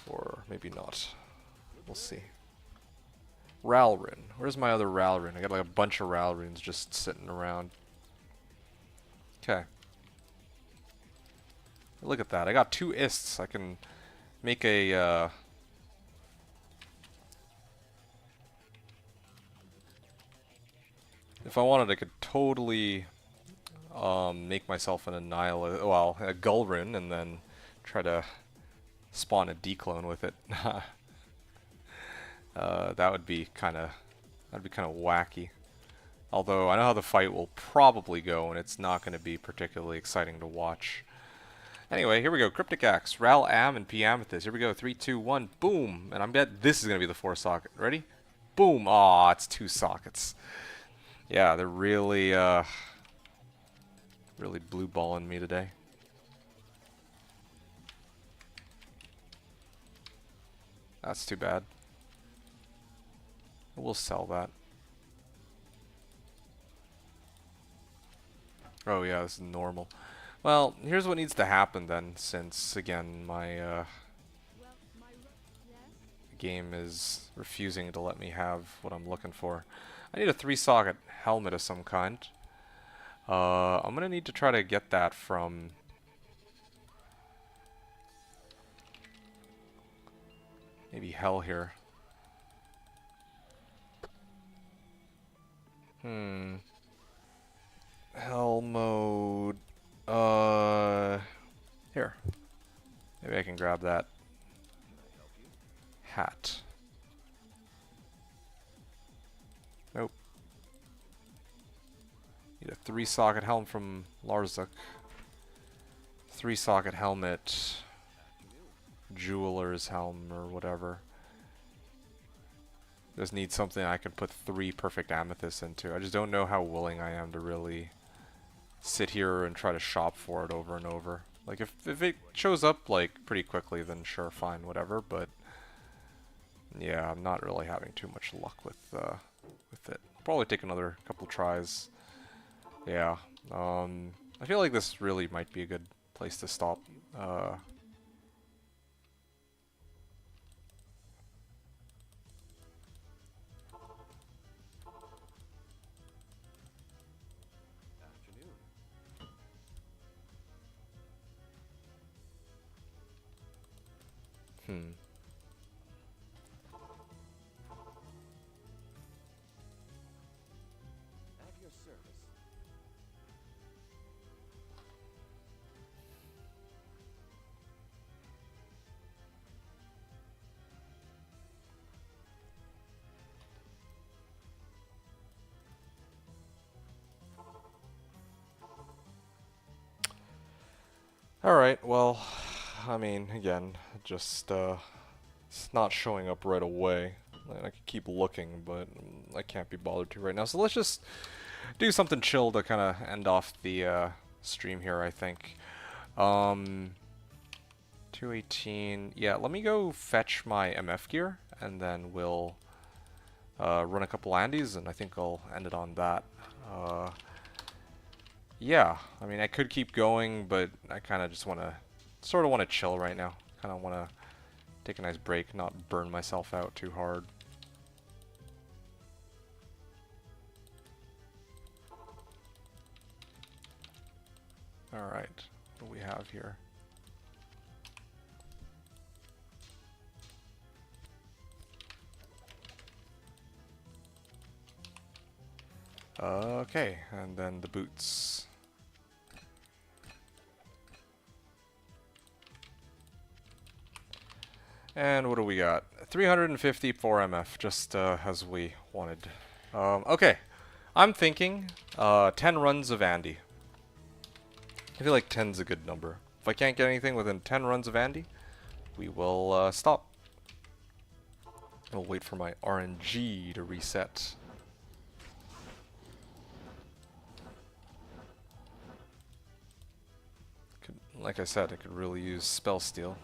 Speaker 1: Or maybe not. We'll see. Ralrun. Where's my other Ralrun? I got like a bunch of Ralruns just sitting around. Okay. Look at that. I got 2 Ists. I can make a... if I wanted, I could totally make myself an Annihilate... well, a Gullrun, and then try to spawn a declone with it. That would be kind of wacky. Although I know how the fight will probably go, and it's not going to be particularly exciting to watch.
Speaker 2: Anyway, here we go. Cryptic Axe, Ral Am, and P Amethyst. Here we go. 3, 2, 1, boom. And I'm bet this is gonna be the 4 socket. Ready? Boom. Aw, it's 2 sockets. Yeah, they're really really blue balling me today. That's too bad. We'll sell that. Oh yeah, this is normal. Well, here's what needs to happen then, since again my game is refusing to let me have what I'm looking for. I need a 3-socket helmet of some kind. I'm gonna need to try to get that from maybe Hell here. Hell mode. Here. Maybe I can grab that hat. Nope. Need a 3-socket helm from Larzuk. 3-socket helmet. Jeweler's helm or whatever. Just need something I can put 3 perfect amethysts into. I just don't know how willing I am to really sit here and try to shop for it over and over. Like if it shows up like pretty quickly, then sure, fine, whatever. But yeah, I'm not really having too much luck with it. Probably take another couple tries. Yeah, I feel like this really might be a good place to stop. Alright, well, I mean, again, just, it's not showing up right away. I could keep looking, but I can't be bothered to right now. So let's just do something chill to kind of end off the stream here, I think. 218, yeah, let me go fetch my MF gear, and then we'll run a couple Andes, and I think I'll end it on that. Yeah, I mean, I could keep going, but I kind of just sort of want to chill right now. Kind of want to take a nice break, not burn myself out too hard. Alright, what do we have here? Okay, and then the boots. And what do we got? 354 MF, just as we wanted. Okay, I'm thinking 10 runs of Andy. I feel like 10's a good number. If I can't get anything within 10 runs of Andy, we will stop. We'll wait for my RNG to reset. Like I said, I could really use Spell Steal.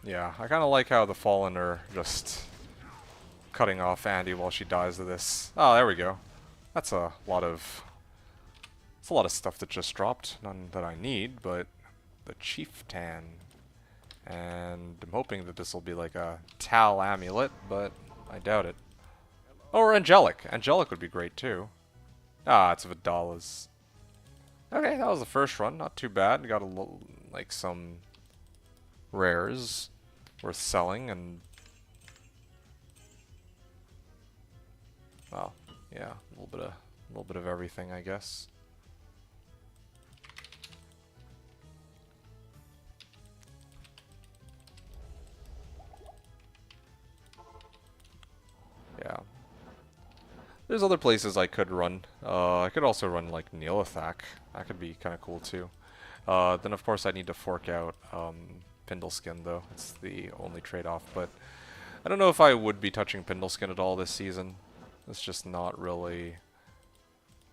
Speaker 2: Yeah, I kind of like how the Fallen are just cutting off Andy while she dies to this. Oh, there we go. That's a lot of... It's a lot of stuff that just dropped. None that I need, but the Chieftain. And I'm hoping that this will be like a Tal amulet, but I doubt it. Oh, or Angelic. Angelic would be great too. Ah, it's Vidala's. Okay, that was the first run. Not too bad. Got like some rares worth selling, and well, yeah, a little bit of everything, I guess.
Speaker 1: Yeah. There's other places I could run. I could also run like Neolathak. That could be kind of cool too. Then of course I need to fork out Pindleskin though. It's the only trade-off, but I don't know if I would be touching Pindleskin at all this season. It's just not really...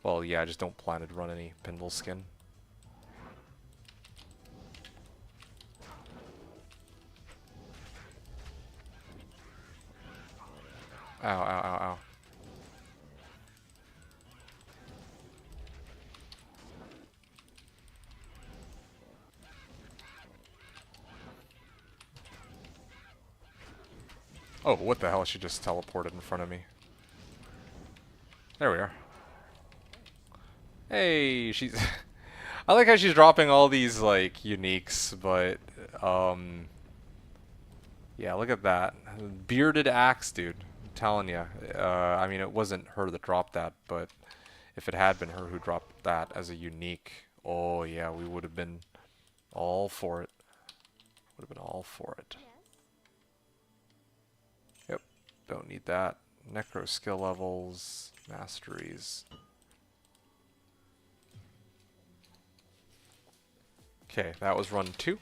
Speaker 1: Well, yeah, I just don't plan to run any Pindleskin. Ow, ow, ow, ow. Oh, what the hell? She just teleported in front of me. There we are. Hey, she's... I like how she's dropping all these, like, uniques, but, yeah, look at that. Bearded axe, dude. I'm telling you. I mean, it wasn't her that dropped that, but if it had been her who dropped that as a unique, oh, yeah, we would have been all for it. Would have been all for it. Yep, don't need that. Necro skill levels, masteries. Okay, that was run 2.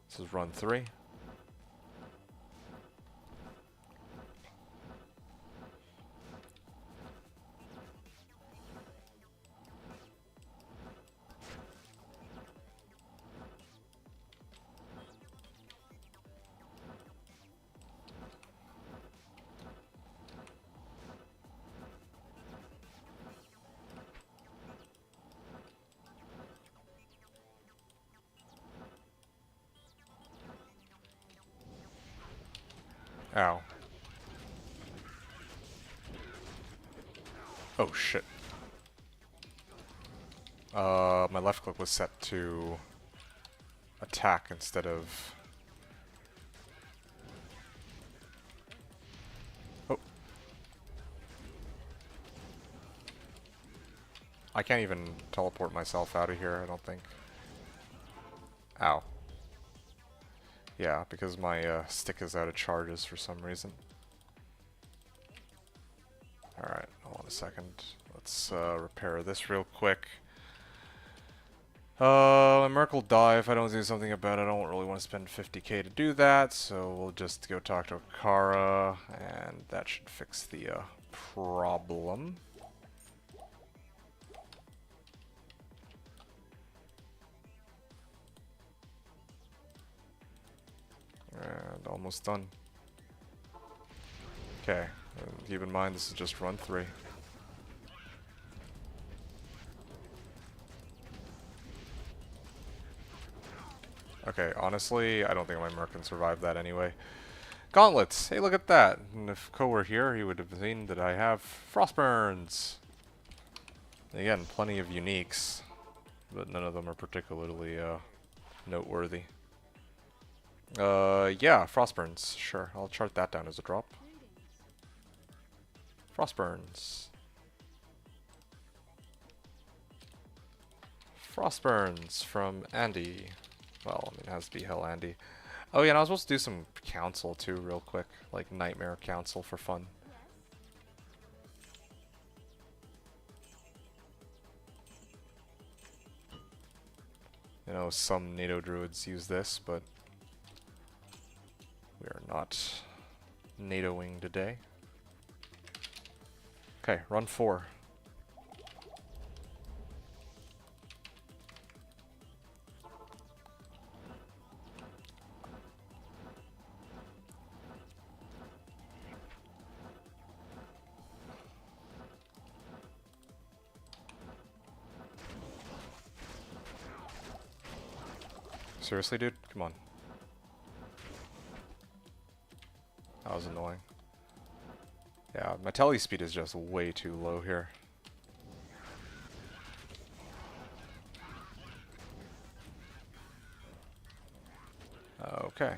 Speaker 1: This is run 3. Ow. Oh shit. My left click was set to attack instead of... Oh. I can't even teleport myself out of here, I don't think. Ow. Yeah, because my stick is out of charges for some reason. Alright, hold on a second. Let's repair this real quick. My Merc will die if I don't do something about it. I don't really want to spend 50k to do that, so we'll just go talk to Akara, and that should fix the problem. And almost done. Okay, keep in mind this is just run 3. Okay, honestly, I don't think my Merc can survive that anyway. Gauntlets! Hey, look at that! And if Ko were here, he would have seen that I have Frostburns! Again, plenty of uniques, but none of them are particularly noteworthy. Yeah, Frostburns. Sure, I'll chart that down as a drop. Frostburns. Frostburns from Andy. Well, I mean, it has to be Hell Andy. Oh yeah, and I was supposed to do some council too, real quick. Like Nightmare Council for fun. You know, some NATO druids use this, but we are not NATOing today. Okay, run 4. Seriously, dude? Come on. That was annoying. Yeah, my tele speed is just way too low here. Okay.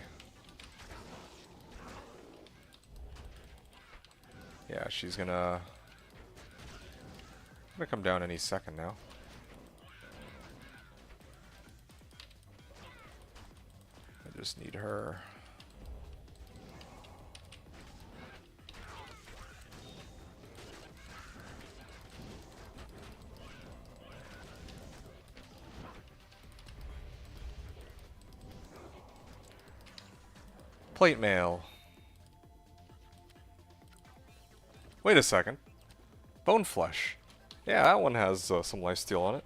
Speaker 1: Yeah, she's gonna come down any second now.
Speaker 2: just need her. Plate mail. Wait a second. Bone flesh. Yeah, that one has some lifesteal on it.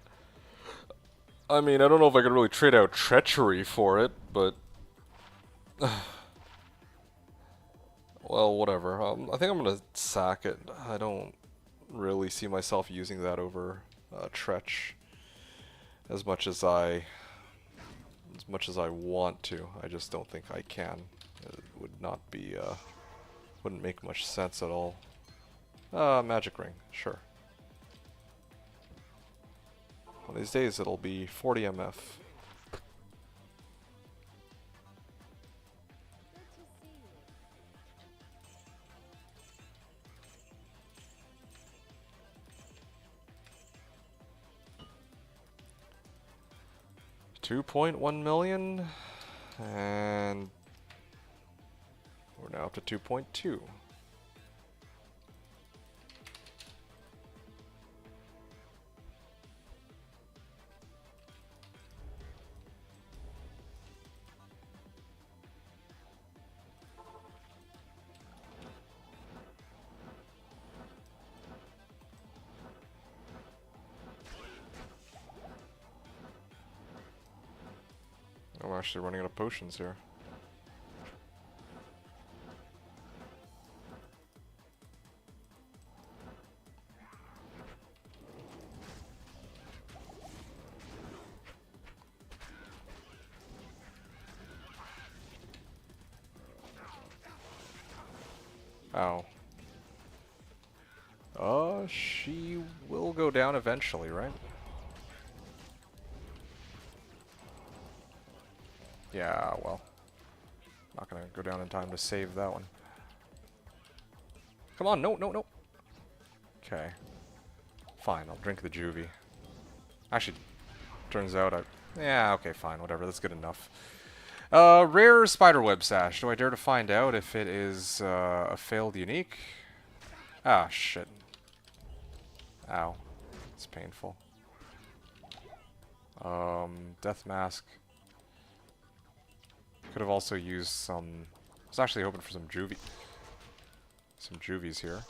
Speaker 2: I mean, I don't know if I could really trade out treachery for it, but well, whatever. I think I'm gonna sack it. I don't really see myself using that over Tretch as much as I want to. I just don't think I can. It would not be wouldn't make much sense at all. Magic ring, sure. One of these days it'll be 40 MF. $2.1 million, and we're now up to 2.2. I'm actually running out of potions here. Ow. She will go down eventually, right? Yeah, well. Not gonna go down in time to save that one. Come on, no, no, no. Okay. Fine, I'll drink the juvie. Actually, turns out yeah, okay, fine, whatever, that's good enough. Rare spiderweb sash. Do I dare to find out if it is a failed unique? Ah, shit. Ow. It's painful. Death mask. Could have also used some... I was actually hoping for some juvie. Some juvies here.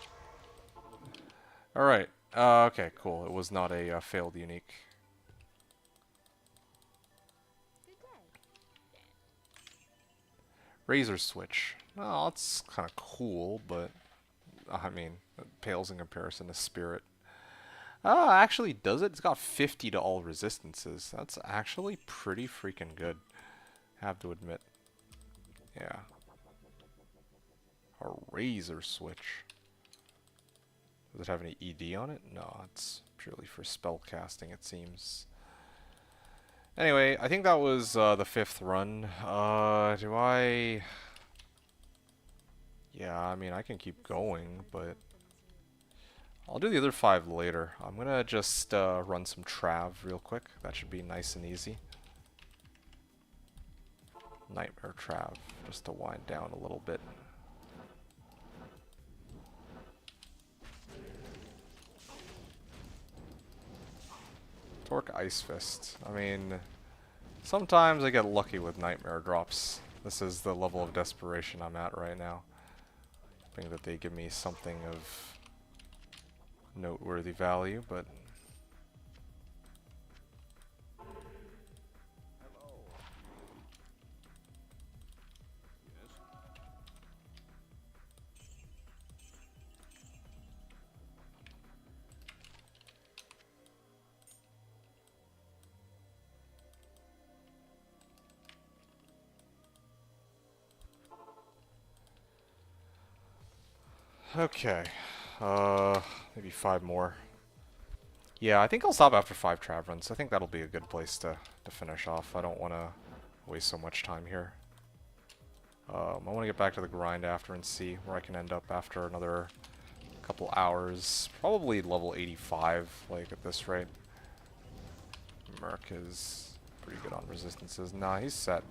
Speaker 2: Alright. Okay, cool. It was not a failed unique. Razor switch. Oh, that's kind of cool, but... I mean, it pales in comparison to Spirit. Actually, does it? It's got 50 to all resistances. That's actually pretty freaking good. Have to admit. Yeah. A razor switch. Does it have any ED on it? No, it's purely for spell casting, it seems. Anyway, I think that was the 5th run. Do I... Yeah, I mean, I can keep going, but... I'll do the other 5 later. I'm gonna just run some Trav real quick. That should be nice and easy. Nightmare Trav, just to wind down a little bit. Torque Ice Fist. I mean, sometimes I get lucky with Nightmare drops. This is the level of desperation I'm at right now. Hoping that they give me something of noteworthy value, but... Okay, maybe 5 more. Yeah, I think I'll stop after 5 Trav runs. I think that'll be a good place to finish off. I don't want to waste so much time here. I want to get back to the grind after and see where I can end up after another couple hours. Probably level 85, like, at this rate. Merc is pretty good on resistances. Nah, he's set.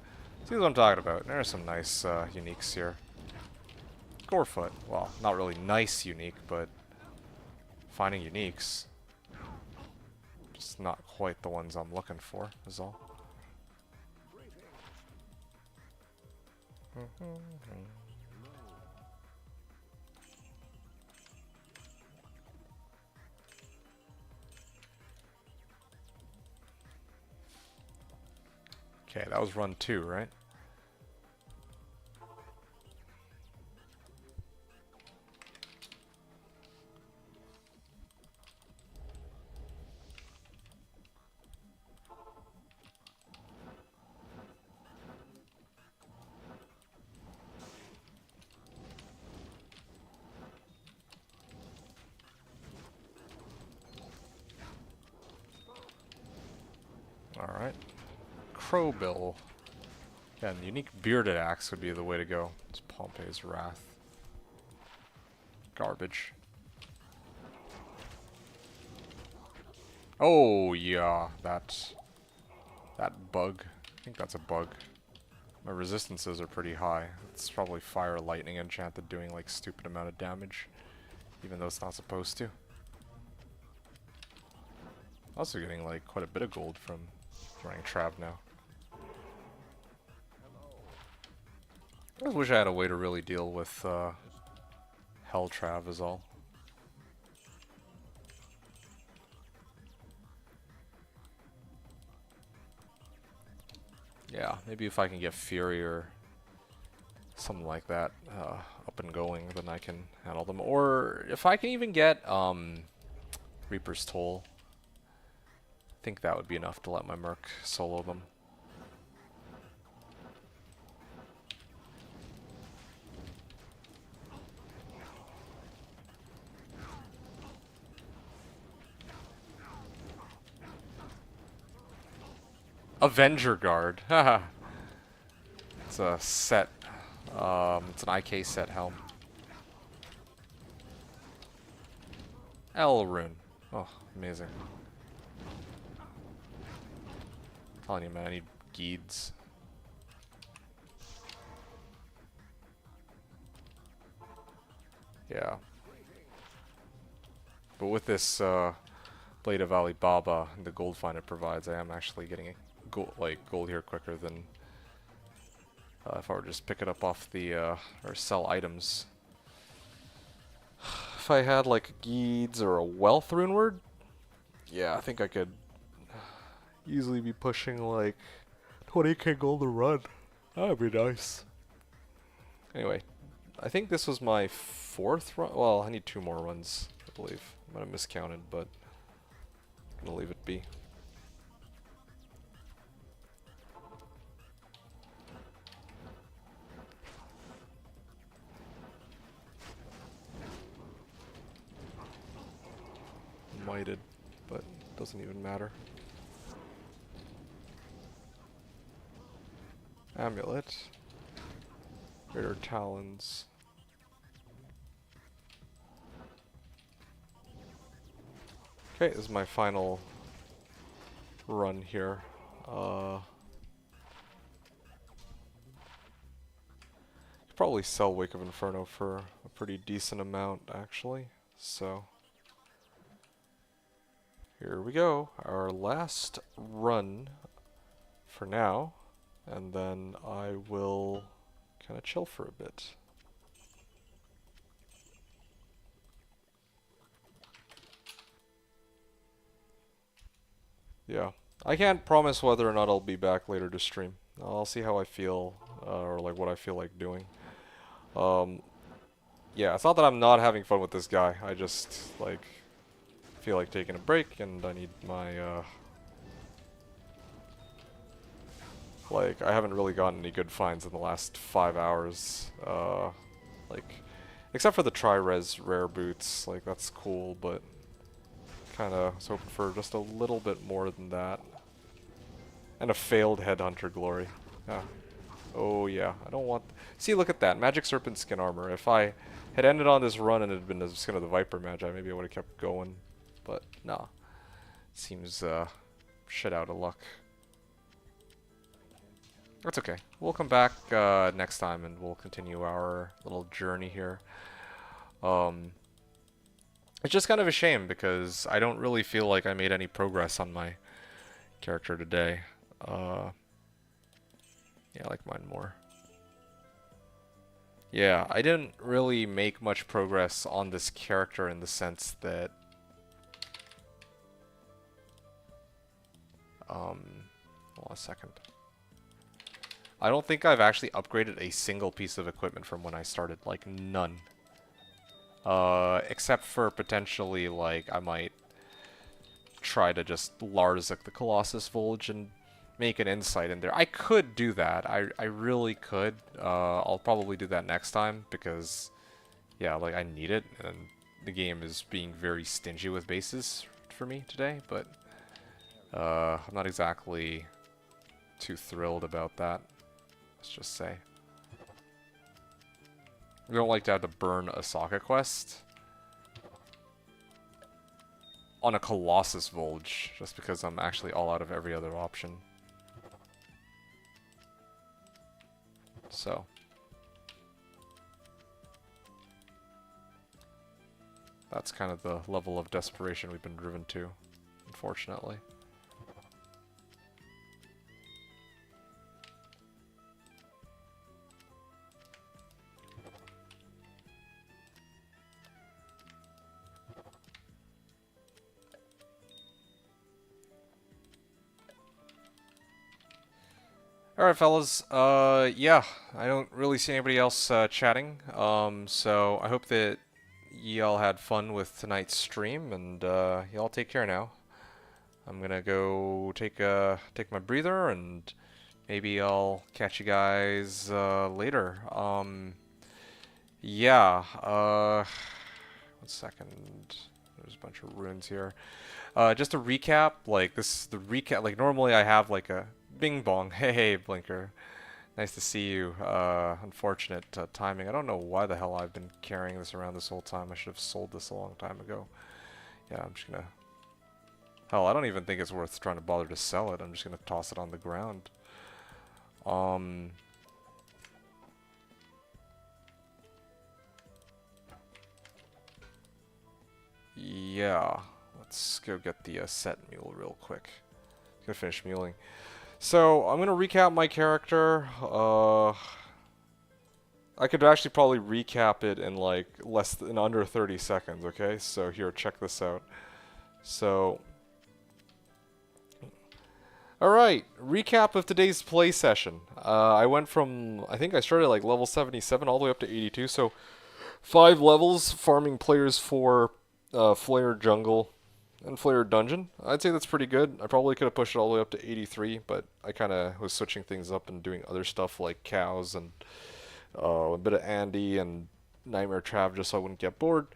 Speaker 2: See what I'm talking about. There are some nice uniques here. Gorefoot. Well, not really nice unique, but finding uniques. Just not quite the ones I'm looking for, is all. Okay, that was run 2, right? Alright. Crowbill. Yeah, and the unique bearded axe would be the way to go. It's Pompey's Wrath. Garbage. Oh yeah, that bug. I think that's a bug. My resistances are pretty high. It's probably fire lightning enchanted doing like stupid amount of damage, even though it's not supposed to. Also getting like quite a bit of gold from running Trav now. I just wish I had a way to really deal with Hell Trav is all. Yeah, maybe if I can get Fury or something like that up and going, then I can handle them. Or if I can even get Reaper's Toll, I think that would be enough to let my Merc solo them. Avenger Guard. Haha. It's a set. It's an IK set helm. Elrune. Oh, amazing. Telling you, man, I need Geeds. Yeah. But with this Blade of Alibaba and the gold find it provides, I am actually getting gold here quicker than if I were just pick it up off the or sell items. If I had like a Geeds or a Wealth Runeward, yeah, I think I could easily be pushing like 20k gold a run. That'd be nice. Anyway, I think this was my 4th run. Well, I need 2 more runs, I believe. I might have miscounted, but I'm gonna leave it be. Mighted, but doesn't even matter. Amulet. Greater Talons. Okay, this is my final run here. Could probably sell Wake of Inferno for a pretty decent amount, actually. So here we go, our last run for now, and then I will kind of chill for a bit. Yeah, I can't promise whether or not I'll be back later to stream. I'll see how I feel, or like what I feel like doing. Yeah, it's not that I'm not having fun with this guy, I just like feel like taking a break, and I need my like, I haven't really gotten any good finds in the last 5 hours, like, except for the Tri-Res rare boots, like, that's cool, but kinda was hoping for just a little bit more than that. And a failed Headhunter glory. Yeah. Oh yeah, I don't want... See, look at that, Magic Serpent Skin Armor. If I had ended on this run and it had been the Skin of the Viper Magi, maybe I would have kept going. But, nah. Seems, shit out of luck.
Speaker 1: That's okay. We'll come back next time and we'll continue our little journey here. It's just kind of a shame because I don't really feel like I made any progress on my character today. Yeah, I like mine more. Yeah, I didn't really make much progress on this character in the sense that hold on a second. I don't think I've actually upgraded a single piece of equipment from when I started, like none. Except for potentially, like, I might try to just Larzik the Colossus Volge and make an insight in there. I could do that. I really could. I'll probably do that next time because, yeah, like, I need it, and the game is being very stingy with bases for me today, but I'm not exactly too thrilled about that, let's just say. We don't like to have to burn a Sokka quest on a Colossus Volge, just because I'm actually all out of every other option. So. That's kind of the level of desperation we've been driven to, unfortunately. Alright, fellas, yeah, I don't really see anybody else chatting, so I hope that y'all had fun with tonight's stream, and y'all take care now. I'm gonna go take my breather, and maybe I'll catch you guys later. Yeah, 1 second, there's a bunch of runes here. Just to recap, like, this is the recap, like, normally I have, like, a bing bong. Hey, Blinker. Nice to see you. Unfortunate timing. I don't know why the hell I've been carrying this around this whole time. I should have sold this a long time ago. Yeah, I'm just gonna... Hell, I don't even think it's worth trying to bother to sell it. I'm just gonna toss it on the ground. Yeah. Let's go get the set mule real quick. Gonna finish muling. So, I'm gonna recap my character. I could actually probably recap it in like under 30 seconds, okay? So here, check this out. So, alright, recap of today's play session. I went from, I think I started like level 77 all the way up to 82, so 5 levels farming players for Flare Jungle and Flare Dungeon. I'd say that's pretty good. I probably could have pushed it all the way up to 83, but I kind of was switching things up and doing other stuff like cows and a bit of Andy and Nightmare Trav just so I wouldn't get bored.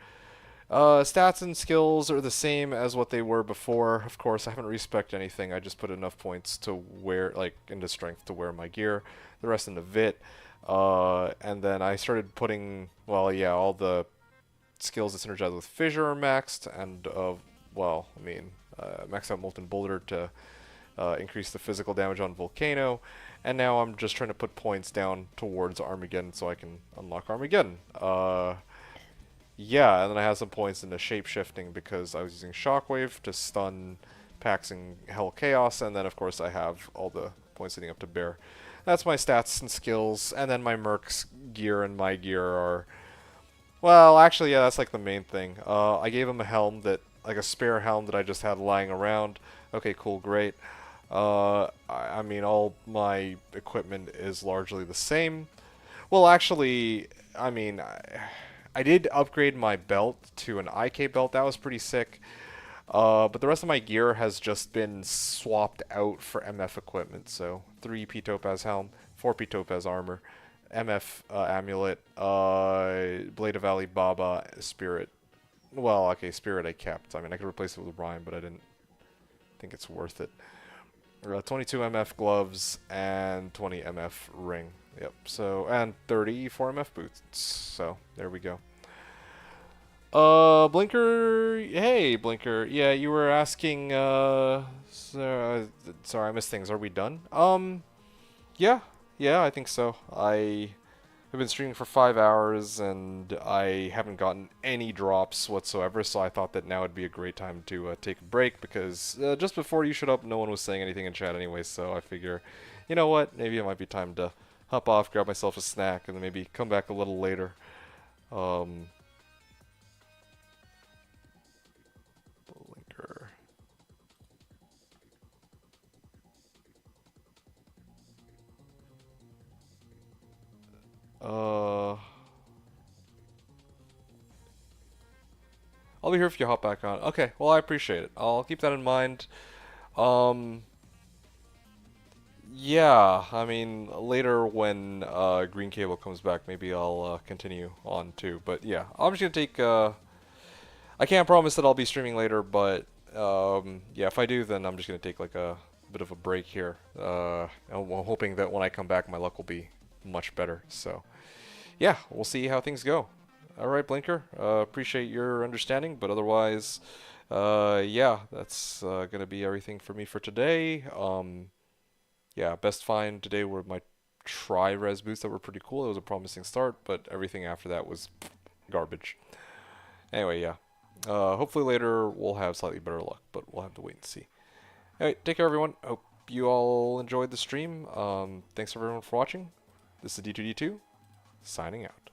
Speaker 1: Stats and skills are the same as what they were before. Of course, I haven't respec'd anything. I just put enough points to wear, like, into strength to wear my gear. The rest into Vit. And then I started putting, well, yeah, all the skills that synergize with Fissure are maxed, and well, I mean, max out Molten Boulder to increase the physical damage on Volcano, and now I'm just trying to put points down towards Armageddon so I can unlock Armageddon. Yeah, and then I have some points into Shapeshifting because I was using Shockwave to stun Pax and Hell Chaos, and then of course I have all the points leading up to Bear. That's my stats and skills, and then my Merc's gear and my gear are... Well, actually, yeah, that's like the main thing. I gave him a helm that, like a spare helm that I just had lying around. Okay, cool, great. I mean, all my equipment is largely the same. Well, actually, I mean, I did upgrade my belt to an IK belt. That was pretty sick. But the rest of my gear has just been swapped out for MF equipment. So 3 P Topaz helm, 4 P Topaz armor, MF amulet, Blade of Ali Baba, Spirit. Well, okay, Spirit I kept. I mean, I could replace it with Rhyme, but I didn't think it's worth it. 22 MF gloves and 20 MF ring. Yep. So, and 34 MF boots. So, there we go. Blinker. Hey, Blinker. Yeah, you were asking. Sorry, I missed things. Are we done? Yeah. Yeah, I think so. I have been streaming for 5 hours and I haven't gotten any drops whatsoever, so I thought that now would be a great time to take a break because just before you showed up, no one was saying anything in chat anyway, so I figure, you know what, maybe it might be time to hop off, grab myself a snack, and then maybe come back a little later. Um, Blinker. Uh, I'll be here if you hop back on. Okay, well I appreciate it. I'll keep that in mind. Um, yeah, I mean later when Green Cable comes back, maybe I'll continue on too. But yeah, I'm just gonna take. I can't promise that I'll be streaming later, but yeah, if I do, then I'm just gonna take like a bit of a break here. I'm hoping that when I come back, my luck will be much better. So yeah, we'll see how things go. All right, Blinker. Appreciate your understanding, but otherwise, yeah, that's gonna be everything for me for today. Yeah, best find today were my tri-res boots that were pretty cool. It was a promising start, but everything after that was garbage. Anyway, yeah. Hopefully later we'll have slightly better luck, but we'll have to wait and see. Anyway, take care, everyone. Hope you all enjoyed the stream. Thanks everyone for watching. This is D2D2, signing out.